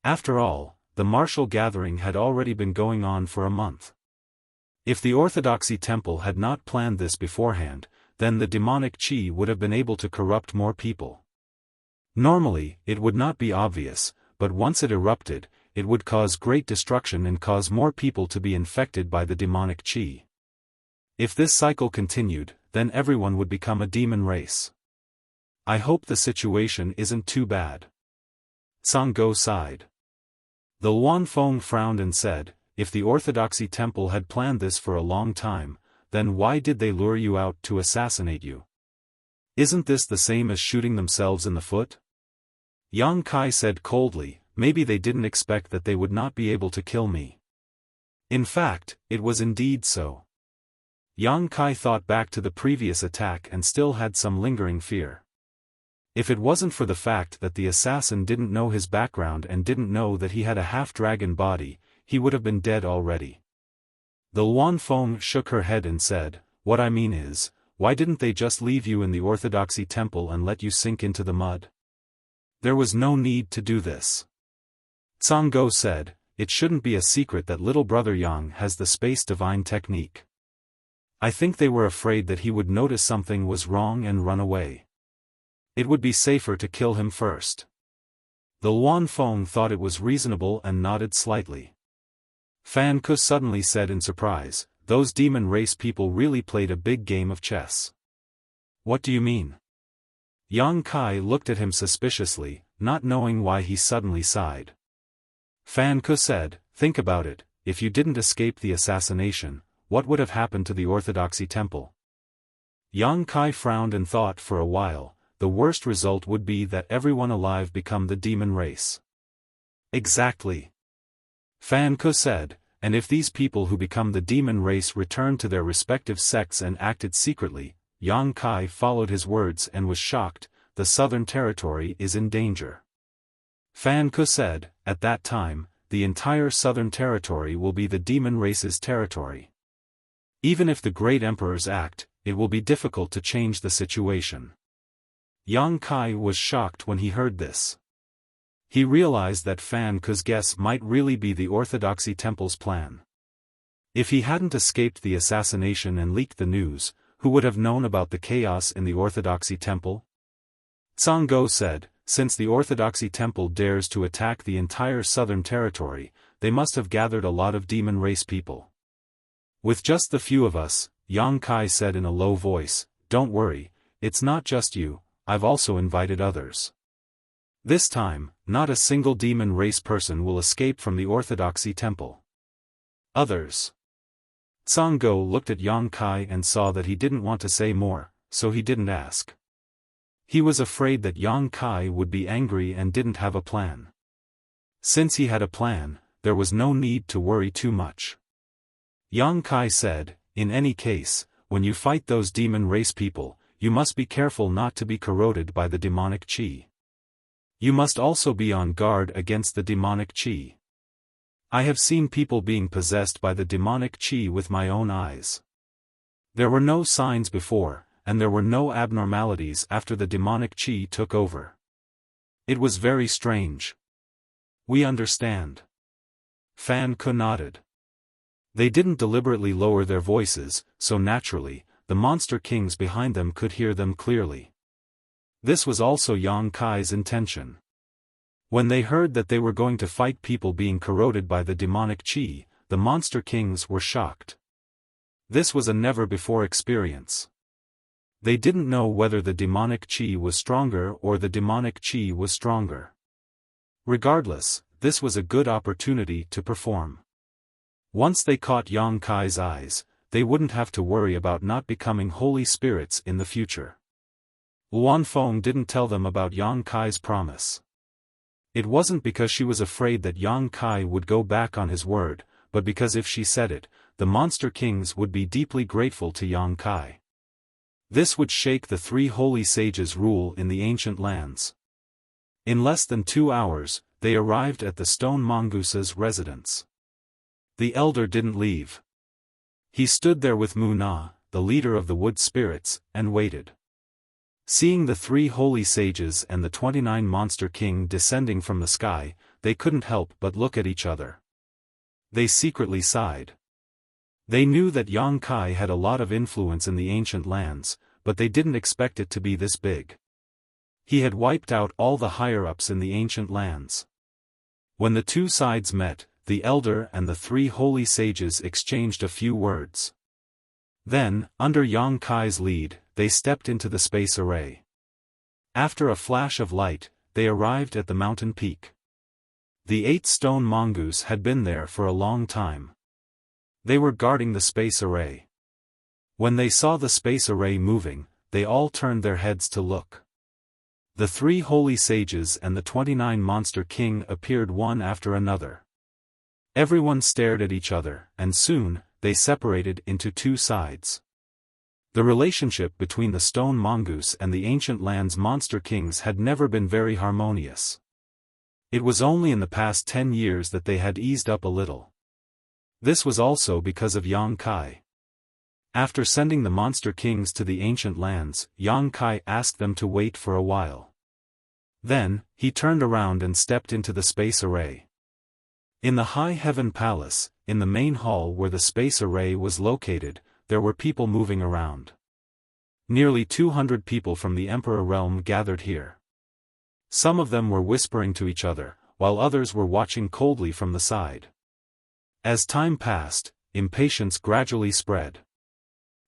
After all, the martial gathering had already been going on for a month. If the Orthodoxy Temple had not planned this beforehand, then the demonic qi would have been able to corrupt more people. Normally, it would not be obvious, but once it erupted, it would cause great destruction and cause more people to be infected by the demonic qi. If this cycle continued, then everyone would become a demon race. I hope the situation isn't too bad. Sanggo sighed. The Luan Feng frowned and said, "If the Orthodoxy Temple had planned this for a long time, then why did they lure you out to assassinate you? Isn't this the same as shooting themselves in the foot?" Yang Kai said coldly, "Maybe they didn't expect that they would not be able to kill me. In fact, it was indeed so." Yang Kai thought back to the previous attack and still had some lingering fear. If it wasn't for the fact that the assassin didn't know his background and didn't know that he had a half-dragon body, he would have been dead already. The Luan Feng shook her head and said, "What I mean is, why didn't they just leave you in the Orthodoxy Temple and let you sink into the mud? There was no need to do this." Sanggo said, "It shouldn't be a secret that little brother Yang has the space divine technique. I think they were afraid that he would notice something was wrong and run away. It would be safer to kill him first." The Luan Feng thought it was reasonable and nodded slightly. Fan Ke suddenly said in surprise, "Those demon race people really played a big game of chess." "What do you mean?" Yang Kai looked at him suspiciously, not knowing why he suddenly sighed. Fan Ke said, "Think about it, if you didn't escape the assassination, what would have happened to the Orthodoxy Temple?" Yang Kai frowned and thought for a while. The worst result would be that everyone alive become the demon race. Exactly. Fan Ke said, "And if these people who become the demon race returned to their respective sects and acted secretly," Yang Kai followed his words and was shocked, "the southern territory is in danger." Fan Ke said, "At that time, the entire southern territory will be the demon race's territory. Even if the great emperors act, it will be difficult to change the situation." Yang Kai was shocked when he heard this. He realized that Fan Ke's guess might really be the Orthodoxy Temple's plan. If he hadn't escaped the assassination and leaked the news, who would have known about the chaos in the Orthodoxy Temple? Sanggo said, "Since the Orthodoxy Temple dares to attack the entire southern territory, they must have gathered a lot of demon race people." "With just the few of us," Yang Kai said in a low voice, "don't worry, it's not just you, I've also invited others." This time, not a single demon race person will escape from the Orthodoxy temple. Others. Tsanggo looked at Yang Kai and saw that he didn't want to say more, so he didn't ask. He was afraid that Yang Kai would be angry and didn't have a plan. Since he had a plan, there was no need to worry too much. Yang Kai said, "In any case, when you fight those demon race people, you must be careful not to be corroded by the demonic qi. You must also be on guard against the demonic qi. I have seen people being possessed by the demonic qi with my own eyes. There were no signs before, and there were no abnormalities after the demonic qi took over. It was very strange." "We understand." Fan Ke nodded. They didn't deliberately lower their voices, so naturally, the monster kings behind them could hear them clearly. This was also Yang Kai's intention. When they heard that they were going to fight people being corroded by the demonic qi, the monster kings were shocked. This was a never-before experience. They didn't know whether the demonic qi was stronger or the demonic qi was stronger. Regardless, this was a good opportunity to perform. Once they caught Yang Kai's eyes, they wouldn't have to worry about not becoming holy spirits in the future. Luanfeng didn't tell them about Yang Kai's promise. It wasn't because she was afraid that Yang Kai would go back on his word, but because if she said it, the monster kings would be deeply grateful to Yang Kai. This would shake the three holy sages' rule in the ancient lands. In less than 2 hours, they arrived at the stone mongoose's residence. The elder didn't leave. He stood there with Mu Na, the leader of the wood spirits, and waited. Seeing the 3 holy sages and the 29 monster king descending from the sky, they couldn't help but look at each other. They secretly sighed. They knew that Yang Kai had a lot of influence in the ancient lands, but they didn't expect it to be this big. He had wiped out all the higher-ups in the ancient lands. When the 2 sides met, the elder and the 3 holy sages exchanged a few words. Then, under Yang Kai's lead, they stepped into the space array. After a flash of light, they arrived at the mountain peak. The 8 stone mongoose had been there for a long time. They were guarding the space array. When they saw the space array moving, they all turned their heads to look. The 3 holy sages and the 29 monster king appeared one after another. Everyone stared at each other, and soon, they separated into 2 sides. The relationship between the stone mongoose and the ancient land's monster kings had never been very harmonious. It was only in the past 10 years that they had eased up a little. This was also because of Yang Kai. After sending the monster kings to the ancient lands, Yang Kai asked them to wait for a while. Then, he turned around and stepped into the space array. In the High Heaven Palace, in the main hall where the space array was located, there were people moving around. Nearly 200 people from the Emperor realm gathered here. Some of them were whispering to each other, while others were watching coldly from the side. As time passed, impatience gradually spread.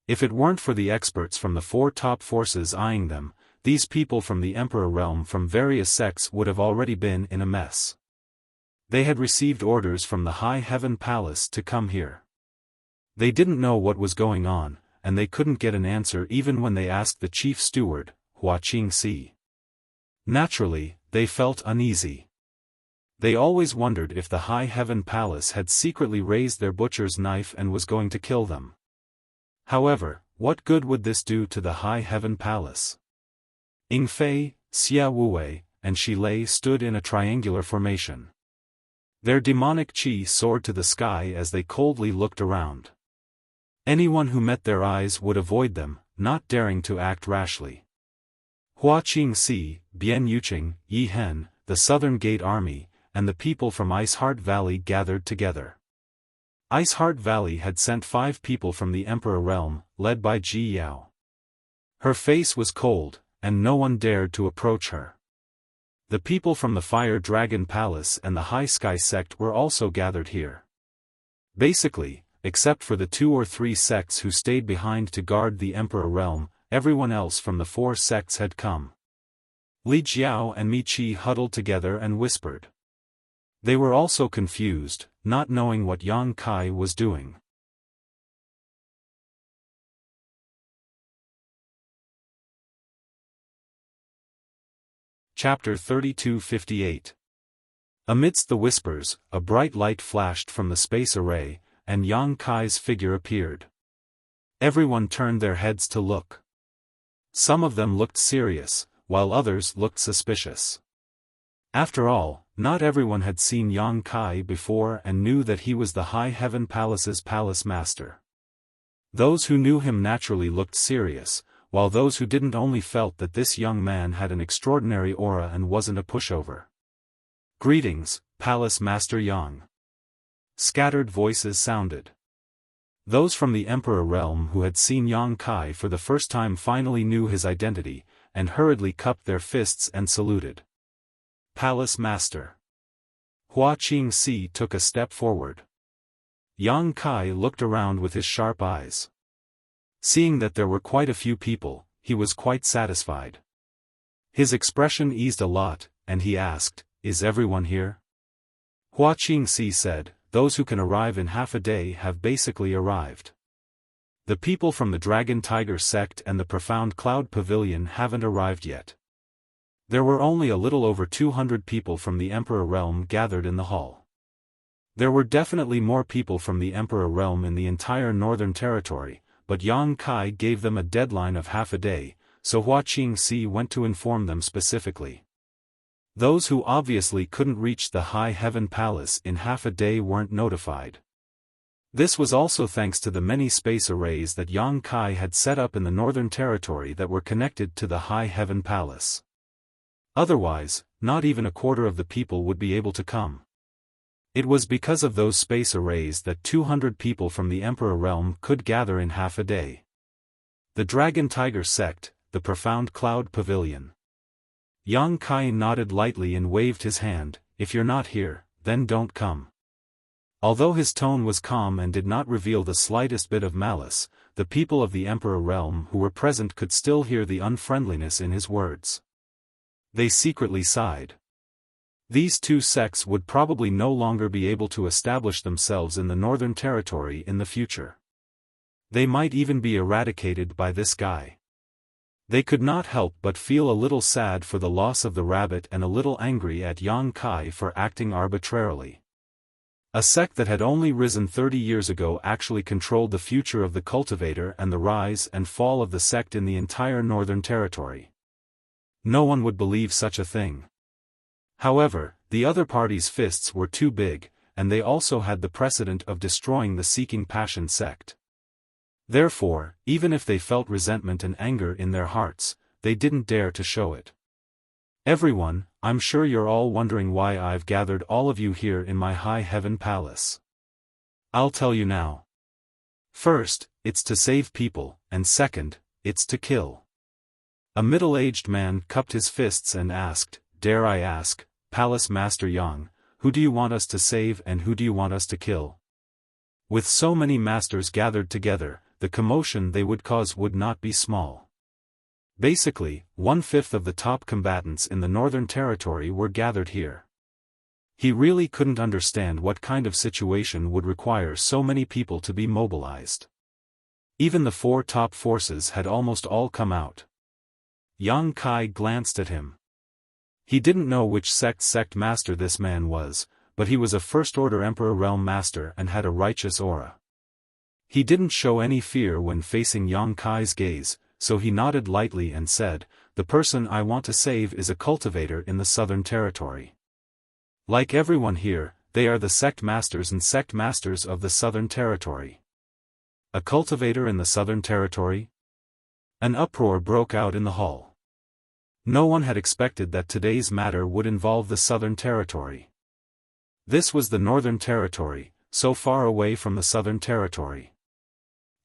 If it weren't for the experts from the 4 top forces eyeing them, these people from the Emperor realm from various sects would have already been in a mess. They had received orders from the High Heaven Palace to come here. They didn't know what was going on, and they couldn't get an answer even when they asked the chief steward, Hua Qingxi. Naturally, they felt uneasy. They always wondered if the High Heaven Palace had secretly raised their butcher's knife and was going to kill them. However, what good would this do to the High Heaven Palace? Yingfei, Xia Wuwei, and Shi Lei stood in a triangular formation. Their demonic qi soared to the sky as they coldly looked around. Anyone who met their eyes would avoid them, not daring to act rashly. Hua Qingxi, Bian Yuqing, Yi Hen, the Southern Gate Army, and the people from Iceheart Valley gathered together. Iceheart Valley had sent 5 people from the Emperor realm, led by Ji Yao. Her face was cold, and no one dared to approach her. The people from the Fire Dragon Palace and the High Sky sect were also gathered here. Basically, except for the 2 or 3 sects who stayed behind to guard the Emperor realm, everyone else from the 4 sects had come. Li Jiao and Mi Qi huddled together and whispered. They were also confused, not knowing what Yang Kai was doing. Chapter 32:58. Amidst the whispers, a bright light flashed from the space array, and Yang Kai's figure appeared. Everyone turned their heads to look. Some of them looked serious, while others looked suspicious. After all, not everyone had seen Yang Kai before and knew that he was the High Heaven Palace's palace master. Those who knew him naturally looked serious, while those who didn't only felt that this young man had an extraordinary aura and wasn't a pushover. "Greetings, Palace Master Yang." Scattered voices sounded. Those from the Emperor realm who had seen Yang Kai for the first time finally knew his identity, and hurriedly cupped their fists and saluted. "Palace Master." Hua Qingxi took a step forward. Yang Kai looked around with his sharp eyes. Seeing that there were quite a few people, he was quite satisfied. His expression eased a lot, and he asked, "Is everyone here?" Hua Qingxi said, "Those who can arrive in half a day have basically arrived. The people from the Dragon Tiger sect and the Profound Cloud Pavilion haven't arrived yet." There were only a little over 200 people from the Emperor realm gathered in the hall. There were definitely more people from the Emperor realm in the entire Northern Territory, but Yang Kai gave them a deadline of half a day, so Hua Qingxi went to inform them specifically. Those who obviously couldn't reach the High Heaven Palace in half a day weren't notified. This was also thanks to the many space arrays that Yang Kai had set up in the Northern Territory that were connected to the High Heaven Palace. Otherwise, not even a quarter of the people would be able to come. It was because of those space arrays that 200 people from the Emperor realm could gather in half a day. The Dragon Tiger sect, the Profound Cloud Pavilion. Yang Kai nodded lightly and waved his hand. "If you're not here, then don't come." Although his tone was calm and did not reveal the slightest bit of malice, the people of the Emperor realm who were present could still hear the unfriendliness in his words. They secretly sighed. These two sects would probably no longer be able to establish themselves in the Northern Territory in the future. They might even be eradicated by this guy. They could not help but feel a little sad for the loss of the rabbit and a little angry at Yang Kai for acting arbitrarily. A sect that had only risen 30 years ago actually controlled the future of the cultivator and the rise and fall of the sect in the entire Northern Territory. No one would believe such a thing. However, the other party's fists were too big, and they also had the precedent of destroying the Seeking Passion sect. Therefore, even if they felt resentment and anger in their hearts, they didn't dare to show it. "Everyone, I'm sure you're all wondering why I've gathered all of you here in my High Heaven Palace. I'll tell you now. First, it's to save people, and second, it's to kill." A middle-aged man cupped his fists and asked, "Dare I ask, Palace Master Yang, who do you want us to save and who do you want us to kill?" With so many masters gathered together, the commotion they would cause would not be small. Basically, 1/5 of the top combatants in the Northern Territory were gathered here. He really couldn't understand what kind of situation would require so many people to be mobilized. Even the 4 top forces had almost all come out. Yang Kai glanced at him. He didn't know which sect master this man was, but he was a first-order Emperor Realm master and had a righteous aura. He didn't show any fear when facing Yang Kai's gaze, so he nodded lightly and said, "The person I want to save is a cultivator in the Southern Territory. Like everyone here, they are the sect masters and sect masters of the Southern Territory." A cultivator in the Southern Territory? An uproar broke out in the hall. No one had expected that today's matter would involve the Southern Territory. This was the Northern Territory, so far away from the Southern Territory.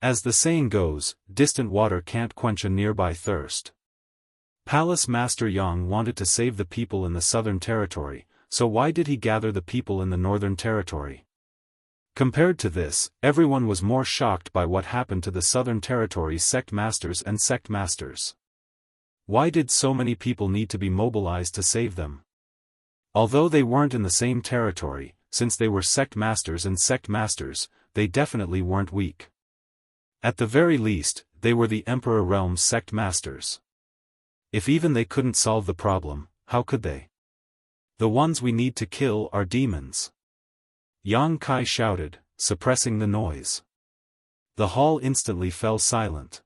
As the saying goes, distant water can't quench a nearby thirst. Palace Master Yang wanted to save the people in the Southern Territory, so why did he gather the people in the Northern Territory? Compared to this, everyone was more shocked by what happened to the Southern Territory sect masters and sect masters. Why did so many people need to be mobilized to save them? Although they weren't in the same territory, since they were sect masters and sect masters, they definitely weren't weak. At the very least, they were the Emperor Realm's sect masters. If even they couldn't solve the problem, how could they? The ones we need to kill are demons. Yang Kai shouted, suppressing the noise. The hall instantly fell silent.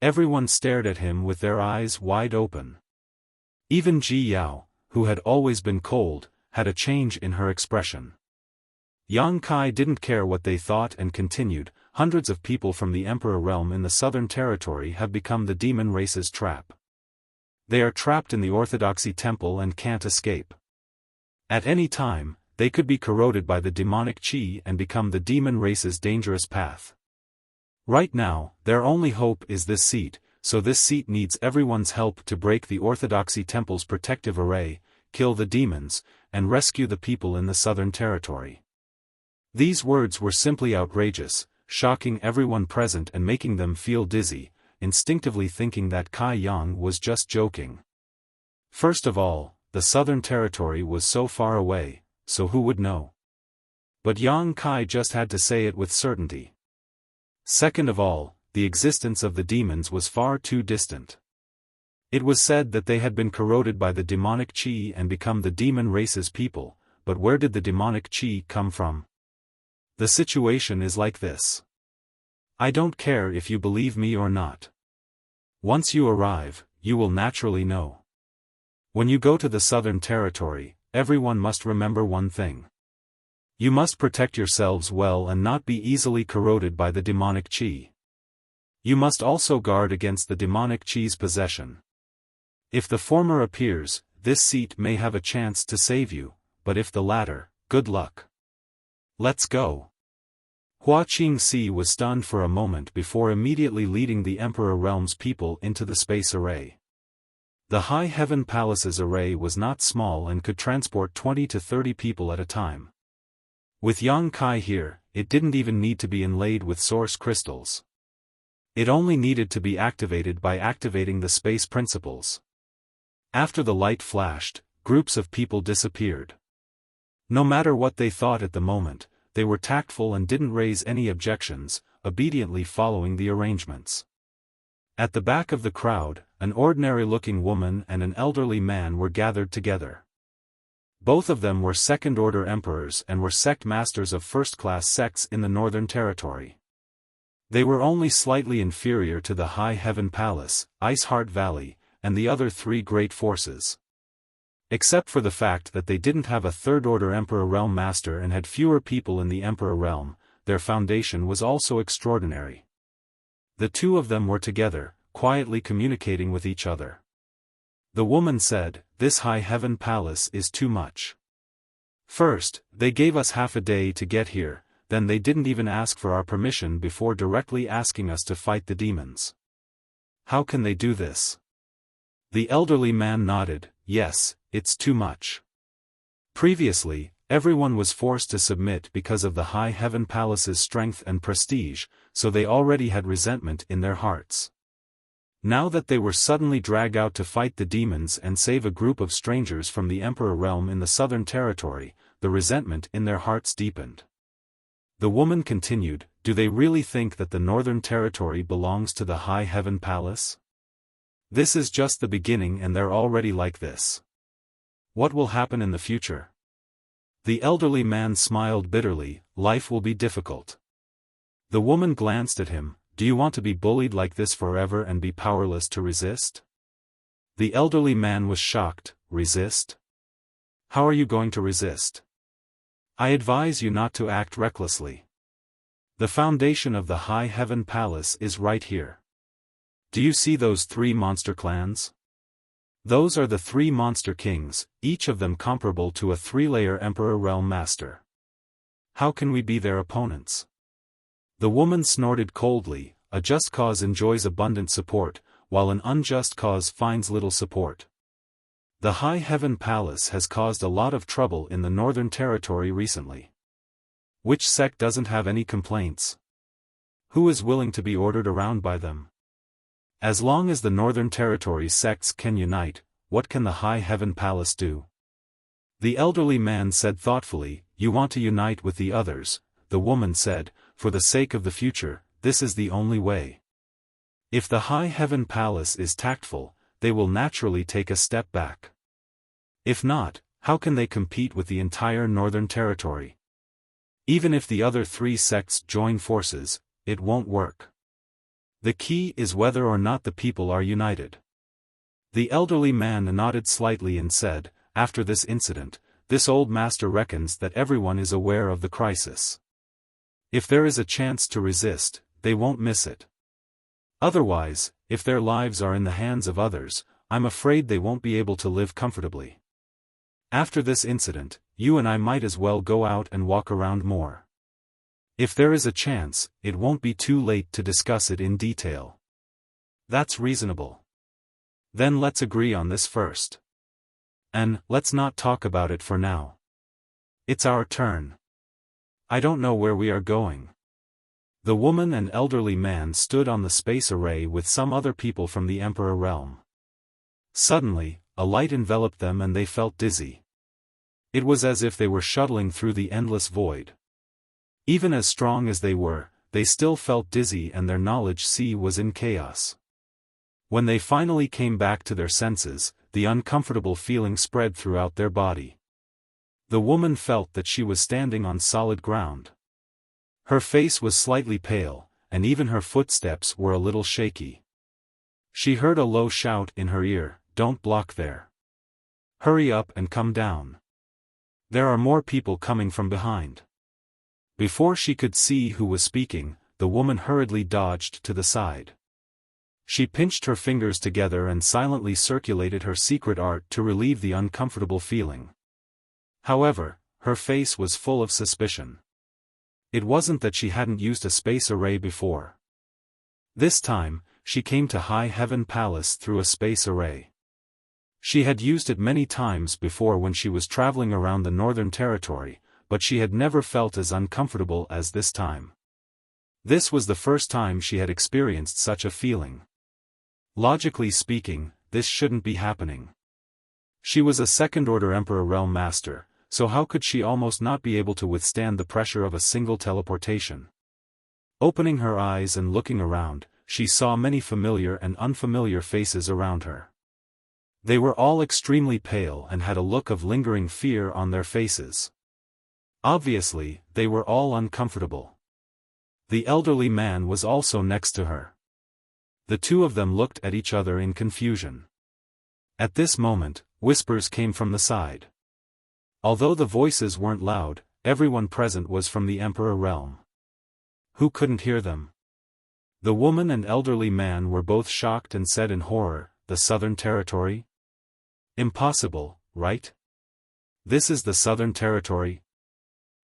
Everyone stared at him with their eyes wide open. Even Ji Yao, who had always been cold, had a change in her expression. Yang Kai didn't care what they thought and continued, hundreds of people from the Emperor Realm in the Southern Territory have become the demon race's trap. They are trapped in the Orthodoxy Temple and can't escape. At any time, they could be corroded by the demonic chi and become the demon race's dangerous path. Right now, their only hope is this seat, so this seat needs everyone's help to break the Orthodoxy Temple's protective array, kill the demons, and rescue the people in the Southern Territory. These words were simply outrageous, shocking everyone present and making them feel dizzy, instinctively thinking that Kai Yang was just joking. First of all, the Southern Territory was so far away, so who would know? But Yang Kai just had to say it with certainty. Second of all, the existence of the demons was far too distant. It was said that they had been corroded by the demonic chi and become the demon race's people, but where did the demonic chi come from? The situation is like this. I don't care if you believe me or not. Once you arrive, you will naturally know. When you go to the Southern Territory, everyone must remember one thing. You must protect yourselves well and not be easily corroded by the demonic chi. You must also guard against the demonic chi's possession. If the former appears, this seat may have a chance to save you, but if the latter, good luck. Let's go. Hua Qingxi was stunned for a moment before immediately leading the Emperor Realm's people into the space array. The High Heaven Palace's array was not small and could transport 20 to 30 people at a time. With Yang Kai here, it didn't even need to be inlaid with source crystals. It only needed to be activated by activating the space principles. After the light flashed, groups of people disappeared. No matter what they thought at the moment, they were tactful and didn't raise any objections, obediently following the arrangements. At the back of the crowd, an ordinary-looking woman and an elderly man were gathered together. Both of them were second-order emperors and were sect masters of first-class sects in the Northern Territory. They were only slightly inferior to the High Heaven Palace, Ice Heart Valley, and the other three great forces. Except for the fact that they didn't have a third-order Emperor Realm Master and had fewer people in the Emperor Realm, their foundation was also extraordinary. The two of them were together, quietly communicating with each other. The woman said, "This High Heaven Palace is too much. First, they gave us half a day to get here, then they didn't even ask for our permission before directly asking us to fight the demons. How can they do this?" The elderly man nodded, "Yes, it's too much. Previously, everyone was forced to submit because of the High Heaven Palace's strength and prestige, so they already had resentment in their hearts. Now that they were suddenly dragged out to fight the demons and save a group of strangers from the Emperor Realm in the Southern Territory, the resentment in their hearts deepened." The woman continued, "Do they really think that the Northern Territory belongs to the High Heaven Palace? This is just the beginning and they're already like this. What will happen in the future?" The elderly man smiled bitterly, "Life will be difficult." The woman glanced at him, "Do you want to be bullied like this forever and be powerless to resist?" The elderly man was shocked, "Resist? How are you going to resist? I advise you not to act recklessly. The foundation of the High Heaven Palace is right here. Do you see those three monster clans? Those are the three monster kings, each of them comparable to a three-layer Emperor Realm Master. How can we be their opponents?" The woman snorted coldly, "A just cause enjoys abundant support, while an unjust cause finds little support. The High Heaven Palace has caused a lot of trouble in the Northern Territory recently. Which sect doesn't have any complaints? Who is willing to be ordered around by them? As long as the Northern Territory sects can unite, what can the High Heaven Palace do? The elderly man said thoughtfully, "You want to unite with the others," the woman said, "for the sake of the future, this is the only way. If the High Heaven Palace is tactful, they will naturally take a step back. If not, how can they compete with the entire Northern Territory? Even if the other three sects join forces, it won't work. The key is whether or not the people are united." The elderly man nodded slightly and said, "After this incident, this old master reckons that everyone is aware of the crisis. If there is a chance to resist, they won't miss it. Otherwise, if their lives are in the hands of others, I'm afraid they won't be able to live comfortably. After this incident, you and I might as well go out and walk around more. If there is a chance, it won't be too late to discuss it in detail." "That's reasonable. Then let's agree on this first. And let's not talk about it for now. It's our turn. I don't know where we are going." The woman and elderly man stood on the space array with some other people from the Emperor realm. Suddenly, a light enveloped them and they felt dizzy. It was as if they were shuttling through the endless void. Even as strong as they still felt dizzy and their knowledge sea was in chaos. When they finally came back to their senses, the uncomfortable feeling spread throughout their body. The woman felt that she was standing on solid ground. Her face was slightly pale, and even her footsteps were a little shaky. She heard a low shout in her ear, "Don't block there. Hurry up and come down. There are more people coming from behind." Before she could see who was speaking, the woman hurriedly dodged to the side. She pinched her fingers together and silently circulated her secret art to relieve the uncomfortable feeling. However, her face was full of suspicion. It wasn't that she hadn't used a space array before. This time, she came to High Heaven Palace through a space array. She had used it many times before when she was traveling around the Northern Territory, but she had never felt as uncomfortable as this time. This was the first time she had experienced such a feeling. Logically speaking, this shouldn't be happening. She was a second-order Emperor Realm Master, so how could she almost not be able to withstand the pressure of a single teleportation? Opening her eyes and looking around, she saw many familiar and unfamiliar faces around her. They were all extremely pale and had a look of lingering fear on their faces. Obviously, they were all uncomfortable. The elderly man was also next to her. The two of them looked at each other in confusion. At this moment, whispers came from the side. Although the voices weren't loud, everyone present was from the Emperor realm. Who couldn't hear them? The woman and elderly man were both shocked and said in horror, "The Southern Territory? Impossible, right? This is the Southern Territory?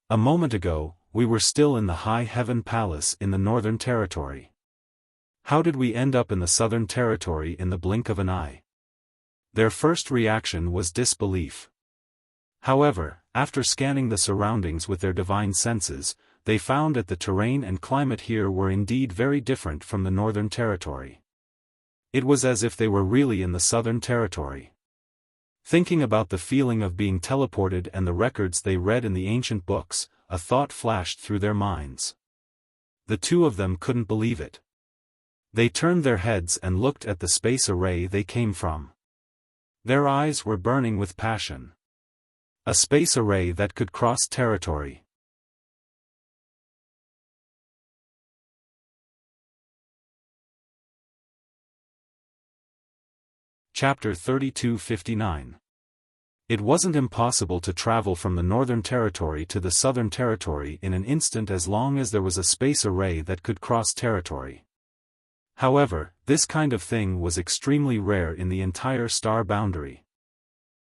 A moment ago, we were still in the High Heaven Palace in the Northern Territory. How did we end up in the Southern Territory in the blink of an eye?" Their first reaction was disbelief. However, after scanning the surroundings with their divine senses, they found that the terrain and climate here were indeed very different from the Northern Territory. It was as if they were really in the Southern Territory. Thinking about the feeling of being teleported and the records they read in the ancient books, a thought flashed through their minds. The two of them couldn't believe it. They turned their heads and looked at the space array they came from. Their eyes were burning with passion. A space array that could cross territory. Chapter 3259. It wasn't impossible to travel from the Northern Territory to the Southern Territory in an instant as long as there was a space array that could cross territory. However, this kind of thing was extremely rare in the entire star boundary.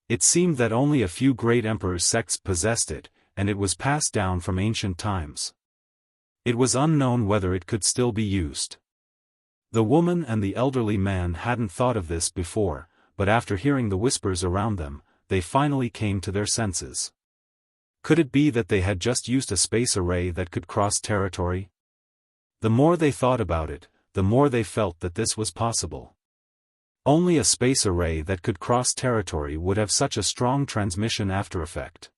It seemed that only a few great emperors' sects possessed it, and it was passed down from ancient times. It was unknown whether it could still be used. The woman and the elderly man hadn't thought of this before, but after hearing the whispers around them, they finally came to their senses. Could it be that they had just used a space array that could cross territory? The more they thought about it, the more they felt that this was possible. Only a space array that could cross territory would have such a strong transmission after effect.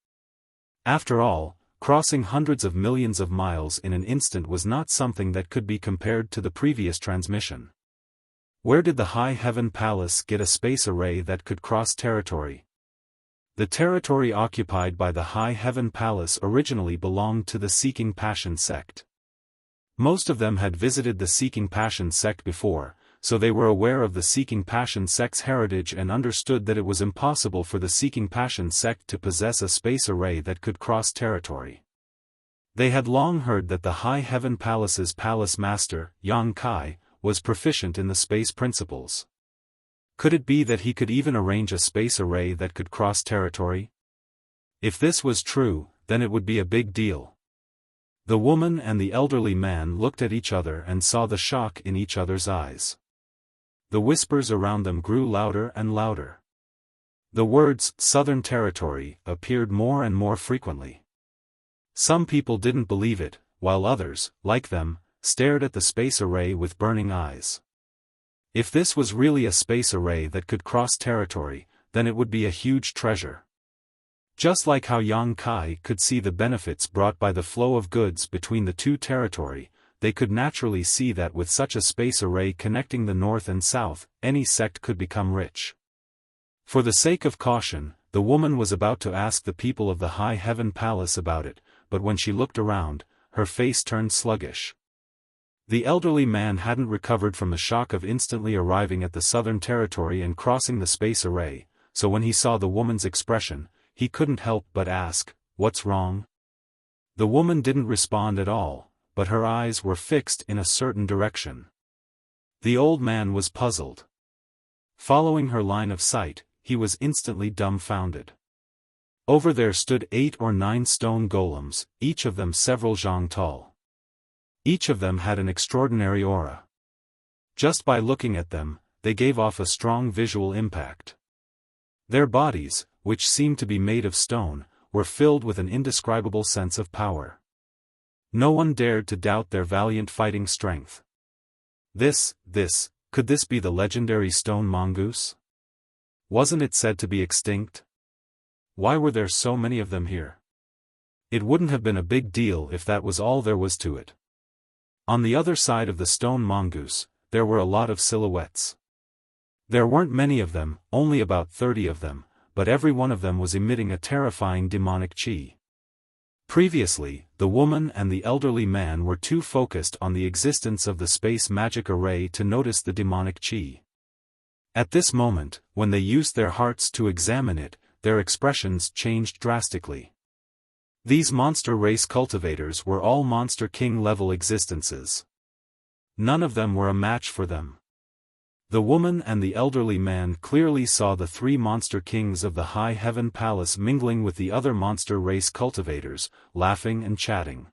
After all, crossing hundreds of millions of miles in an instant was not something that could be compared to the previous transmission. Where did the High Heaven Palace get a space array that could cross territory? The territory occupied by the High Heaven Palace originally belonged to the Seeking Passion sect. Most of them had visited the Seeking Passion sect before, so they were aware of the Seeking Passion sect's heritage and understood that it was impossible for the Seeking Passion sect to possess a space array that could cross territory. They had long heard that the High Heaven Palace's palace master, Yang Kai, was proficient in the space principles. Could it be that he could even arrange a space array that could cross territory? If this was true, then it would be a big deal. The woman and the elderly man looked at each other and saw the shock in each other's eyes. The whispers around them grew louder and louder. The words, Southern Territory, appeared more and more frequently. Some people didn't believe it, while others, like them, stared at the space array with burning eyes. If this was really a space array that could cross territory, then it would be a huge treasure. Just like how Yang Kai could see the benefits brought by the flow of goods between the two territory, they could naturally see that with such a space array connecting the north and south, any sect could become rich. For the sake of caution, the woman was about to ask the people of the High Heaven Palace about it, but when she looked around, her face turned sluggish. The elderly man hadn't recovered from the shock of instantly arriving at the Southern Territory and crossing the space array, so when he saw the woman's expression, he couldn't help but ask, "What's wrong?" The woman didn't respond at all, but her eyes were fixed in a certain direction. The old man was puzzled. Following her line of sight, he was instantly dumbfounded. Over there stood 8 or 9 stone golems, each of them several zhang tall. Each of them had an extraordinary aura. Just by looking at them, they gave off a strong visual impact. Their bodies, which seemed to be made of stone, were filled with an indescribable sense of power. No one dared to doubt their valiant fighting strength. Could this be the legendary stone mongoose? Wasn't it said to be extinct? Why were there so many of them here? It wouldn't have been a big deal if that was all there was to it. On the other side of the stone mongoose, there were a lot of silhouettes. There weren't many of them, only about 30 of them, but every one of them was emitting a terrifying demonic chi. Previously, the woman and the elderly man were too focused on the existence of the space magic array to notice the demonic chi. At this moment, when they used their hearts to examine it, their expressions changed drastically. These monster race cultivators were all Monster King level existences. None of them were a match for them. The woman and the elderly man clearly saw the 3 monster kings of the High Heaven Palace mingling with the other monster race cultivators, laughing and chatting.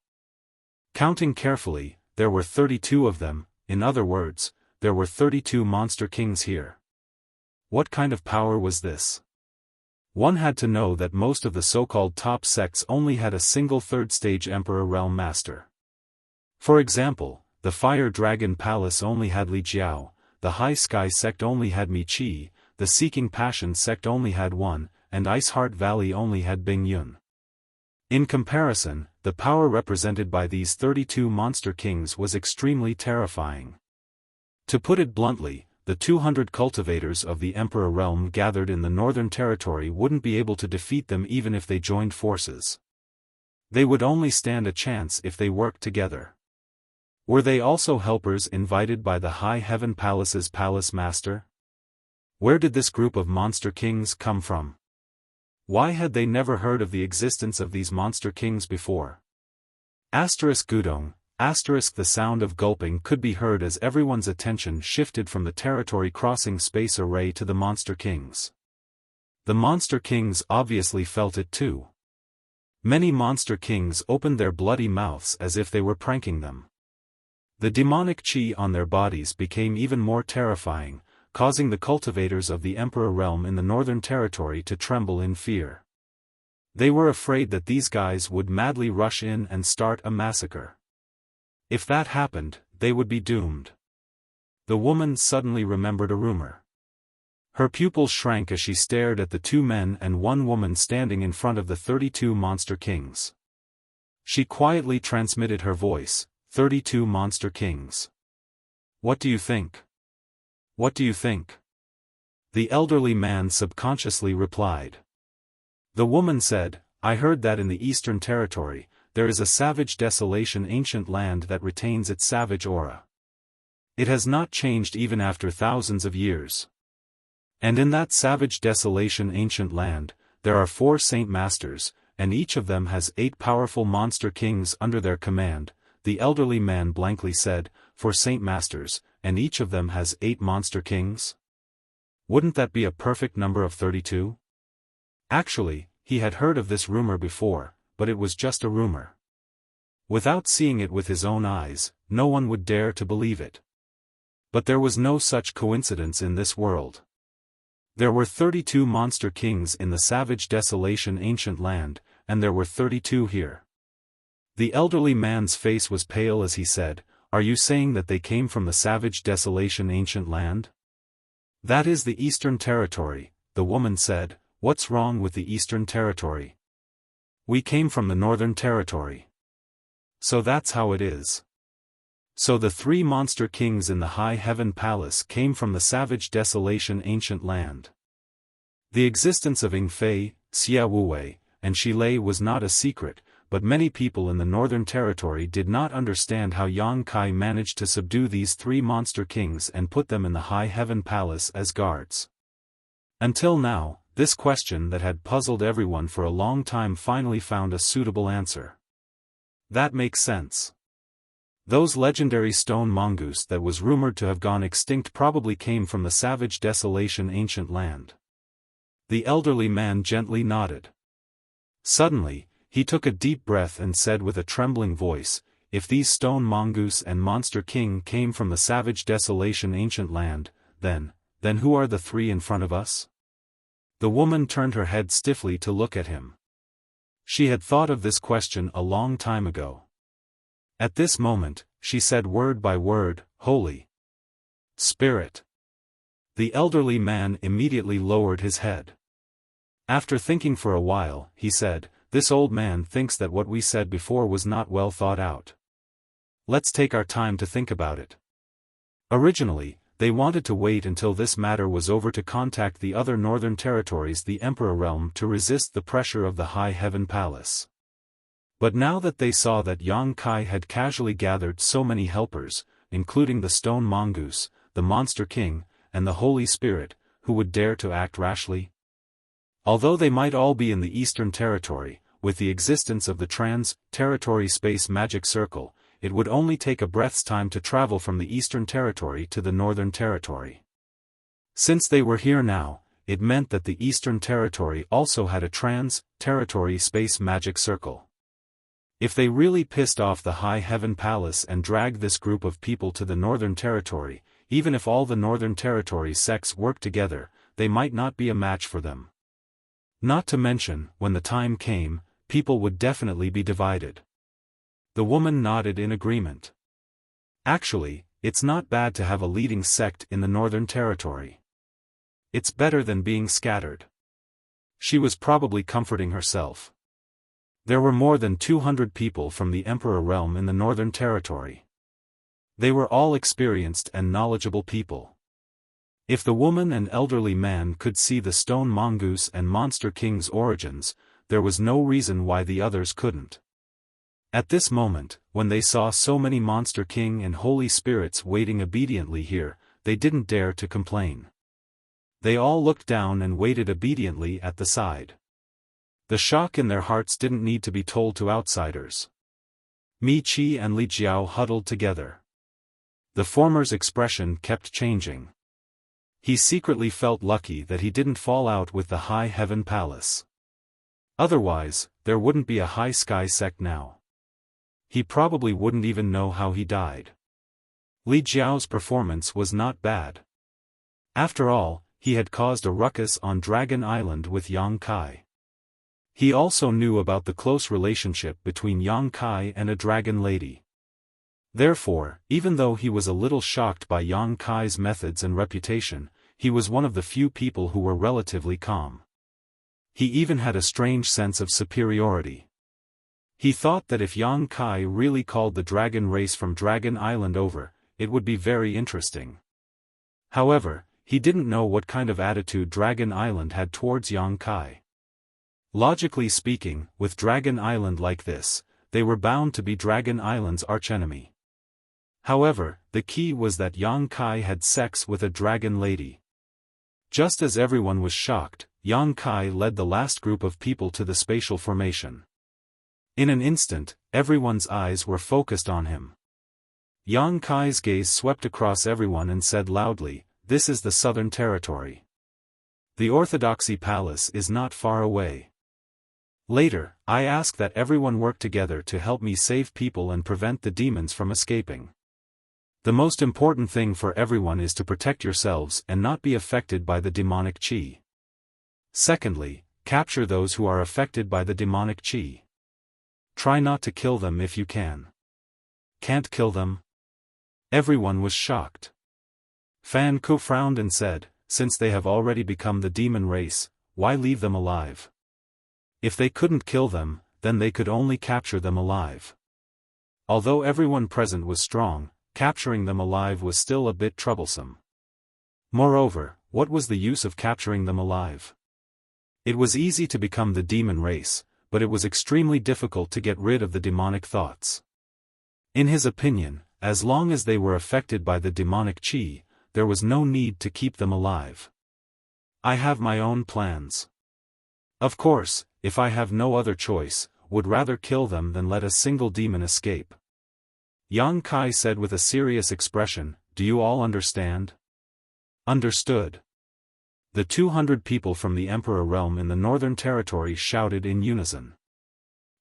Counting carefully, there were 32 of them, in other words, there were 32 monster kings here. What kind of power was this? One had to know that most of the so-called top sects only had a single 3rd-stage Emperor Realm Master. For example, the Fire Dragon Palace only had Li Jiao, the High Sky sect only had Mi Qi, the Seeking Passion sect only had 1, and Ice Heart Valley only had Bing Yun. In comparison, the power represented by these 32 monster kings was extremely terrifying. To put it bluntly, the 200 cultivators of the Emperor Realm gathered in the Northern Territory wouldn't be able to defeat them even if they joined forces. They would only stand a chance if they worked together. Were they also helpers invited by the High Heaven Palace's palace master? Where did this group of monster kings come from? Why had they never heard of the existence of these monster kings before? Gudong, the sound of gulping could be heard as everyone's attention shifted from the territory crossing space array to the monster kings. The monster kings obviously felt it too. Many monster kings opened their bloody mouths as if they were pranking them. The demonic chi on their bodies became even more terrifying, causing the cultivators of the Emperor Realm in the Northern Territory to tremble in fear. They were afraid that these guys would madly rush in and start a massacre. If that happened, they would be doomed. The woman suddenly remembered a rumor. Her pupils shrank as she stared at the 2 men and 1 woman standing in front of the 32 monster kings. She quietly transmitted her voice, 32 monster kings. What do you think? What do you think? The elderly man subconsciously replied. The woman said, I heard that in the Eastern Territory, there is a savage desolation ancient land that retains its savage aura. It has not changed even after thousands of years. And in that savage desolation ancient land, there are 4 Saint Masters, and each of them has 8 powerful monster kings under their command. The elderly man blankly said, 4 Saint Masters, and each of them has 8 monster kings? Wouldn't that be a perfect number of 32? Actually, he had heard of this rumor before, but it was just a rumor. Without seeing it with his own eyes, no one would dare to believe it. But there was no such coincidence in this world. There were 32 monster kings in the savage desolation ancient land, and there were 32 here. The elderly man's face was pale as he said, Are you saying that they came from the savage desolation ancient land? That is the Eastern Territory, the woman said. What's wrong with the Eastern Territory? We came from the Northern Territory. So that's how it is. So the 3 monster kings in the High Heaven Palace came from the savage desolation ancient land. The existence of Yingfei, Xia Wuwei, and Shilei was not a secret, but many people in the Northern Territory did not understand how Yang Kai managed to subdue these 3 monster kings and put them in the High Heaven Palace as guards. Until now, this question that had puzzled everyone for a long time finally found a suitable answer. That makes sense. Those legendary stone mongoose that was rumored to have gone extinct probably came from the savage desolation ancient land. The elderly man gently nodded. Suddenly, he took a deep breath and said with a trembling voice, If these stone mongoose and monster king came from the savage desolation ancient land, then who are the 3 in front of us? The woman turned her head stiffly to look at him. She had thought of this question a long time ago. At this moment, she said word by word, Holy Spirit. The elderly man immediately lowered his head. After thinking for a while, he said, This old man thinks that what we said before was not well thought out. Let's take our time to think about it. Originally, they wanted to wait until this matter was over to contact the other northern territories, the Emperor realm, to resist the pressure of the High Heaven Palace. But now that they saw that Yang Kai had casually gathered so many helpers, including the stone mongoose, the monster king, and the Holy Spirit, who would dare to act rashly? Although they might all be in the Eastern Territory, with the existence of the Trans-Territory Space Magic Circle, it would only take a breath's time to travel from the Eastern Territory to the Northern Territory. Since they were here now, it meant that the Eastern Territory also had a Trans-Territory Space Magic Circle. If they really pissed off the High Heaven Palace and dragged this group of people to the Northern Territory, even if all the Northern Territory sects worked together, they might not be a match for them. Not to mention, when the time came, people would definitely be divided. The woman nodded in agreement. Actually, it's not bad to have a leading sect in the Northern Territory. It's better than being scattered. She was probably comforting herself. There were more than 200 people from the Emperor realm in the Northern Territory. They were all experienced and knowledgeable people. If the woman and elderly man could see the stone mongoose and monster king's origins, there was no reason why the others couldn't. At this moment, when they saw so many monster king and holy spirits waiting obediently here, they didn't dare to complain. They all looked down and waited obediently at the side. The shock in their hearts didn't need to be told to outsiders. Mi Qi and Li Jiao huddled together. The former's expression kept changing. He secretly felt lucky that he didn't fall out with the High Heaven Palace. Otherwise, there wouldn't be a High Sky sect now. He probably wouldn't even know how he died. Li Jiao's performance was not bad. After all, he had caused a ruckus on Dragon Island with Yang Kai. He also knew about the close relationship between Yang Kai and a dragon lady. Therefore, even though he was a little shocked by Yang Kai's methods and reputation, he was one of the few people who were relatively calm. He even had a strange sense of superiority. He thought that if Yang Kai really called the dragon race from Dragon Island over, it would be very interesting. However, he didn't know what kind of attitude Dragon Island had towards Yang Kai. Logically speaking, with Dragon Island like this, they were bound to be Dragon Island's archenemy. However, the key was that Yang Kai had sex with a dragon lady. Just as everyone was shocked, Yang Kai led the last group of people to the spatial formation. In an instant, everyone's eyes were focused on him. Yang Kai's gaze swept across everyone and said loudly, "This is the Southern Territory. The Orthodoxy Palace is not far away. Later, I ask that everyone work together to help me save people and prevent the demons from escaping. The most important thing for everyone is to protect yourselves and not be affected by the demonic chi. Secondly, capture those who are affected by the demonic chi. Try not to kill them if you can. Can't kill them?" Everyone was shocked. Fan Ku frowned and said, "Since they have already become the demon race, why leave them alive? If they couldn't kill them, then they could only capture them alive." Although everyone present was strong, capturing them alive was still a bit troublesome. Moreover, what was the use of capturing them alive? It was easy to become the demon race, but it was extremely difficult to get rid of the demonic thoughts. In his opinion, as long as they were affected by the demonic chi, there was no need to keep them alive. "I have my own plans. Of course, if I have no other choice, would rather kill them than let a single demon escape." Yang Kai said with a serious expression, "Do you all understand?" "Understood." The 200 people from the Emperor realm in the Northern Territory shouted in unison.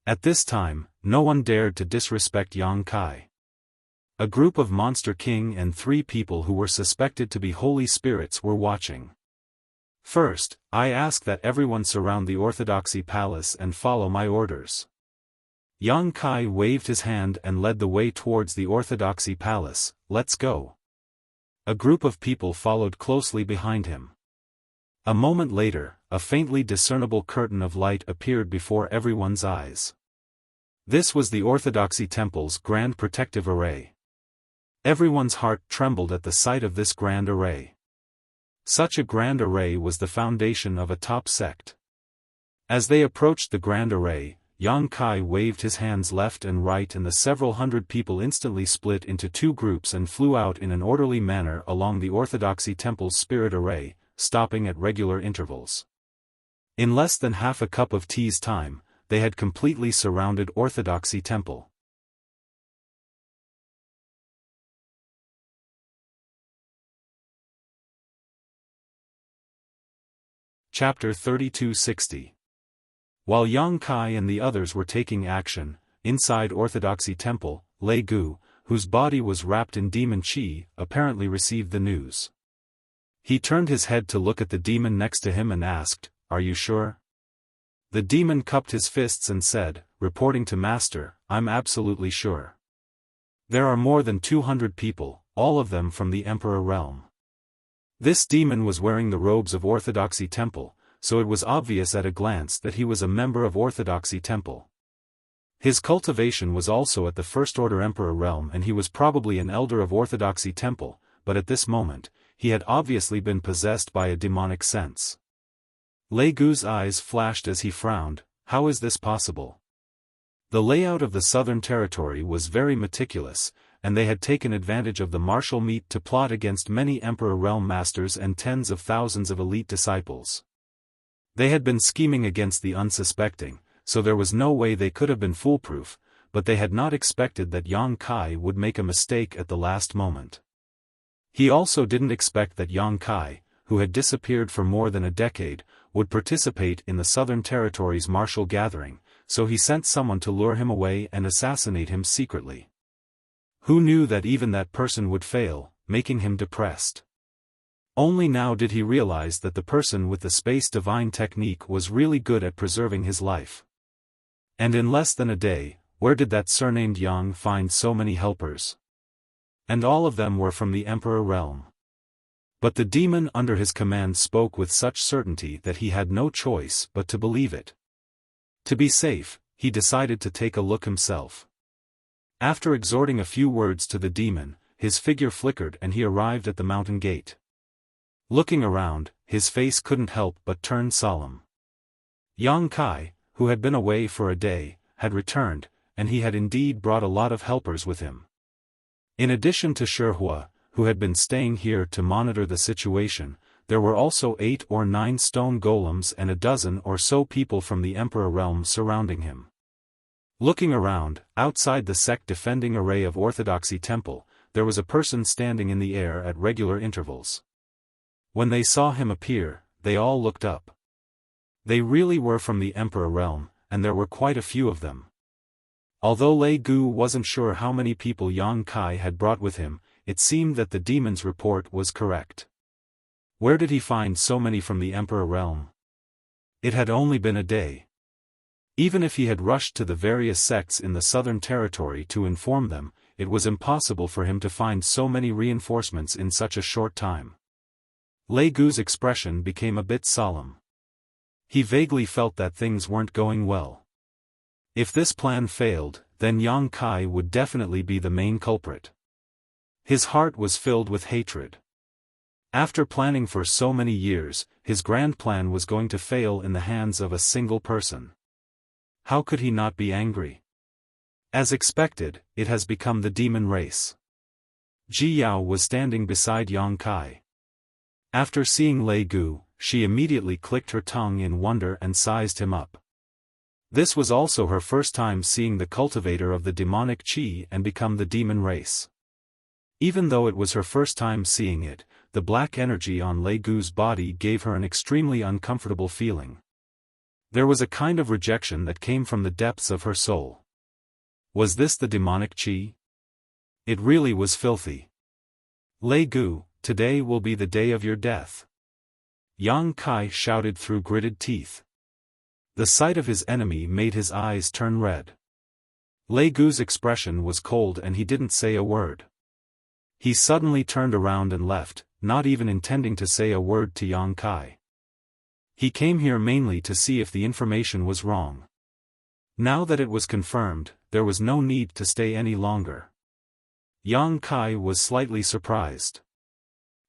At this time, no one dared to disrespect Yang Kai. A group of Monster King and 3 people who were suspected to be holy spirits were watching. "First, I ask that everyone surround the Orthodoxy Palace and follow my orders." Yang Kai waved his hand and led the way towards the Orthodoxy Palace. "Let's go." A group of people followed closely behind him. A moment later, a faintly discernible curtain of light appeared before everyone's eyes. This was the Orthodoxy Temple's grand protective array. Everyone's heart trembled at the sight of this grand array. Such a grand array was the foundation of a top sect. As they approached the grand array, Yang Kai waved his hands left and right and the several hundred people instantly split into 2 groups and flew out in an orderly manner along the Orthodoxy Temple's spirit array, stopping at regular intervals. In less than half a cup of tea's time, they had completely surrounded Orthodoxy Temple. Chapter 3260. While Yang Kai and the others were taking action, inside Orthodoxy Temple, Lei Gu, whose body was wrapped in demon chi, apparently received the news. He turned his head to look at the demon next to him and asked, "Are you sure?" The demon cupped his fists and said, "Reporting to Master, I'm absolutely sure. There are more than 200 people, all of them from the Emperor realm." This demon was wearing the robes of Orthodoxy Temple, so it was obvious at a glance that he was a member of Orthodoxy Temple. His cultivation was also at the First Order Emperor realm and he was probably an elder of Orthodoxy Temple, but at this moment, he had obviously been possessed by a demonic sense. Lei Gu's eyes flashed as he frowned. How is this possible? The layout of the Southern Territory was very meticulous, and they had taken advantage of the martial meet to plot against many Emperor realm masters and tens of thousands of elite disciples. They had been scheming against the unsuspecting, so there was no way they could have been foolproof, but they had not expected that Yang Kai would make a mistake at the last moment. He also didn't expect that Yang Kai, who had disappeared for more than a decade, would participate in the Southern Territory's martial gathering, so he sent someone to lure him away and assassinate him secretly. Who knew that even that person would fail, making him depressed? Only now did he realize that the person with the space divine technique was really good at preserving his life. And in less than a day, where did that surnamed Yang find so many helpers? And all of them were from the Emperor realm. But the demon under his command spoke with such certainty that he had no choice but to believe it. To be safe, he decided to take a look himself. After exhorting a few words to the demon, his figure flickered and he arrived at the mountain gate. Looking around, his face couldn't help but turn solemn. Yang Kai, who had been away for a day, had returned, and he had indeed brought a lot of helpers with him. In addition to Shihua, who had been staying here to monitor the situation, there were also 8 or 9 stone golems and a dozen or so people from the Emperor realm surrounding him. Looking around, outside the sect-defending array of Orthodoxy temple, there was a person standing in the air at regular intervals. When they saw him appear, they all looked up. They really were from the Emperor realm, and there were quite a few of them. Although Lei Gu wasn't sure how many people Yang Kai had brought with him, it seemed that the demon's report was correct. Where did he find so many from the Emperor realm? It had only been a day. Even if he had rushed to the various sects in the southern territory to inform them, it was impossible for him to find so many reinforcements in such a short time. Lei Gu's expression became a bit solemn. He vaguely felt that things weren't going well. If this plan failed, then Yang Kai would definitely be the main culprit. His heart was filled with hatred. After planning for so many years, his grand plan was going to fail in the hands of a single person. How could he not be angry? As expected, it has become the demon race. Ji Yao was standing beside Yang Kai. After seeing Lei Gu, she immediately clicked her tongue in wonder and sized him up. This was also her first time seeing the cultivator of the demonic chi and become the demon race. Even though it was her first time seeing it, the black energy on Lei Gu's body gave her an extremely uncomfortable feeling. There was a kind of rejection that came from the depths of her soul. Was this the demonic chi? It really was filthy. Lei Gu, today will be the day of your death. Yang Kai shouted through gritted teeth. The sight of his enemy made his eyes turn red. Lei Gu's expression was cold and he didn't say a word. He suddenly turned around and left, not even intending to say a word to Yang Kai. He came here mainly to see if the information was wrong. Now that it was confirmed, there was no need to stay any longer. Yang Kai was slightly surprised.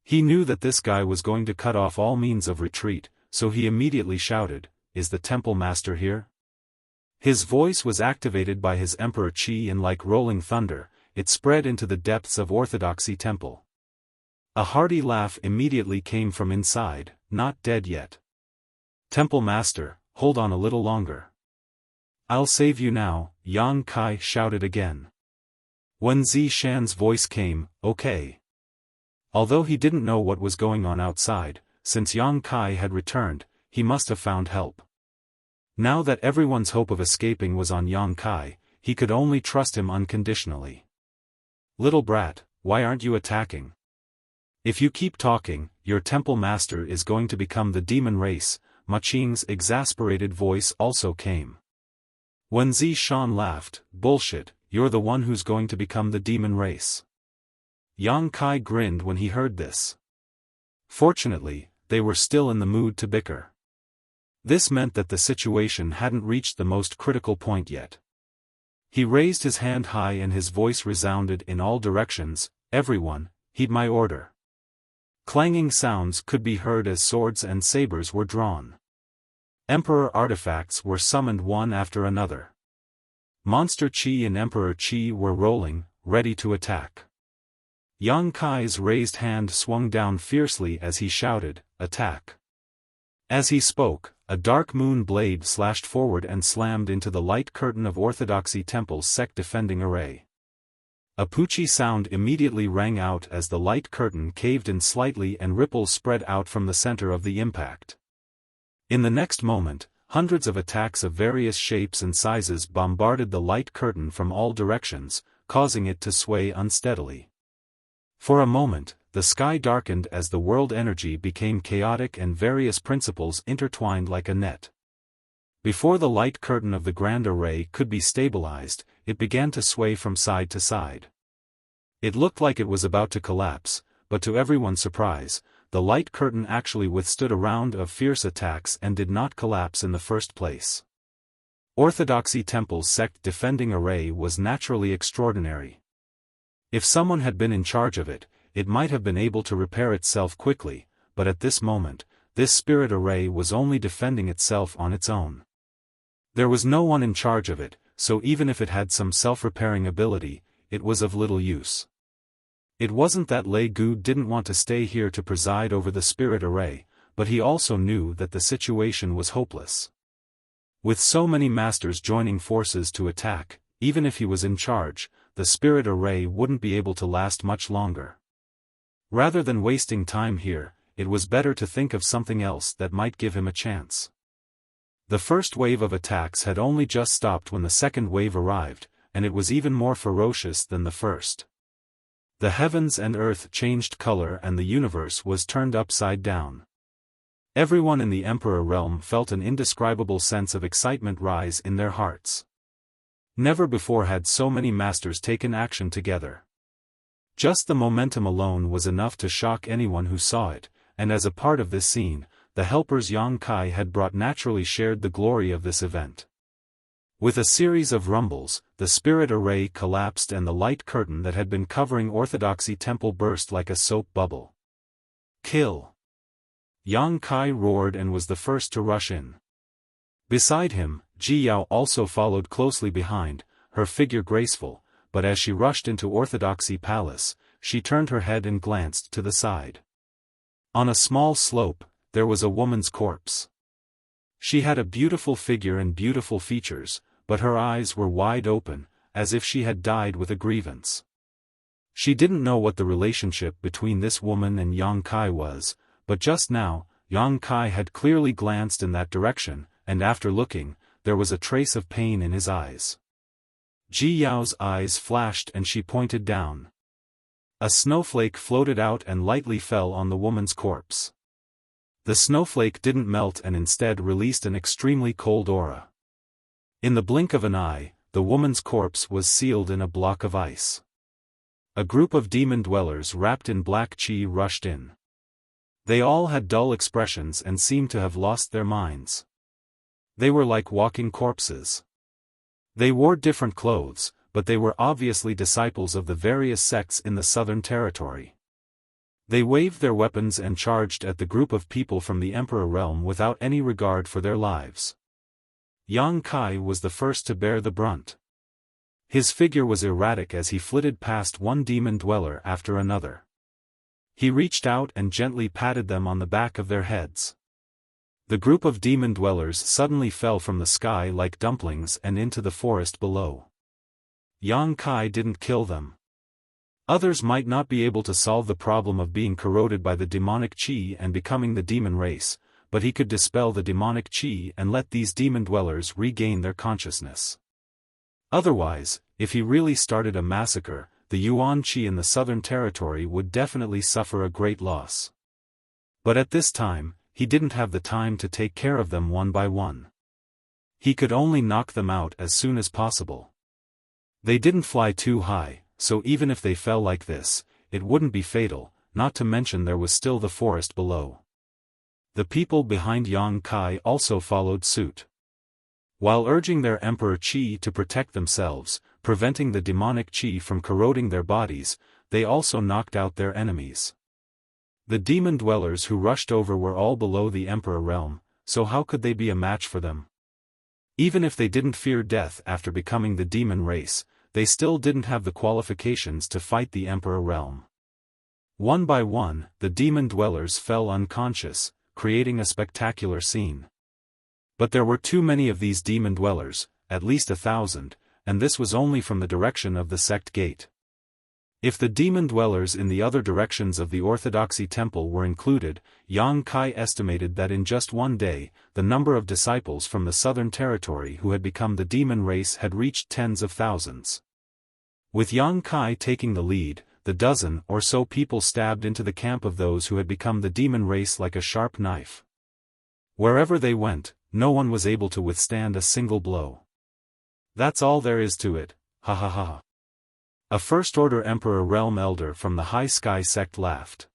He knew that this guy was going to cut off all means of retreat, so he immediately shouted, "Is the temple master here?" His voice was activated by his emperor chi and like rolling thunder, it spread into the depths of Orthodoxy temple. A hearty laugh immediately came from inside, "Not dead yet. Temple master, hold on a little longer. I'll save you now," Yang Kai shouted again. Wen Zishan's voice came, "Okay." Although he didn't know what was going on outside, since Yang Kai had returned, he must have found help. Now that everyone's hope of escaping was on Yang Kai, he could only trust him unconditionally. "Little brat, why aren't you attacking? If you keep talking, your temple master is going to become the demon race." Ma Qing's exasperated voice also came. Wen Zishan laughed, "Bullshit, you're the one who's going to become the demon race." Yang Kai grinned when he heard this. Fortunately, they were still in the mood to bicker. This meant that the situation hadn't reached the most critical point yet. He raised his hand high and his voice resounded in all directions, "Everyone, heed my order." Clanging sounds could be heard as swords and sabers were drawn. Emperor artifacts were summoned one after another. Monster Chi and Emperor Chi were rolling, ready to attack. Yang Kai's raised hand swung down fiercely as he shouted, "Attack." As he spoke, a dark moon blade slashed forward and slammed into the light curtain of Orthodoxy Temple's sect-defending array. A poochie sound immediately rang out as the light curtain caved in slightly and ripples spread out from the center of the impact. In the next moment, hundreds of attacks of various shapes and sizes bombarded the light curtain from all directions, causing it to sway unsteadily. For a moment, the sky darkened as the world energy became chaotic and various principles intertwined like a net. Before the light curtain of the grand array could be stabilized, it began to sway from side to side. It looked like it was about to collapse, but to everyone's surprise, the light curtain actually withstood a round of fierce attacks and did not collapse in the first place. Orthodoxy Temple's sect defending array was naturally extraordinary. If someone had been in charge of it, it might have been able to repair itself quickly, but at this moment, this spirit array was only defending itself on its own. There was no one in charge of it, so even if it had some self-repairing ability, it was of little use. It wasn't that Lei Gu didn't want to stay here to preside over the spirit array, but he also knew that the situation was hopeless. With so many masters joining forces to attack, even if he was in charge, the spirit array wouldn't be able to last much longer. Rather than wasting time here, it was better to think of something else that might give him a chance. The first wave of attacks had only just stopped when the second wave arrived, and it was even more ferocious than the first. The heavens and earth changed color and the universe was turned upside down. Everyone in the Emperor realm felt an indescribable sense of excitement rise in their hearts. Never before had so many masters taken action together. Just the momentum alone was enough to shock anyone who saw it, and as a part of this scene, the helpers Yang Kai had brought naturally shared the glory of this event. With a series of rumbles, the spirit array collapsed and the light curtain that had been covering Orthodoxy Temple burst like a soap bubble. Kill! Yang Kai roared and was the first to rush in. Beside him, Ji Yao also followed closely behind, her figure graceful, but as she rushed into Orthodoxy Palace, she turned her head and glanced to the side. On a small slope, there was a woman's corpse. She had a beautiful figure and beautiful features, but her eyes were wide open, as if she had died with a grievance. She didn't know what the relationship between this woman and Yang Kai was, but just now, Yang Kai had clearly glanced in that direction, and after looking, there was a trace of pain in his eyes. Ji Yao's eyes flashed and she pointed down. A snowflake floated out and lightly fell on the woman's corpse. The snowflake didn't melt and instead released an extremely cold aura. In the blink of an eye, the woman's corpse was sealed in a block of ice. A group of demon dwellers wrapped in black qi rushed in. They all had dull expressions and seemed to have lost their minds. They were like walking corpses. They wore different clothes, but they were obviously disciples of the various sects in the Southern Territory. They waved their weapons and charged at the group of people from the Emperor realm without any regard for their lives. Yang Kai was the first to bear the brunt. His figure was erratic as he flitted past one demon dweller after another. He reached out and gently patted them on the back of their heads. The group of demon dwellers suddenly fell from the sky like dumplings and into the forest below. Yang Kai didn't kill them. Others might not be able to solve the problem of being corroded by the demonic qi and becoming the demon race, but he could dispel the demonic qi and let these demon dwellers regain their consciousness. Otherwise, if he really started a massacre, the Yuan qi in the Southern Territory would definitely suffer a great loss. But at this time, he didn't have the time to take care of them one by one. He could only knock them out as soon as possible. They didn't fly too high, so even if they fell like this, it wouldn't be fatal, not to mention there was still the forest below. The people behind Yang Kai also followed suit. While urging their Emperor Qi to protect themselves, preventing the demonic Qi from corroding their bodies, they also knocked out their enemies. The demon dwellers who rushed over were all below the Emperor realm, so how could they be a match for them? Even if they didn't fear death after becoming the demon race, they still didn't have the qualifications to fight the Emperor realm. One by one, the demon dwellers fell unconscious, creating a spectacular scene. But there were too many of these demon dwellers, at least 1,000, and this was only from the direction of the sect gate. If the demon dwellers in the other directions of the Orthodoxy Temple were included, Yang Kai estimated that in just one day, the number of disciples from the Southern Territory who had become the demon race had reached tens of thousands. With Yang Kai taking the lead, the dozen or so people stabbed into the camp of those who had become the demon race like a sharp knife. Wherever they went, no one was able to withstand a single blow. That's all there is to it, ha ha ha. A First-Order Emperor Realm Elder from the High Sky sect laughed.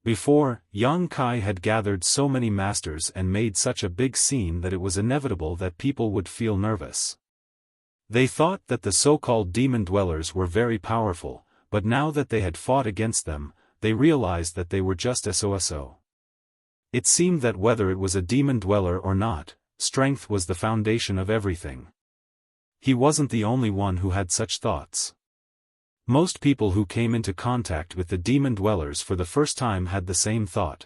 Before, Yang Kai had gathered so many masters and made such a big scene that it was inevitable that people would feel nervous. They thought that the so-called demon dwellers were very powerful, but now that they had fought against them, they realized that they were just SOSO. It seemed that whether it was a demon dweller or not, strength was the foundation of everything. He wasn't the only one who had such thoughts. Most people who came into contact with the demon dwellers for the first time had the same thought.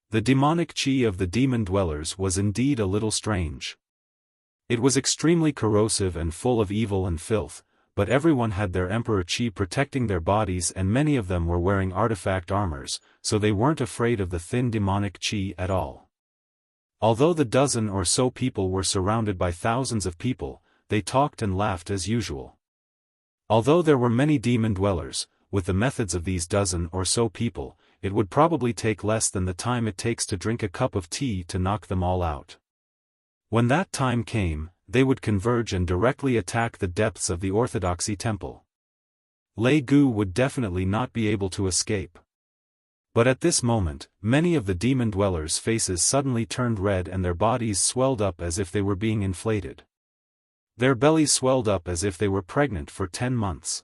The demonic chi of the demon dwellers was indeed a little strange. It was extremely corrosive and full of evil and filth, but everyone had their emperor chi protecting their bodies and many of them were wearing artifact armors, so they weren't afraid of the thin demonic chi at all. Although the dozen or so people were surrounded by thousands of people, they talked and laughed as usual. Although there were many demon dwellers, with the methods of these dozen or so people, it would probably take less than the time it takes to drink a cup of tea to knock them all out. When that time came, they would converge and directly attack the depths of the Orthodoxy Temple. Lei Gu would definitely not be able to escape. But at this moment, many of the demon dwellers' faces suddenly turned red and their bodies swelled up as if they were being inflated. Their bellies swelled up as if they were pregnant for 10 months.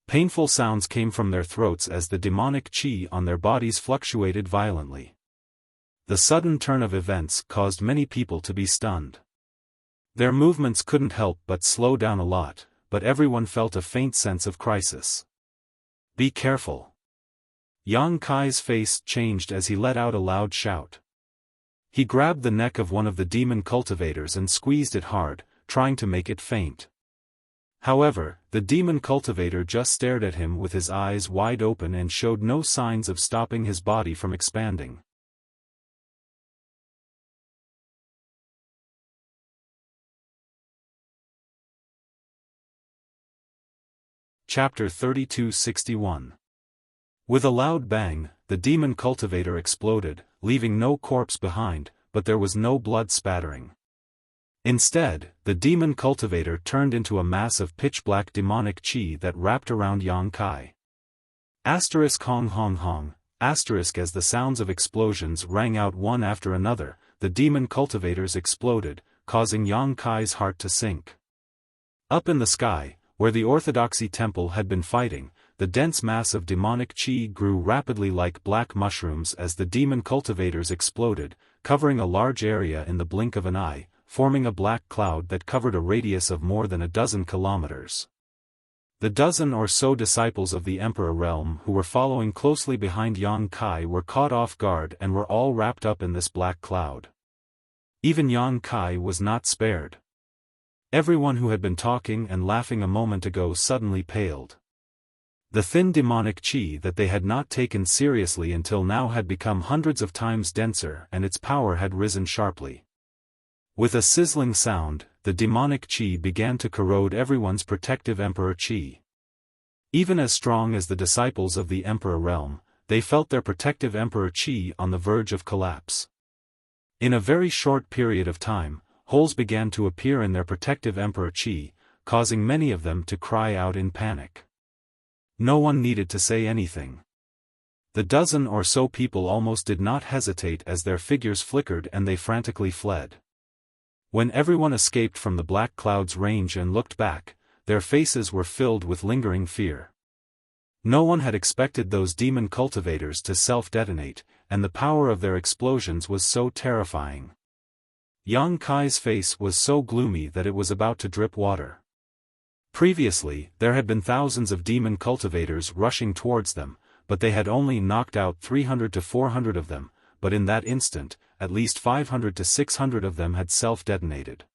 Painful sounds came from their throats as the demonic chi on their bodies fluctuated violently. The sudden turn of events caused many people to be stunned. Their movements couldn't help but slow down a lot, but everyone felt a faint sense of crisis. Be careful. Yang Kai's face changed as he let out a loud shout. He grabbed the neck of one of the demon cultivators and squeezed it hard, trying to make it faint. However, the demon cultivator just stared at him with his eyes wide open and showed no signs of stopping his body from expanding. Chapter 3261. With a loud bang, the demon cultivator exploded, leaving no corpse behind, but there was no blood spattering. Instead, the demon cultivator turned into a mass of pitch-black demonic chi that wrapped around Yang Kai. Asterisk hong hong hong, asterisk as the sounds of explosions rang out one after another, the demon cultivators exploded, causing Yang Kai's heart to sink. Up in the sky, where the Orthodoxy Temple had been fighting, the dense mass of demonic chi grew rapidly like black mushrooms as the demon cultivators exploded, covering a large area in the blink of an eye, forming a black cloud that covered a radius of more than a dozen kilometers. The dozen or so disciples of the Emperor Realm who were following closely behind Yang Kai were caught off guard and were all wrapped up in this black cloud. Even Yang Kai was not spared. Everyone who had been talking and laughing a moment ago suddenly paled. The thin demonic chi that they had not taken seriously until now had become hundreds of times denser and its power had risen sharply. With a sizzling sound, the demonic chi began to corrode everyone's protective emperor chi. Even as strong as the disciples of the Emperor Realm, they felt their protective emperor chi on the verge of collapse. In a very short period of time, holes began to appear in their protective emperor chi, causing many of them to cry out in panic. No one needed to say anything. The dozen or so people almost did not hesitate as their figures flickered and they frantically fled. When everyone escaped from the black cloud's range and looked back, their faces were filled with lingering fear. No one had expected those demon cultivators to self-detonate, and the power of their explosions was so terrifying. Yang Kai's face was so gloomy that it was about to drip water. Previously, there had been thousands of demon cultivators rushing towards them, but they had only knocked out 300 to 400 of them, but in that instant, at least 500 to 600 of them had self-detonated.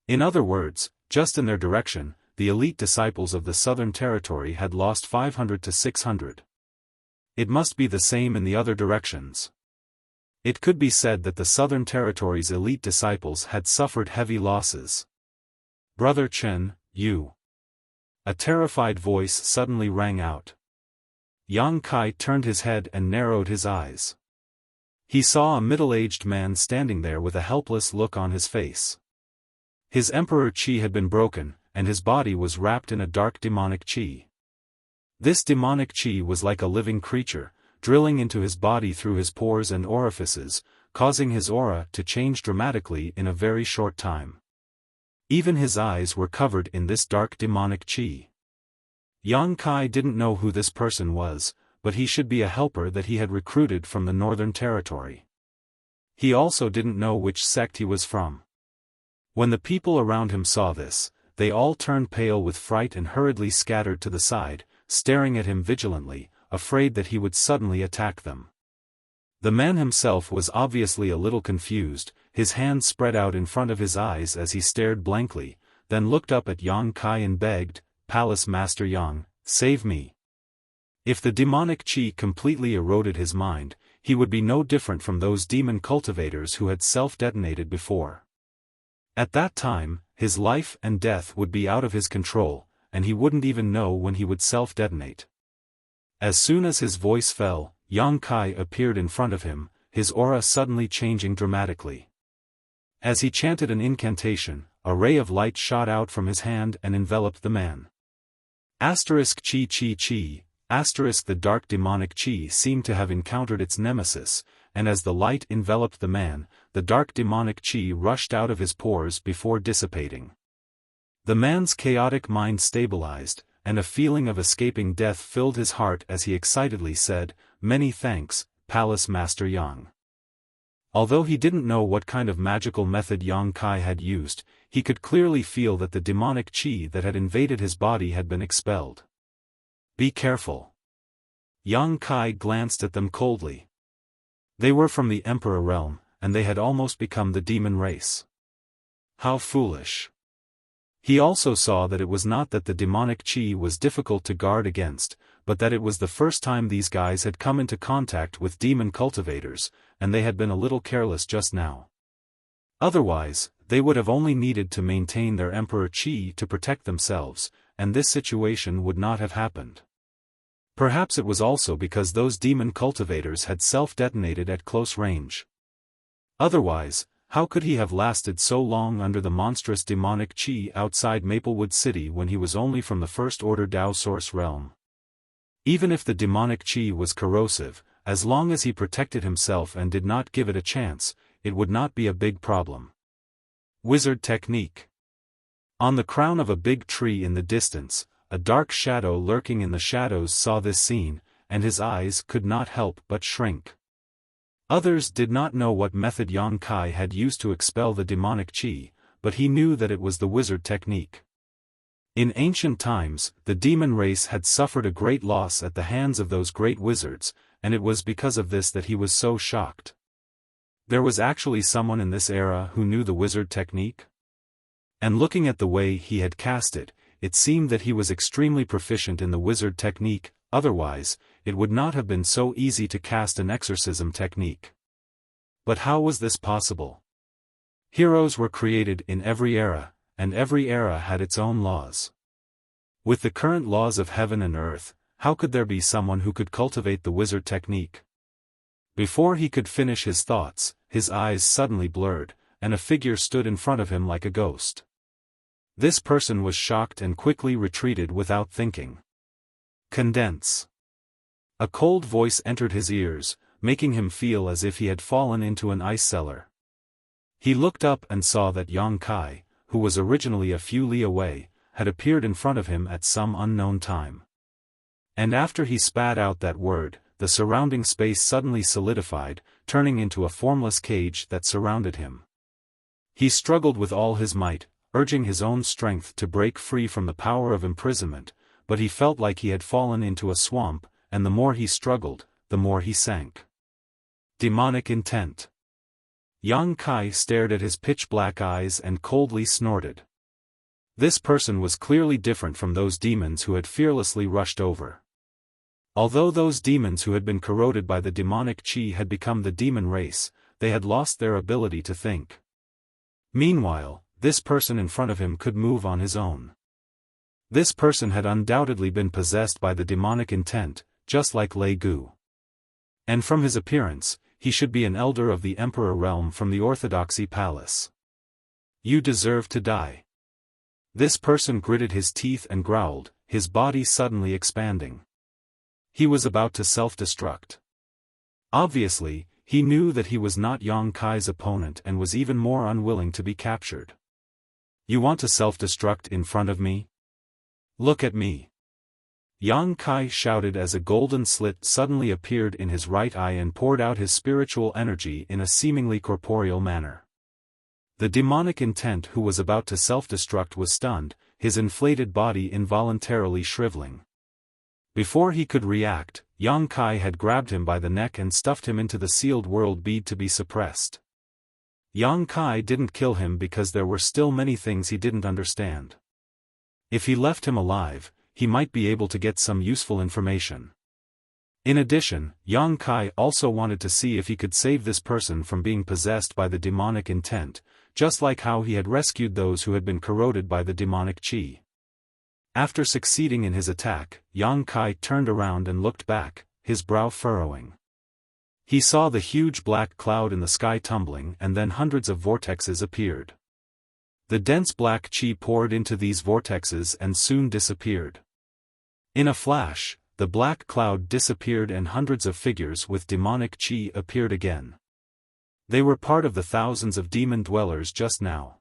In other words, just in their direction, the elite disciples of the Southern Territory had lost 500 to 600. It must be the same in the other directions. It could be said that the Southern Territory's elite disciples had suffered heavy losses. Brother Chen, you. A terrified voice suddenly rang out. Yang Kai turned his head and narrowed his eyes. He saw a middle-aged man standing there with a helpless look on his face. His emperor chi had been broken, and his body was wrapped in a dark demonic qi. This demonic qi was like a living creature, drilling into his body through his pores and orifices, causing his aura to change dramatically in a very short time. Even his eyes were covered in this dark demonic qi. Yang Kai didn't know who this person was, but he should be a helper that he had recruited from the Northern Territory. He also didn't know which sect he was from. When the people around him saw this, they all turned pale with fright and hurriedly scattered to the side, staring at him vigilantly, afraid that he would suddenly attack them. The man himself was obviously a little confused, his hands spread out in front of his eyes as he stared blankly, then looked up at Yang Kai and begged, "Palace Master Yang, save me." If the demonic qi completely eroded his mind, he would be no different from those demon cultivators who had self-detonated before. At that time, his life and death would be out of his control, and he wouldn't even know when he would self-detonate. As soon as his voice fell, Yang Kai appeared in front of him, his aura suddenly changing dramatically. As he chanted an incantation, a ray of light shot out from his hand and enveloped the man. Asterisk chi chi chi, asterisk the dark demonic qi seemed to have encountered its nemesis, and as the light enveloped the man, the dark demonic qi rushed out of his pores before dissipating. The man's chaotic mind stabilized, and a feeling of escaping death filled his heart as he excitedly said, "Many thanks, Palace Master Yang." Although he didn't know what kind of magical method Yang Kai had used, he could clearly feel that the demonic qi that had invaded his body had been expelled. "Be careful." Yang Kai glanced at them coldly. They were from the Emperor realm, and they had almost become the demon race. How foolish. He also saw that it was not that the demonic qi was difficult to guard against, but that it was the first time these guys had come into contact with demon cultivators, and they had been a little careless just now. Otherwise, they would have only needed to maintain their emperor qi to protect themselves, and this situation would not have happened. Perhaps it was also because those demon cultivators had self-detonated at close range. Otherwise, how could he have lasted so long under the monstrous demonic qi outside Maplewood City when he was only from the First Order Tao Source realm? Even if the demonic qi was corrosive, as long as he protected himself and did not give it a chance, it would not be a big problem. Wizard technique. On the crown of a big tree in the distance, a dark shadow lurking in the shadows saw this scene, and his eyes could not help but shrink. Others did not know what method Yang Kai had used to expel the demonic qi, but he knew that it was the wizard technique. In ancient times, the demon race had suffered a great loss at the hands of those great wizards, and it was because of this that he was so shocked. There was actually someone in this era who knew the wizard technique? And looking at the way he had cast it, it seemed that he was extremely proficient in the wizard technique, otherwise, it would not have been so easy to cast an exorcism technique. But how was this possible? Heroes were created in every era, and every era had its own laws. With the current laws of heaven and earth, how could there be someone who could cultivate the wizard technique? Before he could finish his thoughts, his eyes suddenly blurred, and a figure stood in front of him like a ghost. This person was shocked and quickly retreated without thinking. Condense. A cold voice entered his ears, making him feel as if he had fallen into an ice cellar. He looked up and saw that Yang Kai, who was originally a few li away, had appeared in front of him at some unknown time. And after he spat out that word, the surrounding space suddenly solidified, turning into a formless cage that surrounded him. He struggled with all his might, urging his own strength to break free from the power of imprisonment, but he felt like he had fallen into a swamp, and the more he struggled, the more he sank. Demonic intent. Yang Kai stared at his pitch-black eyes and coldly snorted. This person was clearly different from those demons who had fearlessly rushed over. Although those demons who had been corroded by the demonic qi had become the demon race, they had lost their ability to think. Meanwhile, this person in front of him could move on his own. This person had undoubtedly been possessed by the demonic intent, just like Lei Gu. And from his appearance, he should be an elder of the Emperor realm from the Orthodoxy Palace. You deserve to die. This person gritted his teeth and growled, his body suddenly expanding. He was about to self-destruct. Obviously, he knew that he was not Yang Kai's opponent and was even more unwilling to be captured. You want to self-destruct in front of me? Look at me. Yang Kai shouted as a golden slit suddenly appeared in his right eye and poured out his spiritual energy in a seemingly corporeal manner. The demonic intent who was about to self-destruct was stunned, his inflated body involuntarily shriveling. Before he could react, Yang Kai had grabbed him by the neck and stuffed him into the sealed world bead to be suppressed. Yang Kai didn't kill him because there were still many things he didn't understand. If he left him alive, he might be able to get some useful information. In addition, Yang Kai also wanted to see if he could save this person from being possessed by the demonic intent, just like how he had rescued those who had been corroded by the demonic qi. After succeeding in his attack, Yang Kai turned around and looked back, his brow furrowing. He saw the huge black cloud in the sky tumbling and then hundreds of vortexes appeared. The dense black qi poured into these vortexes and soon disappeared. In a flash, the black cloud disappeared and hundreds of figures with demonic qi appeared again. They were part of the thousands of demon dwellers just now.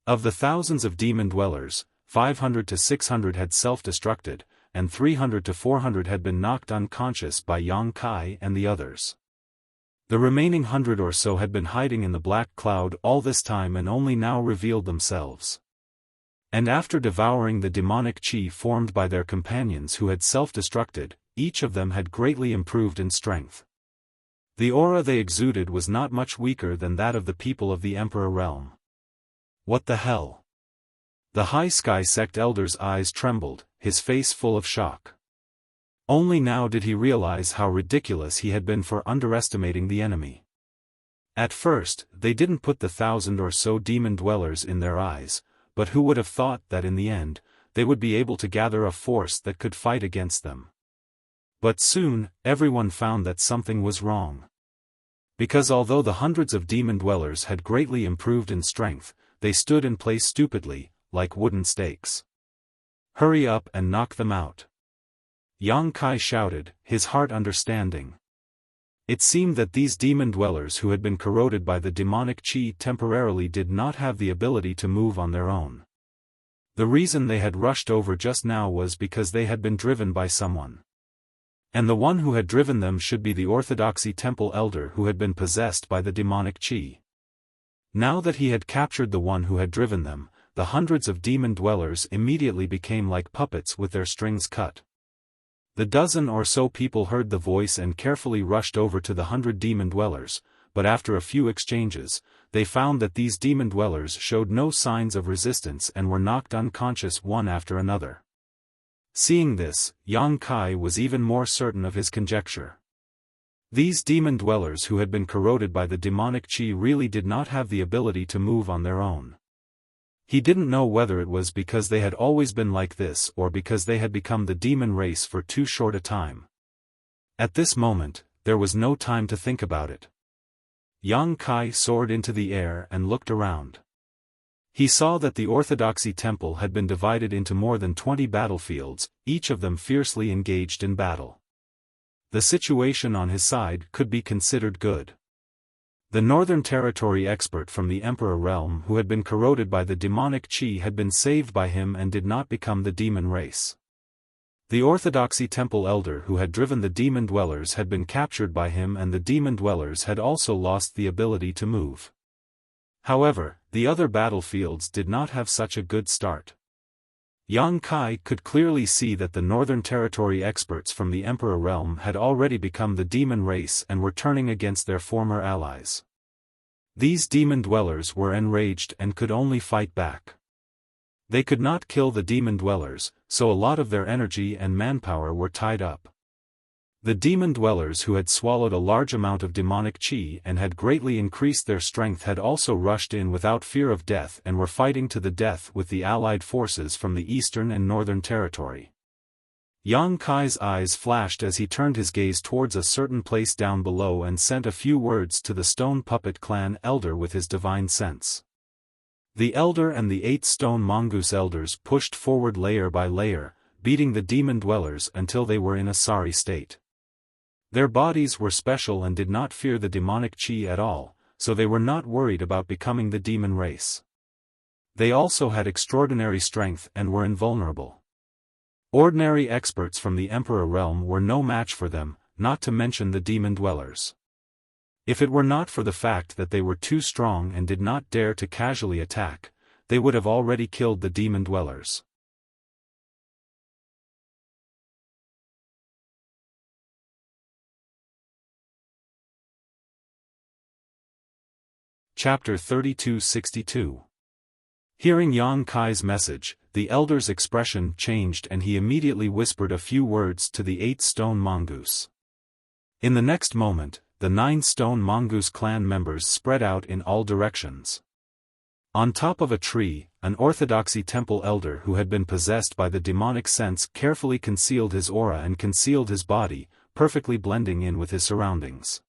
Of the thousands of demon dwellers, 500 to 600 had self-destructed, and 300 to 400 had been knocked unconscious by Yang Kai and the others. The remaining 100 or so had been hiding in the black cloud all this time and only now revealed themselves. And after devouring the demonic qi formed by their companions who had self-destructed, each of them had greatly improved in strength. The aura they exuded was not much weaker than that of the people of the Emperor realm. What the hell? The High Sky Sect elder's eyes trembled, his face full of shock. Only now did he realize how ridiculous he had been for underestimating the enemy. At first, they didn't put the 1,000 or so demon dwellers in their eyes, but who would have thought that in the end, they would be able to gather a force that could fight against them. But soon, everyone found that something was wrong. Because although the hundreds of demon dwellers had greatly improved in strength, they stood in place stupidly, like wooden stakes. Hurry up and knock them out. Yang Kai shouted, his heart understanding. It seemed that these demon dwellers who had been corroded by the demonic qi temporarily did not have the ability to move on their own. The reason they had rushed over just now was because they had been driven by someone. And the one who had driven them should be the Orthodoxy Temple Elder who had been possessed by the demonic qi. Now that he had captured the one who had driven them, the hundreds of demon dwellers immediately became like puppets with their strings cut. The dozen or so people heard the voice and carefully rushed over to the 100 demon dwellers, but after a few exchanges, they found that these demon dwellers showed no signs of resistance and were knocked unconscious one after another. Seeing this, Yang Kai was even more certain of his conjecture. These demon dwellers who had been corroded by the demonic qi really did not have the ability to move on their own. He didn't know whether it was because they had always been like this or because they had become the demon race for too short a time. At this moment, there was no time to think about it. Yang Kai soared into the air and looked around. He saw that the Orthodoxy Temple had been divided into more than 20 battlefields, each of them fiercely engaged in battle. The situation on his side could be considered good. The Northern Territory expert from the Emperor realm who had been corroded by the demonic qi had been saved by him and did not become the demon race. The Orthodoxy Temple Elder who had driven the demon dwellers had been captured by him and the demon dwellers had also lost the ability to move. However, the other battlefields did not have such a good start. Yang Kai could clearly see that the Northern Territory experts from the Emperor realm had already become the demon race and were turning against their former allies. These demon dwellers were enraged and could only fight back. They could not kill the demon dwellers, so a lot of their energy and manpower were tied up. The demon dwellers who had swallowed a large amount of demonic qi and had greatly increased their strength had also rushed in without fear of death and were fighting to the death with the allied forces from the Eastern and Northern Territory. Yang Kai's eyes flashed as he turned his gaze towards a certain place down below and sent a few words to the Stone Puppet Clan Elder with his divine sense. The elder and the 8 stone mongoose elders pushed forward layer by layer, beating the demon dwellers until they were in a sorry state. Their bodies were special and did not fear the demonic chi at all, so they were not worried about becoming the demon race. They also had extraordinary strength and were invulnerable. Ordinary experts from the Emperor realm were no match for them, not to mention the demon dwellers. If it were not for the fact that they were too strong and did not dare to casually attack, they would have already killed the demon dwellers. Chapter 3262. Hearing Yang Kai's message, the elder's expression changed and he immediately whispered a few words to the 8 stone mongoose. In the next moment, the 9 stone mongoose clan members spread out in all directions. On top of a tree, an orthodoxy temple elder who had been possessed by the demonic sense carefully concealed his aura and concealed his body, perfectly blending in with his surroundings.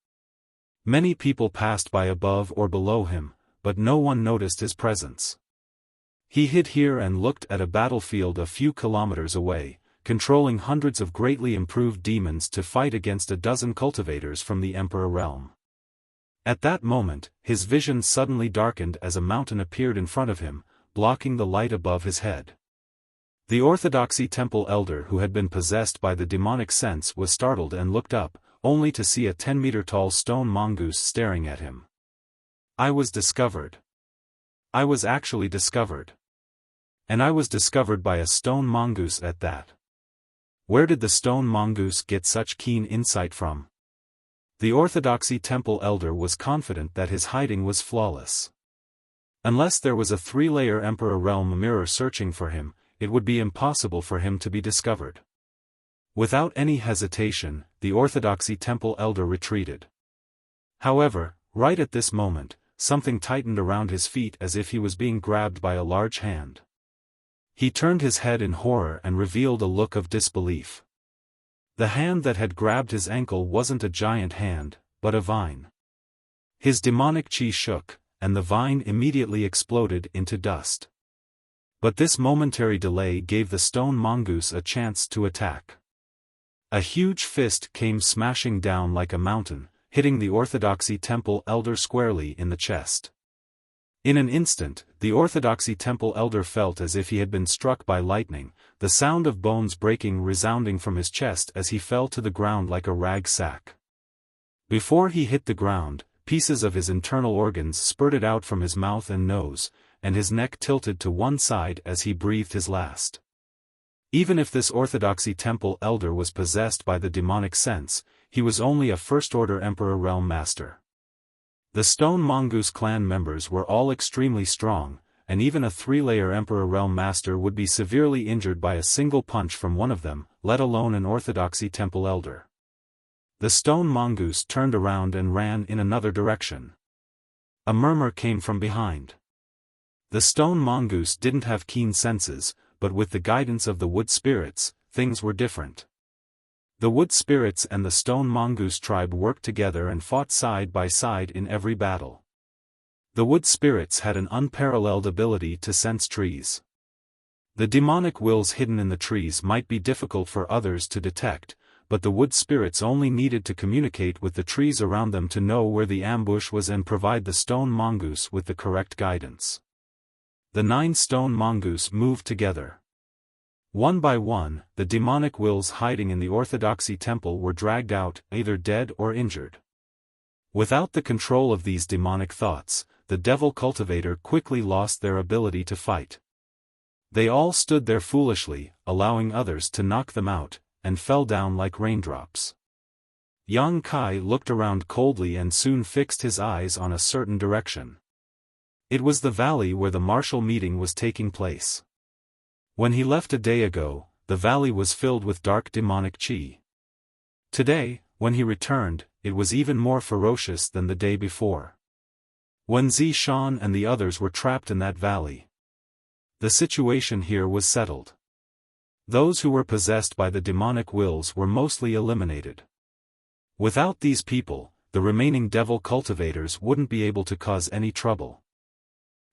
Many people passed by above or below him, but no one noticed his presence. He hid here and looked at a battlefield a few kilometers away, controlling hundreds of greatly improved demons to fight against a dozen cultivators from the Emperor realm. At that moment, his vision suddenly darkened as a mountain appeared in front of him, blocking the light above his head. The orthodoxy temple elder who had been possessed by the demonic sense was startled and looked up, only to see a 10-meter-tall stone mongoose staring at him. I was discovered. I was actually discovered. And I was discovered by a stone mongoose at that. Where did the stone mongoose get such keen insight from? The orthodoxy temple elder was confident that his hiding was flawless. Unless there was a 3-layer Emperor realm mirror searching for him, it would be impossible for him to be discovered. Without any hesitation, the orthodoxy temple elder retreated. However, right at this moment, something tightened around his feet as if he was being grabbed by a large hand. He turned his head in horror and revealed a look of disbelief. The hand that had grabbed his ankle wasn't a giant hand, but a vine. His demonic chi shook, and the vine immediately exploded into dust. But this momentary delay gave the stone mongoose a chance to attack. A huge fist came smashing down like a mountain, hitting the orthodoxy temple elder squarely in the chest. In an instant, the orthodoxy temple elder felt as if he had been struck by lightning, the sound of bones breaking resounding from his chest as he fell to the ground like a rag sack. Before he hit the ground, pieces of his internal organs spurted out from his mouth and nose, and his neck tilted to one side as he breathed his last. Even if this orthodoxy temple elder was possessed by the demonic sense, he was only a first-order Emperor realm master. The stone mongoose clan members were all extremely strong, and even a 3-layer Emperor realm master would be severely injured by a single punch from one of them, let alone an orthodoxy temple elder. The stone mongoose turned around and ran in another direction. A murmur came from behind. The stone mongoose didn't have keen senses, but with the guidance of the wood spirits, things were different. The wood spirits and the stone mongoose tribe worked together and fought side by side in every battle. The wood spirits had an unparalleled ability to sense trees. The demonic wills hidden in the trees might be difficult for others to detect, but the wood spirits only needed to communicate with the trees around them to know where the ambush was and provide the stone mongoose with the correct guidance. The 9 stone mongoose moved together. One by one, the demonic wills hiding in the orthodoxy temple were dragged out, either dead or injured. Without the control of these demonic thoughts, the devil cultivator quickly lost their ability to fight. They all stood there foolishly, allowing others to knock them out, and fell down like raindrops. Yang Kai looked around coldly and soon fixed his eyes on a certain direction. It was the valley where the martial meeting was taking place. When he left a day ago, the valley was filled with dark demonic chi. Today, when he returned, it was even more ferocious than the day before. When Zishan and the others were trapped in that valley, the situation here was settled. Those who were possessed by the demonic wills were mostly eliminated. Without these people, the remaining devil cultivators wouldn't be able to cause any trouble.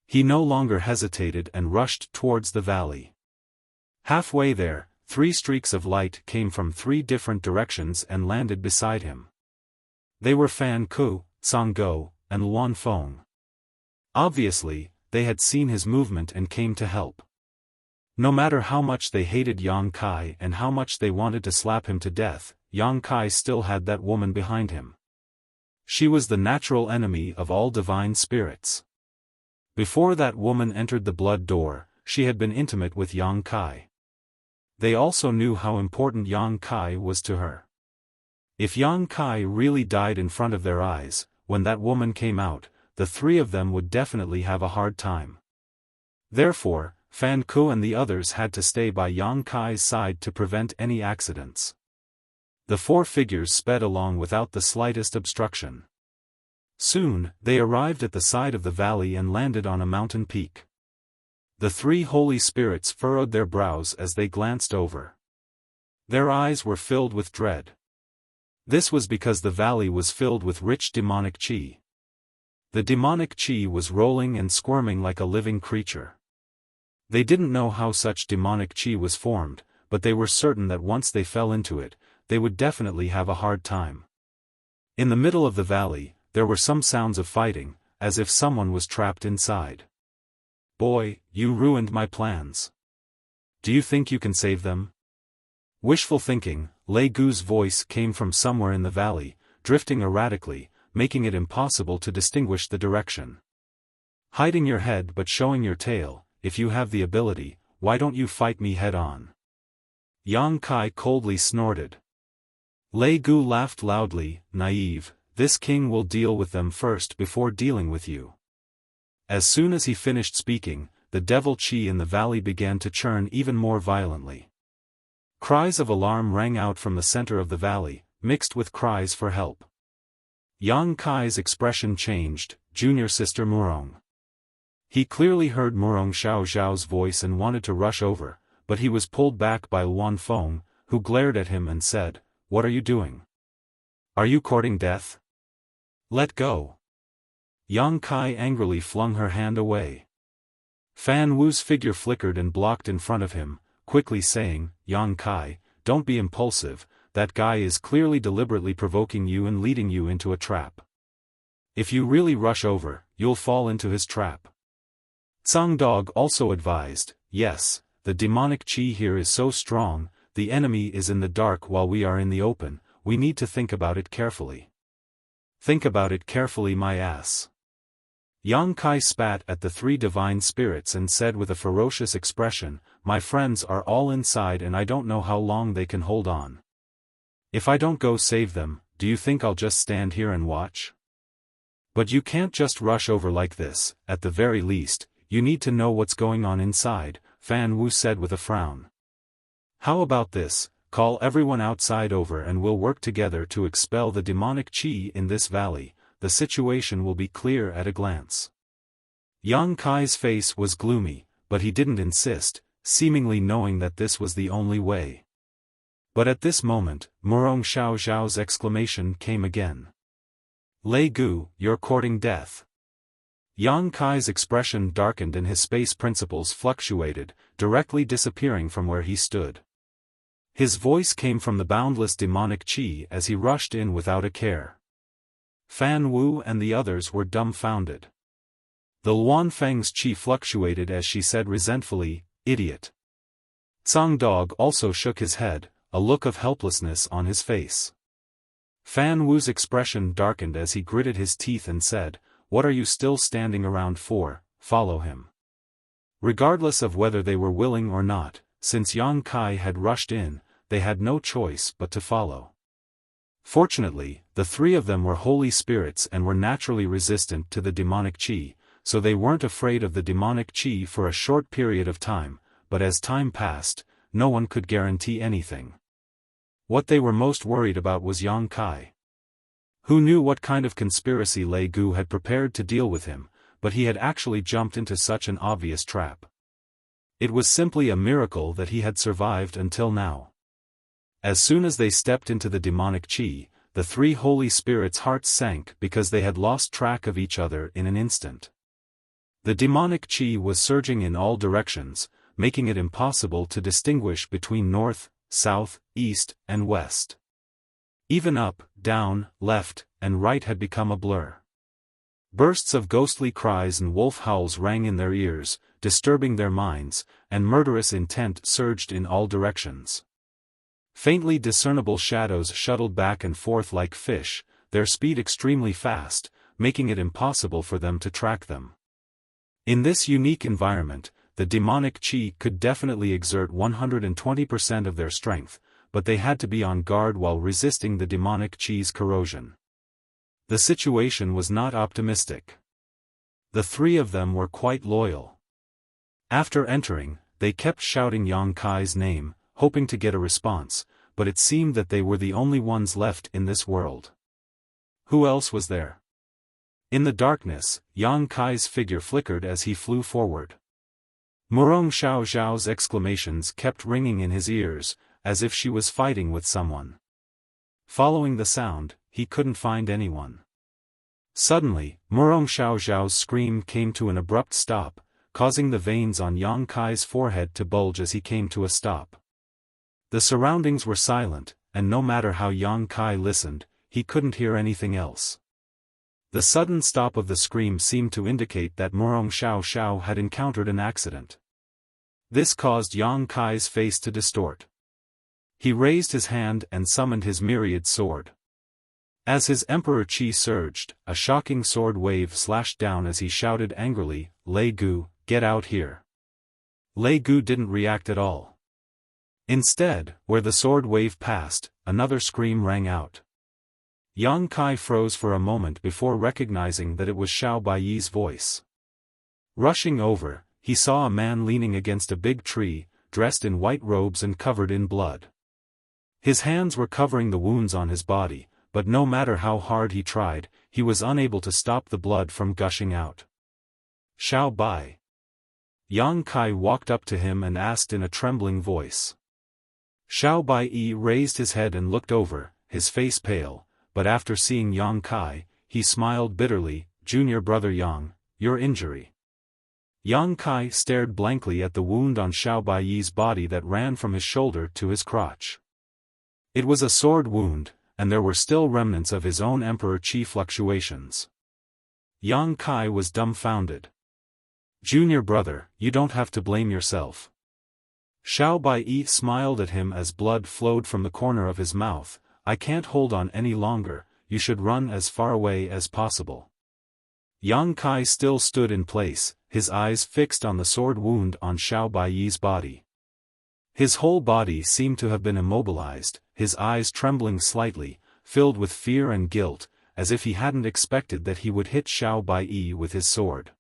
He no longer hesitated and rushed towards the valley. Halfway there, 3 streaks of light came from 3 different directions and landed beside him. They were Fan Ku, Song Go, and Luan Feng. Obviously, they had seen his movement and came to help. No matter how much they hated Yang Kai and how much they wanted to slap him to death, Yang Kai still had that woman behind him. She was the natural enemy of all divine spirits. Before that woman entered the blood door, she had been intimate with Yang Kai. They also knew how important Yang Kai was to her. If Yang Kai really died in front of their eyes, when that woman came out, the 3 of them would definitely have a hard time. Therefore, Fan Ku and the others had to stay by Yang Kai's side to prevent any accidents. The 4 figures sped along without the slightest obstruction. Soon, they arrived at the side of the valley and landed on a mountain peak. The 3 holy spirits furrowed their brows as they glanced over. Their eyes were filled with dread. This was because the valley was filled with rich demonic qi. The demonic qi was rolling and squirming like a living creature. They didn't know how such demonic qi was formed, but they were certain that once they fell into it, they would definitely have a hard time. In the middle of the valley, there were some sounds of fighting, as if someone was trapped inside. "Boy, you ruined my plans. Do you think you can save them?" Wishful thinking, Lei Gu's voice came from somewhere in the valley, drifting erratically, making it impossible to distinguish the direction. "Hiding your head but showing your tail, if you have the ability, why don't you fight me head-on?" Yang Kai coldly snorted. Lei Gu laughed loudly, "Naive, this king will deal with them first before dealing with you." As soon as he finished speaking, the devil qi in the valley began to churn even more violently. Cries of alarm rang out from the center of the valley, mixed with cries for help. Yang Kai's expression changed, "Junior sister Murong." He clearly heard Murong Xiao Zhao's voice and wanted to rush over, but he was pulled back by Luan Feng, who glared at him and said, "What are you doing? Are you courting death? Let go." Yang Kai angrily flung her hand away. Fan Wu's figure flickered and blocked in front of him, quickly saying, "Yang Kai, don't be impulsive, that guy is clearly deliberately provoking you and leading you into a trap. If you really rush over, you'll fall into his trap." Tsang Dog also advised, "Yes, the demonic qi here is so strong, the enemy is in the dark while we are in the open, we need to think about it carefully." "Think about it carefully, my ass." Yang Kai spat at the 3 divine spirits and said with a ferocious expression, "My friends are all inside and I don't know how long they can hold on. If I don't go save them, do you think I'll just stand here and watch? But you can't just rush over like this, at the very least, you need to know what's going on inside," Fan Wu said with a frown. "How about this, call everyone outside over and we'll work together to expel the demonic qi in this valley, the situation will be clear at a glance." Yang Kai's face was gloomy, but he didn't insist, seemingly knowing that this was the only way. But at this moment, Murong Xiao Zhao's exclamation came again. "Lei Gu, you're courting death." Yang Kai's expression darkened and his space principles fluctuated, directly disappearing from where he stood. His voice came from the boundless demonic qi as he rushed in without a care. Fan Wu and the others were dumbfounded. The Luan Feng's qi fluctuated as she said resentfully, "Idiot." Tsang Dog also shook his head, a look of helplessness on his face. Fan Wu's expression darkened as he gritted his teeth and said, "What are you still standing around for? Follow him." Regardless of whether they were willing or not, since Yang Kai had rushed in, they had no choice but to follow. Fortunately, the 3 of them were holy spirits and were naturally resistant to the demonic qi, so they weren't afraid of the demonic qi for a short period of time, but as time passed, no one could guarantee anything. What they were most worried about was Yang Kai. Who knew what kind of conspiracy Lei Gu had prepared to deal with him, but he had actually jumped into such an obvious trap. It was simply a miracle that he had survived until now. As soon as they stepped into the demonic qi, the 3 holy spirits' hearts sank because they had lost track of each other in an instant. The demonic qi was surging in all directions, making it impossible to distinguish between north, south, east, and west. Even up, down, left, and right had become a blur. Bursts of ghostly cries and wolf howls rang in their ears, disturbing their minds, and murderous intent surged in all directions. Faintly discernible shadows shuttled back and forth like fish, their speed extremely fast, making it impossible for them to track them. In this unique environment, the demonic qi could definitely exert 120% of their strength, but they had to be on guard while resisting the demonic qi's corrosion. The situation was not optimistic. The three of them were quite loyal. After entering, they kept shouting Yang Kai's name, hoping to get a response, but it seemed that they were the only ones left in this world. Who else was there? In the darkness, Yang Kai's figure flickered as he flew forward. Murong Xiao Zhao's exclamations kept ringing in his ears, as if she was fighting with someone. Following the sound, he couldn't find anyone. Suddenly, Murong Xiao Zhao's scream came to an abrupt stop, causing the veins on Yang Kai's forehead to bulge as he came to a stop. The surroundings were silent, and no matter how Yang Kai listened, he couldn't hear anything else. The sudden stop of the scream seemed to indicate that Murong Xiao Zhao had encountered an accident. This caused Yang Kai's face to distort. He raised his hand and summoned his myriad sword. As his emperor qi surged, a shocking sword wave slashed down as he shouted angrily, "Lei Gu, get out here." Lei Gu didn't react at all. Instead, where the sword wave passed, another scream rang out. Yang Kai froze for a moment before recognizing that it was Xiao Baiyi's voice. Rushing over, he saw a man leaning against a big tree, dressed in white robes and covered in blood. His hands were covering the wounds on his body, but no matter how hard he tried, he was unable to stop the blood from gushing out. "Xiao Bai." Yang Kai walked up to him and asked in a trembling voice. Xiao Baiyi raised his head and looked over, his face pale, but after seeing Yang Kai, he smiled bitterly, "Junior brother Yang, your injury." Yang Kai stared blankly at the wound on Xiao Baiyi's body that ran from his shoulder to his crotch. It was a sword wound, and there were still remnants of his own emperor qi fluctuations. Yang Kai was dumbfounded. "Junior brother, you don't have to blame yourself." Xiao Baiyi smiled at him as blood flowed from the corner of his mouth. "I can't hold on any longer, you should run as far away as possible." Yang Kai still stood in place, his eyes fixed on the sword wound on Xiao Baiyi's body. His whole body seemed to have been immobilized, his eyes trembling slightly, filled with fear and guilt, as if he hadn't expected that he would hit Xiao Baiyi with his sword.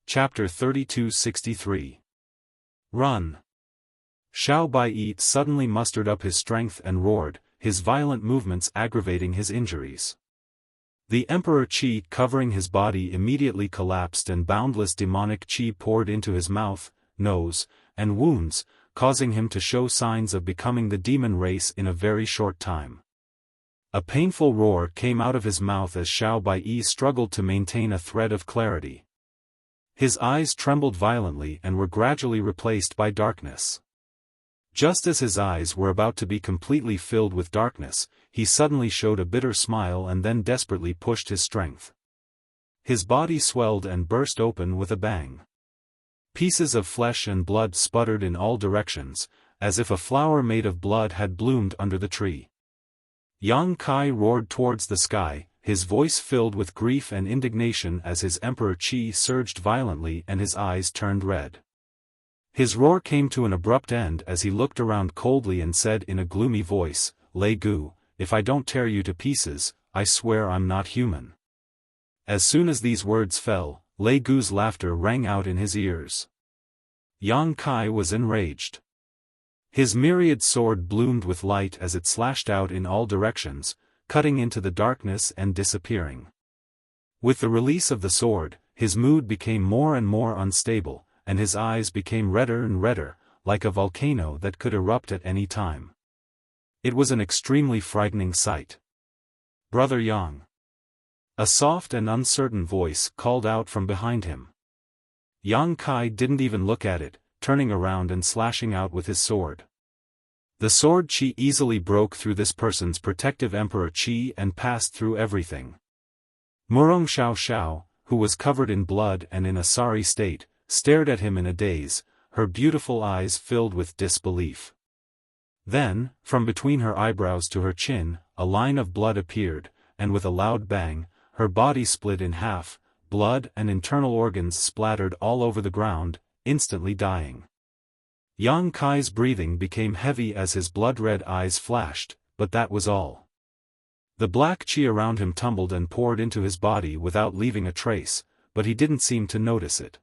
Chapter 3263. Run. Xiao Baiyi suddenly mustered up his strength and roared, his violent movements aggravating his injuries. The emperor qi covering his body immediately collapsed and boundless demonic qi poured into his mouth, nose, and wounds, causing him to show signs of becoming the demon race in a very short time. A painful roar came out of his mouth as Xiao Baiyi struggled to maintain a thread of clarity. His eyes trembled violently and were gradually replaced by darkness. Just as his eyes were about to be completely filled with darkness, he suddenly showed a bitter smile and then desperately pushed his strength. His body swelled and burst open with a bang. Pieces of flesh and blood sputtered in all directions, as if a flower made of blood had bloomed under the tree. Yang Kai roared towards the sky, his voice filled with grief and indignation as his emperor qi surged violently and his eyes turned red. His roar came to an abrupt end as he looked around coldly and said in a gloomy voice, "Lei Gu, if I don't tear you to pieces, I swear I'm not human." As soon as these words fell, Lei Gu's laughter rang out in his ears. Yang Kai was enraged. His myriad sword bloomed with light as it slashed out in all directions, cutting into the darkness and disappearing. With the release of the sword, his mood became more and more unstable, and his eyes became redder and redder, like a volcano that could erupt at any time. It was an extremely frightening sight. "Brother Yang." A soft and uncertain voice called out from behind him. Yang Kai didn't even look at it, turning around and slashing out with his sword. The sword chi easily broke through this person's protective emperor chi and passed through everything. Murong Xiao Xiao, who was covered in blood and in a sorry state, stared at him in a daze, her beautiful eyes filled with disbelief. Then, from between her eyebrows to her chin, a line of blood appeared, and with a loud bang, her body split in half, blood and internal organs splattered all over the ground, instantly dying. Yang Kai's breathing became heavy as his blood-red eyes flashed, but that was all. The black chi around him tumbled and poured into his body without leaving a trace, but he didn't seem to notice it.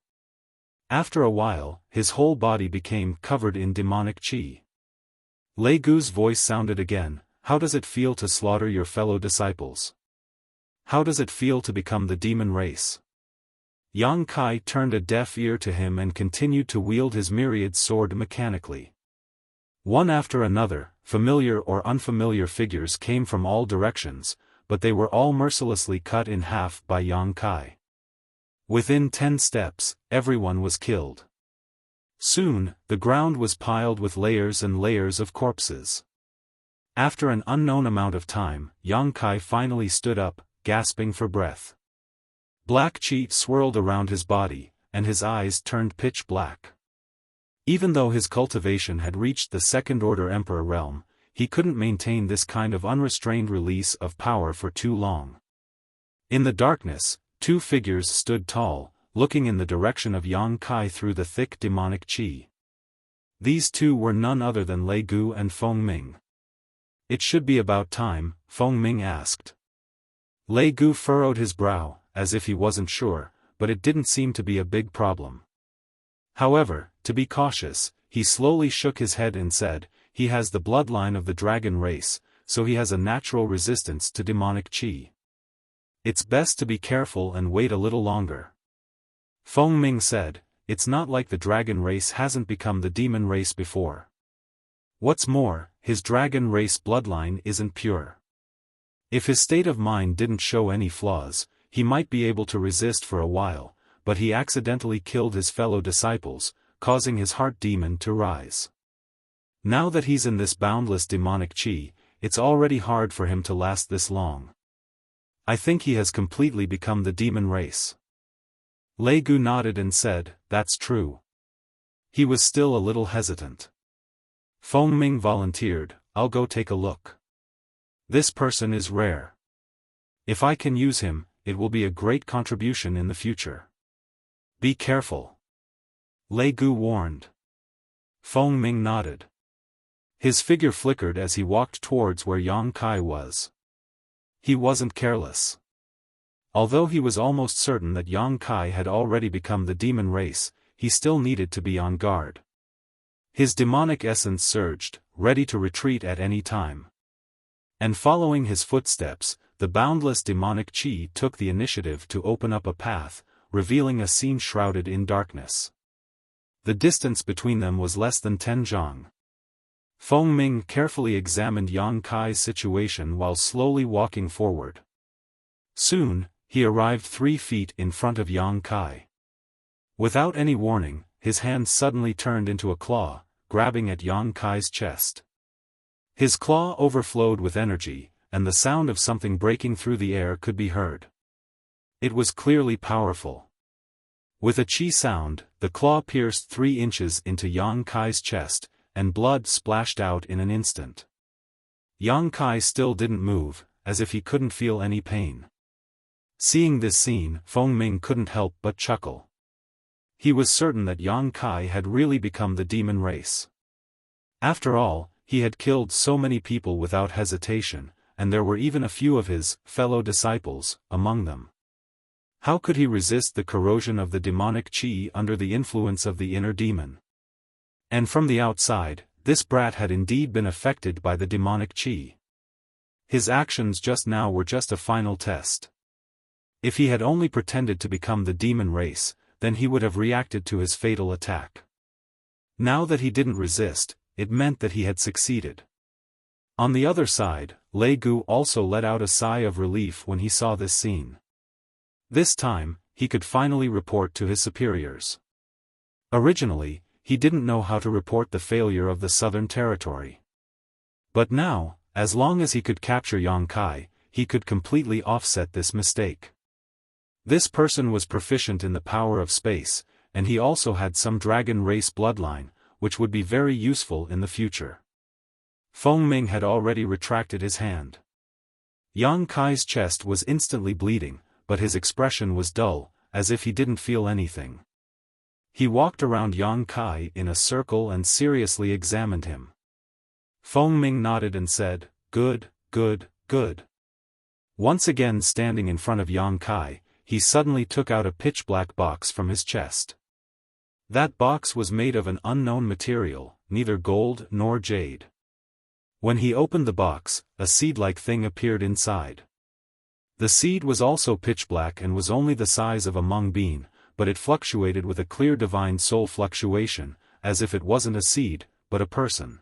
After a while, his whole body became covered in demonic chi. Lei Gu's voice sounded again. "How does it feel to slaughter your fellow disciples? How does it feel to become the demon race?" Yang Kai turned a deaf ear to him and continued to wield his myriad sword mechanically. One after another, familiar or unfamiliar figures came from all directions, but they were all mercilessly cut in half by Yang Kai. Within 10 steps, everyone was killed. Soon, the ground was piled with layers and layers of corpses. After an unknown amount of time, Yang Kai finally stood up, gasping for breath. Black chi swirled around his body, and his eyes turned pitch black. Even though his cultivation had reached the second-order emperor realm, he couldn't maintain this kind of unrestrained release of power for too long. In the darkness, 2 figures stood tall, looking in the direction of Yang Kai through the thick demonic chi. These 2 were none other than Lei Gu and Feng Ming. "It should be about time," Feng Ming asked. Lei Gu furrowed his brow, as if he wasn't sure, but it didn't seem to be a big problem. However, to be cautious, he slowly shook his head and said, "He has the bloodline of the dragon race, so he has a natural resistance to demonic chi. It's best to be careful and wait a little longer." Feng Ming said, "It's not like the dragon race hasn't become the demon race before. What's more, his dragon race bloodline isn't pure. If his state of mind didn't show any flaws, he might be able to resist for a while, but he accidentally killed his fellow disciples, causing his heart demon to rise. Now that he's in this boundless demonic chi, it's already hard for him to last this long. I think he has completely become the demon race." Lei Gu nodded and said, "That's true." He was still a little hesitant. Feng Ming volunteered, "I'll go take a look. This person is rare. If I can use him, it will be a great contribution in the future." "Be careful," Lei Gu warned. Feng Ming nodded. His figure flickered as he walked towards where Yang Kai was. He wasn't careless. Although he was almost certain that Yang Kai had already become the demon race, he still needed to be on guard. His demonic essence surged, ready to retreat at any time. And following his footsteps, the boundless demonic chi took the initiative to open up a path, revealing a scene shrouded in darkness. The distance between them was less than 10 zhang. Feng Ming carefully examined Yang Kai's situation while slowly walking forward. Soon, he arrived 3 feet in front of Yang Kai. Without any warning, his hand suddenly turned into a claw, grabbing at Yang Kai's chest. His claw overflowed with energy, and the sound of something breaking through the air could be heard. It was clearly powerful. With a chi sound, the claw pierced 3 inches into Yang Kai's chest, and blood splashed out in an instant. Yang Kai still didn't move, as if he couldn't feel any pain. Seeing this scene, Feng Ming couldn't help but chuckle. He was certain that Yang Kai had really become the demon race. After all, he had killed so many people without hesitation, and there were even a few of his fellow disciples among them. How could he resist the corrosion of the demonic chi under the influence of the inner demon? And from the outside, this brat had indeed been affected by the demonic chi. His actions just now were just a final test. If he had only pretended to become the demon race, then he would have reacted to his fatal attack. Now that he didn't resist, it meant that he had succeeded. On the other side, Lei Gu also let out a sigh of relief when he saw this scene. This time, he could finally report to his superiors. Originally, he didn't know how to report the failure of the Southern Territory. But now, as long as he could capture Yang Kai, he could completely offset this mistake. This person was proficient in the power of space, and he also had some dragon race bloodline, which would be very useful in the future. Feng Ming had already retracted his hand. Yang Kai's chest was instantly bleeding, but his expression was dull, as if he didn't feel anything. He walked around Yang Kai in a circle and seriously examined him. Feng Ming nodded and said, "Good, good, good." Once again standing in front of Yang Kai, he suddenly took out a pitch-black box from his chest. That box was made of an unknown material, neither gold nor jade. When he opened the box, a seed-like thing appeared inside. The seed was also pitch-black and was only the size of a mung bean, but it fluctuated with a clear divine soul fluctuation, as if it wasn't a seed, but a person.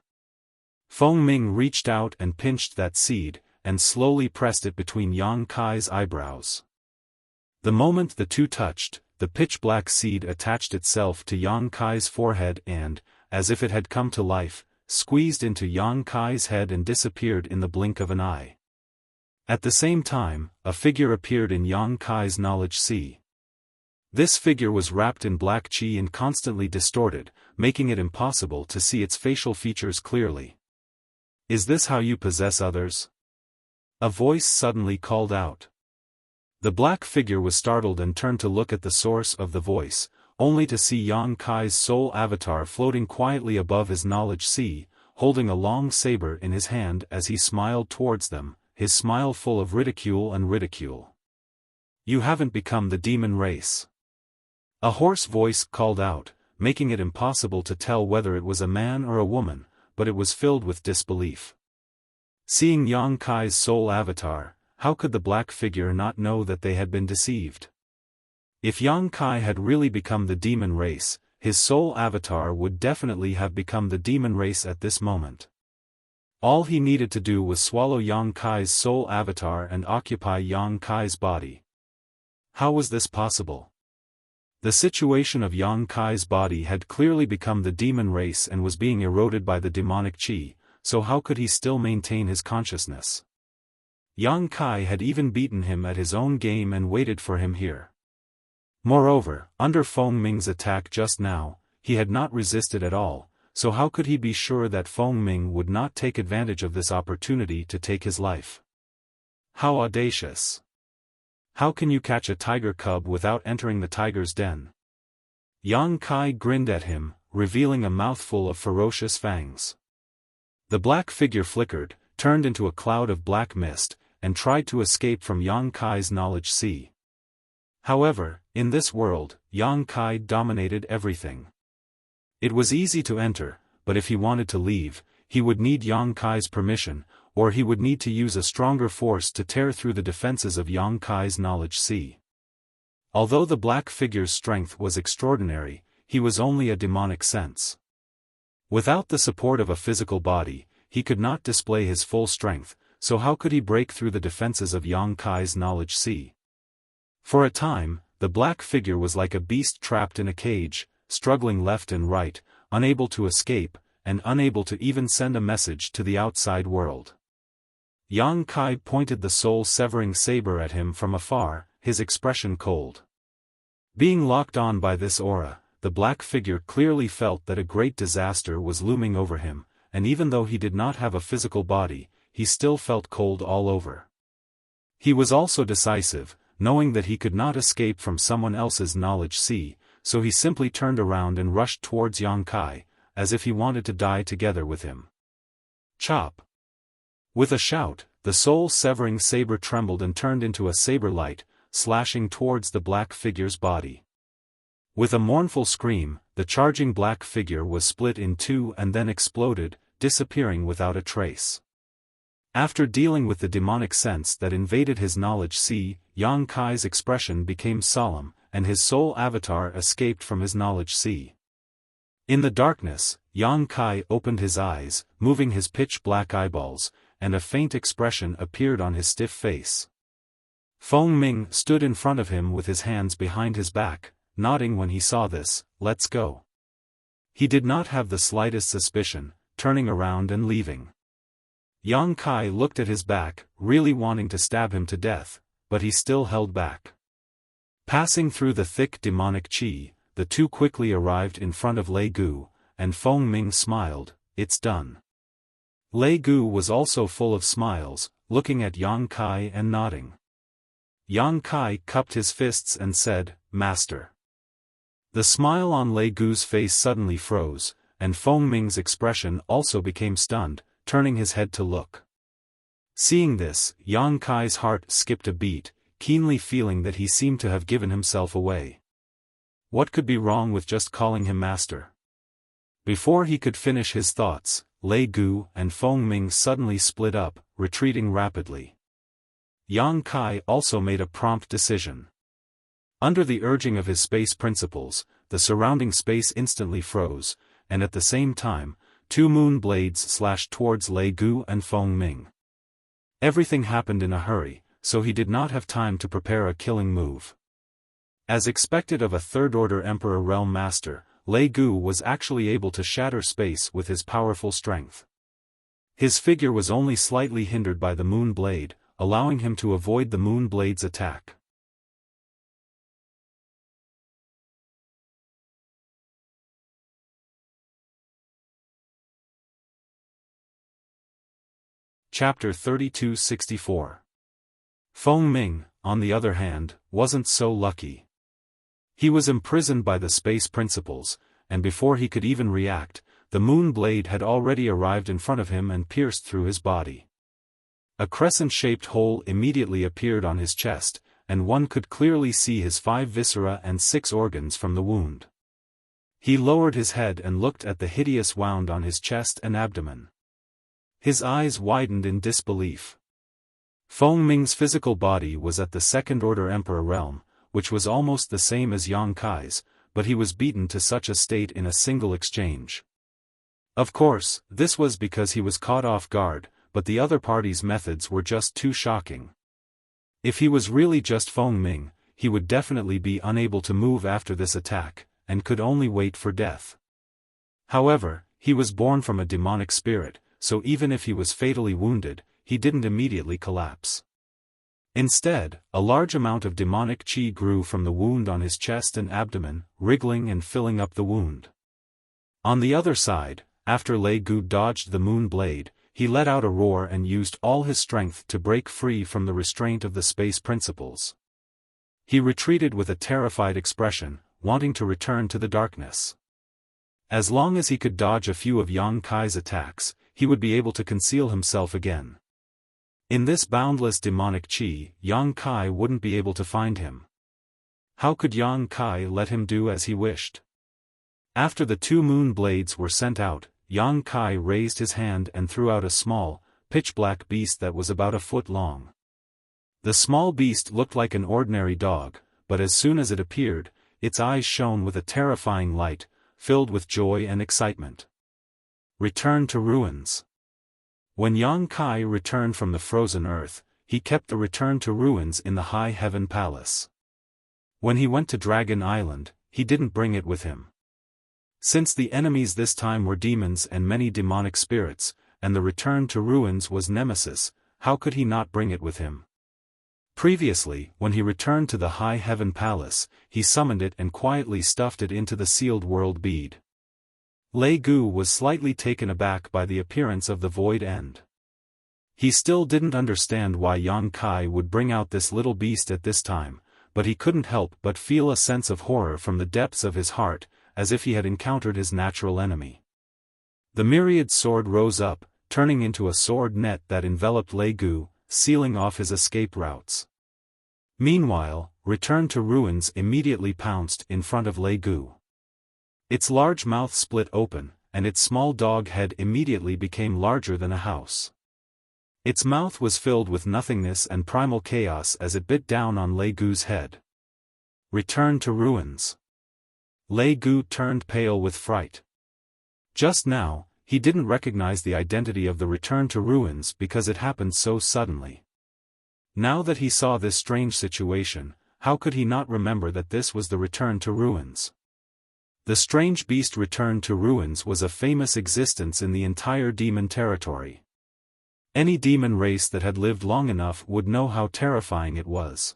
Feng Ming reached out and pinched that seed, and slowly pressed it between Yang Kai's eyebrows. The moment the two touched, the pitch-black seed attached itself to Yang Kai's forehead and, as if it had come to life, squeezed into Yang Kai's head and disappeared in the blink of an eye. At the same time, a figure appeared in Yang Kai's knowledge sea. This figure was wrapped in black qi and constantly distorted, making it impossible to see its facial features clearly. "Is this how you possess others?" A voice suddenly called out. The black figure was startled and turned to look at the source of the voice, only to see Yang Kai's soul avatar floating quietly above his knowledge sea, holding a long saber in his hand as he smiled towards them, his smile full of ridicule and ridicule. "You haven't become the demon race." A hoarse voice called out, making it impossible to tell whether it was a man or a woman, but it was filled with disbelief. Seeing Yang Kai's soul avatar, how could the black figure not know that they had been deceived? If Yang Kai had really become the demon race, his soul avatar would definitely have become the demon race at this moment. All he needed to do was swallow Yang Kai's soul avatar and occupy Yang Kai's body. How was this possible? The situation of Yang Kai's body had clearly become the demon race and was being eroded by the demonic qi, so how could he still maintain his consciousness? Yang Kai had even beaten him at his own game and waited for him here. Moreover, under Feng Ming's attack just now, he had not resisted at all, so how could he be sure that Feng Ming would not take advantage of this opportunity to take his life? How audacious! How can you catch a tiger cub without entering the tiger's den? Yang Kai grinned at him, revealing a mouthful of ferocious fangs. The black figure flickered, turned into a cloud of black mist, and tried to escape from Yang Kai's knowledge sea. However, in this world, Yang Kai dominated everything. It was easy to enter, but if he wanted to leave, he would need Yang Kai's permission, or he would need to use a stronger force to tear through the defenses of Yang Kai's knowledge sea. Although the black figure's strength was extraordinary, he was only a demonic sense. Without the support of a physical body, he could not display his full strength, so how could he break through the defenses of Yang Kai's knowledge sea? For a time, the black figure was like a beast trapped in a cage, struggling left and right, unable to escape, and unable to even send a message to the outside world. Yang Kai pointed the soul-severing saber at him from afar, his expression cold. Being locked on by this aura, the black figure clearly felt that a great disaster was looming over him, and even though he did not have a physical body, he still felt cold all over. He was also decisive, knowing that he could not escape from someone else's knowledge sea, so he simply turned around and rushed towards Yang Kai, as if he wanted to die together with him. Chop! With a shout, the soul-severing saber trembled and turned into a saber light, slashing towards the black figure's body. With a mournful scream, the charging black figure was split in two and then exploded, disappearing without a trace. After dealing with the demonic sense that invaded his knowledge sea, Yang Kai's expression became solemn, and his soul avatar escaped from his knowledge sea. In the darkness, Yang Kai opened his eyes, moving his pitch-black eyeballs, and a faint expression appeared on his stiff face. Feng Ming stood in front of him with his hands behind his back, nodding when he saw this. "Let's go." He did not have the slightest suspicion, turning around and leaving. Yang Kai looked at his back, really wanting to stab him to death, but he still held back. Passing through the thick demonic qi, the two quickly arrived in front of Lei Gu, and Feng Ming smiled. "It's done." Lei Gu was also full of smiles, looking at Yang Kai and nodding. Yang Kai cupped his fists and said, "Master." The smile on Lei Gu's face suddenly froze, and Feng Ming's expression also became stunned, turning his head to look. Seeing this, Yang Kai's heart skipped a beat, keenly feeling that he seemed to have given himself away. What could be wrong with just calling him master? Before he could finish his thoughts, Lei Gu and Feng Ming suddenly split up, retreating rapidly. Yang Kai also made a prompt decision. Under the urging of his space principles, the surrounding space instantly froze, and at the same time, two moon blades slashed towards Lei Gu and Feng Ming. Everything happened in a hurry, so he did not have time to prepare a killing move. As expected of a third-order Emperor Realm Master, Lei Gu was actually able to shatter space with his powerful strength. His figure was only slightly hindered by the moon blade, allowing him to avoid the moon blade's attack. Chapter 3264. Feng Ming, on the other hand, wasn't so lucky. He was imprisoned by the space principles, and before he could even react, the moon blade had already arrived in front of him and pierced through his body. A crescent-shaped hole immediately appeared on his chest, and one could clearly see his 5 viscera and 6 organs from the wound. He lowered his head and looked at the hideous wound on his chest and abdomen. His eyes widened in disbelief. Feng Ming's physical body was at the second-order Emperor realm, which was almost the same as Yang Kai's, but he was beaten to such a state in a single exchange. Of course, this was because he was caught off guard, but the other party's methods were just too shocking. If he was really just Feng Ming, he would definitely be unable to move after this attack, and could only wait for death. However, he was born from a demonic spirit, so even if he was fatally wounded, he didn't immediately collapse. Instead, a large amount of demonic qi grew from the wound on his chest and abdomen, wriggling and filling up the wound. On the other side, after Lei Gu dodged the moon blade, he let out a roar and used all his strength to break free from the restraint of the space principles. He retreated with a terrified expression, wanting to return to the darkness. As long as he could dodge a few of Yang Kai's attacks, he would be able to conceal himself again. In this boundless demonic qi, Yang Kai wouldn't be able to find him. How could Yang Kai let him do as he wished? After the 2 moon blades were sent out, Yang Kai raised his hand and threw out a small, pitch-black beast that was about a foot long. The small beast looked like an ordinary dog, but as soon as it appeared, its eyes shone with a terrifying light, filled with joy and excitement. Return to ruins. When Yang Kai returned from the frozen earth, he kept the return to ruins in the High Heaven Palace. When he went to Dragon Island, he didn't bring it with him. Since the enemies this time were demons and many demonic spirits, and the return to ruins was Nemesis, how could he not bring it with him? Previously, when he returned to the High Heaven Palace, he summoned it and quietly stuffed it into the sealed world bead. Lei Gu was slightly taken aback by the appearance of the void end. He still didn't understand why Yang Kai would bring out this little beast at this time, but he couldn't help but feel a sense of horror from the depths of his heart, as if he had encountered his natural enemy. The myriad sword rose up, turning into a sword net that enveloped Lei Gu, sealing off his escape routes. Meanwhile, Return to Ruins immediately pounced in front of Lei Gu. Its large mouth split open, and its small dog head immediately became larger than a house. Its mouth was filled with nothingness and primal chaos as it bit down on Lei Gu's head. Return to Ruins. Lei Gu turned pale with fright. Just now, he didn't recognize the identity of the return to ruins because it happened so suddenly. Now that he saw this strange situation, how could he not remember that this was the return to ruins? The strange beast returned to ruins was a famous existence in the entire demon territory. Any demon race that had lived long enough would know how terrifying it was.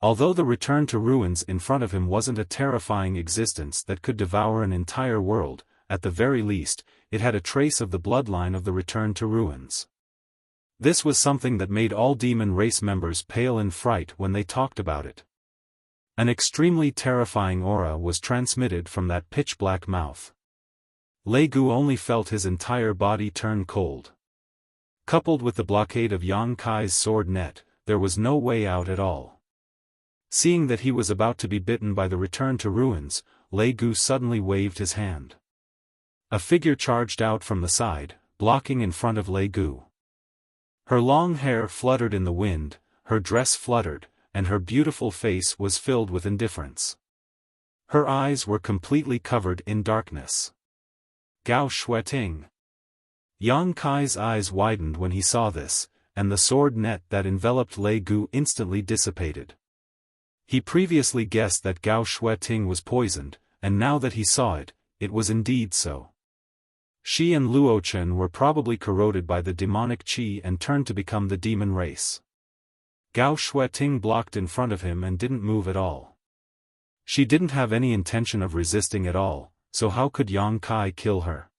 Although the return to ruins in front of him wasn't a terrifying existence that could devour an entire world, at the very least, it had a trace of the bloodline of the return to ruins. This was something that made all demon race members pale in fright when they talked about it. An extremely terrifying aura was transmitted from that pitch-black mouth. Lei Gu only felt his entire body turn cold. Coupled with the blockade of Yang Kai's sword net, there was no way out at all. Seeing that he was about to be bitten by the return to ruins, Lei Gu suddenly waved his hand. A figure charged out from the side, blocking in front of Lei Gu. Her long hair fluttered in the wind, her dress fluttered, and her beautiful face was filled with indifference. Her eyes were completely covered in darkness. Gao Shueting. Yang Kai's eyes widened when he saw this, and the sword net that enveloped Lei Gu instantly dissipated. He previously guessed that Gao Shueting was poisoned, and now that he saw it, it was indeed so. She and Luochen were probably corroded by the demonic qi and turned to become the demon race. Gao Shueting blocked in front of him and didn't move at all. She didn't have any intention of resisting at all, so how could Yang Kai kill her?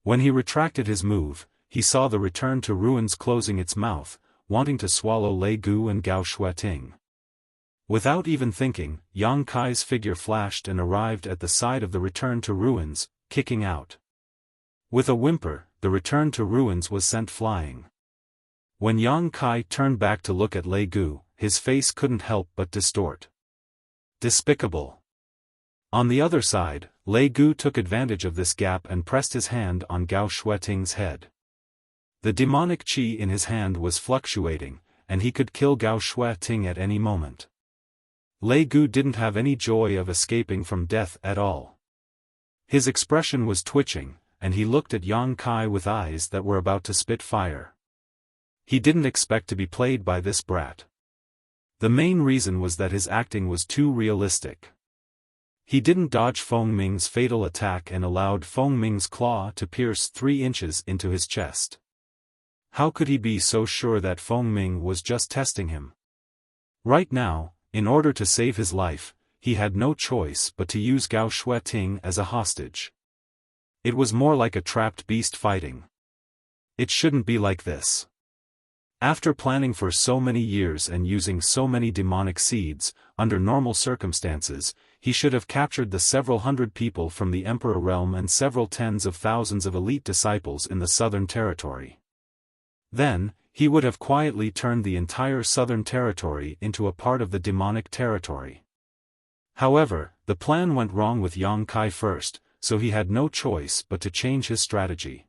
When he retracted his move, he saw the return to ruins closing its mouth, wanting to swallow Lei Gu and Gao Shueting. Without even thinking, Yang Kai's figure flashed and arrived at the side of the return to ruins, kicking out. With a whimper, the return to ruins was sent flying. When Yang Kai turned back to look at Lei Gu, his face couldn't help but distort. Despicable. On the other side, Lei Gu took advantage of this gap and pressed his hand on Gao Shueting's head. The demonic qi in his hand was fluctuating, and he could kill Gao Shueting at any moment. Lei Gu didn't have any joy of escaping from death at all. His expression was twitching, and he looked at Yang Kai with eyes that were about to spit fire. He didn't expect to be played by this brat. The main reason was that his acting was too realistic. He didn't dodge Feng Ming's fatal attack and allowed Feng Ming's claw to pierce 3 inches into his chest. How could he be so sure that Feng Ming was just testing him? Right now, in order to save his life, he had no choice but to use Gao Shueting as a hostage. It was more like a trapped beast fighting. It shouldn't be like this. After planning for so many years and using so many demonic seeds, under normal circumstances, he should have captured the several hundred people from the Emperor realm and several tens of thousands of elite disciples in the southern territory. Then, he would have quietly turned the entire southern territory into a part of the demonic territory. However, the plan went wrong with Yang Kai first, so he had no choice but to change his strategy.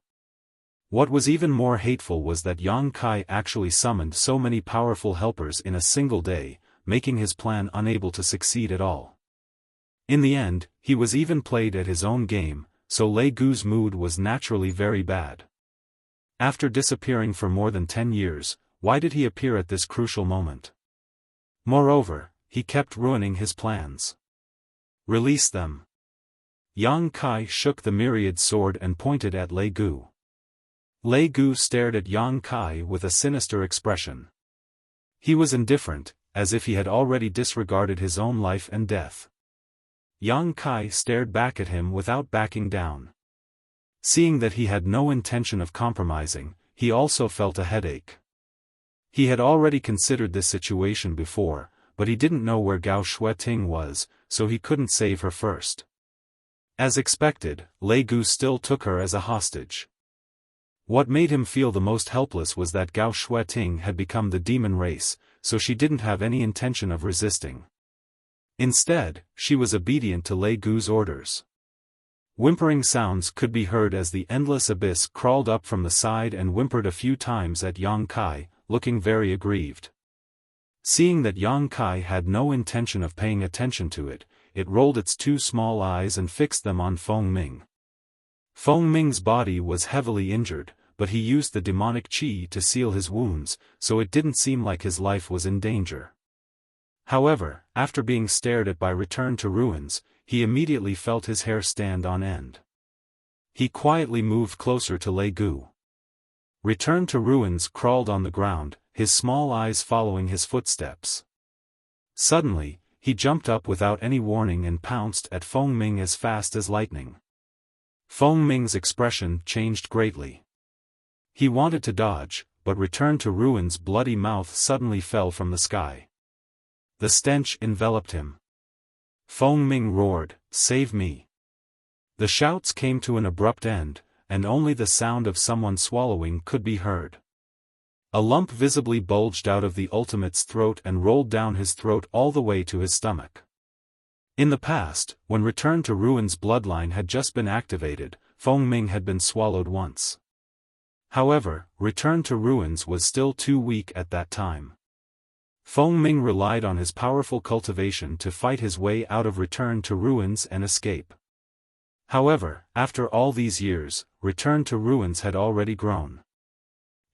What was even more hateful was that Yang Kai actually summoned so many powerful helpers in a single day, making his plan unable to succeed at all. In the end, he was even played at his own game, so Lei Gu's mood was naturally very bad. After disappearing for more than 10 years, why did he appear at this crucial moment? Moreover, he kept ruining his plans. Release them. Yang Kai shook the myriad sword and pointed at Lei Gu. Lei Gu stared at Yang Kai with a sinister expression. He was indifferent, as if he had already disregarded his own life and death. Yang Kai stared back at him without backing down. Seeing that he had no intention of compromising, he also felt a headache. He had already considered this situation before, but he didn't know where Gao Shueting was, so he couldn't save her first. As expected, Lei Gu still took her as a hostage. What made him feel the most helpless was that Gao Shueting had become the demon race, so she didn't have any intention of resisting. Instead, she was obedient to Lei Gu's orders. Whimpering sounds could be heard as the endless abyss crawled up from the side and whimpered a few times at Yang Kai, looking very aggrieved. Seeing that Yang Kai had no intention of paying attention to it, it rolled its 2 small eyes and fixed them on Feng Ming. Feng Ming's body was heavily injured, but he used the demonic qi to seal his wounds, so it didn't seem like his life was in danger. However, after being stared at by Return to Ruins, he immediately felt his hair stand on end. He quietly moved closer to Lei Gu. Return to Ruins crawled on the ground, his small eyes following his footsteps. Suddenly, he jumped up without any warning and pounced at Feng Ming as fast as lightning. Feng Ming's expression changed greatly. He wanted to dodge, but Return to Ruins' bloody mouth suddenly fell from the sky. The stench enveloped him. Feng Ming roared, "Save me!" The shouts came to an abrupt end, and only the sound of someone swallowing could be heard. A lump visibly bulged out of the ultimate's throat and rolled down his throat all the way to his stomach. In the past, when Return to Ruins' bloodline had just been activated, Feng Ming had been swallowed once. However, Return to Ruins was still too weak at that time. Feng Ming relied on his powerful cultivation to fight his way out of Return to Ruins and escape. However, after all these years, Return to Ruins had already grown.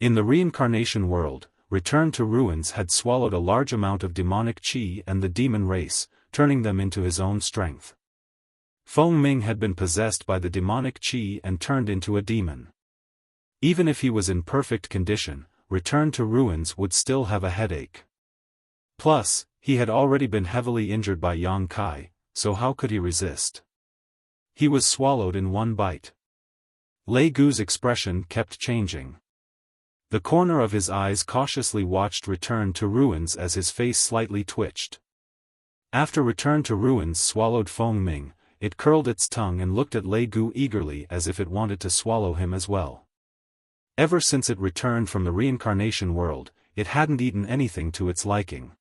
In the reincarnation world, Return to Ruins had swallowed a large amount of demonic qi and the demon race, turning them into his own strength. Feng Ming had been possessed by the demonic qi and turned into a demon. Even if he was in perfect condition, Return to Ruins would still have a headache. Plus, he had already been heavily injured by Yang Kai, so how could he resist? He was swallowed in one bite. Lei Gu's expression kept changing. The corner of his eyes cautiously watched Return to Ruins as his face slightly twitched. After Return to Ruins swallowed Feng Ming, it curled its tongue and looked at Lei Gu eagerly as if it wanted to swallow him as well. Ever since it returned from the reincarnation world, it hadn't eaten anything to its liking.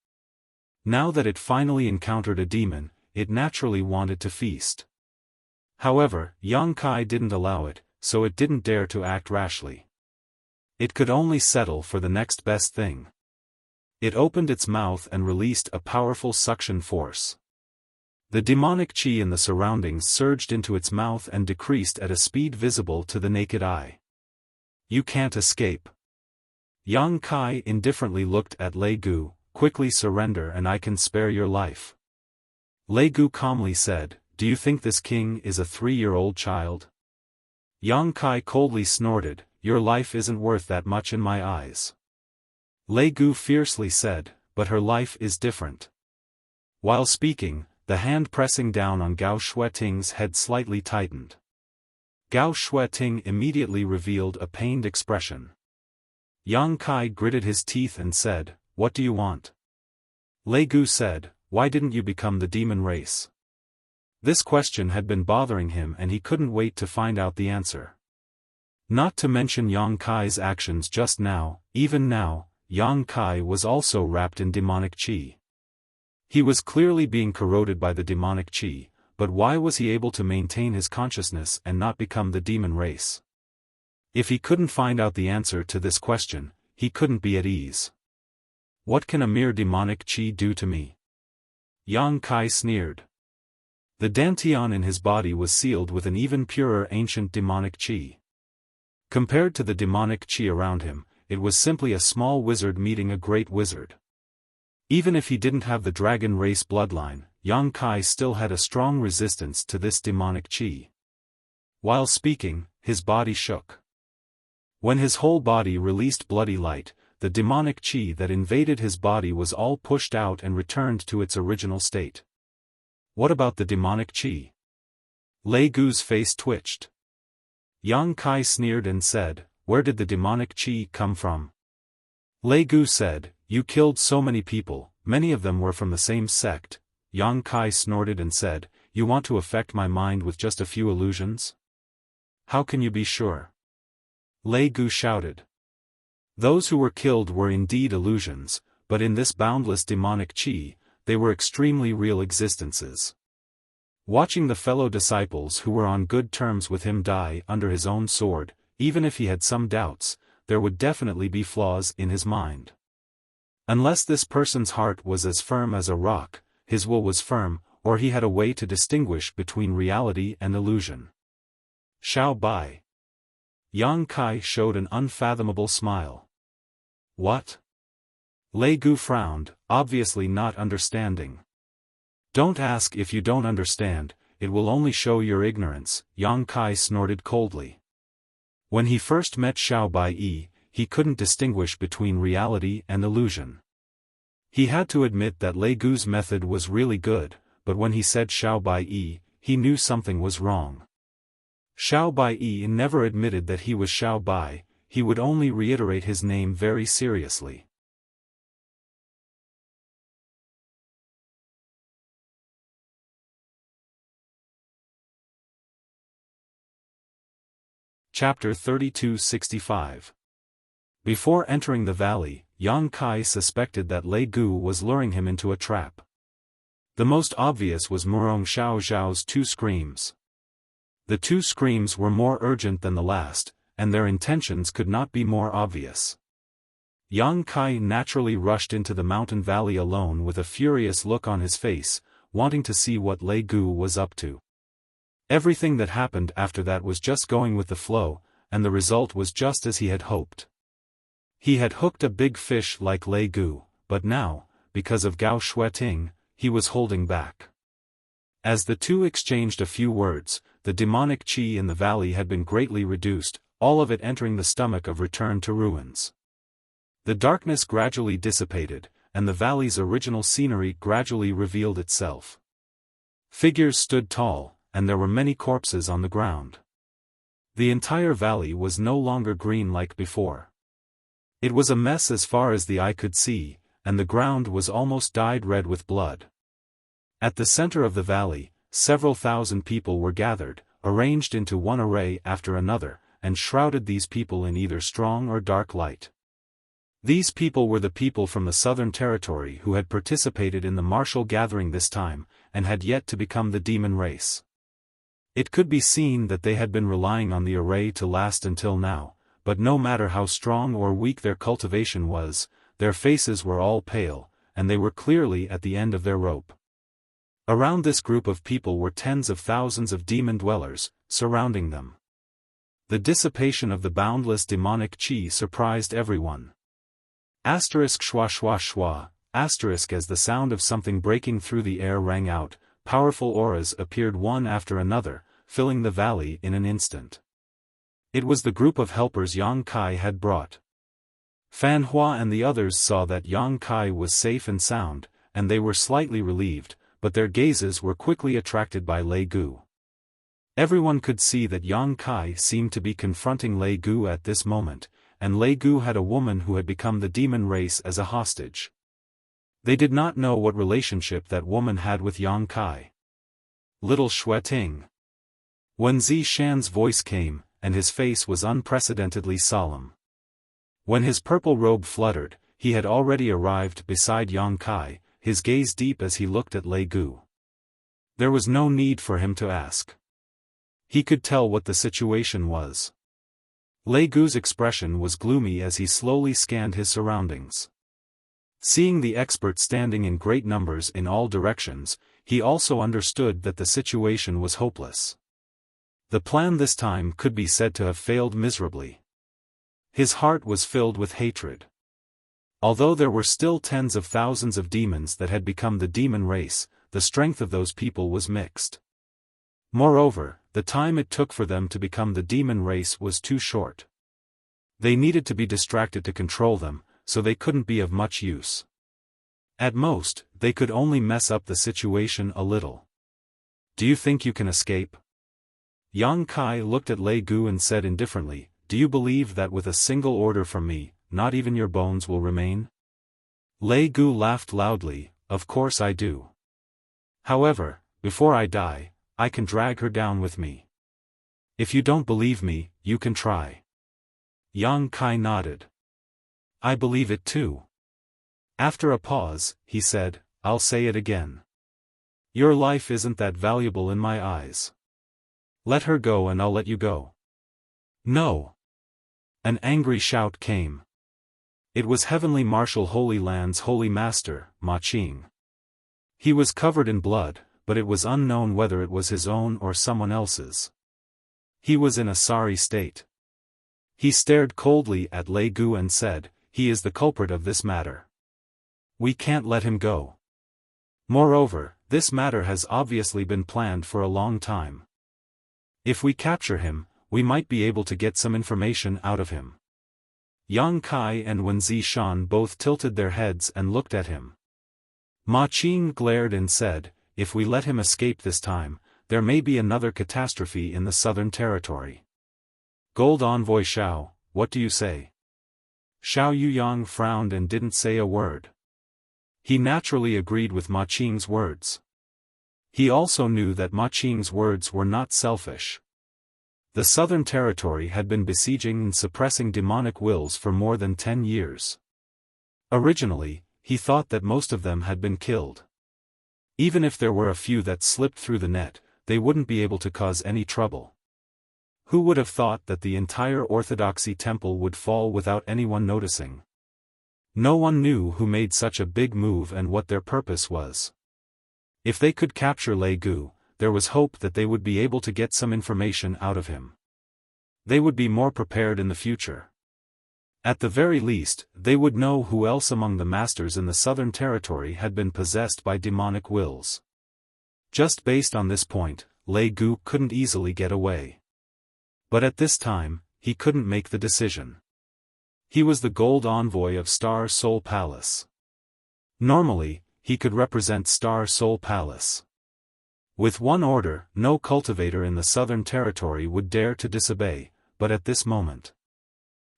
Now that it finally encountered a demon, it naturally wanted to feast. However, Yang Kai didn't allow it, so it didn't dare to act rashly. It could only settle for the next best thing. It opened its mouth and released a powerful suction force. The demonic qi in the surroundings surged into its mouth and decreased at a speed visible to the naked eye. "You can't escape." Yang Kai indifferently looked at Lei Gu, "Quickly surrender and I can spare your life." Lei Gu calmly said, "Do you think this king is a 3-year-old child?" Yang Kai coldly snorted, "Your life isn't worth that much in my eyes." Lei Gu fiercely said, "But her life is different." While speaking, the hand pressing down on Gao Shueting's head slightly tightened. Gao Shueting immediately revealed a pained expression. Yang Kai gritted his teeth and said, "What do you want?" Lei Gu said, "Why didn't you become the demon race?" This question had been bothering him and he couldn't wait to find out the answer. Not to mention Yang Kai's actions just now, even now, Yang Kai was also wrapped in demonic qi. He was clearly being corroded by the demonic qi, but why was he able to maintain his consciousness and not become the demon race? If he couldn't find out the answer to this question, he couldn't be at ease. "What can a mere demonic qi do to me?" Yang Kai sneered. The dantian in his body was sealed with an even purer ancient demonic qi. Compared to the demonic qi around him, it was simply a small wizard meeting a great wizard. Even if he didn't have the dragon race bloodline, Yang Kai still had a strong resistance to this demonic qi. While speaking, his body shook. When his whole body released bloody light, the demonic qi that invaded his body was all pushed out and returned to its original state. "What about the demonic qi?" Lei Gu's face twitched. Yang Kai sneered and said, "Where did the demonic qi come from?" Lei Gu said, "You killed so many people, many of them were from the same sect." Yang Kai snorted and said, "You want to affect my mind with just a few illusions? How can you be sure?" Lei Gu shouted. Those who were killed were indeed illusions, but in this boundless demonic qi, they were extremely real existences. Watching the fellow disciples who were on good terms with him die under his own sword, even if he had some doubts, there would definitely be flaws in his mind. Unless this person's heart was as firm as a rock, his will was firm, or he had a way to distinguish between reality and illusion. Xiao Bai. Yang Kai showed an unfathomable smile. What? Lei Gu frowned, obviously not understanding. Don't ask if you don't understand, it will only show your ignorance, Yang Kai snorted coldly. When he first met Xiao Bai, he couldn't distinguish between reality and illusion. He had to admit that Lei Gu's method was really good, but when he said Xiao Bai, he knew something was wrong. Xiao Bai never admitted that he was Xiao Bai, he would only reiterate his name very seriously. Chapter 3265. Before entering the valley, Yang Kai suspected that Lei Gu was luring him into a trap. The most obvious was Murong Xiao Zhao's 2 screams. The 2 screams were more urgent than the last, and their intentions could not be more obvious. Yang Kai naturally rushed into the mountain valley alone with a furious look on his face, wanting to see what Lei Gu was up to. Everything that happened after that was just going with the flow, and the result was just as he had hoped. He had hooked a big fish like Lei Gu, but now, because of Gao Shueting, he was holding back. As the two exchanged a few words, the demonic qi in the valley had been greatly reduced, all of it entering the stomach of Return to Ruins. The darkness gradually dissipated, and the valley's original scenery gradually revealed itself. Figures stood tall, and there were many corpses on the ground. The entire valley was no longer green like before. It was a mess as far as the eye could see, and the ground was almost dyed red with blood. At the center of the valley, several thousand people were gathered, arranged into one array after another, and shrouded these people in either strong or dark light. These people were the people from the Southern Territory who had participated in the martial gathering this time, and had yet to become the demon race. It could be seen that they had been relying on the array to last until now, but no matter how strong or weak their cultivation was, their faces were all pale, and they were clearly at the end of their rope. Around this group of people were tens of thousands of demon dwellers, surrounding them. The dissipation of the boundless demonic qi surprised everyone. Asterisk schwa schwa schwa, asterisk as the sound of something breaking through the air rang out, powerful auras appeared one after another, filling the valley in an instant. It was the group of helpers Yang Kai had brought. Fan Hua and the others saw that Yang Kai was safe and sound, and they were slightly relieved, but their gazes were quickly attracted by Lei Gu. Everyone could see that Yang Kai seemed to be confronting Lei Gu at this moment, and Lei Gu had a woman who had become the demon race as a hostage. They did not know what relationship that woman had with Yang Kai. Little Shueting. When Zi Shan's voice came, and his face was unprecedentedly solemn. When his purple robe fluttered, he had already arrived beside Yang Kai, his gaze deep as he looked at Lei Gu. There was no need for him to ask. He could tell what the situation was. Lei Gu's expression was gloomy as he slowly scanned his surroundings. Seeing the expert standing in great numbers in all directions, he also understood that the situation was hopeless. The plan this time could be said to have failed miserably. His heart was filled with hatred. Although there were still tens of thousands of demons that had become the demon race, the strength of those people was mixed. Moreover, the time it took for them to become the demon race was too short. They needed to be distracted to control them, so they couldn't be of much use. At most, they could only mess up the situation a little. Do you think you can escape? Yang Kai looked at Lei Gu and said indifferently, do you believe that with a single order from me, not even your bones will remain? Lei Gu laughed loudly, of course I do. However, before I die, I can drag her down with me. If you don't believe me, you can try. Yang Kai nodded. I believe it too. After a pause, he said, I'll say it again. Your life isn't that valuable in my eyes. Let her go and I'll let you go. No. An angry shout came. It was Heavenly Marshal Holy Land's Holy Master, Ma Qing. He was covered in blood, but it was unknown whether it was his own or someone else's. He was in a sorry state. He stared coldly at Lei Gu and said, "He is the culprit of this matter. We can't let him go. Moreover, this matter has obviously been planned for a long time. If we capture him, we might be able to get some information out of him." Yang Kai and Wen Zishan both tilted their heads and looked at him. Ma Qing glared and said, "If we let him escape this time, there may be another catastrophe in the Southern Territory." Gold Envoy Xiao, what do you say? Xiao Yuyang frowned and didn't say a word. He naturally agreed with Ma Qing's words. He also knew that Ma Qing's words were not selfish. The Southern Territory had been besieging and suppressing demonic wills for more than 10 years. Originally, he thought that most of them had been killed. Even if there were a few that slipped through the net, they wouldn't be able to cause any trouble. Who would have thought that the entire Orthodoxy temple would fall without anyone noticing? No one knew who made such a big move and what their purpose was. If they could capture Lei Gu, there was hope that they would be able to get some information out of him. They would be more prepared in the future. At the very least, they would know who else among the masters in the Southern Territory had been possessed by demonic wills. Just based on this point, Lei Gu couldn't easily get away. But at this time, he couldn't make the decision. He was the Gold Envoy of Star Soul Palace. Normally, he could represent Star Soul Palace. With one order, no cultivator in the Southern Territory would dare to disobey, but at this moment.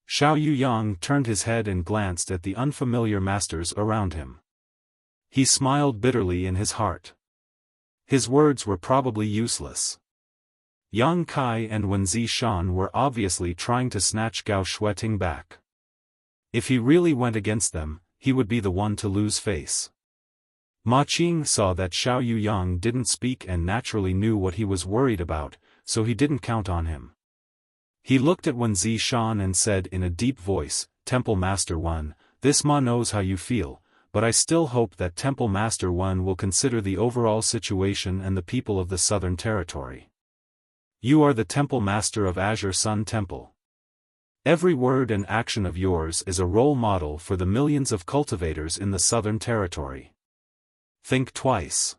Xiao Yuyang turned his head and glanced at the unfamiliar masters around him. He smiled bitterly in his heart. His words were probably useless. Yang Kai and Wen Zishan were obviously trying to snatch Gao Shueting back. If he really went against them, he would be the one to lose face. Ma Qing saw that Xiao Yuyang didn't speak and naturally knew what he was worried about, so he didn't count on him. He looked at Wen Zishan and said in a deep voice, "Temple Master Wen, this Ma knows how you feel, but I still hope that Temple Master Wen will consider the overall situation and the people of the Southern Territory. You are the Temple Master of Azure Sun Temple. Every word and action of yours is a role model for the millions of cultivators in the Southern Territory. Think twice."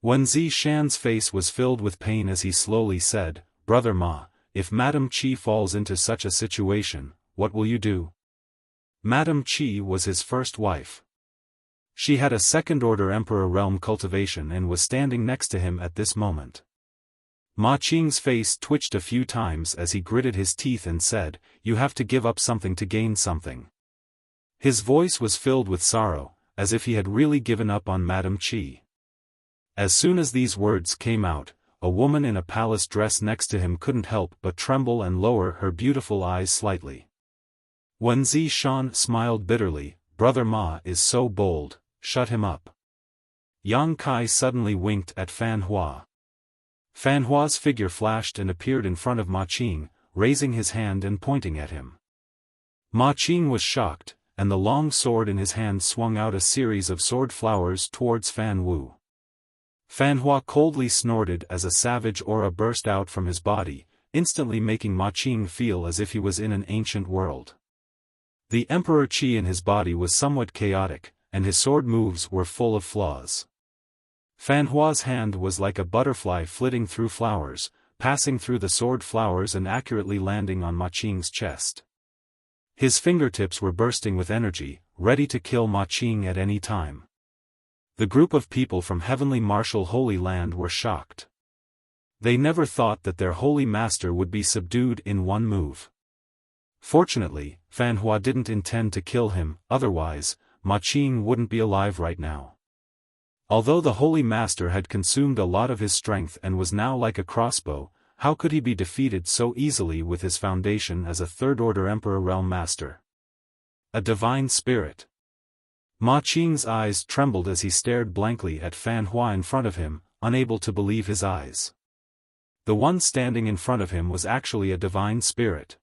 Wen Zishan's face was filled with pain as he slowly said, "Brother Ma, if Madame Qi falls into such a situation, what will you do?" Madame Qi was his first wife. She had a second-order Emperor realm cultivation and was standing next to him at this moment. Ma Qing's face twitched a few times as he gritted his teeth and said, "You have to give up something to gain something." His voice was filled with sorrow, as if he had really given up on Madame Qi. As soon as these words came out, a woman in a palace dress next to him couldn't help but tremble and lower her beautiful eyes slightly. Wen Zishan smiled bitterly, "Brother Ma is so bold, shut him up." Yang Kai suddenly winked at Fan Hua. Fan Hua's figure flashed and appeared in front of Ma Qing, raising his hand and pointing at him. Ma Qing was shocked, and the long sword in his hand swung out a series of sword flowers towards Fan Wu. Fan Hua coldly snorted as a savage aura burst out from his body, instantly making Ma Qing feel as if he was in an ancient world. The Emperor Qi in his body was somewhat chaotic, and his sword moves were full of flaws. Fan Hua's hand was like a butterfly flitting through flowers, passing through the sword flowers and accurately landing on Ma Qing's chest. His fingertips were bursting with energy, ready to kill Ma Qing at any time. The group of people from Heavenly Martial Holy Land were shocked. They never thought that their holy master would be subdued in one move. Fortunately, Fan Hua didn't intend to kill him, otherwise, Ma Qing wouldn't be alive right now. Although the holy master had consumed a lot of his strength and was now like a crossbow, how could he be defeated so easily with his foundation as a third-order Emperor Realm Master? A divine spirit. Ma Qing's eyes trembled as he stared blankly at Fan Hua in front of him, unable to believe his eyes. The one standing in front of him was actually a divine spirit.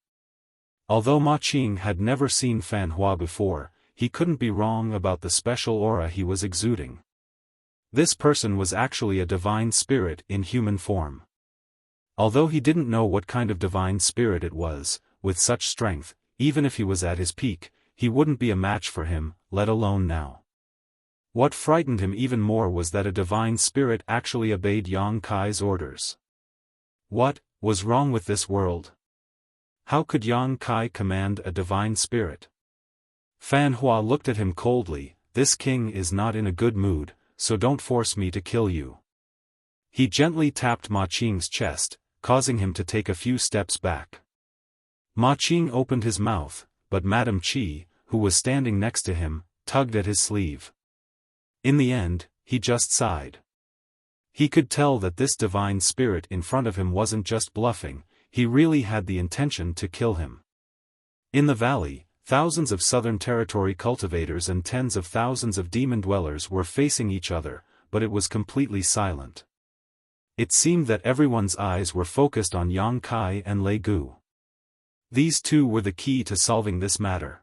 Although Ma Qing had never seen Fan Hua before, he couldn't be wrong about the special aura he was exuding. This person was actually a divine spirit in human form. Although he didn't know what kind of divine spirit it was, with such strength, even if he was at his peak, he wouldn't be a match for him, let alone now. What frightened him even more was that a divine spirit actually obeyed Yang Kai's orders. What was wrong with this world? How could Yang Kai command a divine spirit? Fan Hua looked at him coldly. This king is not in a good mood, so don't force me to kill you. He gently tapped Ma Qing's chest, causing him to take a few steps back. Ma Qing opened his mouth, but Madame Qi, who was standing next to him, tugged at his sleeve. In the end, he just sighed. He could tell that this divine spirit in front of him wasn't just bluffing, he really had the intention to kill him. In the valley, thousands of Southern Territory cultivators and tens of thousands of demon dwellers were facing each other, but it was completely silent. It seemed that everyone's eyes were focused on Yang Kai and Lei Gu. These two were the key to solving this matter.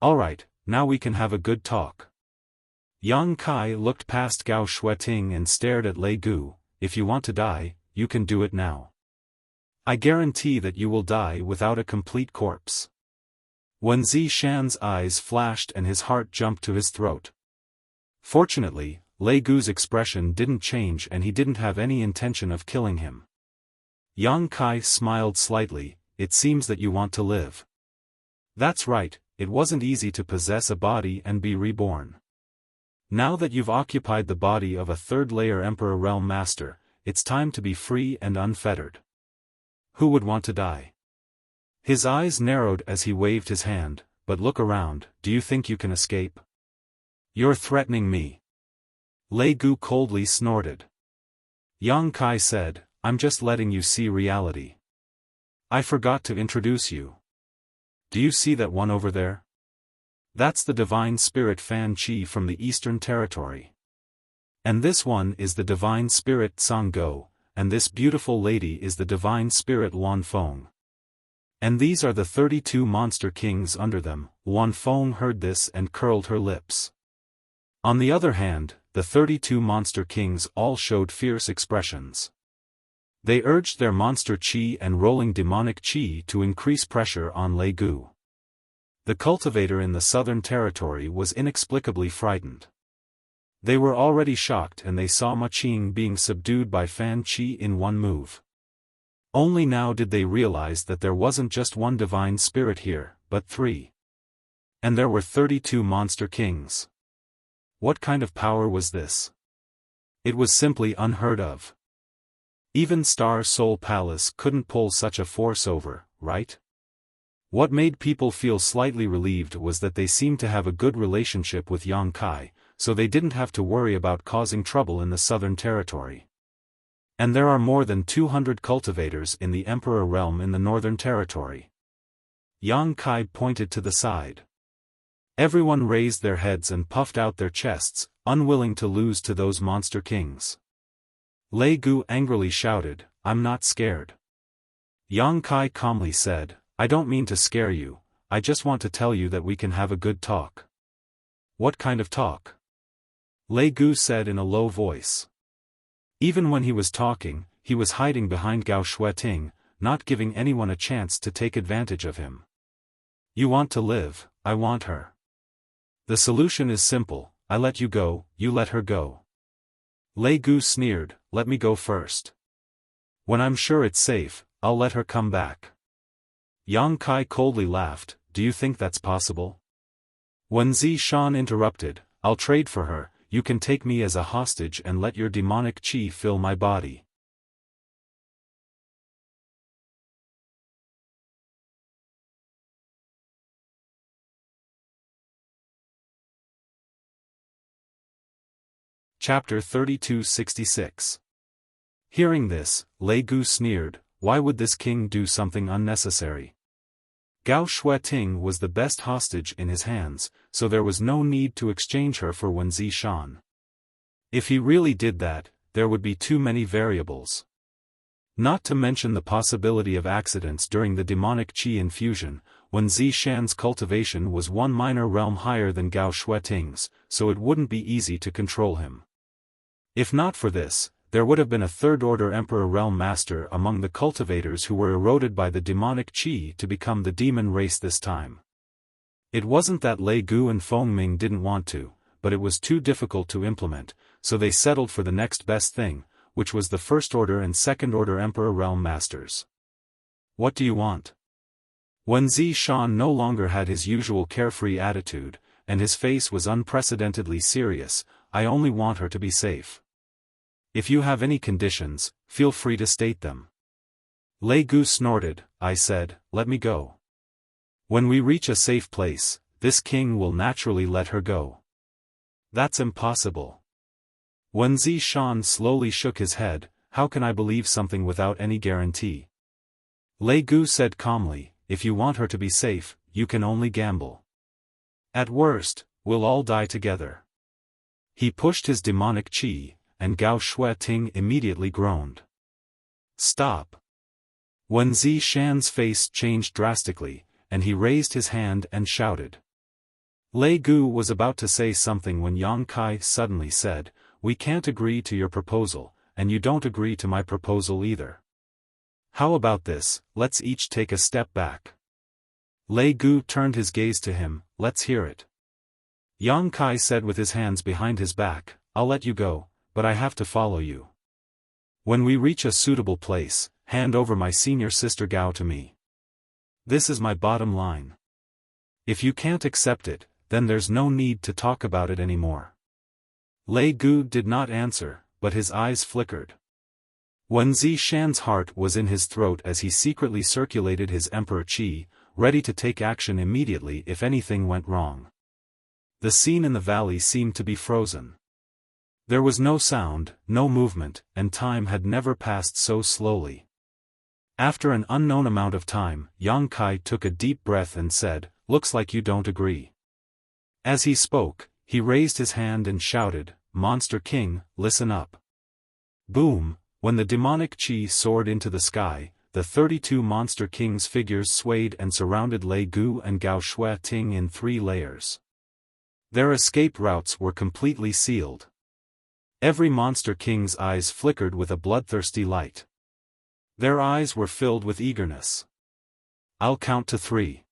Alright, now we can have a good talk. Yang Kai looked past Gao Shueting and stared at Lei Gu. If you want to die, you can do it now. I guarantee that you will die without a complete corpse. Wen Zishan's eyes flashed and his heart jumped to his throat. Fortunately, Lei Gu's expression didn't change and he didn't have any intention of killing him. Yang Kai smiled slightly. It seems that you want to live. That's right, it wasn't easy to possess a body and be reborn. Now that you've occupied the body of a third-layer Emperor Realm Master, it's time to be free and unfettered. Who would want to die? His eyes narrowed as he waved his hand. But look around, do you think you can escape? You're threatening me. Lei Gu coldly snorted. Yang Kai said, I'm just letting you see reality. I forgot to introduce you. Do you see that one over there? That's the divine spirit Fan Qi from the Eastern Territory. And this one is the divine spirit Sang Go, and this beautiful lady is the divine spirit Luan Feng. And these are the 32 monster kings under them. Luan Feng heard this and curled her lips. On the other hand, the 32 monster kings all showed fierce expressions. They urged their monster qi and rolling demonic qi to increase pressure on Lei Gu. The cultivator in the Southern Territory was inexplicably frightened. They were already shocked and they saw Ma Qing being subdued by Fan Qi in one move. Only now did they realize that there wasn't just one divine spirit here, but 3. And there were 32 monster kings. What kind of power was this? It was simply unheard of. Even Star Soul Palace couldn't pull such a force over, right? What made people feel slightly relieved was that they seemed to have a good relationship with Yang Kai, so they didn't have to worry about causing trouble in the Southern Territory. And there are more than 200 cultivators in the Emperor Realm in the Northern Territory. Yang Kai pointed to the side. Everyone raised their heads and puffed out their chests, unwilling to lose to those monster kings. Lei Gu angrily shouted, I'm not scared. Yang Kai calmly said, I don't mean to scare you, I just want to tell you that we can have a good talk. What kind of talk? Lei Gu said in a low voice. Even when he was talking, he was hiding behind Gao Shueting, not giving anyone a chance to take advantage of him. You want to live, I want her. The solution is simple, I let you go, you let her go. Lei Gu sneered, let me go first. When I'm sure it's safe, I'll let her come back. Yang Kai coldly laughed, do you think that's possible? Wen Zishan interrupted, I'll trade for her, you can take me as a hostage and let your demonic qi fill my body. Chapter 3266. Hearing this, Lei Gu sneered, why would this king do something unnecessary? Gao Shueting was the best hostage in his hands, so there was no need to exchange her for Wen Zishan. If he really did that, there would be too many variables. Not to mention the possibility of accidents during the demonic qi infusion. Wen Zishan's cultivation was one minor realm higher than Gao Shueting's, so it wouldn't be easy to control him. If not for this, there would have been a third-order Emperor Realm Master among the cultivators who were eroded by the demonic qi to become the demon race this time. It wasn't that Lei Gu and Feng Ming didn't want to, but it was too difficult to implement, so they settled for the next best thing, which was the first-order and second-order Emperor Realm Masters. What do you want? Wen Zishan no longer had his usual carefree attitude, and his face was unprecedentedly serious. I only want her to be safe. If you have any conditions, feel free to state them. Lei Gu snorted. I said, let me go. When we reach a safe place, this king will naturally let her go. That's impossible. Wen Zishan slowly shook his head. How can I believe something without any guarantee? Lei Gu said calmly, if you want her to be safe, you can only gamble. At worst, we'll all die together. He pushed his demonic qi, and Gao Shueting immediately groaned. Stop. Wen Zishan's face changed drastically, and he raised his hand and shouted. Lei Gu was about to say something when Yang Kai suddenly said, we can't agree to your proposal, and you don't agree to my proposal either. How about this, let's each take a step back. Lei Gu turned his gaze to him, let's hear it. Yang Kai said with his hands behind his back, I'll let you go, but I have to follow you. When we reach a suitable place, hand over my senior sister Gao to me. This is my bottom line. If you can't accept it, then there's no need to talk about it anymore. Lei Gu did not answer, but his eyes flickered. Wen Zishan's heart was in his throat as he secretly circulated his emperor qi, ready to take action immediately if anything went wrong. The scene in the valley seemed to be frozen. There was no sound, no movement, and time had never passed so slowly. After an unknown amount of time, Yang Kai took a deep breath and said, looks like you don't agree. As he spoke, he raised his hand and shouted, Monster King, listen up. Boom, when the demonic qi soared into the sky, the 32 Monster Kings' figures swayed and surrounded Lei Gu and Gao Shueting in 3 layers. Their escape routes were completely sealed. Every Monster King's eyes flickered with a bloodthirsty light. Their eyes were filled with eagerness. I'll count to 3.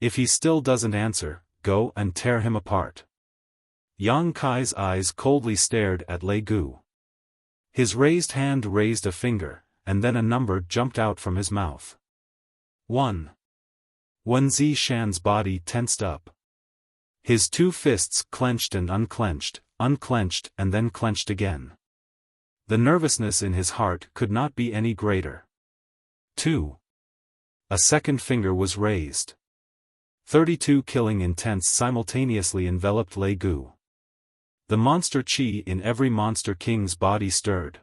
If he still doesn't answer, go and tear him apart. Yang Kai's eyes coldly stared at Lei Gu. His raised hand raised a finger, and then a number jumped out from his mouth. 1. Wen Zishan's body tensed up. His 2 fists clenched and unclenched, unclenched and then clenched again. The nervousness in his heart could not be any greater. 2. A second finger was raised. 32 killing intents simultaneously enveloped Lei Gu. The monster qi in every Monster King's body stirred.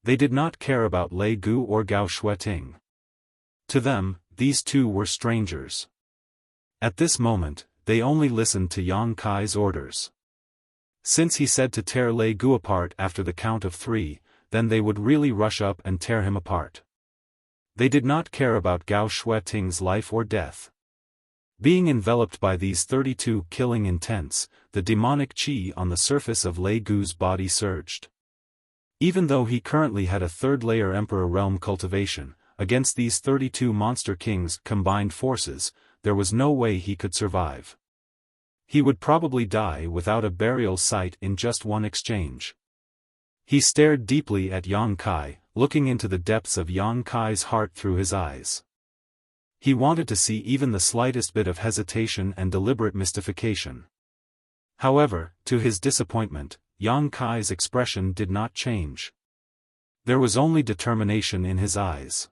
They did not care about Lei Gu or Gao Shueting. To them, these 2 were strangers. At this moment, they only listened to Yang Kai's orders. Since he said to tear Lei Gu apart after the count of 3, then they would really rush up and tear him apart. They did not care about Gao Shueting's life or death. Being enveloped by these 32 killing intents, the demonic qi on the surface of Lei Gu's body surged. Even though he currently had a 3rd-layer Emperor Realm cultivation, against these 32 Monster Kings' combined forces, there was no way he could survive. He would probably die without a burial site in just one exchange. He stared deeply at Yang Kai, looking into the depths of Yang Kai's heart through his eyes. He wanted to see even the slightest bit of hesitation and deliberate mystification. However, to his disappointment, Yang Kai's expression did not change. There was only determination in his eyes.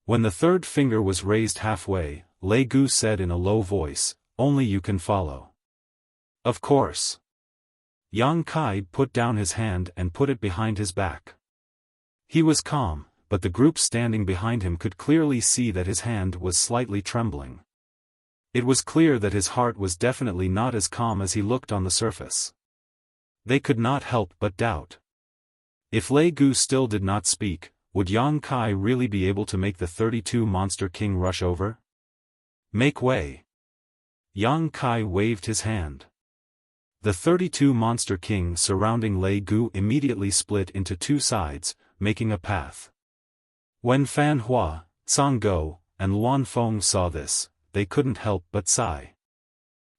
When the 3rd finger was raised halfway, Lei Gu said in a low voice, only you can follow. Of course. Yang Kai put down his hand and put it behind his back. He was calm, but the group standing behind him could clearly see that his hand was slightly trembling. It was clear that his heart was definitely not as calm as he looked on the surface. They could not help but doubt. If Lei Gu still did not speak, would Yang Kai really be able to make the 32 Monster King rush over? Make way. Yang Kai waved his hand. The 32 monster kings surrounding Lei Gu immediately split into two sides, making a path. When Fan Hua, Cang Go, and Luan Feng saw this, they couldn't help but sigh.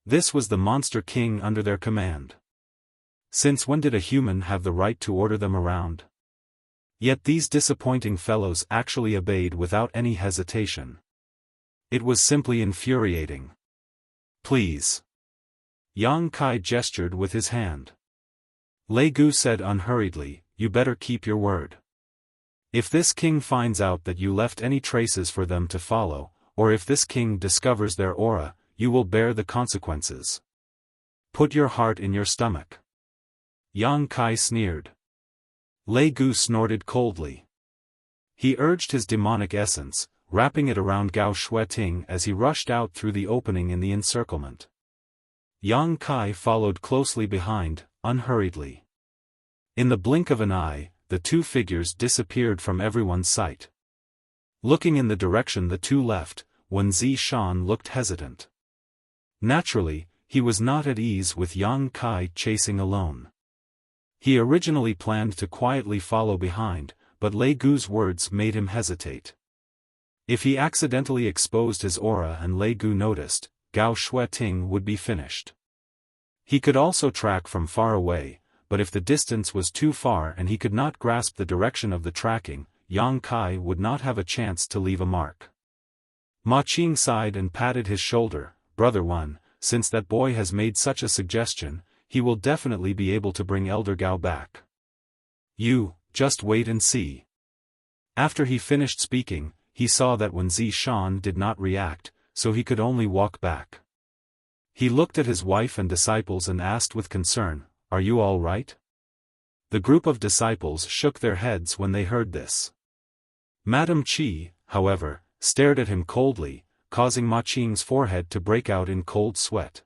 This was the monster king under their command. Since when did a human have the right to order them around? Yet these disappointing fellows actually obeyed without any hesitation. It was simply infuriating. Please. Yang Kai gestured with his hand. Lei Gu said unhurriedly, you better keep your word. If this king finds out that you left any traces for them to follow, or if this king discovers their aura, you will bear the consequences. Put your heart in your stomach. Yang Kai sneered. Lei Gu snorted coldly. He urged his demonic essence, wrapping it around Gao Shueting as he rushed out through the opening in the encirclement. Yang Kai followed closely behind, unhurriedly. In the blink of an eye, the two figures disappeared from everyone's sight. Looking in the direction the two left, Wen Zishan looked hesitant. Naturally, he was not at ease with Yang Kai chasing alone. He originally planned to quietly follow behind, but Lei Gu's words made him hesitate. If he accidentally exposed his aura and Lei Gu noticed, Gao Shueting would be finished. He could also track from far away, but if the distance was too far and he could not grasp the direction of the tracking, Yang Kai would not have a chance to leave a mark. Ma Qing sighed and patted his shoulder. Brother Wan, since that boy has made such a suggestion, he will definitely be able to bring Elder Gao back. You, just wait and see. After he finished speaking, he saw that Wen Zishan did not react, so he could only walk back. He looked at his wife and disciples and asked with concern, are you all right? The group of disciples shook their heads when they heard this. Madame Qi, however, stared at him coldly, causing Ma Qing's forehead to break out in cold sweat.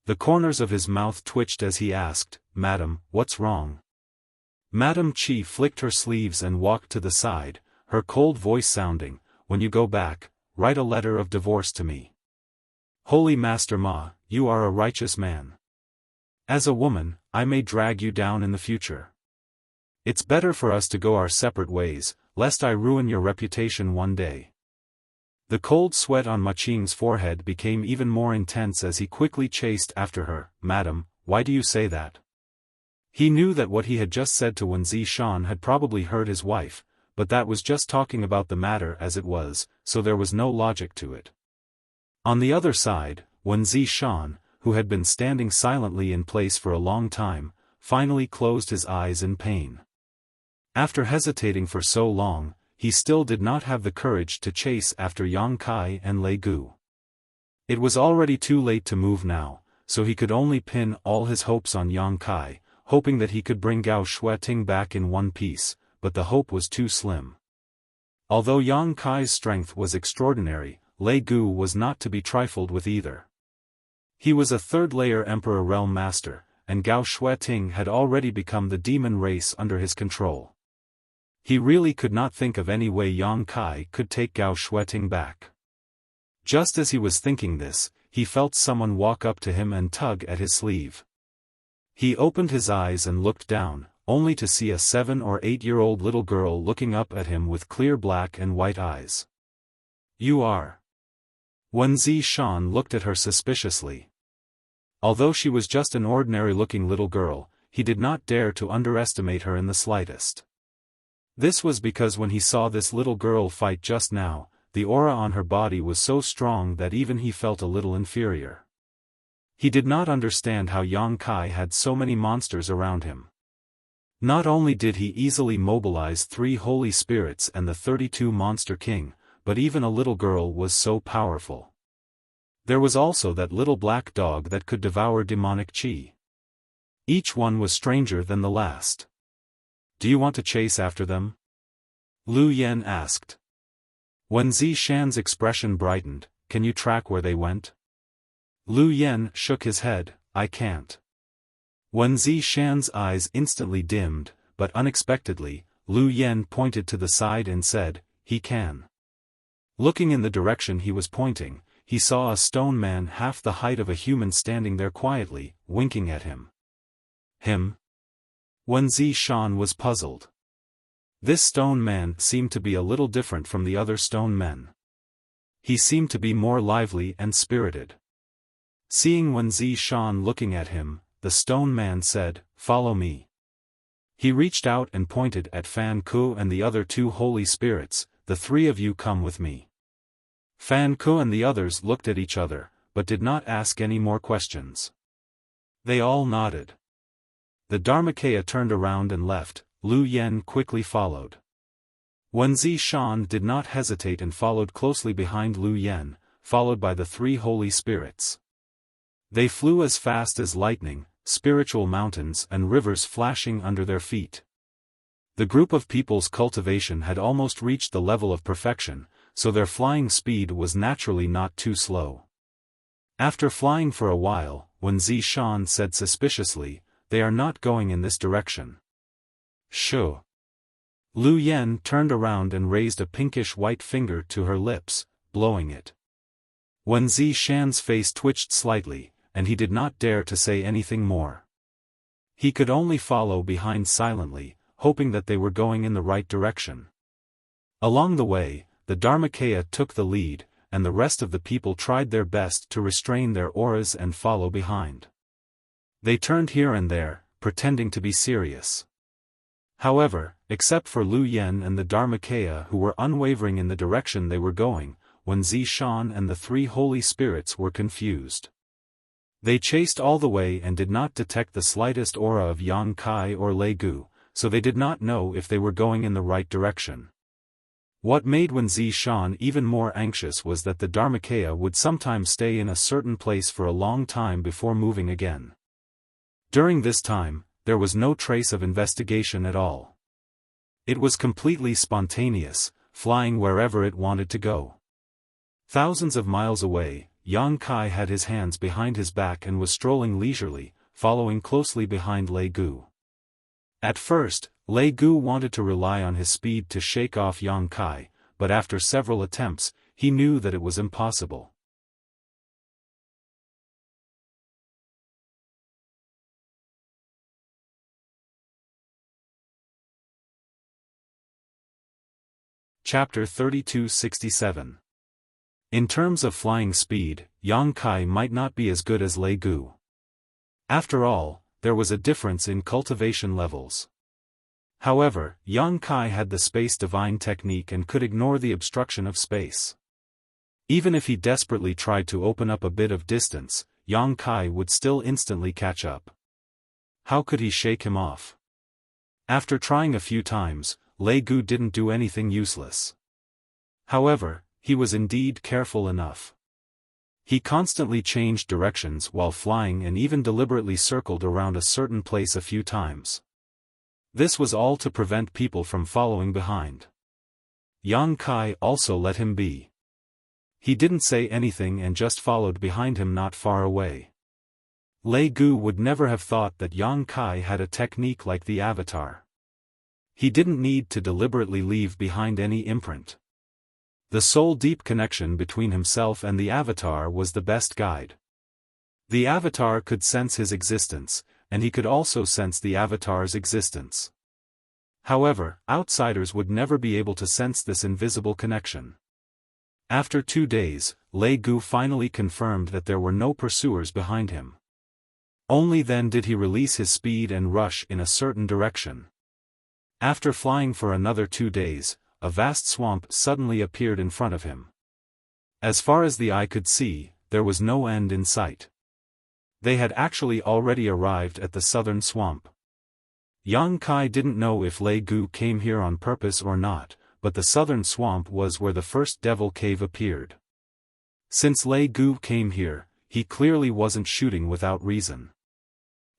The corners of his mouth twitched as he asked, Madam, what's wrong? Madame Qi flicked her sleeves and walked to the side, her cold voice sounding, when you go back, write a letter of divorce to me. Holy Master Ma, you are a righteous man. As a woman, I may drag you down in the future. It's better for us to go our separate ways, lest I ruin your reputation one day. The cold sweat on Ma Qing's forehead became even more intense as he quickly chased after her. Madam, why do you say that? He knew that what he had just said to Wen Zishan had probably hurt his wife, but that was just talking about the matter as it was, so there was no logic to it. On the other side, Wen Zishan, who had been standing silently in place for a long time, finally closed his eyes in pain. After hesitating for so long, he still did not have the courage to chase after Yang Kai and Lei Gu. It was already too late to move now, so he could only pin all his hopes on Yang Kai, hoping that he could bring Gao Shueting back in one piece, but the hope was too slim. Although Yang Kai's strength was extraordinary, Lei Gu was not to be trifled with either. He was a third-layer Emperor Realm Master, and Gao Shueting had already become the demon race under his control. He really could not think of any way Yang Kai could take Gao Shueting back. Just as he was thinking this, he felt someone walk up to him and tug at his sleeve. He opened his eyes and looked down, only to see a 7 or 8-year-old little girl looking up at him with clear black and white eyes. You are. Wen Zishan looked at her suspiciously. Although she was just an ordinary-looking little girl, he did not dare to underestimate her in the slightest. This was because when he saw this little girl fight just now, the aura on her body was so strong that even he felt a little inferior. He did not understand how Yang Kai had so many monsters around him. Not only did he easily mobilize 3 holy spirits and the 32 monster king, but even a little girl was so powerful. There was also that little black dog that could devour demonic qi. Each one was stranger than the last. Do you want to chase after them? Lu Yen asked. Wen Zishan's expression brightened. Can you track where they went? Lu Yen shook his head. I can't. Wen Zishan's eyes instantly dimmed, but unexpectedly, Lu Yen pointed to the side and said, he can. Looking in the direction he was pointing, he saw a stone man half the height of a human standing there quietly, winking at him. Him? Wen Zishan was puzzled. This stone man seemed to be a little different from the other stone men. He seemed to be more lively and spirited. Seeing Wen Zishan looking at him, the stone man said, "Follow me." He reached out and pointed at Fan Ku and the other two holy spirits, "The three of you come with me." Fan Ku and the others looked at each other, but did not ask any more questions. They all nodded. The Dharmakaya turned around and left. Lu Yen quickly followed. Wen Zishan did not hesitate and followed closely behind Lu Yen, followed by the three holy spirits. They flew as fast as lightning, spiritual mountains and rivers flashing under their feet. The group of people's cultivation had almost reached the level of perfection, so their flying speed was naturally not too slow. After flying for a while, Wen Zishan said suspiciously, "They are not going in this direction." "Shoo." Lu Yen turned around and raised a pinkish-white finger to her lips, blowing it. Wen Zishan's face twitched slightly, and he did not dare to say anything more. He could only follow behind silently, hoping that they were going in the right direction. Along the way, the Dharmakaya took the lead, and the rest of the people tried their best to restrain their auras and follow behind. They turned here and there, pretending to be serious. However, except for Lu Yen and the Dharmakaya who were unwavering in the direction they were going, Wen Zishan and the three holy spirits were confused. They chased all the way and did not detect the slightest aura of Yang Kai or Lei Gu, so they did not know if they were going in the right direction. What made Wen Zishan even more anxious was that the Dharmakaya would sometimes stay in a certain place for a long time before moving again. During this time, there was no trace of investigation at all. It was completely spontaneous, flying wherever it wanted to go. Thousands of miles away, Yang Kai had his hands behind his back and was strolling leisurely, following closely behind Lei Gu. At first, Lei Gu wanted to rely on his speed to shake off Yang Kai, but after several attempts, he knew that it was impossible. Chapter 3267. In terms of flying speed, Yang Kai might not be as good as Lei Gu. After all, there was a difference in cultivation levels. However, Yang Kai had the space divine technique and could ignore the obstruction of space. Even if he desperately tried to open up a bit of distance, Yang Kai would still instantly catch up. How could he shake him off? After trying a few times, Lei Gu didn't do anything useless. However, he was indeed careful enough. He constantly changed directions while flying and even deliberately circled around a certain place a few times. This was all to prevent people from following behind. Yang Kai also let him be. He didn't say anything and just followed behind him not far away. Lei Gu would never have thought that Yang Kai had a technique like the Avatar. He didn't need to deliberately leave behind any imprint. The sole deep connection between himself and the Avatar was the best guide. The Avatar could sense his existence, and he could also sense the Avatar's existence. However, outsiders would never be able to sense this invisible connection. After 2 days, Lei Gu finally confirmed that there were no pursuers behind him. Only then did he release his speed and rush in a certain direction. After flying for another 2 days, a vast swamp suddenly appeared in front of him. As far as the eye could see, there was no end in sight. They had actually already arrived at the southern swamp. Yang Kai didn't know if Lei Gu came here on purpose or not, but the southern swamp was where the first devil cave appeared. Since Lei Gu came here, he clearly wasn't shooting without reason.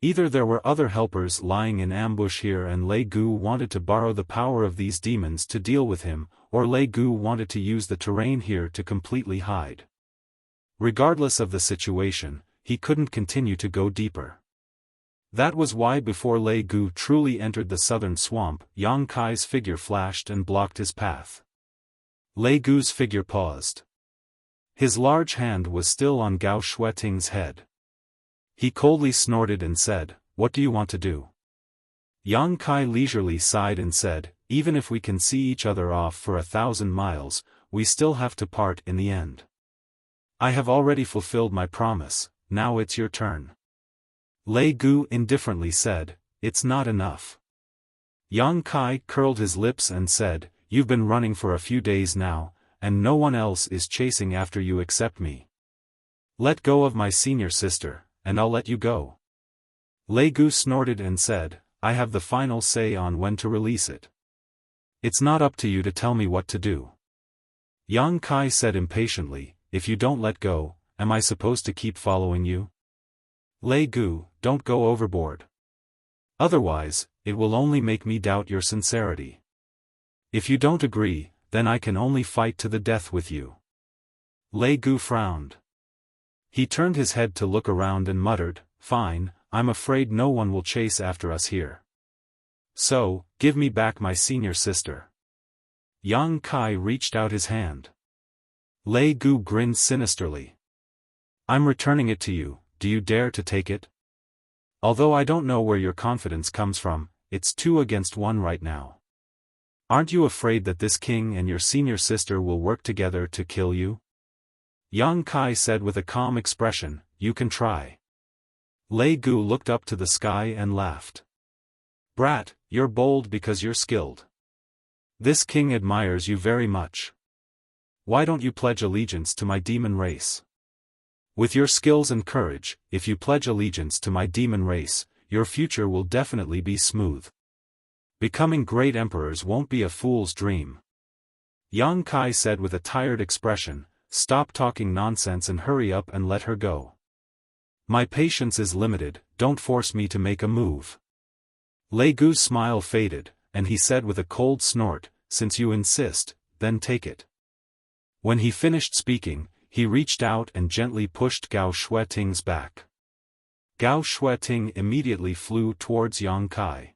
Either there were other helpers lying in ambush here and Lei Gu wanted to borrow the power of these demons to deal with him, or Lei Gu wanted to use the terrain here to completely hide. Regardless of the situation, he couldn't continue to go deeper. That was why before Lei Gu truly entered the southern swamp, Yang Kai's figure flashed and blocked his path. Lei Gu's figure paused. His large hand was still on Gao Shueting's head. He coldly snorted and said, "What do you want to do?" Yang Kai leisurely sighed and said, "Even if we can see each other off for 1,000 miles, we still have to part in the end. I have already fulfilled my promise, now it's your turn." Lei Gu indifferently said, "It's not enough." Yang Kai curled his lips and said, "You've been running for a few days now, and no one else is chasing after you except me. Let go of my senior sister, and I'll let you go." Lei Gu snorted and said, "I have the final say on when to release it. It's not up to you to tell me what to do." Yang Kai said impatiently, "If you don't let go, am I supposed to keep following you?" Lei Gu, don't go overboard. Otherwise, it will only make me doubt your sincerity. If you don't agree, then I can only fight to the death with you. Lei Gu frowned. He turned his head to look around and muttered, "Fine, I'm afraid no one will chase after us here. So, give me back my senior sister." Yang Kai reached out his hand. Lei Gu grinned sinisterly. "I'm returning it to you, do you dare to take it? Although I don't know where your confidence comes from, it's 2 against 1 right now. Aren't you afraid that this king and your senior sister will work together to kill you?" Yang Kai said with a calm expression, "You can try." Lei Gu looked up to the sky and laughed. "Brat, you're bold because you're skilled. This king admires you very much. Why don't you pledge allegiance to my demon race? With your skills and courage, if you pledge allegiance to my demon race, your future will definitely be smooth. Becoming great emperors won't be a fool's dream." Yang Kai said with a tired expression, "Stop talking nonsense and hurry up and let her go. My patience is limited, don't force me to make a move." Lei Gu's smile faded, and he said with a cold snort, "Since you insist, then take it." When he finished speaking, he reached out and gently pushed Gao Shueting's back. Gao Shueting immediately flew towards Yang Kai.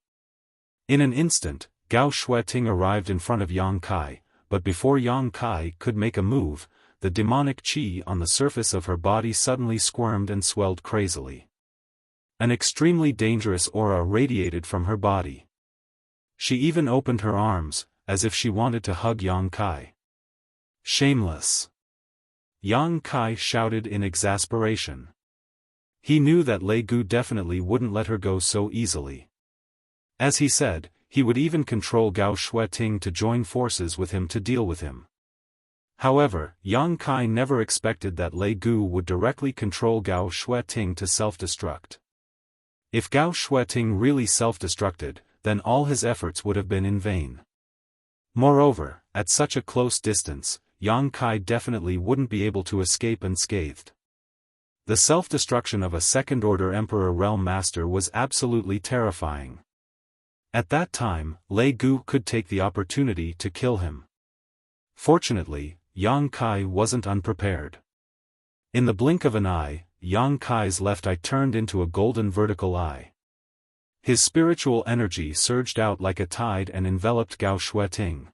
In an instant, Gao Shueting arrived in front of Yang Kai, but before Yang Kai could make a move, the demonic qi on the surface of her body suddenly squirmed and swelled crazily. An extremely dangerous aura radiated from her body. She even opened her arms, as if she wanted to hug Yang Kai. "Shameless!" Yang Kai shouted in exasperation. He knew that Lei Gu definitely wouldn't let her go so easily. As he said, he would even control Gao Shueting to join forces with him to deal with him. However, Yang Kai never expected that Lei Gu would directly control Gao Shueting to self-destruct. If Gao Shueting really self-destructed, then all his efforts would have been in vain. Moreover, at such a close distance, Yang Kai definitely wouldn't be able to escape unscathed. The self-destruction of a second-order Emperor Realm Master was absolutely terrifying. At that time, Lei Gu could take the opportunity to kill him. Fortunately, Yang Kai wasn't unprepared. In the blink of an eye, Yang Kai's left eye turned into a golden vertical eye. His spiritual energy surged out like a tide and enveloped Gao Shueting.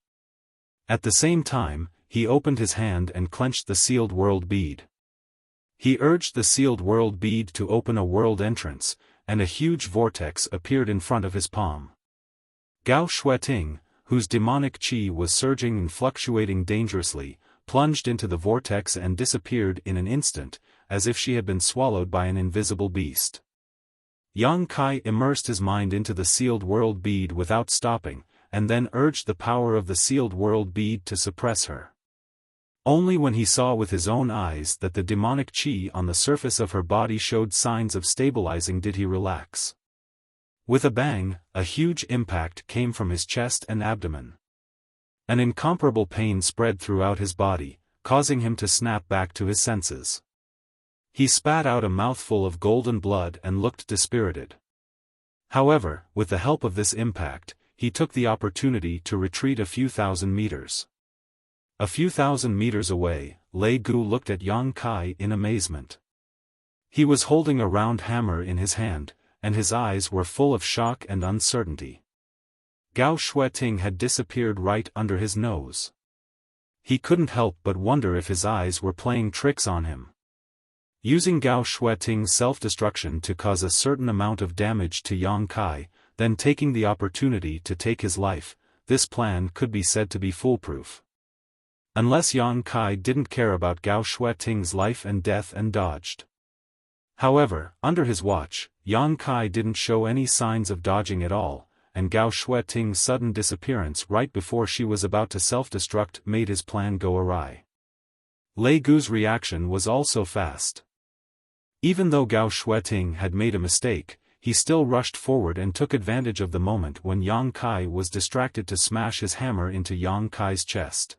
At the same time, he opened his hand and clenched the sealed world bead. He urged the sealed world bead to open a world entrance, and a huge vortex appeared in front of his palm. Gao Shueting, whose demonic qi was surging and fluctuating dangerously, plunged into the vortex and disappeared in an instant, as if she had been swallowed by an invisible beast. Yang Kai immersed his mind into the sealed world bead without stopping, and then urged the power of the sealed world bead to suppress her. Only when he saw with his own eyes that the demonic qi on the surface of her body showed signs of stabilizing did he relax. With a bang, a huge impact came from his chest and abdomen. An incomparable pain spread throughout his body, causing him to snap back to his senses. He spat out a mouthful of golden blood and looked dispirited. However, with the help of this impact, he took the opportunity to retreat a few thousand meters. A few thousand meters away, Lei Gu looked at Yang Kai in amazement. He was holding a round hammer in his hand, and his eyes were full of shock and uncertainty. Gao Shueting had disappeared right under his nose. He couldn't help but wonder if his eyes were playing tricks on him. Using Gao Shueting's self-destruction to cause a certain amount of damage to Yang Kai, then taking the opportunity to take his life, this plan could be said to be foolproof. Unless Yang Kai didn't care about Gao Shueting's life and death and dodged. However, under his watch, Yang Kai didn't show any signs of dodging at all, and Gao Shueting's sudden disappearance right before she was about to self-destruct made his plan go awry. Lei Gu's reaction was also fast. Even though Gao Shueting had made a mistake, he still rushed forward and took advantage of the moment when Yang Kai was distracted to smash his hammer into Yang Kai's chest.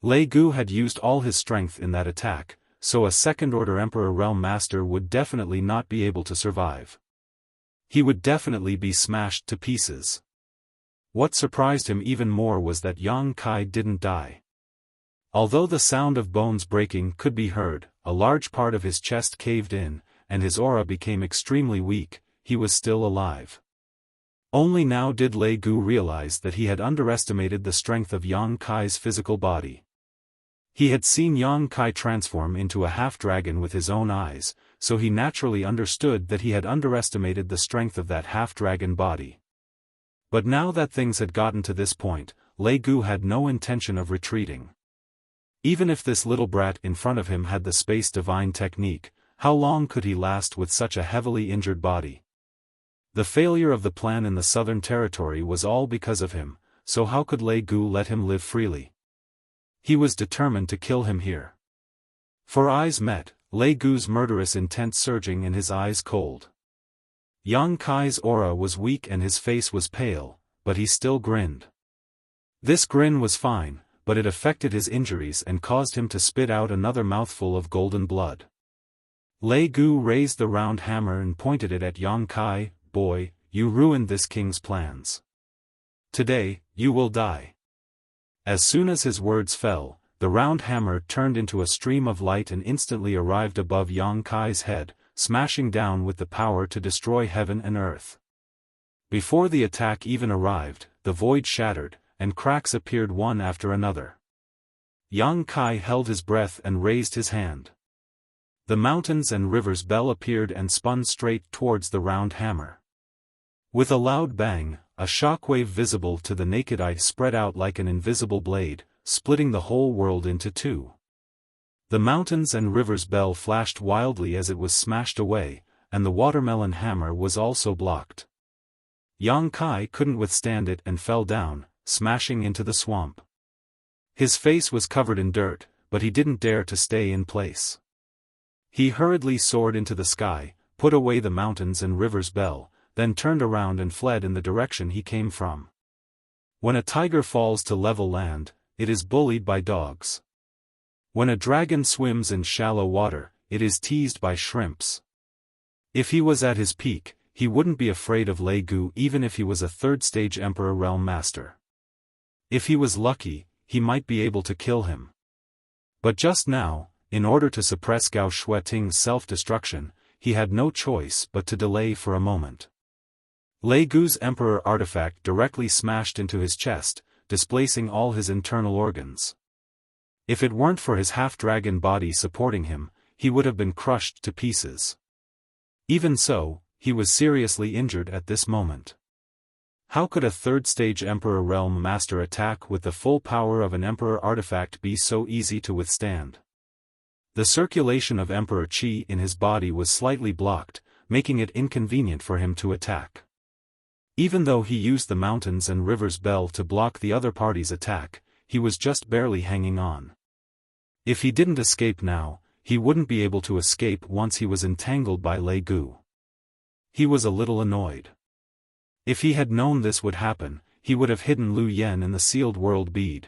Lei Gu had used all his strength in that attack, so a second-order Emperor Realm Master would definitely not be able to survive. He would definitely be smashed to pieces. What surprised him even more was that Yang Kai didn't die. Although the sound of bones breaking could be heard, a large part of his chest caved in, and his aura became extremely weak, he was still alive. Only now did Lei Gu realize that he had underestimated the strength of Yang Kai's physical body. He had seen Yang Kai transform into a half-dragon with his own eyes, so he naturally understood that he had underestimated the strength of that half-dragon body. But now that things had gotten to this point, Lei Gu had no intention of retreating. Even if this little brat in front of him had the space divine technique, how long could he last with such a heavily injured body? The failure of the plan in the Southern Territory was all because of him, so how could Lei Gu let him live freely? He was determined to kill him here. For eyes met, Lei Gu's murderous intent surging in his eyes cold. Yang Kai's aura was weak and his face was pale, but he still grinned. This grin was fine, but it affected his injuries and caused him to spit out another mouthful of golden blood. Lei Gu raised the round hammer and pointed it at Yang Kai. "Boy, you ruined this king's plans. Today, you will die." As soon as his words fell, the round hammer turned into a stream of light and instantly arrived above Yang Kai's head, smashing down with the power to destroy heaven and earth. Before the attack even arrived, the void shattered, and cracks appeared one after another. Yang Kai held his breath and raised his hand. The mountains and rivers bell appeared and spun straight towards the round hammer. With a loud bang, a shockwave visible to the naked eye spread out like an invisible blade, splitting the whole world into two. The mountains and rivers bell flashed wildly as it was smashed away, and the watermelon hammer was also blocked. Yang Kai couldn't withstand it and fell down, smashing into the swamp. His face was covered in dirt, but he didn't dare to stay in place. He hurriedly soared into the sky, put away the mountains and rivers bell, then turned around and fled in the direction he came from. When a tiger falls to level land, it is bullied by dogs. When a dragon swims in shallow water, it is teased by shrimps. If he was at his peak, he wouldn't be afraid of Lei Gu even if he was a third-stage Emperor Realm Master. If he was lucky, he might be able to kill him. But just now, in order to suppress Gao Shueting's self-destruction, he had no choice but to delay for a moment. Lei Gu's Emperor artifact directly smashed into his chest, displacing all his internal organs. If it weren't for his half-dragon body supporting him, he would have been crushed to pieces. Even so, he was seriously injured at this moment. How could a third-stage Emperor Realm Master attack with the full power of an Emperor artifact be so easy to withstand? The circulation of Emperor Qi in his body was slightly blocked, making it inconvenient for him to attack. Even though he used the mountains and rivers bell to block the other party's attack, he was just barely hanging on. If he didn't escape now, he wouldn't be able to escape once he was entangled by Lei Gu. He was a little annoyed. If he had known this would happen, he would have hidden Lu Yen in the sealed world bead.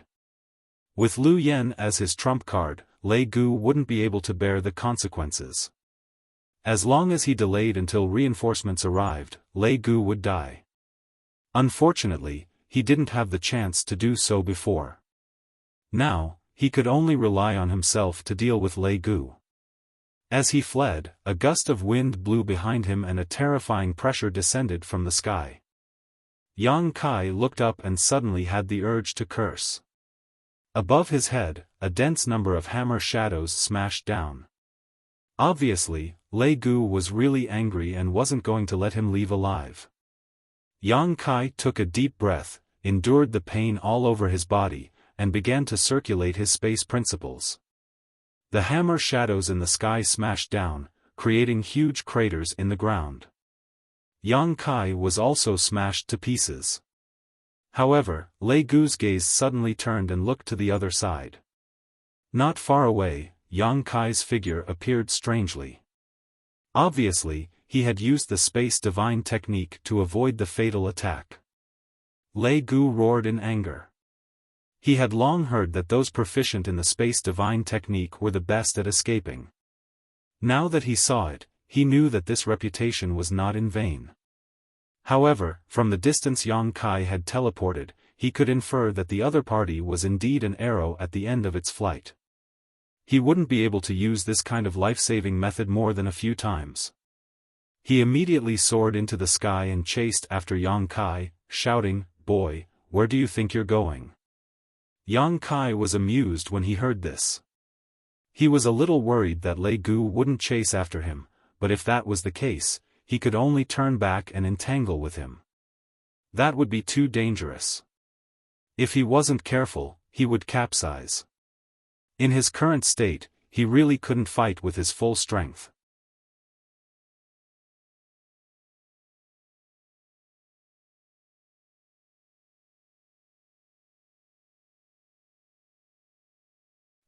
With Lu Yen as his trump card, Lei Gu wouldn't be able to bear the consequences. As long as he delayed until reinforcements arrived, Lei Gu would die. Unfortunately, he didn't have the chance to do so before. Now, he could only rely on himself to deal with Lei Gu. As he fled, a gust of wind blew behind him and a terrifying pressure descended from the sky. Yang Kai looked up and suddenly had the urge to curse. Above his head, a dense number of hammer shadows smashed down. Obviously, Lei Gu was really angry and wasn't going to let him leave alive. Yang Kai took a deep breath, endured the pain all over his body, and began to circulate his space principles. The hammer shadows in the sky smashed down, creating huge craters in the ground. Yang Kai was also smashed to pieces. However, Lei Gu's gaze suddenly turned and looked to the other side. Not far away, Yang Kai's figure appeared strangely. Obviously, he had used the space divine technique to avoid the fatal attack. Lei Gu roared in anger. He had long heard that those proficient in the space divine technique were the best at escaping. Now that he saw it, he knew that this reputation was not in vain. However, from the distance Yang Kai had teleported, he could infer that the other party was indeed an arrow at the end of its flight. He wouldn't be able to use this kind of life-saving method more than a few times. He immediately soared into the sky and chased after Yang Kai, shouting, "Boy, where do you think you're going?" Yang Kai was amused when he heard this. He was a little worried that Lei Gu wouldn't chase after him, but if that was the case, he could only turn back and entangle with him. That would be too dangerous. If he wasn't careful, he would capsize. In his current state, he really couldn't fight with his full strength.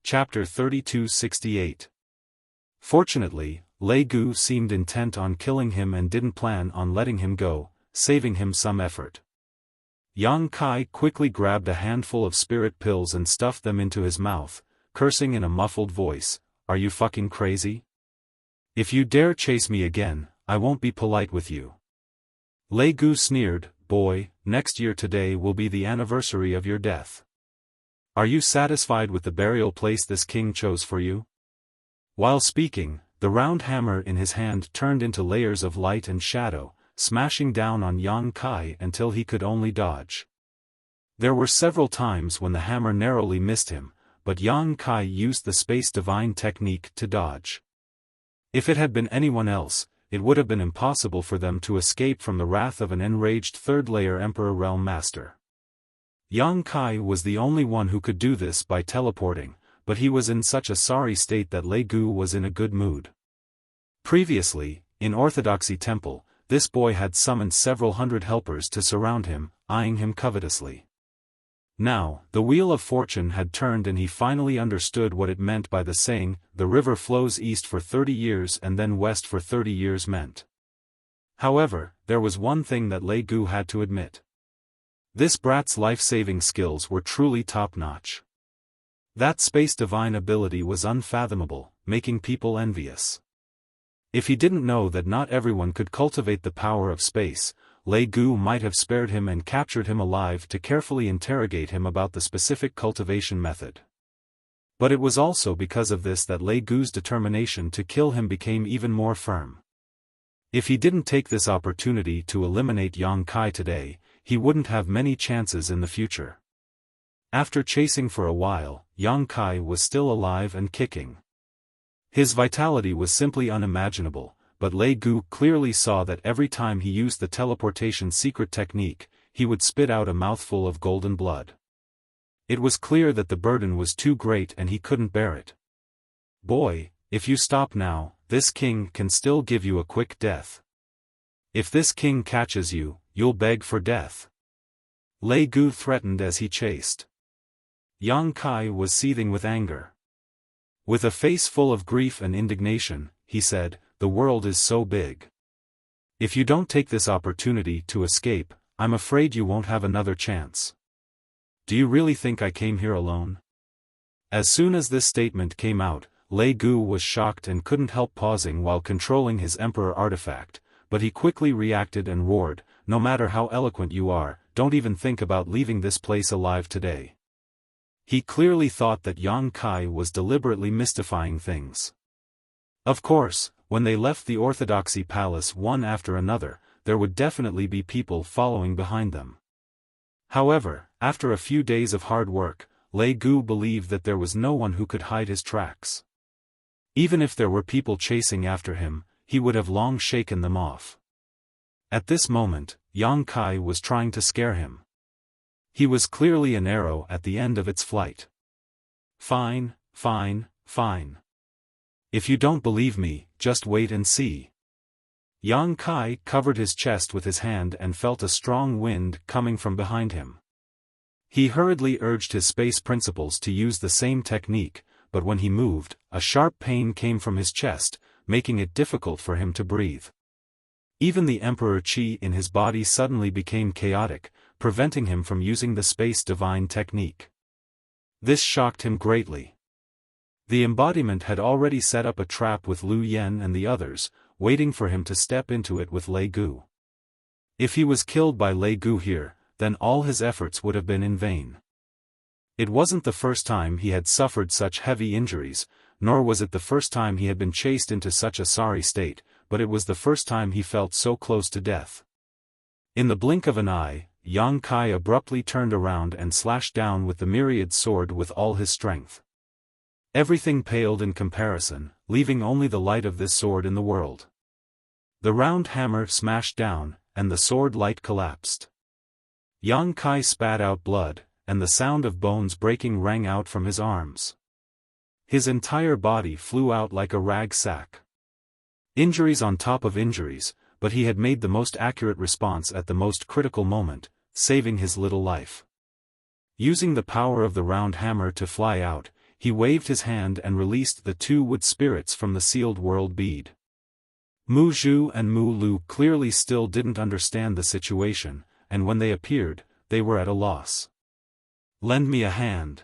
Chapter 3268. Fortunately, Lei Gu seemed intent on killing him and didn't plan on letting him go, saving him some effort. Yang Kai quickly grabbed a handful of spirit pills and stuffed them into his mouth, cursing in a muffled voice, "Are you fucking crazy? If you dare chase me again, I won't be polite with you." Lei Gu sneered, "Boy, next year today will be the anniversary of your death. Are you satisfied with the burial place this king chose for you?" While speaking, the round hammer in his hand turned into layers of light and shadow, smashing down on Yang Kai until he could only dodge. There were several times when the hammer narrowly missed him, but Yang Kai used the space divine technique to dodge. If it had been anyone else, it would have been impossible for them to escape from the wrath of an enraged third-layer Emperor Realm Master. Yang Kai was the only one who could do this by teleporting, but he was in such a sorry state that Lei Gu was in a good mood. Previously, in Orthodoxy Temple, this boy had summoned several hundred helpers to surround him, eyeing him covetously. Now, the wheel of fortune had turned and he finally understood what it meant by the saying, "The river flows east for 30 years and then west for 30 years" meant. However, there was one thing that Lei Gu had to admit. This brat's life-saving skills were truly top-notch. That space divine ability was unfathomable, making people envious. If he didn't know that not everyone could cultivate the power of space, Lei Gu might have spared him and captured him alive to carefully interrogate him about the specific cultivation method. But it was also because of this that Lei Gu's determination to kill him became even more firm. If he didn't take this opportunity to eliminate Yang Kai today, he wouldn't have many chances in the future. After chasing for a while, Yang Kai was still alive and kicking. His vitality was simply unimaginable, but Lei Gu clearly saw that every time he used the teleportation secret technique, he would spit out a mouthful of golden blood. It was clear that the burden was too great and he couldn't bear it. "Boy, if you stop now, this king can still give you a quick death. If this king catches you, you'll beg for death," Lei Gu threatened as he chased. Yang Kai was seething with anger. With a face full of grief and indignation, he said, "The world is so big. If you don't take this opportunity to escape, I'm afraid you won't have another chance. Do you really think I came here alone?" As soon as this statement came out, Lei Gu was shocked and couldn't help pausing while controlling his Emperor artifact, but he quickly reacted and roared, "No matter how eloquent you are, don't even think about leaving this place alive today." He clearly thought that Yang Kai was deliberately mystifying things. Of course, when they left the Orthodoxy Palace one after another, there would definitely be people following behind them. However, after a few days of hard work, Lei Gu believed that there was no one who could hide his tracks. Even if there were people chasing after him, he would have long shaken them off. At this moment, Yang Kai was trying to scare him. He was clearly an arrow at the end of its flight. Fine, fine, fine. If you don't believe me, just wait and see. Yang Kai covered his chest with his hand and felt a strong wind coming from behind him. He hurriedly urged his space principles to use the same technique, but when he moved, a sharp pain came from his chest, making it difficult for him to breathe. Even the Emperor Qi in his body suddenly became chaotic, preventing him from using the space divine technique. This shocked him greatly. The embodiment had already set up a trap with Lu Yen and the others, waiting for him to step into it with Lei Gu. If he was killed by Lei Gu here, then all his efforts would have been in vain. It wasn't the first time he had suffered such heavy injuries, nor was it the first time he had been chased into such a sorry state, but it was the first time he felt so close to death. In the blink of an eye, Yang Kai abruptly turned around and slashed down with the myriad sword with all his strength. Everything paled in comparison, leaving only the light of this sword in the world. The round hammer smashed down, and the sword light collapsed. Yang Kai spat out blood, and the sound of bones breaking rang out from his arms. His entire body flew out like a rag sack. Injuries on top of injuries, but he had made the most accurate response at the most critical moment, saving his little life. Using the power of the round hammer to fly out, he waved his hand and released the two wood spirits from the sealed world bead. Mu Zhu and Mu Lu clearly still didn't understand the situation, and when they appeared, they were at a loss. "Lend me a hand,"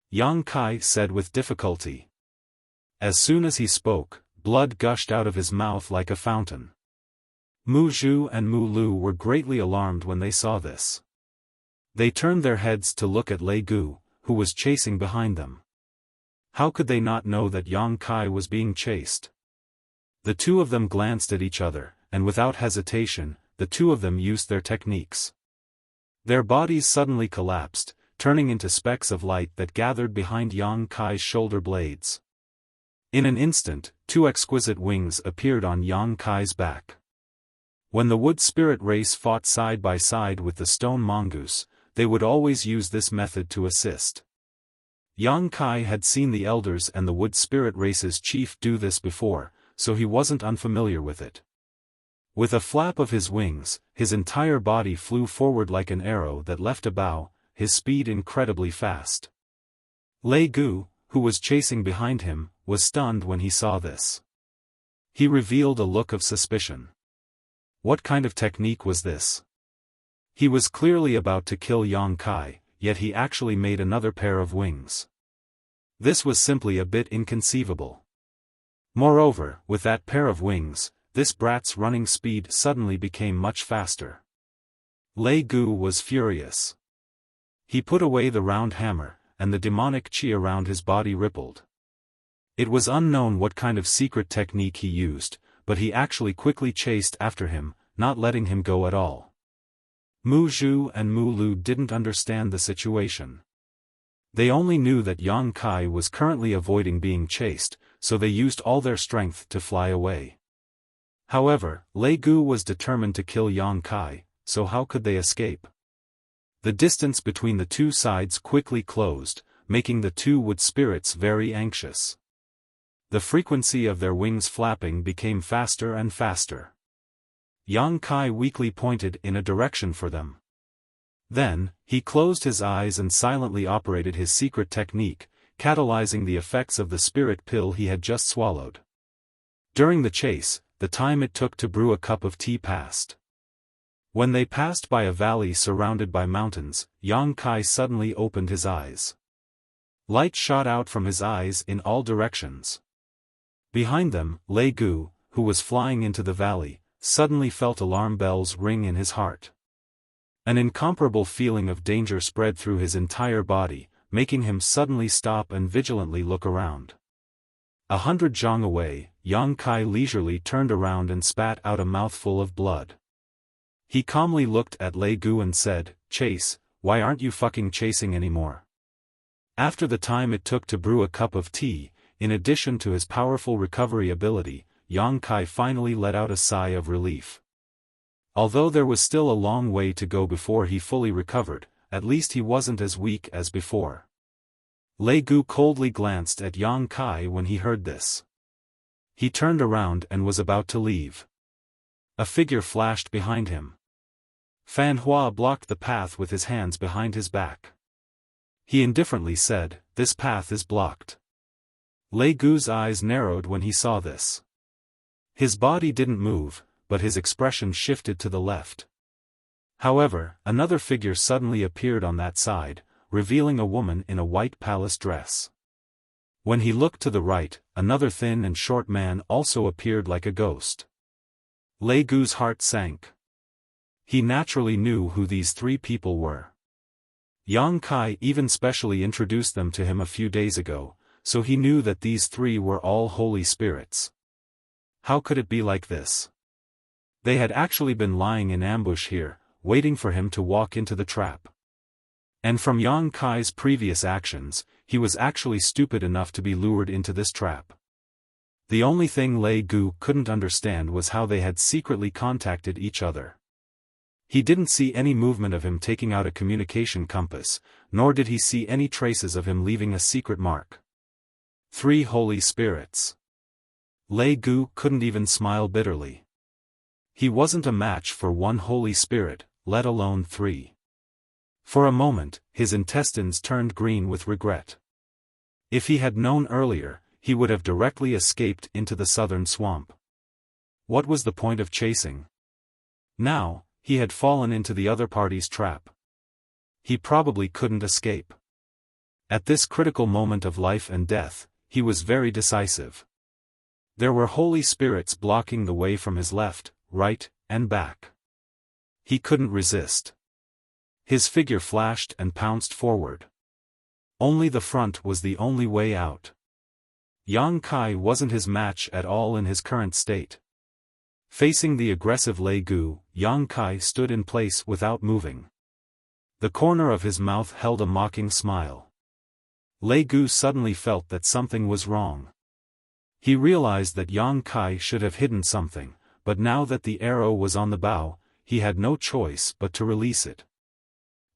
Yang Kai said with difficulty. As soon as he spoke, blood gushed out of his mouth like a fountain. Mu Zhu and Mu Lu were greatly alarmed when they saw this. They turned their heads to look at Lei Gu, who was chasing behind them. How could they not know that Yang Kai was being chased? The two of them glanced at each other, and without hesitation, the two of them used their techniques. Their bodies suddenly collapsed, turning into specks of light that gathered behind Yang Kai's shoulder blades. In an instant, two exquisite wings appeared on Yang Kai's back. When the wood spirit race fought side by side with the stone mongoose, they would always use this method to assist. Yang Kai had seen the elders and the wood spirit race's chief do this before, so he wasn't unfamiliar with it. With a flap of his wings, his entire body flew forward like an arrow that left a bow, his speed incredibly fast. Lei Gu, who was chasing behind him, was stunned when he saw this. He revealed a look of suspicion. What kind of technique was this? He was clearly about to kill Yang Kai, yet he actually made another pair of wings. This was simply a bit inconceivable. Moreover, with that pair of wings, this brat's running speed suddenly became much faster. Lei Gu was furious. He put away the round hammer, and the demonic qi around his body rippled. It was unknown what kind of secret technique he used, but he actually quickly chased after him, not letting him go at all. Mu Zhu and Mu Lu didn't understand the situation. They only knew that Yang Kai was currently avoiding being chased, so they used all their strength to fly away. However, Lei Gu was determined to kill Yang Kai, so how could they escape? The distance between the two sides quickly closed, making the two wood spirits very anxious. The frequency of their wings flapping became faster and faster. Yang Kai weakly pointed in a direction for them. Then, he closed his eyes and silently operated his secret technique, catalyzing the effects of the spirit pill he had just swallowed. During the chase, the time it took to brew a cup of tea passed. When they passed by a valley surrounded by mountains, Yang Kai suddenly opened his eyes. Light shot out from his eyes in all directions. Behind them, Lei Gu, who was flying into the valley, suddenly felt alarm bells ring in his heart. An incomparable feeling of danger spread through his entire body, making him suddenly stop and vigilantly look around. 100 zhang away, Yang Kai leisurely turned around and spat out a mouthful of blood. He calmly looked at Lei Gu and said, "Chase, why aren't you fucking chasing anymore? After the time it took to brew a cup of tea, in addition to his powerful recovery ability, Yang Kai finally let out a sigh of relief. Although there was still a long way to go before he fully recovered, at least he wasn't as weak as before. Lei Gu coldly glanced at Yang Kai when he heard this. He turned around and was about to leave. A figure flashed behind him. Fan Hua blocked the path with his hands behind his back. He indifferently said, "This path is blocked." Lei Gu's eyes narrowed when he saw this. His body didn't move, but his expression shifted to the left. However, another figure suddenly appeared on that side, revealing a woman in a white palace dress. When he looked to the right, another thin and short man also appeared like a ghost. Lei Gu's heart sank. He naturally knew who these three people were. Yang Kai even specially introduced them to him a few days ago, so he knew that these three were all holy spirits. How could it be like this? They had actually been lying in ambush here, waiting for him to walk into the trap. And from Yang Kai's previous actions, he was actually stupid enough to be lured into this trap. The only thing Lei Gu couldn't understand was how they had secretly contacted each other. He didn't see any movement of him taking out a communication compass, nor did he see any traces of him leaving a secret mark. Three holy spirits. Lei Gu couldn't even smile bitterly. He wasn't a match for one holy spirit, let alone three. For a moment, his intestines turned green with regret. If he had known earlier, he would have directly escaped into the southern swamp. What was the point of chasing? Now, he had fallen into the other party's trap. He probably couldn't escape. At this critical moment of life and death, he was very decisive. There were holy spirits blocking the way from his left, right, and back. He couldn't resist. His figure flashed and pounced forward. Only the front was the only way out. Yang Kai wasn't his match at all in his current state. Facing the aggressive Lei Gu, Yang Kai stood in place without moving. The corner of his mouth held a mocking smile. Lei Gu suddenly felt that something was wrong. He realized that Yang Kai should have hidden something, but now that the arrow was on the bow, he had no choice but to release it.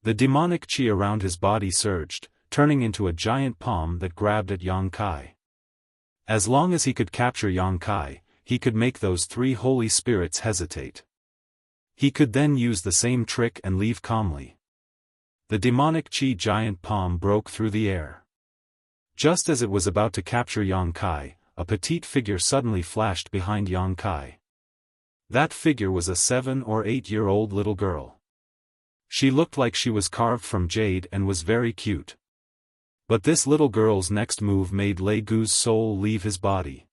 The demonic chi around his body surged, turning into a giant palm that grabbed at Yang Kai. As long as he could capture Yang Kai, he could make those three holy spirits hesitate. He could then use the same trick and leave calmly. The demonic chi giant palm broke through the air. Just as it was about to capture Yang Kai, a petite figure suddenly flashed behind Yang Kai. That figure was a 7 or 8-year-old little girl. She looked like she was carved from jade and was very cute. But this little girl's next move made Lei Gu's soul leave his body.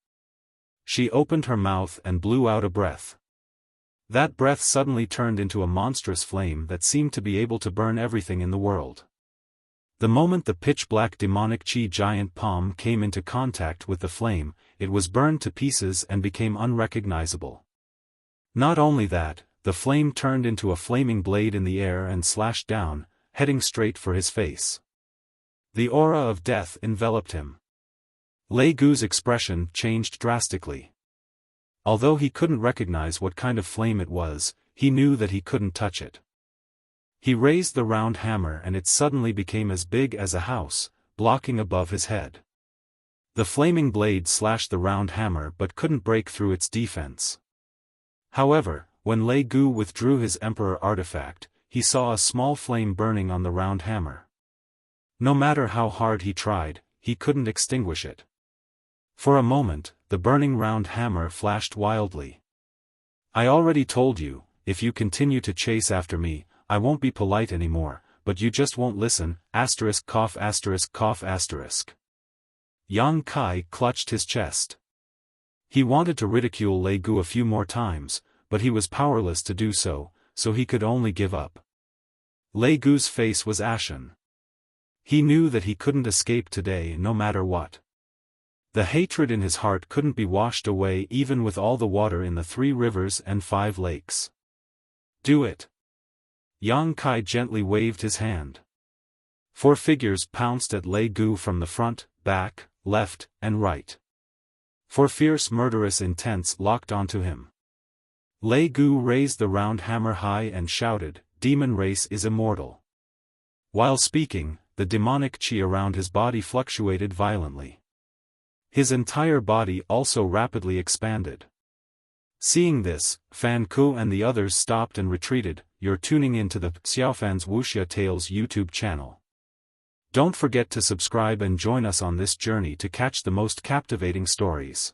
She opened her mouth and blew out a breath. That breath suddenly turned into a monstrous flame that seemed to be able to burn everything in the world. The moment the pitch-black demonic chi giant palm came into contact with the flame, it was burned to pieces and became unrecognizable. Not only that, the flame turned into a flaming blade in the air and slashed down, heading straight for his face. The aura of death enveloped him. Lei Gu's expression changed drastically. Although he couldn't recognize what kind of flame it was, he knew that he couldn't touch it. He raised the round hammer and it suddenly became as big as a house, blocking above his head. The flaming blade slashed the round hammer but couldn't break through its defense. However, when Lei Gu withdrew his Emperor artifact, he saw a small flame burning on the round hammer. No matter how hard he tried, he couldn't extinguish it. For a moment, the burning round hammer flashed wildly. "I already told you, if you continue to chase after me, I won't be polite anymore, but you just won't listen, *cough*. Yang Kai clutched his chest. He wanted to ridicule Lei Gu a few more times, but he was powerless to do so, so he could only give up. Lei Gu's face was ashen. He knew that he couldn't escape today no matter what. The hatred in his heart couldn't be washed away even with all the water in the 3 rivers and 5 lakes. "Do it." Yang Kai gently waved his hand. Four figures pounced at Lei Gu from the front, back, left, and right. Four fierce murderous intents locked onto him. Lei Gu raised the round hammer high and shouted, "Demon race is immortal." While speaking, the demonic qi around his body fluctuated violently. His entire body also rapidly expanded. Seeing this, Fan Ku and the others stopped and retreated. You're tuning into the Xiaofan's Wuxia Tales YouTube channel. Don't forget to subscribe and join us on this journey to catch the most captivating stories.